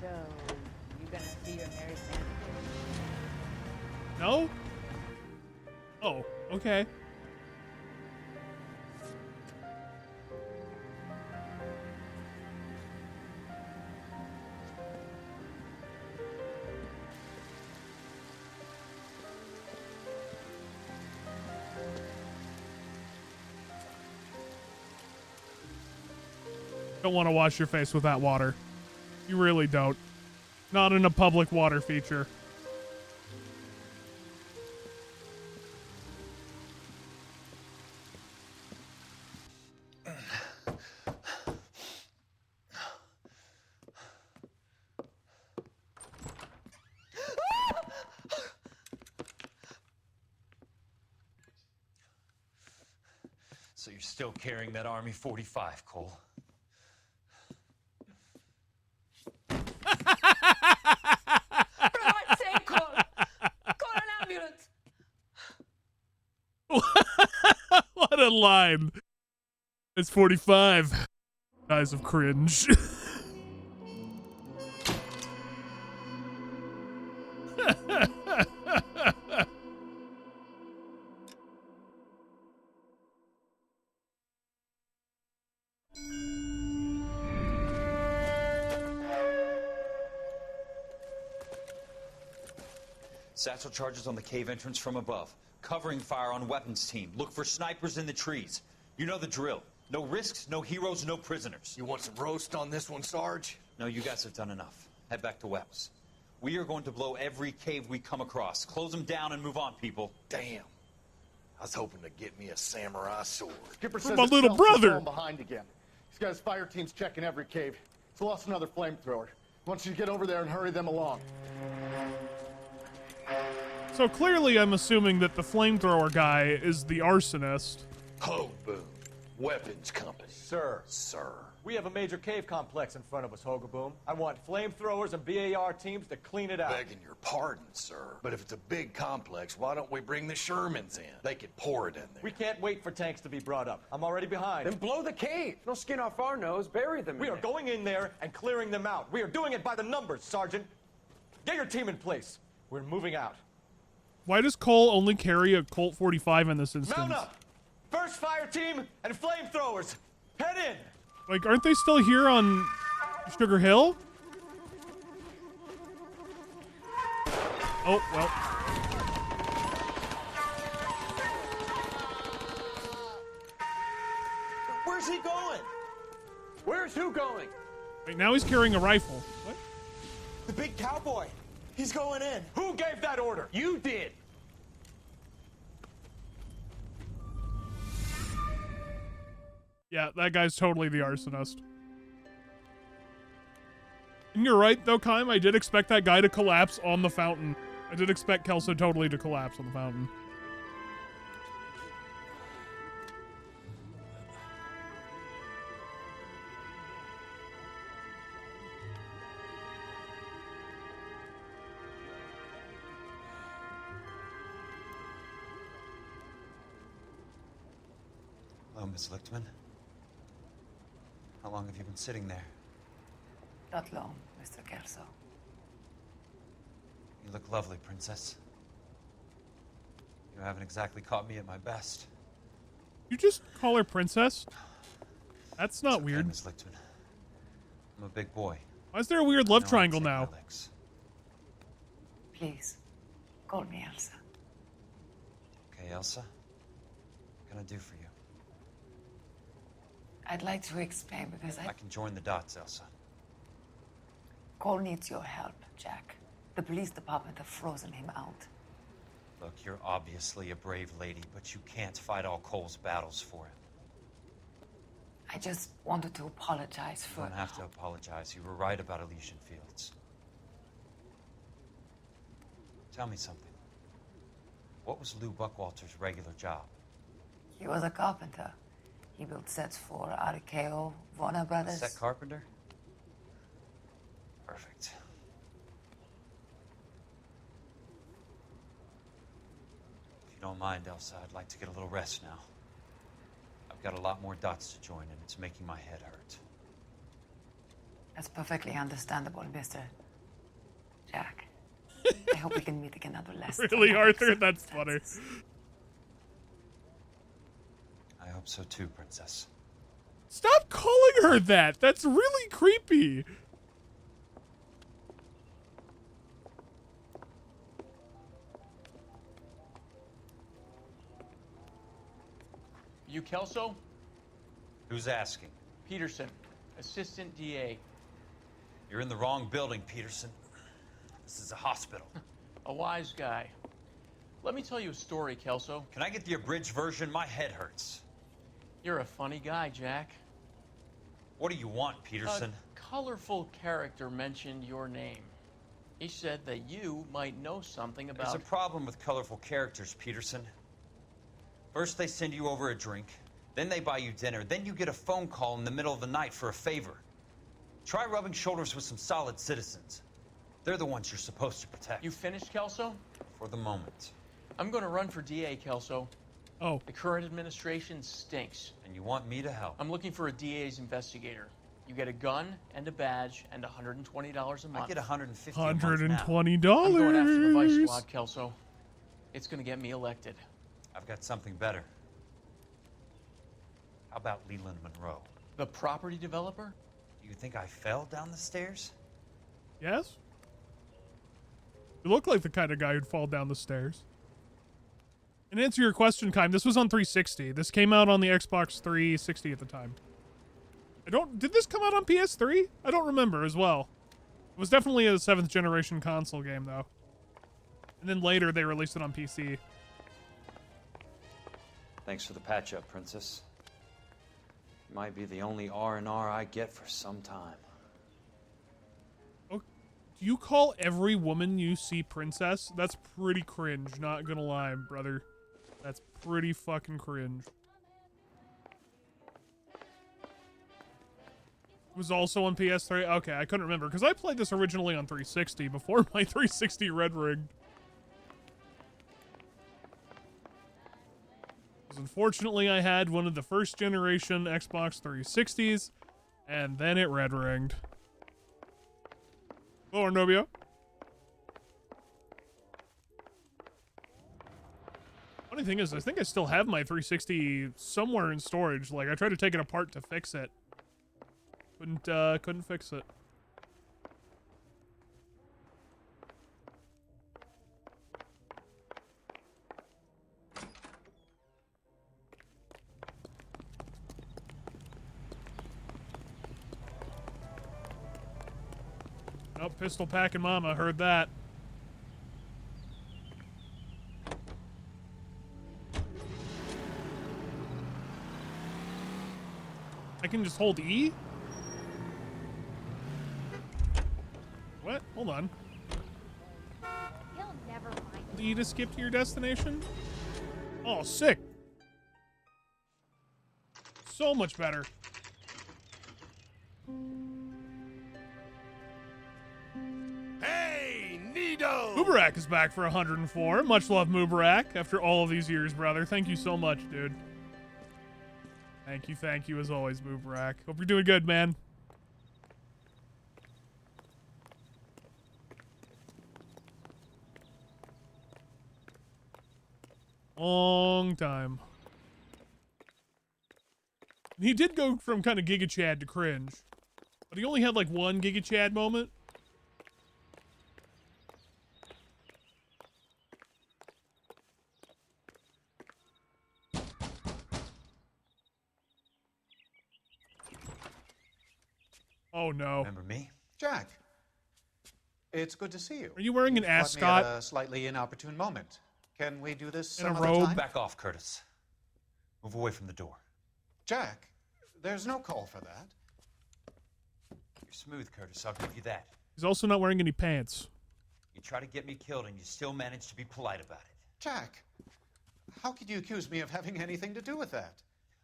[SPEAKER 17] So, you gonna see your married man?
[SPEAKER 1] No? Oh, okay. Don't want to wash your face with that water. You really don't. Not in a public water feature.
[SPEAKER 8] So you're still carrying that Army 45, Cole?
[SPEAKER 17] For God's sake, Cole! Call an ambulance!
[SPEAKER 1] What a line. It's 45. Eyes of cringe.
[SPEAKER 13] Satchel charges on the cave entrance from above. Covering fire on weapons team. Look for snipers in the trees. You know the drill. No risks, no heroes, no prisoners.
[SPEAKER 18] You want some roast on this one, Sarge?
[SPEAKER 13] No, you guys have done enough. Head back to Webb's. We are going to blow every cave we come across. Close them down and move on, people.
[SPEAKER 18] Damn. I was hoping to get me a samurai sword.
[SPEAKER 4] Skipper
[SPEAKER 1] For
[SPEAKER 4] says
[SPEAKER 1] my
[SPEAKER 4] his
[SPEAKER 1] little
[SPEAKER 4] Kelsey's
[SPEAKER 1] brother.
[SPEAKER 4] falling behind again. He's got his fire teams checking every cave. He's lost another flamethrower. He wants you to get over there and hurry them along.
[SPEAKER 1] So clearly I'm assuming that the flamethrower guy is the arsonist.
[SPEAKER 18] Ho, boom. Weapons company.
[SPEAKER 8] Sir. We have a major cave complex in front of us, Hogaboom. I want flamethrowers and BAR teams to clean it out.
[SPEAKER 18] Begging your pardon, sir. But if it's a big complex, why don't we bring the Shermans in? They could pour it in there.
[SPEAKER 8] We can't wait for tanks to be brought up. I'm already behind.
[SPEAKER 12] Then blow the cave. No skin off our nose. Bury them.
[SPEAKER 8] We are going in there and clearing them out. We are doing it by the numbers, Sergeant. Get your team in place. We're moving out.
[SPEAKER 1] Why does Cole only carry a Colt 45 in this instance?
[SPEAKER 8] Mount up! First fire team and flamethrowers. Head in!
[SPEAKER 1] Like, aren't they still here on Sugar Hill? Oh, well.
[SPEAKER 8] Where's he going?
[SPEAKER 12] Where's who going?
[SPEAKER 1] Wait, now he's carrying a rifle. What?
[SPEAKER 8] The big cowboy. He's going in. Who gave that order?
[SPEAKER 12] You did.
[SPEAKER 1] Yeah, that guy's totally the arsonist. And you're right, though, Kaim. I did expect that guy to collapse on the fountain. I did expect Kelso totally to collapse on the fountain.
[SPEAKER 13] Hello, Miss Lichtman. How long have you been sitting there?
[SPEAKER 23] Not long, Mr. Kelso.
[SPEAKER 13] You look lovely, Princess. You haven't exactly caught me at my best.
[SPEAKER 1] You just call her Princess? That's not
[SPEAKER 13] Okay,
[SPEAKER 1] weird.
[SPEAKER 13] Miss Lichtman. I'm a big boy.
[SPEAKER 1] Why is there a weird love
[SPEAKER 13] I know how to
[SPEAKER 1] triangle
[SPEAKER 13] take my
[SPEAKER 1] now?
[SPEAKER 13] licks.
[SPEAKER 23] Please, call me Elsa.
[SPEAKER 13] Okay, Elsa? What can I do for you?
[SPEAKER 23] I'd like to explain because
[SPEAKER 5] I can join the dots, Elsa.
[SPEAKER 23] Cole needs your help, Jack. The police department have frozen him out.
[SPEAKER 5] Look, you're obviously a brave lady, but you can't fight all Cole's battles for him.
[SPEAKER 23] I just wanted to apologize for...
[SPEAKER 5] You don't have to apologize. You were right about Elysian Fields. Tell me something. What was Lou Buckwalter's regular job?
[SPEAKER 23] He was a carpenter. He built sets for RKO, Warner Brothers.
[SPEAKER 5] A set carpenter? Perfect. If you don't mind, Elsa, I'd like to get a little rest now. I've got a lot more dots to join, and it's making my head hurt.
[SPEAKER 23] That's perfectly understandable, Mr. Jack. I hope we can meet again at the last.
[SPEAKER 1] Really, Arthur? That's funny.
[SPEAKER 5] I hope so too, Princess.
[SPEAKER 1] Stop calling her that. That's really creepy.
[SPEAKER 7] You Kelso?
[SPEAKER 5] Who's asking?
[SPEAKER 7] Peterson, assistant DA.
[SPEAKER 5] You're in the wrong building, Peterson. This is a hospital.
[SPEAKER 7] A wise guy. Let me tell you a story, Kelso.
[SPEAKER 5] Can I get the abridged version? My head hurts.
[SPEAKER 7] You're a funny guy, Jack.
[SPEAKER 5] What do you want, Peterson?
[SPEAKER 7] A colorful character mentioned your name. He said that you might know something about...
[SPEAKER 5] There's a problem with colorful characters, Peterson. First, they send you over a drink. Then they buy you dinner. Then you get a phone call in the middle of the night for a favor. Try rubbing shoulders with some solid citizens. They're the ones you're supposed to protect.
[SPEAKER 7] You finished, Kelso?
[SPEAKER 5] For the moment.
[SPEAKER 7] I'm going to run for DA, Kelso.
[SPEAKER 1] Oh.
[SPEAKER 7] The current administration stinks.
[SPEAKER 5] And you want me to help?
[SPEAKER 7] I'm looking for a DA's investigator. You get a gun and a badge and $120 a month.
[SPEAKER 5] I get $150
[SPEAKER 1] $120.
[SPEAKER 7] I'm going after the Vice Squad, Kelso. It's going to get me elected.
[SPEAKER 5] I've got something better. How about Leland Monroe?
[SPEAKER 7] The property developer?
[SPEAKER 5] Do you think I fell down the stairs?
[SPEAKER 1] Yes. You look like the kind of guy who'd fall down the stairs. And to answer your question, Kime, this was on 360. This came out on the Xbox 360 at the time. Did this come out on PS3? I don't remember as well. It was definitely a 7th generation console game, though. And then later they released it on PC.
[SPEAKER 5] Thanks for the patch-up, Princess. Might be the only R&R I get for some time.
[SPEAKER 1] Oh, do you call every woman you see princess? That's pretty cringe, not gonna lie, brother. That's pretty fucking cringe. It was also on PS3? Okay, I couldn't remember, because I played this originally on 360 before my 360 red rigged. Unfortunately, I had one of the first generation Xbox 360s, and then it red ringed. Hello, Arnobio. Funny thing is, I think I still have my 360 somewhere in storage. Like, I tried to take it apart to fix it. Couldn't fix it. Oh, pistol packing mama, heard that. I can just hold E? What? Hold on.
[SPEAKER 9] He'll never find
[SPEAKER 1] E to skip to your destination? Oh, sick. So much better.
[SPEAKER 15] Hey, Nito!
[SPEAKER 1] Mubarak is back for 104. Much love, Mubarak, after all of these years, brother. Thank you so much, dude. Thank you, as always, Mubarak. Hope you're doing good, man. Long time. He did go from kind of Giga Chad to cringe, but he only had like one Giga Chad moment. Oh, no.
[SPEAKER 5] Remember me?
[SPEAKER 6] Jack, it's good to see you.
[SPEAKER 1] Are you wearing an
[SPEAKER 6] You've caught me
[SPEAKER 1] ascot?
[SPEAKER 6] at a slightly inopportune moment. Can we do this
[SPEAKER 1] In a
[SPEAKER 6] some other
[SPEAKER 1] robe?
[SPEAKER 6] time?
[SPEAKER 5] Back off, Curtis. Move away from the door.
[SPEAKER 6] Jack, there's no call for that.
[SPEAKER 5] You're smooth, Curtis. I'll give you that.
[SPEAKER 1] He's also not wearing any pants.
[SPEAKER 5] You try to get me killed, and you still manage to be polite about it.
[SPEAKER 6] Jack, how could you accuse me of having anything to do with that?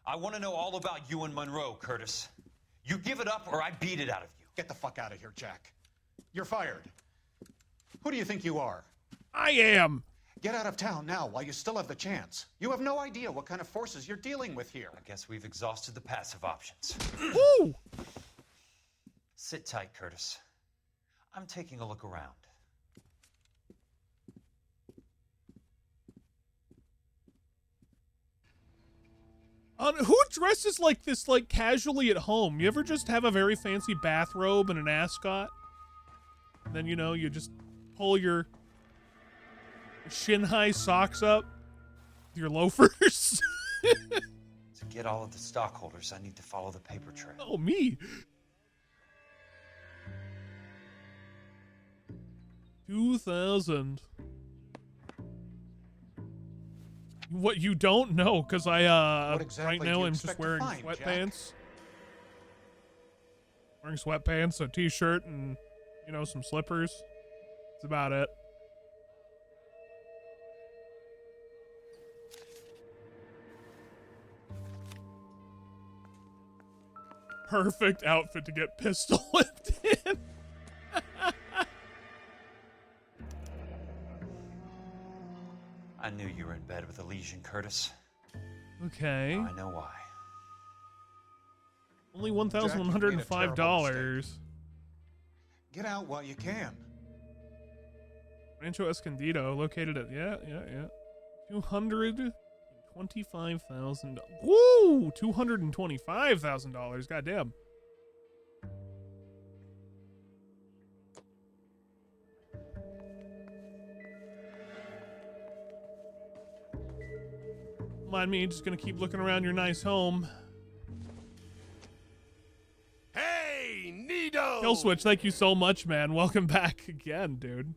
[SPEAKER 5] I want to know all about you and Monroe, Curtis. You give it up, or I beat it out of you.
[SPEAKER 6] Get the fuck out of here, Jack. You're fired. Who do you think you are?
[SPEAKER 1] I am.
[SPEAKER 6] Get out of town now while you still have the chance. You have no idea what kind of forces you're dealing with here.
[SPEAKER 5] I guess we've exhausted the passive options.
[SPEAKER 1] Woo!
[SPEAKER 5] Sit tight, Curtis. I'm taking a look around.
[SPEAKER 1] Who dresses like this, like, casually at home? You ever just have a very fancy bathrobe and an ascot? And then, you know, you just pull your shin-high socks up with your loafers?
[SPEAKER 5] To get all of the stockholders, I need to follow the paper trail.
[SPEAKER 1] Oh, me. 2,000. What you don't know, because I
[SPEAKER 6] What exactly
[SPEAKER 1] right
[SPEAKER 6] do
[SPEAKER 1] now
[SPEAKER 6] you
[SPEAKER 1] I'm just
[SPEAKER 6] expect to
[SPEAKER 1] wearing
[SPEAKER 6] find,
[SPEAKER 1] sweatpants. Wearing sweatpants, a t-shirt, and you know, some slippers. That's about it. Perfect outfit to get pistol whipped in.
[SPEAKER 5] I knew you were in bed with Elysian, Curtis.
[SPEAKER 1] Okay.
[SPEAKER 5] Now I know why.
[SPEAKER 1] Only $1,105.
[SPEAKER 6] Get out while you can.
[SPEAKER 1] Rancho Escondido, located at yeah. $225,000. Woo! $225,000. Goddamn. Mind me, just gonna keep looking around your nice home.
[SPEAKER 15] Hey, Nito!
[SPEAKER 1] Kill Switch, thank you so much, man. Welcome back again, dude.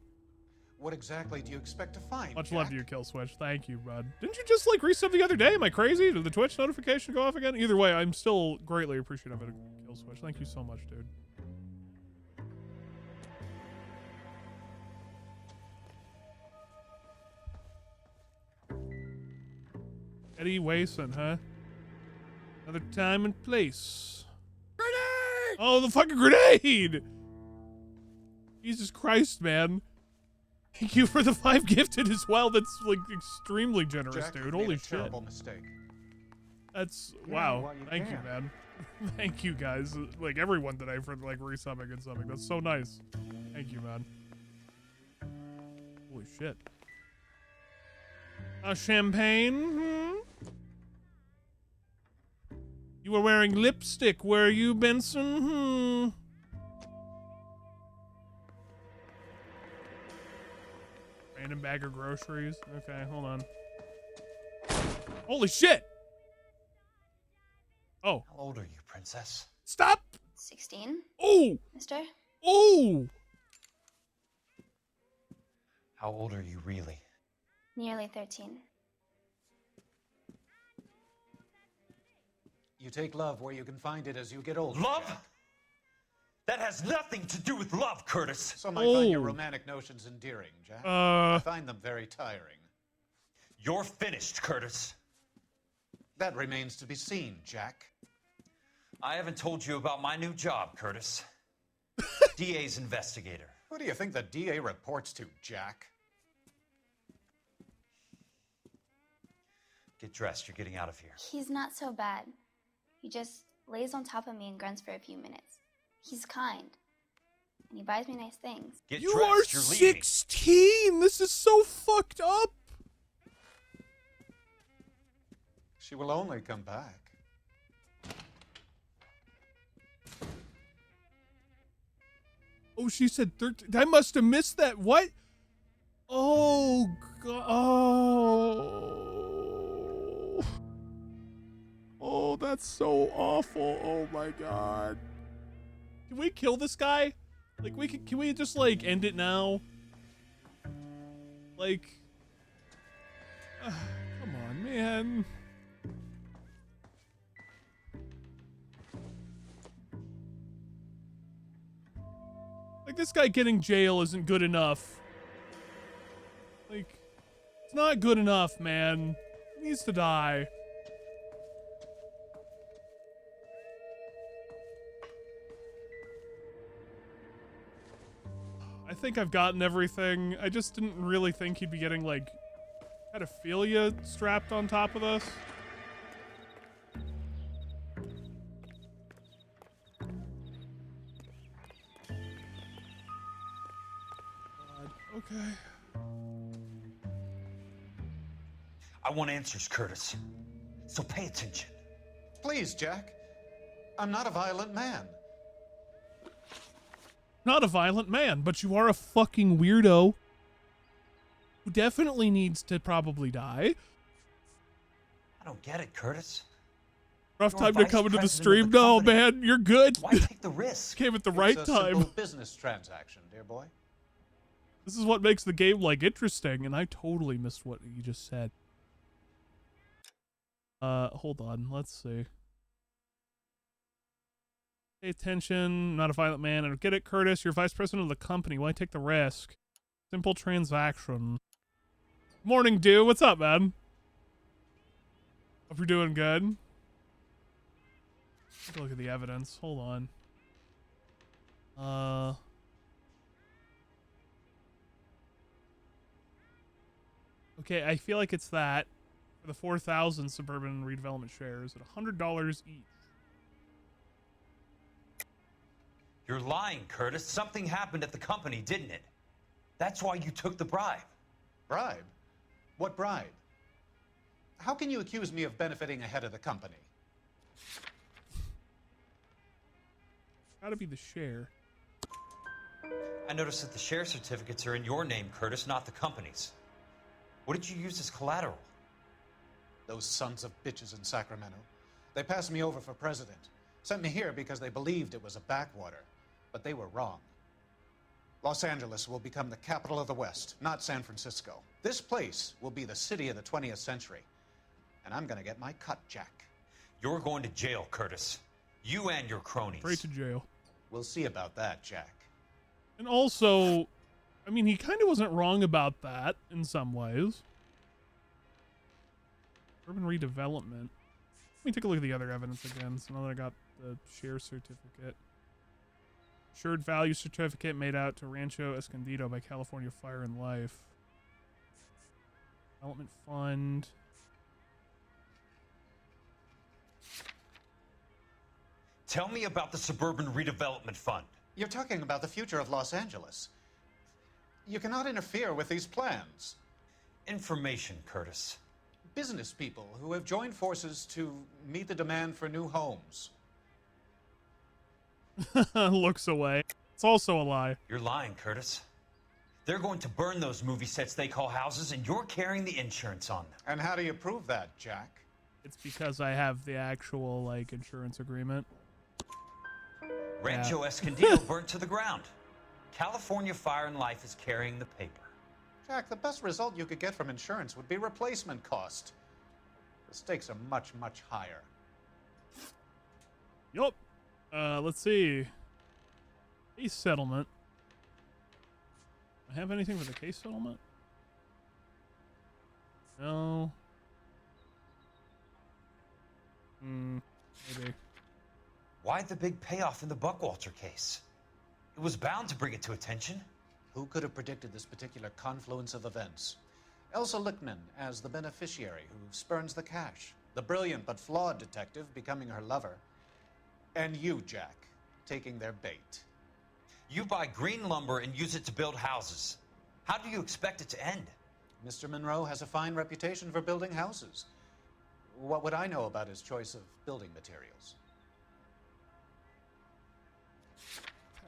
[SPEAKER 6] What exactly do you expect to find?
[SPEAKER 1] Much
[SPEAKER 6] Jack?
[SPEAKER 1] love to you, Kill Switch. Thank you, bud. Didn't you just like resub the other day? Am I crazy? Did the Twitch notification go off again? Either way, I'm still greatly appreciative of it, Kill Switch. Thank you so much, dude. Eddie Wason, huh? Another time and place. Grenade! Oh, the fucking grenade! Jesus Christ, man. Thank you for the 5 gifted as well. That's like extremely generous,
[SPEAKER 6] Jack,
[SPEAKER 1] dude.
[SPEAKER 6] you
[SPEAKER 1] Holy
[SPEAKER 6] made a
[SPEAKER 1] shit.
[SPEAKER 6] terrible mistake.
[SPEAKER 1] That's
[SPEAKER 6] Yeah,
[SPEAKER 1] wow.
[SPEAKER 6] well, you
[SPEAKER 1] Thank you,
[SPEAKER 6] can.
[SPEAKER 1] man. Thank you guys. Like everyone today for like resubbing and subbing. That's so nice. Thank you, man. Holy shit. Champagne? Hmm? You were wearing lipstick, were you, Benson? Hmm. Random bag of groceries. Okay, hold on. Holy shit! Oh.
[SPEAKER 5] How old are you, princess?
[SPEAKER 1] Stop!
[SPEAKER 2] 16.
[SPEAKER 1] Oh!
[SPEAKER 2] Mister?
[SPEAKER 1] Oh!
[SPEAKER 5] How old are you really?
[SPEAKER 2] Nearly 13.
[SPEAKER 6] You take love where you can find it as you get older.
[SPEAKER 5] Love?
[SPEAKER 6] Jack.
[SPEAKER 5] That has nothing to do with love, Curtis.
[SPEAKER 6] Some might find your romantic notions endearing, Jack. I find them very tiring.
[SPEAKER 5] You're finished, Curtis.
[SPEAKER 6] That remains to be seen, Jack.
[SPEAKER 5] I haven't told you about my new job, Curtis. DA's investigator.
[SPEAKER 6] Who do you think the DA reports to, Jack?
[SPEAKER 5] Get dressed, you're getting out of here.
[SPEAKER 2] He's not so bad. He just lays on top of me and grunts for a few minutes. He's kind. And he buys me nice things.
[SPEAKER 5] Get
[SPEAKER 1] You
[SPEAKER 5] dressed,
[SPEAKER 1] are
[SPEAKER 5] you're leaving.
[SPEAKER 1] 16! This is so fucked up!
[SPEAKER 6] She will only come back.
[SPEAKER 1] Oh, she said 13. I must have missed that. What? Oh, God. Oh. Oh, that's so awful. Oh, my God. Can we kill this guy? Like, can we just, like, end it now? Like, come on, man. Like, this guy getting jail isn't good enough. Like, it's not good enough, man. He needs to die. I think I've gotten everything. I just didn't really think he'd be getting, like, pedophilia strapped on top of this. God. Okay.
[SPEAKER 5] I want answers, Curtis. So pay attention.
[SPEAKER 14] Please, Jack. I'm not a violent man.
[SPEAKER 1] Not a violent man, but you are a fucking weirdo who definitely needs to probably die.
[SPEAKER 5] I don't get it, Curtis.
[SPEAKER 1] Rough
[SPEAKER 5] You're
[SPEAKER 1] time to
[SPEAKER 5] vice
[SPEAKER 1] come into the
[SPEAKER 5] president
[SPEAKER 1] stream.
[SPEAKER 5] of the
[SPEAKER 1] No,
[SPEAKER 5] company.
[SPEAKER 1] man, you're good.
[SPEAKER 5] Why take the risk?
[SPEAKER 1] Came at the right
[SPEAKER 14] It's a
[SPEAKER 1] time.
[SPEAKER 14] simple business transaction, dear boy.
[SPEAKER 1] This is what makes the game, like, interesting, and I totally missed what you just said. Hold on. Let's see. Pay attention. Not a violent man. I don't get it, Curtis. You're vice president of the company. Why take the risk? Simple transaction. Morning, dude. What's up, man? Hope you're doing good. Take a look at the evidence. Hold on. Okay, I feel like it's that. For the 4,000 suburban redevelopment shares at $100 each.
[SPEAKER 5] You're lying, Curtis. Something happened at the company, didn't it? That's why you took the bribe.
[SPEAKER 14] Bribe? What bribe? How can you accuse me of benefiting ahead of the company?
[SPEAKER 1] Gotta be the share.
[SPEAKER 5] I noticed that the share certificates are in your name, Curtis, not the company's. What did you use as collateral?
[SPEAKER 14] Those sons of bitches in Sacramento. They passed me over for president. Sent me here because they believed it was a backwater. But they were wrong. Los Angeles will become the capital of the West, not San Francisco. This place will be the city of the 20th century. And I'm gonna get my cut, Jack.
[SPEAKER 5] You're going to jail, Curtis. You and your cronies.
[SPEAKER 1] Straight to jail.
[SPEAKER 14] We'll see about that, Jack.
[SPEAKER 1] And also, I mean, he kind of wasn't wrong about that in some ways. Urban redevelopment. Let me take a look at the other evidence again. So now that I got the share certificate. Assured value certificate made out to Rancho Escondido by California Fire and Life. Development fund.
[SPEAKER 5] Tell me about the Suburban Redevelopment Fund.
[SPEAKER 14] You're talking about the future of Los Angeles. You cannot interfere with these plans.
[SPEAKER 5] Information, Curtis.
[SPEAKER 14] Business people who have joined forces to meet the demand for new homes.
[SPEAKER 1] Looks away. It's also a lie.
[SPEAKER 5] You're lying, Curtis. They're going to burn those movie sets they call houses, and you're carrying the insurance on them.
[SPEAKER 14] And how do you prove that, Jack?
[SPEAKER 1] It's because I have the actual, like, insurance agreement.
[SPEAKER 5] Rancho Escondido burnt to the ground. California Fire and Life is carrying the paper.
[SPEAKER 14] Jack, the best result you could get from insurance would be replacement cost. The stakes are much, much higher.
[SPEAKER 1] Yup. Let's see. Case settlement. Do I have anything for the case settlement? No. Maybe.
[SPEAKER 5] Why the big payoff in the Buckwalter case? It was bound to bring it to attention.
[SPEAKER 14] Who could have predicted this particular confluence of events? Elsa Lichtman as the beneficiary who spurns the cash. The brilliant but flawed detective becoming her lover. And you, Jack, taking their bait.
[SPEAKER 5] You buy green lumber and use it to build houses. How do you expect it to end?
[SPEAKER 14] Mr. Monroe has a fine reputation for building houses. What would I know about his choice of building materials?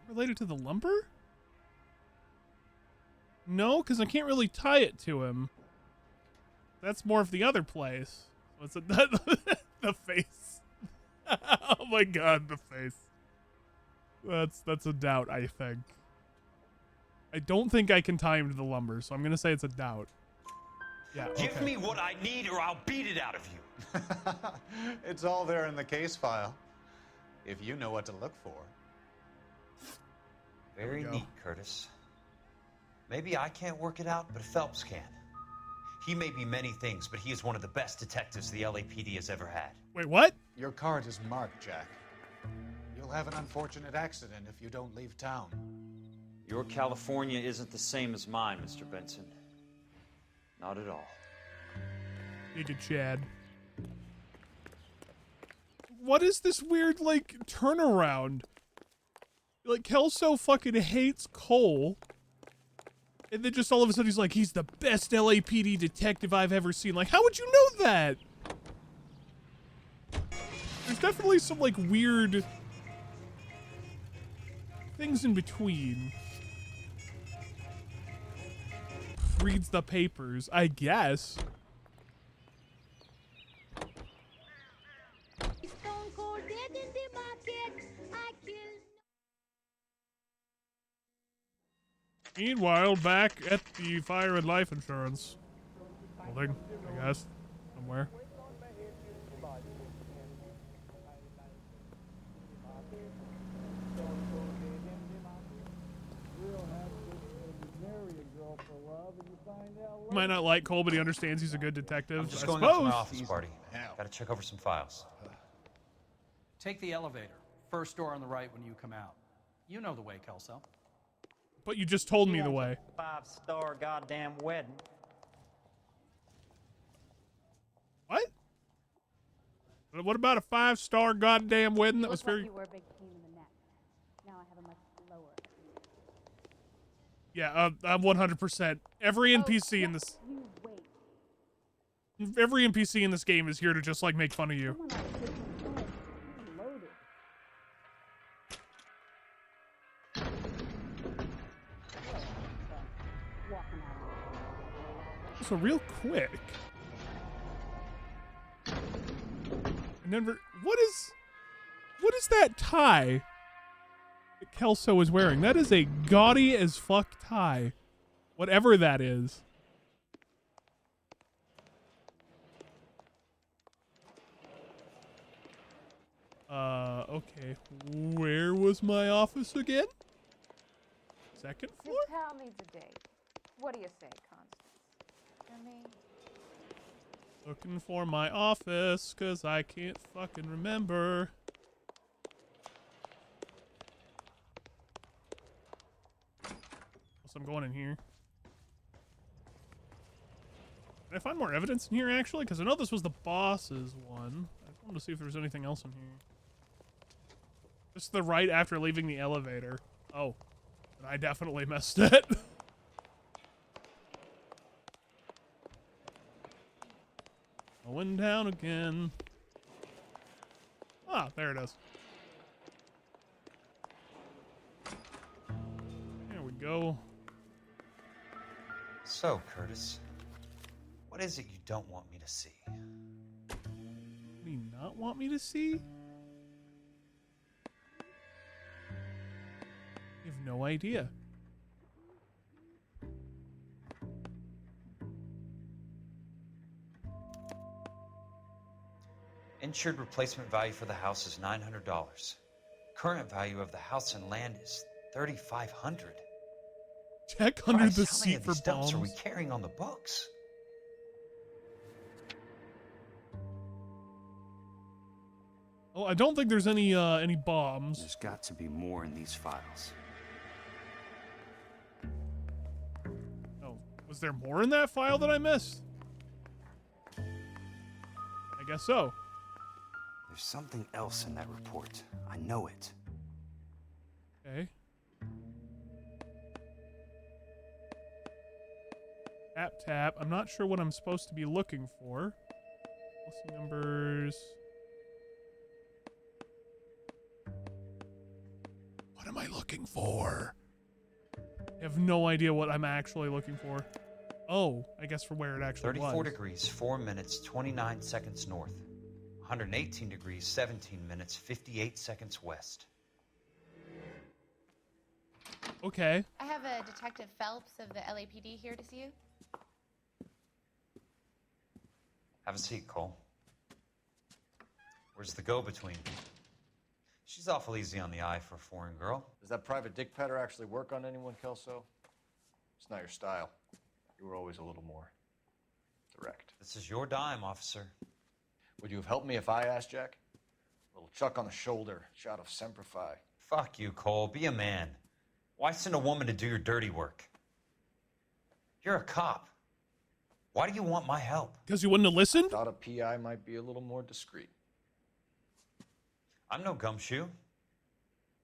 [SPEAKER 1] Related to the lumber? No, because I can't really tie it to him. That's more of the other place. What's it? The face. Oh my god, the face. That's a doubt, I think. I don't think I can tie him to the lumber, so I'm gonna say it's a doubt. Yeah. Okay.
[SPEAKER 13] Give me what I need or I'll beat it out of you.
[SPEAKER 14] It's all there in the case file, if you know what to look for.
[SPEAKER 5] Very neat, Curtis. Maybe I can't work it out, but Phelps can. He may be many things, but he is one of the best detectives the LAPD has ever had.
[SPEAKER 1] Wait, what?
[SPEAKER 14] Your card is marked, Jack. You'll have an unfortunate accident if you don't leave town.
[SPEAKER 13] Your California isn't the same as mine, Mr. Benson. Not at all.
[SPEAKER 1] Giga Chad. What is this weird, like, turnaround? Like, Kelso fucking hates Cole. And then just all of a sudden he's like, he's the best LAPD detective I've ever seen. Like, how would you know that? There's definitely some, like, weird things in between. Reads the papers, I guess. Meanwhile, back at the fire and life insurance building, I guess, somewhere. Might not like Cole, but he understands he's a good detective.
[SPEAKER 5] I'm just
[SPEAKER 1] I
[SPEAKER 5] going
[SPEAKER 1] suppose.
[SPEAKER 5] up to my office party. Gotta check over some files.
[SPEAKER 16] Take the elevator. First door on the right when you come out. You know the way, Kelso.
[SPEAKER 1] But you just told me the way.
[SPEAKER 21] 5-star goddamn wedding.
[SPEAKER 1] What? What about a 5-star goddamn wedding? That was very...
[SPEAKER 9] You were a big pain in the neck. Now I have a much lower.
[SPEAKER 1] Yeah, I'm 100%. Every NPC in this... Every NPC in this game is here to just, like, make fun of you. So real quick. I never... What is that tie that Kelso is wearing? That is a gaudy as fuck tie. Whatever that is. Okay. Where was my office again? Second floor?
[SPEAKER 9] Your pal needs a date. What do you say, Constance? For me?
[SPEAKER 1] Looking for my office, cause I can't fucking remember. So I'm going in here. Can I find more evidence in here, actually? Because I know this was the boss's one. I just wanted to see if there's anything else in here. Just the right after leaving the elevator. Oh. And I definitely missed it. Going down again. Ah, there it is. There we go.
[SPEAKER 5] So, Curtis, what is it you don't want me to see?
[SPEAKER 1] What do you not want me to see? You have no idea.
[SPEAKER 5] Insured replacement value for the house is $900. Current value of the house and land is $3,500.
[SPEAKER 1] Check under the
[SPEAKER 5] Christ, how many
[SPEAKER 1] seat
[SPEAKER 5] of
[SPEAKER 1] for
[SPEAKER 5] these dumps are we
[SPEAKER 1] bombs.
[SPEAKER 5] carrying on the books?
[SPEAKER 1] Oh, I don't think there's any bombs.
[SPEAKER 22] There's got to be more in these files.
[SPEAKER 1] Oh, was there more in that file that I missed? I guess so.
[SPEAKER 22] There's something else in that report. I know it.
[SPEAKER 1] Okay. Tap, tap. I'm not sure what I'm supposed to be looking for. Policy numbers. What am I looking for? I have no idea what I'm actually looking for. Oh, I guess for where it actually
[SPEAKER 5] 34
[SPEAKER 1] was.
[SPEAKER 5] degrees, 4 minutes, 29 seconds north. 118 degrees, 17 minutes, 58 seconds west.
[SPEAKER 1] Okay.
[SPEAKER 3] I have a Detective Phelps of the LAPD here to see you.
[SPEAKER 5] Have a seat, Cole. Where's the go-between? She's awful easy on the eye for a foreign girl.
[SPEAKER 8] Does that private dick patter actually work on anyone, Kelso? It's not your style. You were always a little more direct.
[SPEAKER 5] This is your dime, officer.
[SPEAKER 8] Would you have helped me if I asked, Jack? A little chuck on the shoulder, shot of Semper Fi.
[SPEAKER 5] Fuck you, Cole. Be a man. Why send a woman to do your dirty work? You're a cop. Why do you want my help?
[SPEAKER 1] Because you wouldn't have listened?
[SPEAKER 8] Thought a PI might be a little more discreet.
[SPEAKER 5] I'm no gumshoe.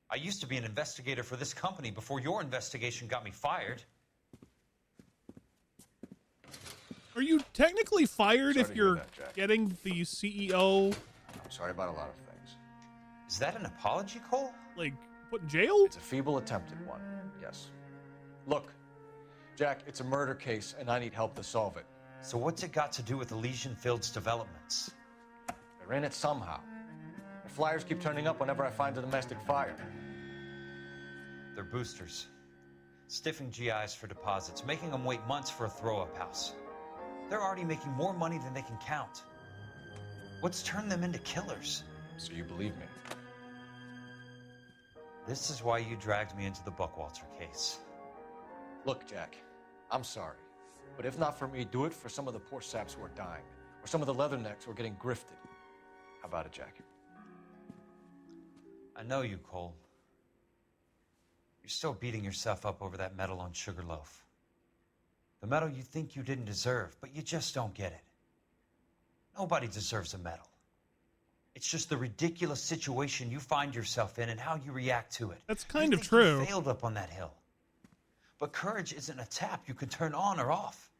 [SPEAKER 5] I used to be an investigator for this company before your investigation got me fired.
[SPEAKER 1] Are you technically fired
[SPEAKER 8] Sorry
[SPEAKER 1] if
[SPEAKER 8] to hear
[SPEAKER 1] you're
[SPEAKER 8] that, Jack.
[SPEAKER 1] getting the CEO?
[SPEAKER 8] I'm sorry about a lot of things.
[SPEAKER 5] Is that an apology, Cole?
[SPEAKER 1] Like, put in jail?
[SPEAKER 8] It's a feeble attempt at one, yes. Look, Jack, it's a murder case, and I need help to solve it.
[SPEAKER 5] So what's it got to do with Elysian Fields developments?
[SPEAKER 8] They're in it somehow. The flyers keep turning up whenever I find a domestic fire.
[SPEAKER 5] They're boosters. Stiffing GIs for deposits, making them wait months for a throw-up house. They're already making more money than they can count. What's turned them into killers?
[SPEAKER 8] So you believe me?
[SPEAKER 5] This is why you dragged me into the Buckwalter case.
[SPEAKER 8] Look, Jack, I'm sorry. But if not for me, do it for some of the poor saps who are dying. Or some of the leathernecks who are getting grifted. How about it, Jack?
[SPEAKER 5] I know you, Cole. You're still beating yourself up over that medal on Sugarloaf. The medal you think you didn't deserve, but you just don't get it. Nobody deserves a medal. It's just the ridiculous situation you find yourself in and how you react to it.
[SPEAKER 1] That's kind
[SPEAKER 5] You
[SPEAKER 1] of
[SPEAKER 5] think
[SPEAKER 1] true.
[SPEAKER 5] You failed up on that hill. But courage isn't a tap you can turn on or off.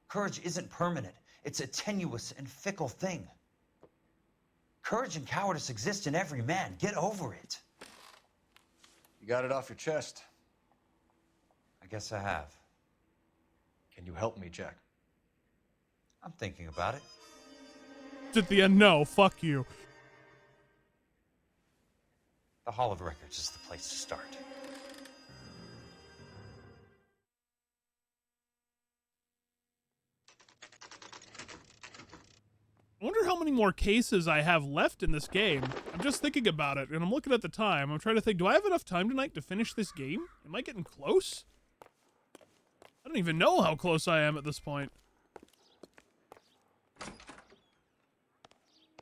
[SPEAKER 5] Courage isn't permanent. It's a tenuous and fickle thing. Courage and cowardice exist in every man. Get over it.
[SPEAKER 8] You got it off your chest.
[SPEAKER 5] I guess I have.
[SPEAKER 8] Can you help me, Jack?
[SPEAKER 5] I'm thinking about it.
[SPEAKER 1] At the end, no, fuck you.
[SPEAKER 5] The Hall of Records is the place to start.
[SPEAKER 1] I wonder how many more cases I have left in this game. I'm just thinking about it, and I'm looking at the time. I'm trying to think, do I have enough time tonight to finish this game? Am I getting close? I don't even know how close I am at this point.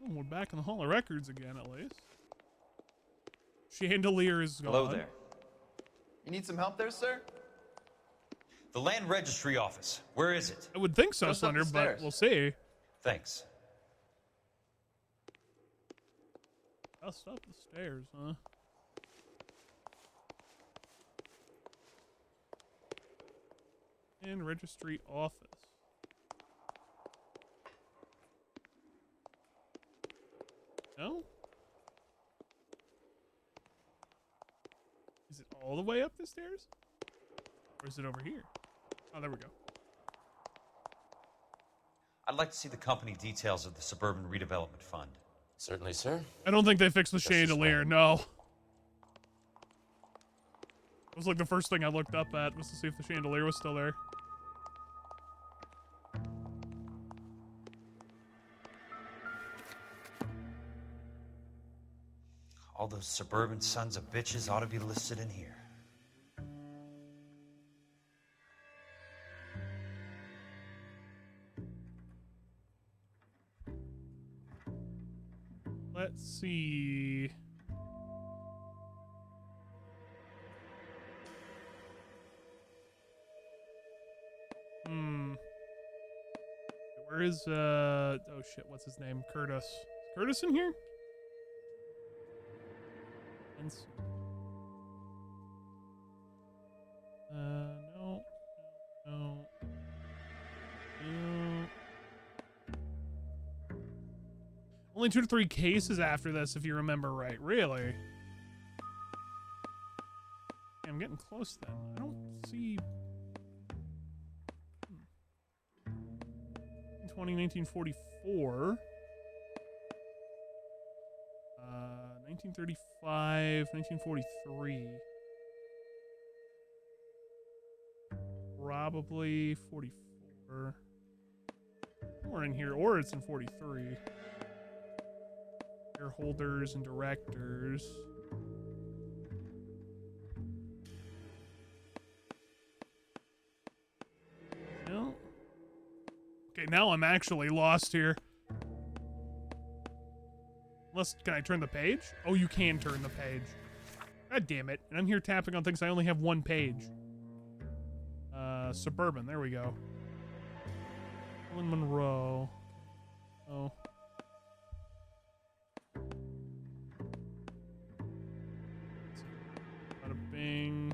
[SPEAKER 1] Oh, we're back in the Hall of Records again, at least. Chandelier is gone.
[SPEAKER 5] Hello there.
[SPEAKER 19] You need some help there, sir?
[SPEAKER 5] The Land Registry Office. Where is it?
[SPEAKER 1] I would think so,
[SPEAKER 19] Just up the
[SPEAKER 1] Slender, but
[SPEAKER 19] stairs.
[SPEAKER 1] we'll see.
[SPEAKER 5] Thanks.
[SPEAKER 1] Just up the stairs, huh? And registry office. No? Is it all the way up the stairs? Or is it over here? Oh, there we go.
[SPEAKER 5] I'd like to see the company details of the Suburban Redevelopment Fund.
[SPEAKER 20] Certainly, sir.
[SPEAKER 1] I don't think they fixed the
[SPEAKER 20] Just as
[SPEAKER 1] chandelier,
[SPEAKER 20] well.
[SPEAKER 1] no. It was like the first thing I looked up at was to see if the chandelier was still there.
[SPEAKER 5] All those suburban sons of bitches ought to be listed in here.
[SPEAKER 1] Let's see. Where is, oh shit, what's his name? Curtis. Is Curtis in here? No. No. No. Only 2 to 3 cases after this, if you remember right. Really? I'm getting close then. I don't see... 1944. 1935, 1943. probably 44. Somewhere in here, or it's in 43. Shareholders and directors. No. Okay, now I'm actually lost here. Unless, can I turn the page? Oh, you can turn the page. God damn it. And I'm here tapping on things I only have one page. Suburban, there we go. Monroe. Oh. Bada bing.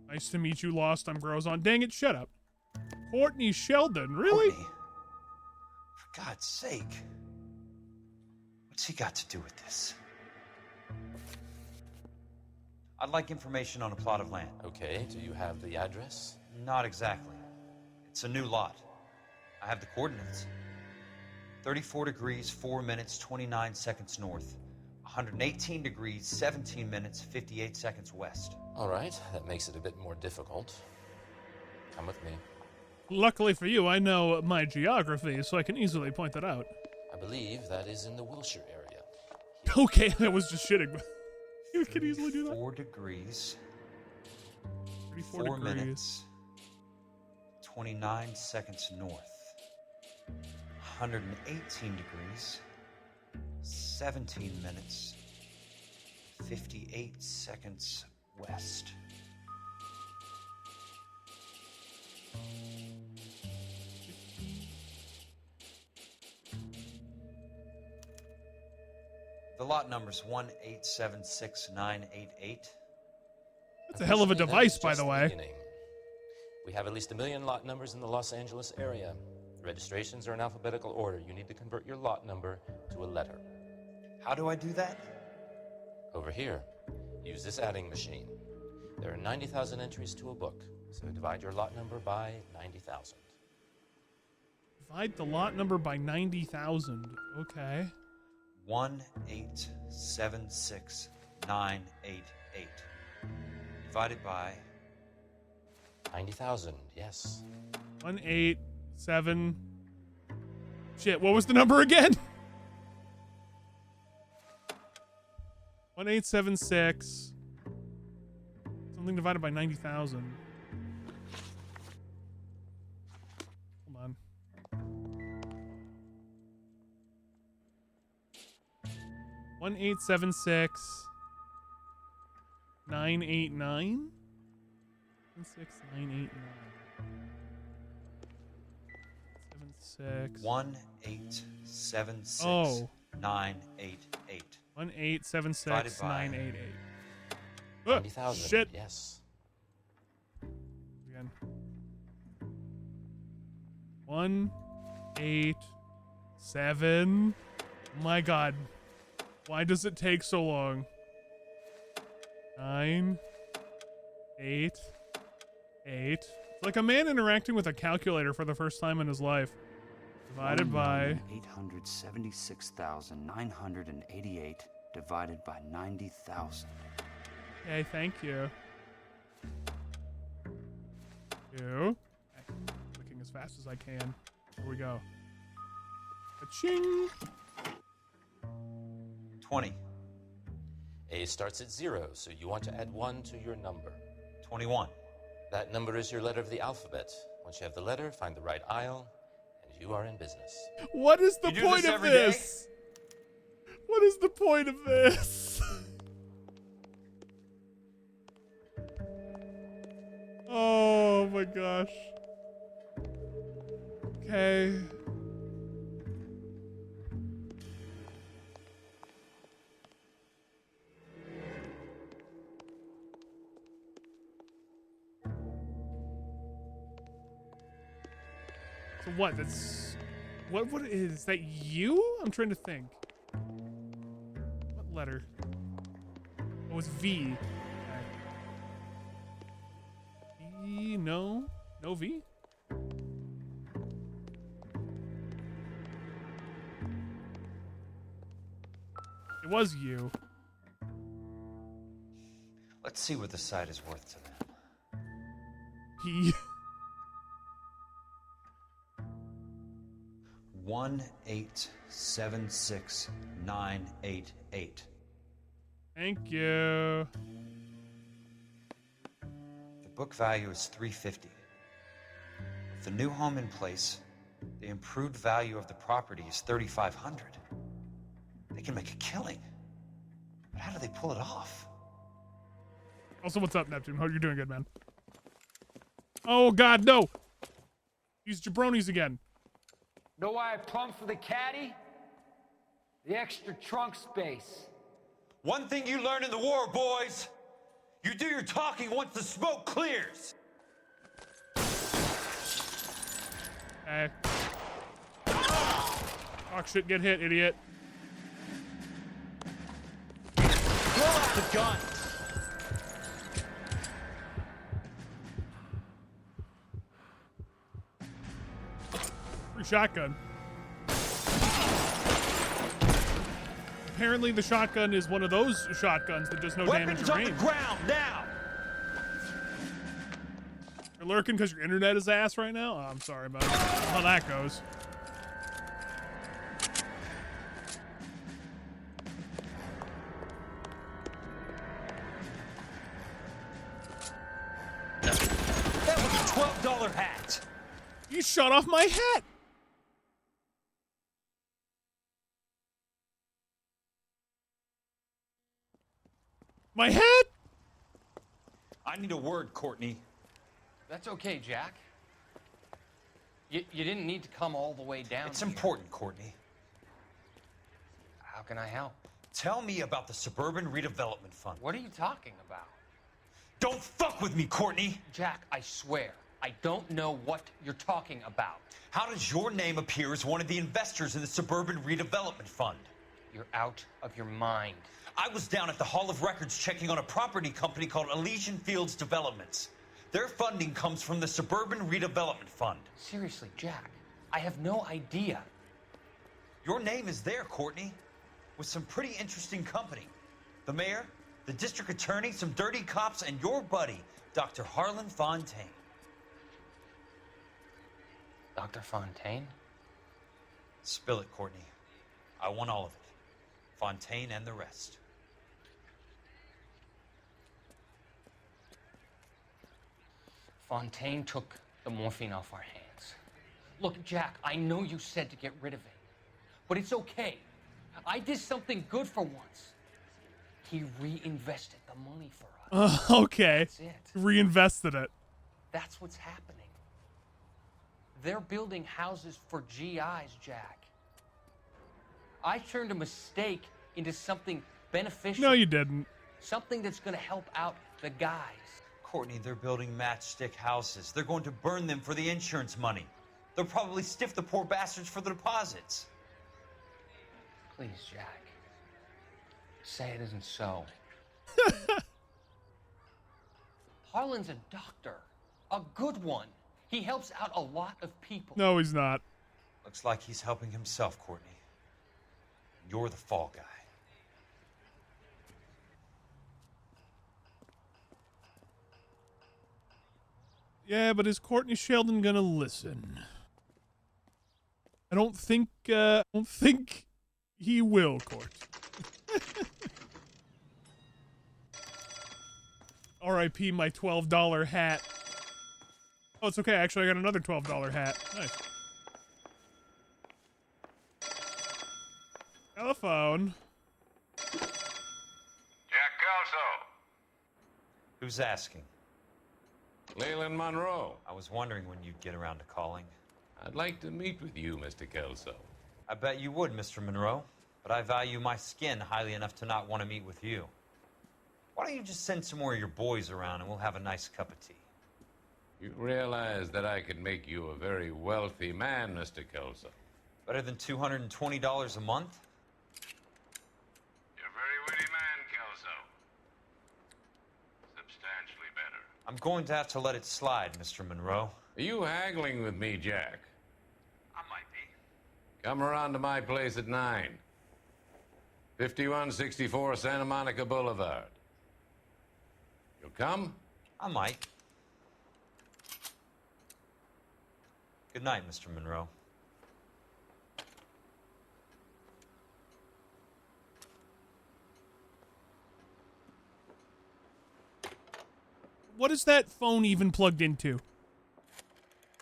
[SPEAKER 1] Nice to meet you, Lost. I'm Grozon. Dang it, shut up. Courtney Sheldon, really?
[SPEAKER 5] Courtney. For God's sake. What's he got to do with this? I'd like information on a plot of land.
[SPEAKER 10] Okay, do you have the address?
[SPEAKER 5] Not exactly. It's a new lot. I have the coordinates. 34 degrees, 4 minutes, 29 seconds north. 118 degrees, 17 minutes, 58 seconds west.
[SPEAKER 10] All right, that makes it a bit more difficult. Come with me.
[SPEAKER 1] Luckily for you, I know my geography, so I can easily point that out.
[SPEAKER 10] I believe that is in the Wilshire area.
[SPEAKER 1] Okay, I was just shitting. You can easily do that.
[SPEAKER 5] 4 degrees.
[SPEAKER 1] 34
[SPEAKER 5] 4
[SPEAKER 1] degrees.
[SPEAKER 5] minutes. 29 seconds north. 118 degrees. 17 minutes. 58 seconds west. The lot number's 1876988.
[SPEAKER 1] That's a hell of a device, by the way.
[SPEAKER 10] We have at least 1 million lot numbers in the Los Angeles area. Registrations are in alphabetical order. You need to convert your lot number to a letter.
[SPEAKER 5] How do I do that?
[SPEAKER 10] Over here, use this adding machine. There are 90,000 entries to a book, so divide your lot number by 90,000.
[SPEAKER 1] Divide the lot number by 90,000. Okay.
[SPEAKER 5] 1876988. Divided by
[SPEAKER 10] 90,000, yes.
[SPEAKER 1] 187. Shit, what was the number again? 1876. Something divided by 90,000. Hold on. 1876 989 16989
[SPEAKER 5] 1876988.
[SPEAKER 1] Oh.
[SPEAKER 5] 988.
[SPEAKER 1] 1876988.
[SPEAKER 10] 90,000.
[SPEAKER 1] Shit.
[SPEAKER 10] Yes.
[SPEAKER 1] Again. 187. My God. Why does it take so long? 9 8 8. It's like a man interacting with a calculator for the first time in his life. Divided by
[SPEAKER 22] 876,988 divided by 90,000.
[SPEAKER 1] Okay, thank you. Okay, clicking as fast as I can. Here we go. Ka-ching!
[SPEAKER 5] 20.
[SPEAKER 10] A starts at 0, so you want to add 1 to your number.
[SPEAKER 5] 21.
[SPEAKER 10] That number is your letter of the alphabet. Once you have the letter, find the right aisle, and you are in business.
[SPEAKER 1] What is the point of this? What is the point of this? Oh my gosh. Okay. So what? That's what is that? You? I'm trying to think. What letter? Oh, it's V. Okay. V? No, no V. It was you.
[SPEAKER 5] Let's see what the site is worth to them.
[SPEAKER 1] He...
[SPEAKER 5] 1876988.
[SPEAKER 1] Thank you.
[SPEAKER 5] The book value is $350. With the new home in place, the improved value of the property is $3,500. They can make a killing. But how do they pull it off?
[SPEAKER 1] Also, what's up, Neptune? Hope you're doing good, man. Oh, God, no. These jabronis again.
[SPEAKER 11] Know why I plumbed for the caddy? The extra trunk space.
[SPEAKER 5] One thing you learn in the war, boys. You do your talking once the smoke clears.
[SPEAKER 1] Hey. Talk shit, get hit, idiot.
[SPEAKER 11] Throw out the gun.
[SPEAKER 1] Free shotgun. Apparently the shotgun is one of those shotguns that does no damage or range.
[SPEAKER 11] Weapons on the ground now.
[SPEAKER 1] You're lurking because your internet is ass right now? Oh, I'm sorry about how that goes.
[SPEAKER 11] That was a $12 hat.
[SPEAKER 1] You shot off my hat. My head?
[SPEAKER 13] I need a word, Courtney.
[SPEAKER 17] That's okay, Jack. You didn't need to come all the way down.
[SPEAKER 5] It's important, Courtney.
[SPEAKER 17] How can I help?
[SPEAKER 5] Tell me about the Suburban Redevelopment Fund.
[SPEAKER 17] What are you talking about?
[SPEAKER 5] Don't fuck with me, Courtney!
[SPEAKER 17] Jack, I swear, I don't know what you're talking about.
[SPEAKER 5] How does your name appear as one of the investors in the Suburban Redevelopment Fund?
[SPEAKER 17] You're out of your mind.
[SPEAKER 5] I was down at the Hall of Records checking on a property company called Elysian Fields Developments. Their funding comes from the Suburban Redevelopment Fund.
[SPEAKER 17] Seriously, Jack, I have no idea.
[SPEAKER 5] Your name is there, Courtney, with some pretty interesting company. The mayor, the district attorney, some dirty cops, and your buddy, Dr. Harlan Fontaine.
[SPEAKER 17] Dr. Fontaine?
[SPEAKER 5] Spill it, Courtney. I want all of it. Fontaine and the rest.
[SPEAKER 17] Fontaine took the morphine off our hands. Look, Jack, I know you said to get rid of it, but it's okay. I did something good for once. He reinvested the money for us.
[SPEAKER 1] Okay.
[SPEAKER 17] That's it.
[SPEAKER 1] Reinvested it.
[SPEAKER 17] That's what's happening. They're building houses for GIs, Jack. I turned a mistake into something beneficial.
[SPEAKER 1] No, you didn't.
[SPEAKER 17] Something that's going to help out the guys.
[SPEAKER 5] Courtney, they're building matchstick houses. They're going to burn them for the insurance money. They'll probably stiff the poor bastards for the deposits.
[SPEAKER 17] Please, Jack. Say it isn't so. Harlan's a doctor. A good one. He helps out a lot of people.
[SPEAKER 1] No, he's not.
[SPEAKER 5] Looks like he's helping himself, Courtney. You're the fall guy.
[SPEAKER 1] Yeah, but is Courtney Sheldon gonna listen? I don't think he will, Court. R.I.P. my $12 hat. Oh, it's okay. Actually, I got another $12 hat. Nice. Telephone.
[SPEAKER 6] Jack Kelso.
[SPEAKER 5] Who's asking?
[SPEAKER 20] Leyland Monroe.
[SPEAKER 5] I was wondering when you'd get around to calling.
[SPEAKER 20] I'd like to meet with you, Mr. Kelso.
[SPEAKER 5] I bet you would, Mr. Monroe. But I value my skin highly enough to not want to meet with you. Why don't you just send some more of your boys around and we'll have a nice cup of tea?
[SPEAKER 20] You realize that I could make you a very wealthy man, Mr. Kelso.
[SPEAKER 5] Better than $220 a month?
[SPEAKER 6] You're a very witty man, Kelso. Substantially better.
[SPEAKER 5] I'm going to have to let it slide, Mr. Monroe.
[SPEAKER 20] Are you haggling with me, Jack?
[SPEAKER 6] I might be.
[SPEAKER 20] Come around to my place at 9. 5164 Santa Monica Boulevard. You'll come?
[SPEAKER 5] I might. Good night, Mr. Monroe.
[SPEAKER 1] What is that phone even plugged into?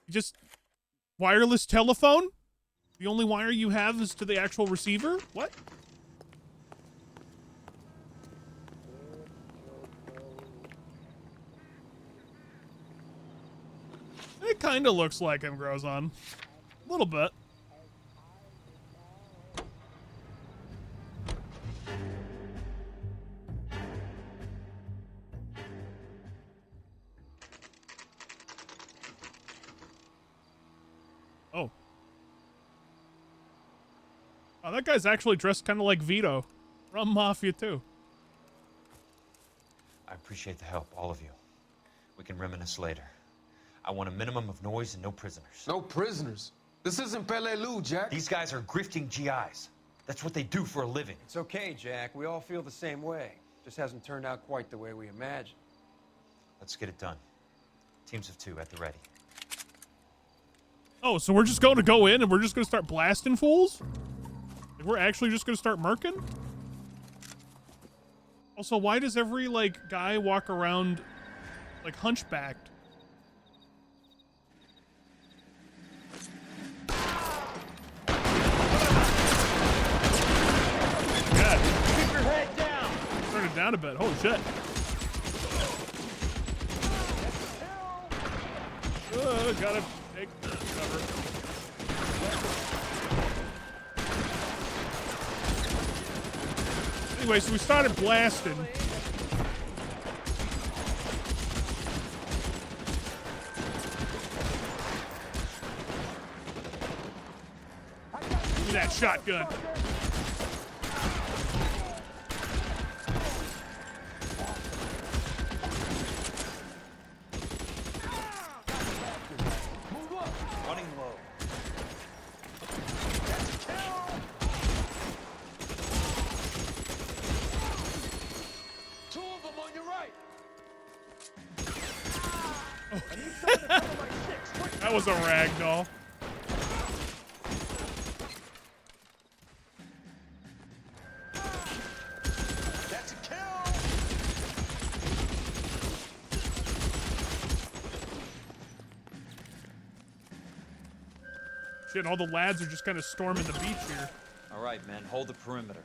[SPEAKER 1] Just wireless telephone? The only wire you have is to the actual receiver? What? It kind of looks like him, Grozon. A little bit. Oh. Oh, that guy's actually dressed kind of like Vito from Mafia 2.
[SPEAKER 5] I appreciate the help, all of you. We can reminisce later. I want a minimum of noise and no prisoners.
[SPEAKER 4] No prisoners? This isn't Pelelu, Jack.
[SPEAKER 5] These guys are grifting GIs. That's what they do for a living.
[SPEAKER 12] It's okay, Jack. We all feel the same way. Just hasn't turned out quite the way we imagined.
[SPEAKER 5] Let's get it done. Teams of 2 at the ready.
[SPEAKER 1] Oh, so we're just going to go in and we're just going to start blasting fools? Like, we're actually just going to start murking? Also, why does every, like, guy walk around, like, hunchbacked? God.
[SPEAKER 11] Keep your head down.
[SPEAKER 1] Turn it down a bit. Holy shit. Gotta take cover. Anyway, so we started blasting. Give me that shotgun.
[SPEAKER 5] Running low.
[SPEAKER 11] Two of them on your right.
[SPEAKER 1] That was a ragdoll.
[SPEAKER 11] That's a kill.
[SPEAKER 1] Shit, all the lads are just kind of storming the beach here.
[SPEAKER 13] All right, men, hold the perimeter.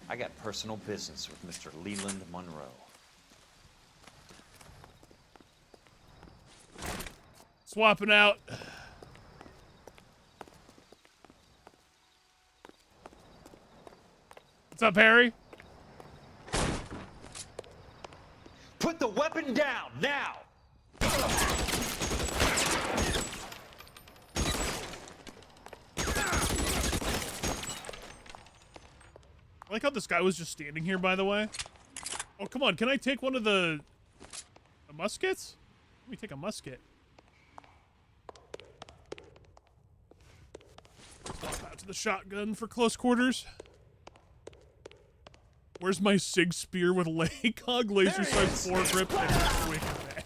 [SPEAKER 13] I got personal business with Mr. Leland Monroe.
[SPEAKER 1] Swapping out. What's up, Harry?
[SPEAKER 13] Put the weapon down, now!
[SPEAKER 1] I like how this guy was just standing here, by the way. Oh, come on. Can I take one of the muskets? Let me take a musket. Swap out to the shotgun for close quarters. Where's my Sig Spear with Laycog, laser size 4 grip, and quick bag?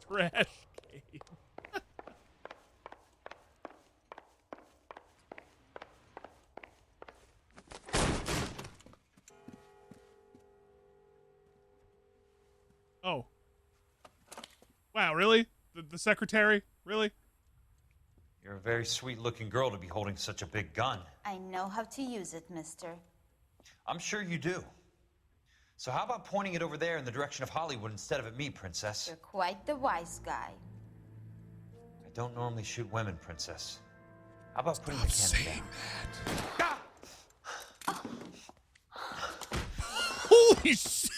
[SPEAKER 1] Trash game. Oh. Wow, really? The secretary? Really?
[SPEAKER 5] You're a very sweet-looking girl to be holding such a big gun.
[SPEAKER 18] I know how to use it, mister.
[SPEAKER 5] I'm sure you do. So how about pointing it over there in the direction of Hollywood instead of at me, Princess?
[SPEAKER 18] You're quite the wise guy.
[SPEAKER 5] I don't normally shoot women, Princess. How about putting the cannon down?
[SPEAKER 1] Holy shit!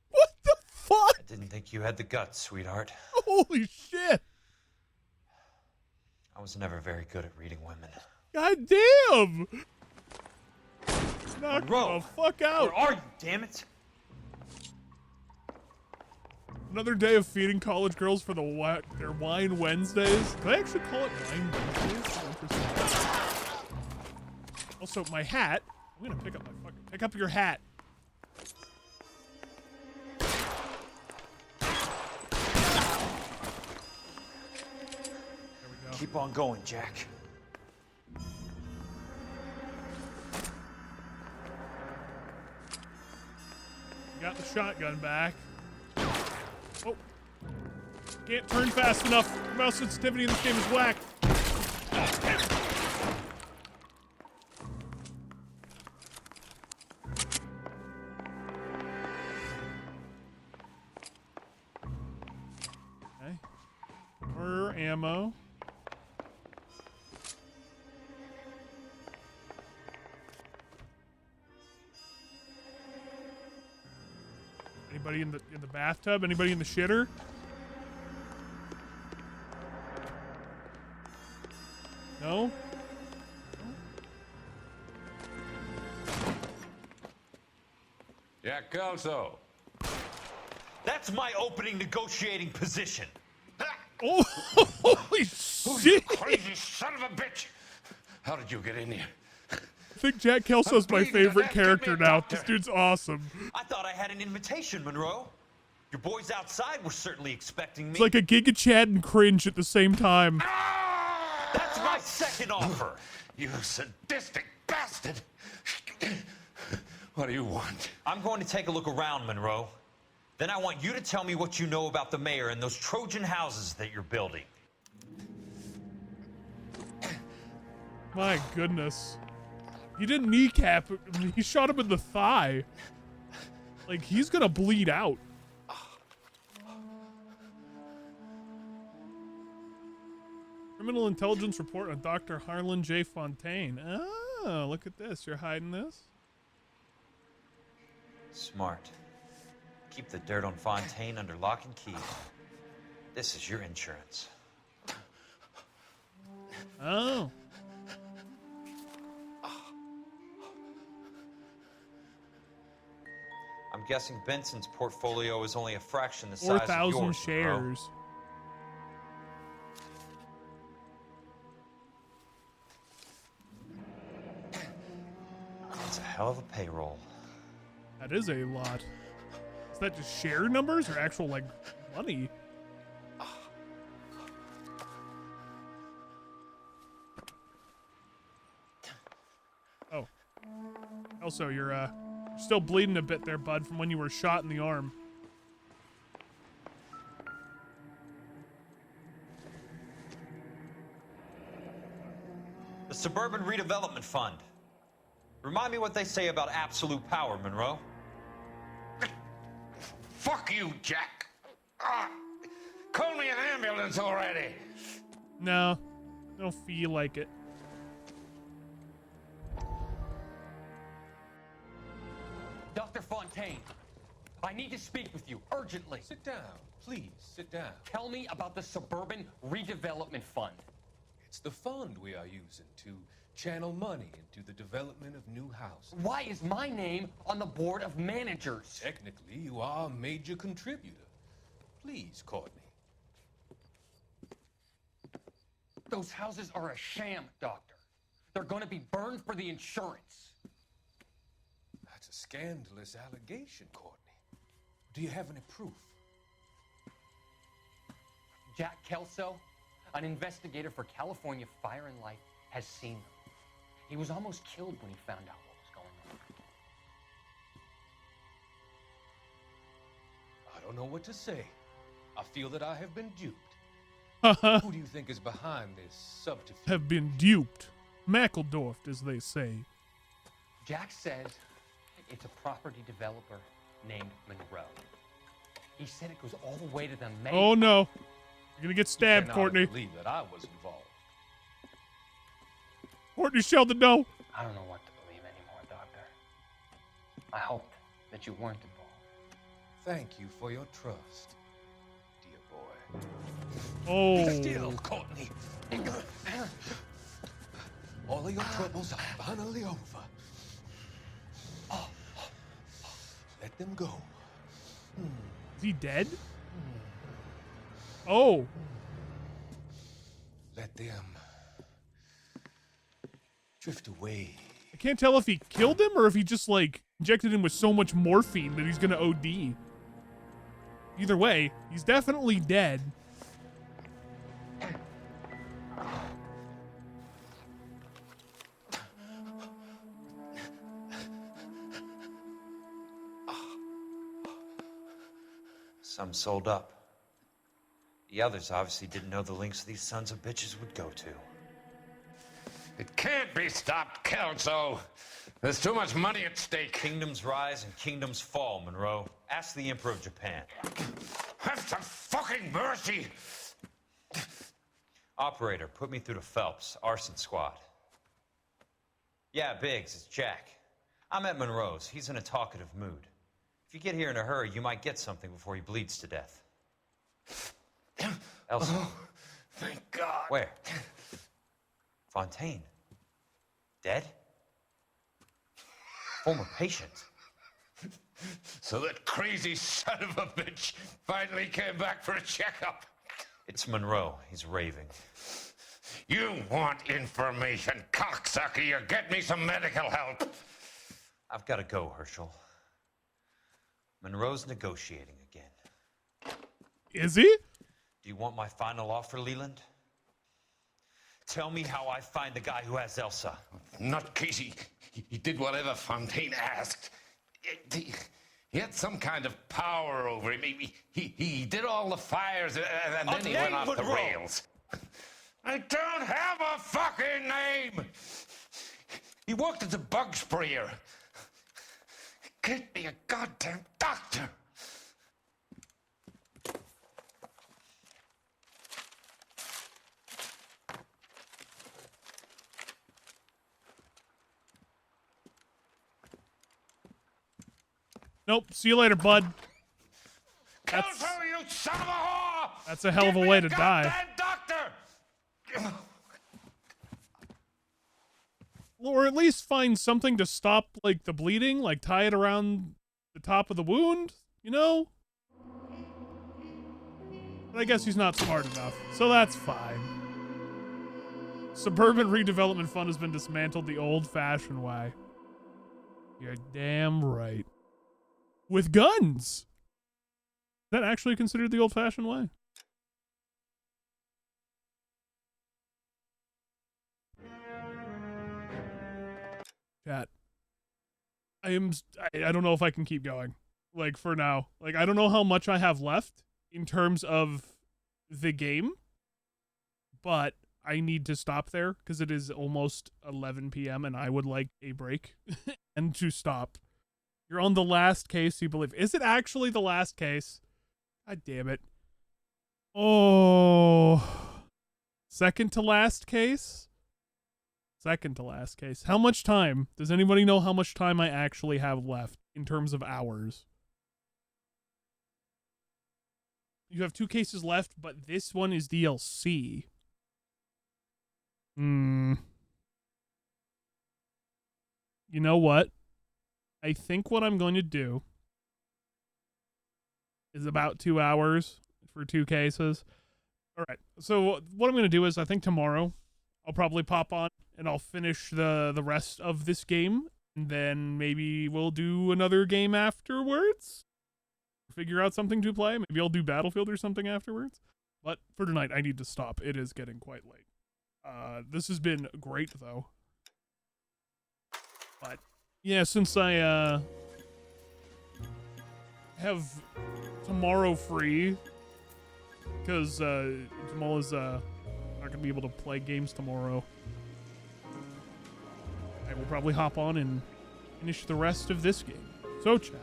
[SPEAKER 1] What the fuck?
[SPEAKER 5] I didn't think you had the guts, sweetheart.
[SPEAKER 1] Holy shit!
[SPEAKER 5] I was never very good at reading women.
[SPEAKER 1] God damn! Knock
[SPEAKER 5] Monroe,
[SPEAKER 1] the fuck out!
[SPEAKER 5] Where are you, damn it?
[SPEAKER 1] Another day of feeding college girls for their Wine Wednesdays. Can I actually call it Wine Wednesdays? Interesting. Also, my hat. I'm gonna pick up your hat.
[SPEAKER 13] Keep on going, Jack.
[SPEAKER 1] Got the shotgun back. Oh. Can't turn fast enough. Mouse sensitivity in this game is whack. Okay. More ammo. Anybody in the bathtub? Anybody in the shitter? No?
[SPEAKER 20] Jack Kelso.
[SPEAKER 5] That's my opening negotiating position.
[SPEAKER 1] Oh, holy shit!
[SPEAKER 20] Crazy son of a bitch! How did you get in here?
[SPEAKER 1] I think Jack Kelso's my favorite character now. This dude's awesome.
[SPEAKER 5] I thought I had an invitation, Monroe. Your boys outside were certainly expecting me.
[SPEAKER 1] It's like a Giga Chad and cringe at the same time.
[SPEAKER 5] That's my second offer.
[SPEAKER 20] You sadistic bastard! What do you want?
[SPEAKER 5] I'm going to take a look around, Monroe. Then I want you to tell me what you know about the mayor and those Trojan houses that you're building.
[SPEAKER 1] My goodness. He didn't kneecap. He shot him in the thigh. Like, he's gonna bleed out. Criminal intelligence report on Dr. Harlan J. Fontaine. Oh, look at this. You're hiding this?
[SPEAKER 5] Smart. Keep the dirt on Fontaine under lock and key. This is your insurance.
[SPEAKER 1] Oh.
[SPEAKER 5] I'm guessing Benson's portfolio is only a fraction the size of yours.
[SPEAKER 1] 4,000 shares.
[SPEAKER 5] That's a hell of a payroll.
[SPEAKER 1] That is a lot. Is that just share numbers or actual, like, money? Oh. Also, you're still bleeding a bit there, bud, from when you were shot in the arm.
[SPEAKER 5] The Suburban Redevelopment Fund. Remind me what they say about absolute power, Monroe.
[SPEAKER 20] Fuck you, Jack. Call me an ambulance already.
[SPEAKER 1] No, I don't feel like it.
[SPEAKER 17] Dr. Fontaine, I need to speak with you urgently.
[SPEAKER 12] Sit down. Please, sit down.
[SPEAKER 17] Tell me about the Suburban Redevelopment Fund.
[SPEAKER 12] It's the fund we are using to channel money into the development of new houses.
[SPEAKER 17] Why is my name on the board of managers?
[SPEAKER 12] Technically, you are a major contributor. Please, Courtney.
[SPEAKER 17] Those houses are a sham, Doctor. They're going to be burned for the insurance.
[SPEAKER 12] That's a scandalous allegation, Courtney. Do you have any proof?
[SPEAKER 17] Jack Kelso, an investigator for California Fire and Life, has seen them. He was almost killed when he found out what was going on.
[SPEAKER 12] I don't know what to say. I feel that I have been duped. Who do you think is behind this subterfuge?
[SPEAKER 1] Have been duped. Mackledorfed, as they say.
[SPEAKER 17] Jack says it's a property developer named Monroe. He said it goes all the way to the mayor.
[SPEAKER 1] Oh no. You're gonna get stabbed,
[SPEAKER 12] You
[SPEAKER 1] Courtney.
[SPEAKER 12] cannot believe that I was involved.
[SPEAKER 1] Courtney Sheldon, no.
[SPEAKER 17] I don't know what to believe anymore, Doctor. I hoped that you weren't involved.
[SPEAKER 12] Thank you for your trust, dear boy.
[SPEAKER 1] Oh.
[SPEAKER 12] Be still, Courtney. All of your troubles are finally over. Let them go.
[SPEAKER 1] Is he dead? Oh.
[SPEAKER 12] Let them drift away.
[SPEAKER 1] I can't tell if he killed him or if he just, like, injected him with so much morphine that he's gonna OD. Either way, he's definitely dead.
[SPEAKER 5] Some sold up. The others obviously didn't know the lengths these sons of bitches would go to.
[SPEAKER 20] It can't be stopped, Kelso. There's too much money at stake.
[SPEAKER 5] Kingdoms rise and kingdoms fall, Monroe. Ask the Emperor of Japan.
[SPEAKER 20] Have some fucking mercy!
[SPEAKER 5] Operator, put me through to Phelps, arson squad. Yeah, Biggs, it's Jack. I'm at Monroe's. He's in a talkative mood. If you get here in a hurry, you might get something before he bleeds to death. Elsa.
[SPEAKER 20] Oh, thank God.
[SPEAKER 5] Where? Fontaine. Dead? Former patient.
[SPEAKER 20] So that crazy son of a bitch finally came back for a checkup.
[SPEAKER 5] It's Monroe. He's raving.
[SPEAKER 20] You want information, cocksucker. You get me some medical help.
[SPEAKER 5] I've got to go, Herschel. Monroe's negotiating again.
[SPEAKER 1] Is he?
[SPEAKER 5] Do you want my final offer, Leland? Tell me how I find the guy who has Elsa.
[SPEAKER 20] Not Casey. He did whatever Fontaine asked. He had some kind of power over him. He did all the fires, and then he went off the rails. I don't have a fucking name! He worked as a bug sprayer. Get me a goddamn doctor!
[SPEAKER 1] Nope. See you later, bud.
[SPEAKER 20] Kelso, you son of a whore!
[SPEAKER 1] That's a hell of a way to die.
[SPEAKER 20] Doctor!
[SPEAKER 1] Or at least find something to stop, like, the bleeding, like tie it around the top of the wound, you know? But I guess he's not smart enough, so that's fine. Suburban redevelopment fund has been dismantled the old-fashioned way. You're damn right. With guns! Is that actually considered the old-fashioned way? Chat. I don't know if I can keep going. Like, for now. Like, I don't know how much I have left in terms of the game, but I need to stop there because it is almost 11 p.m. and I would like a break and to stop. You're on the last case, you believe. Is it actually the last case? God damn it. Oh. Second to last case? Second to last case. How much time? Does anybody know how much time I actually have left in terms of hours? You have 2 cases left, but this one is DLC. You know what? I think what I'm going to do is about 2 hours for 2 cases. All right. So what I'm going to do is I think tomorrow I'll probably pop on and I'll finish the rest of this game. And then maybe we'll do another game afterwards. Figure out something to play. Maybe I'll do Battlefield or something afterwards. But for tonight, I need to stop. It is getting quite late. This has been great, though. But, yeah, since I have tomorrow free, because Jamal is not going to be able to play games tomorrow, I will probably hop on and finish the rest of this game. So, chat,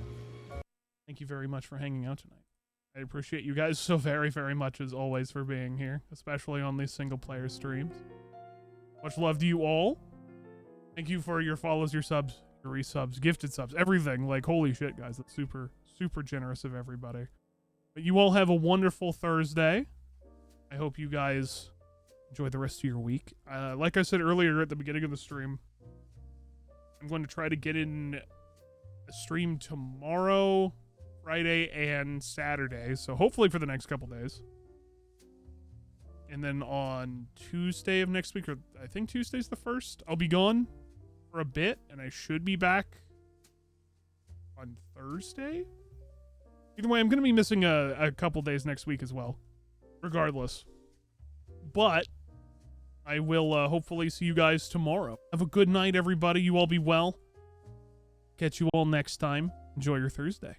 [SPEAKER 1] thank you very much for hanging out tonight. I appreciate you guys so very, very much, as always, for being here, especially on these single-player streams. Much love to you all. Thank you for your follows, your subs, your resubs, gifted subs, everything. Like, holy shit, guys. That's super, super generous of everybody. But you all have a wonderful Thursday. I hope you guys enjoy the rest of your week. Like I said earlier at the beginning of the stream, I'm going to try to get in a stream tomorrow, Friday, and Saturday. So hopefully for the next couple days. And then on Tuesday of next week, or I think Tuesday's the 1st, I'll be gone for a bit, and I should be back on Thursday. Either way, I'm going to be missing a couple days next week as well, regardless. But I will hopefully see you guys tomorrow. Have a good night, everybody. You all be well. Catch you all next time. Enjoy your Thursday.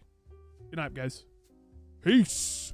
[SPEAKER 1] Good night, guys. Peace. Peace.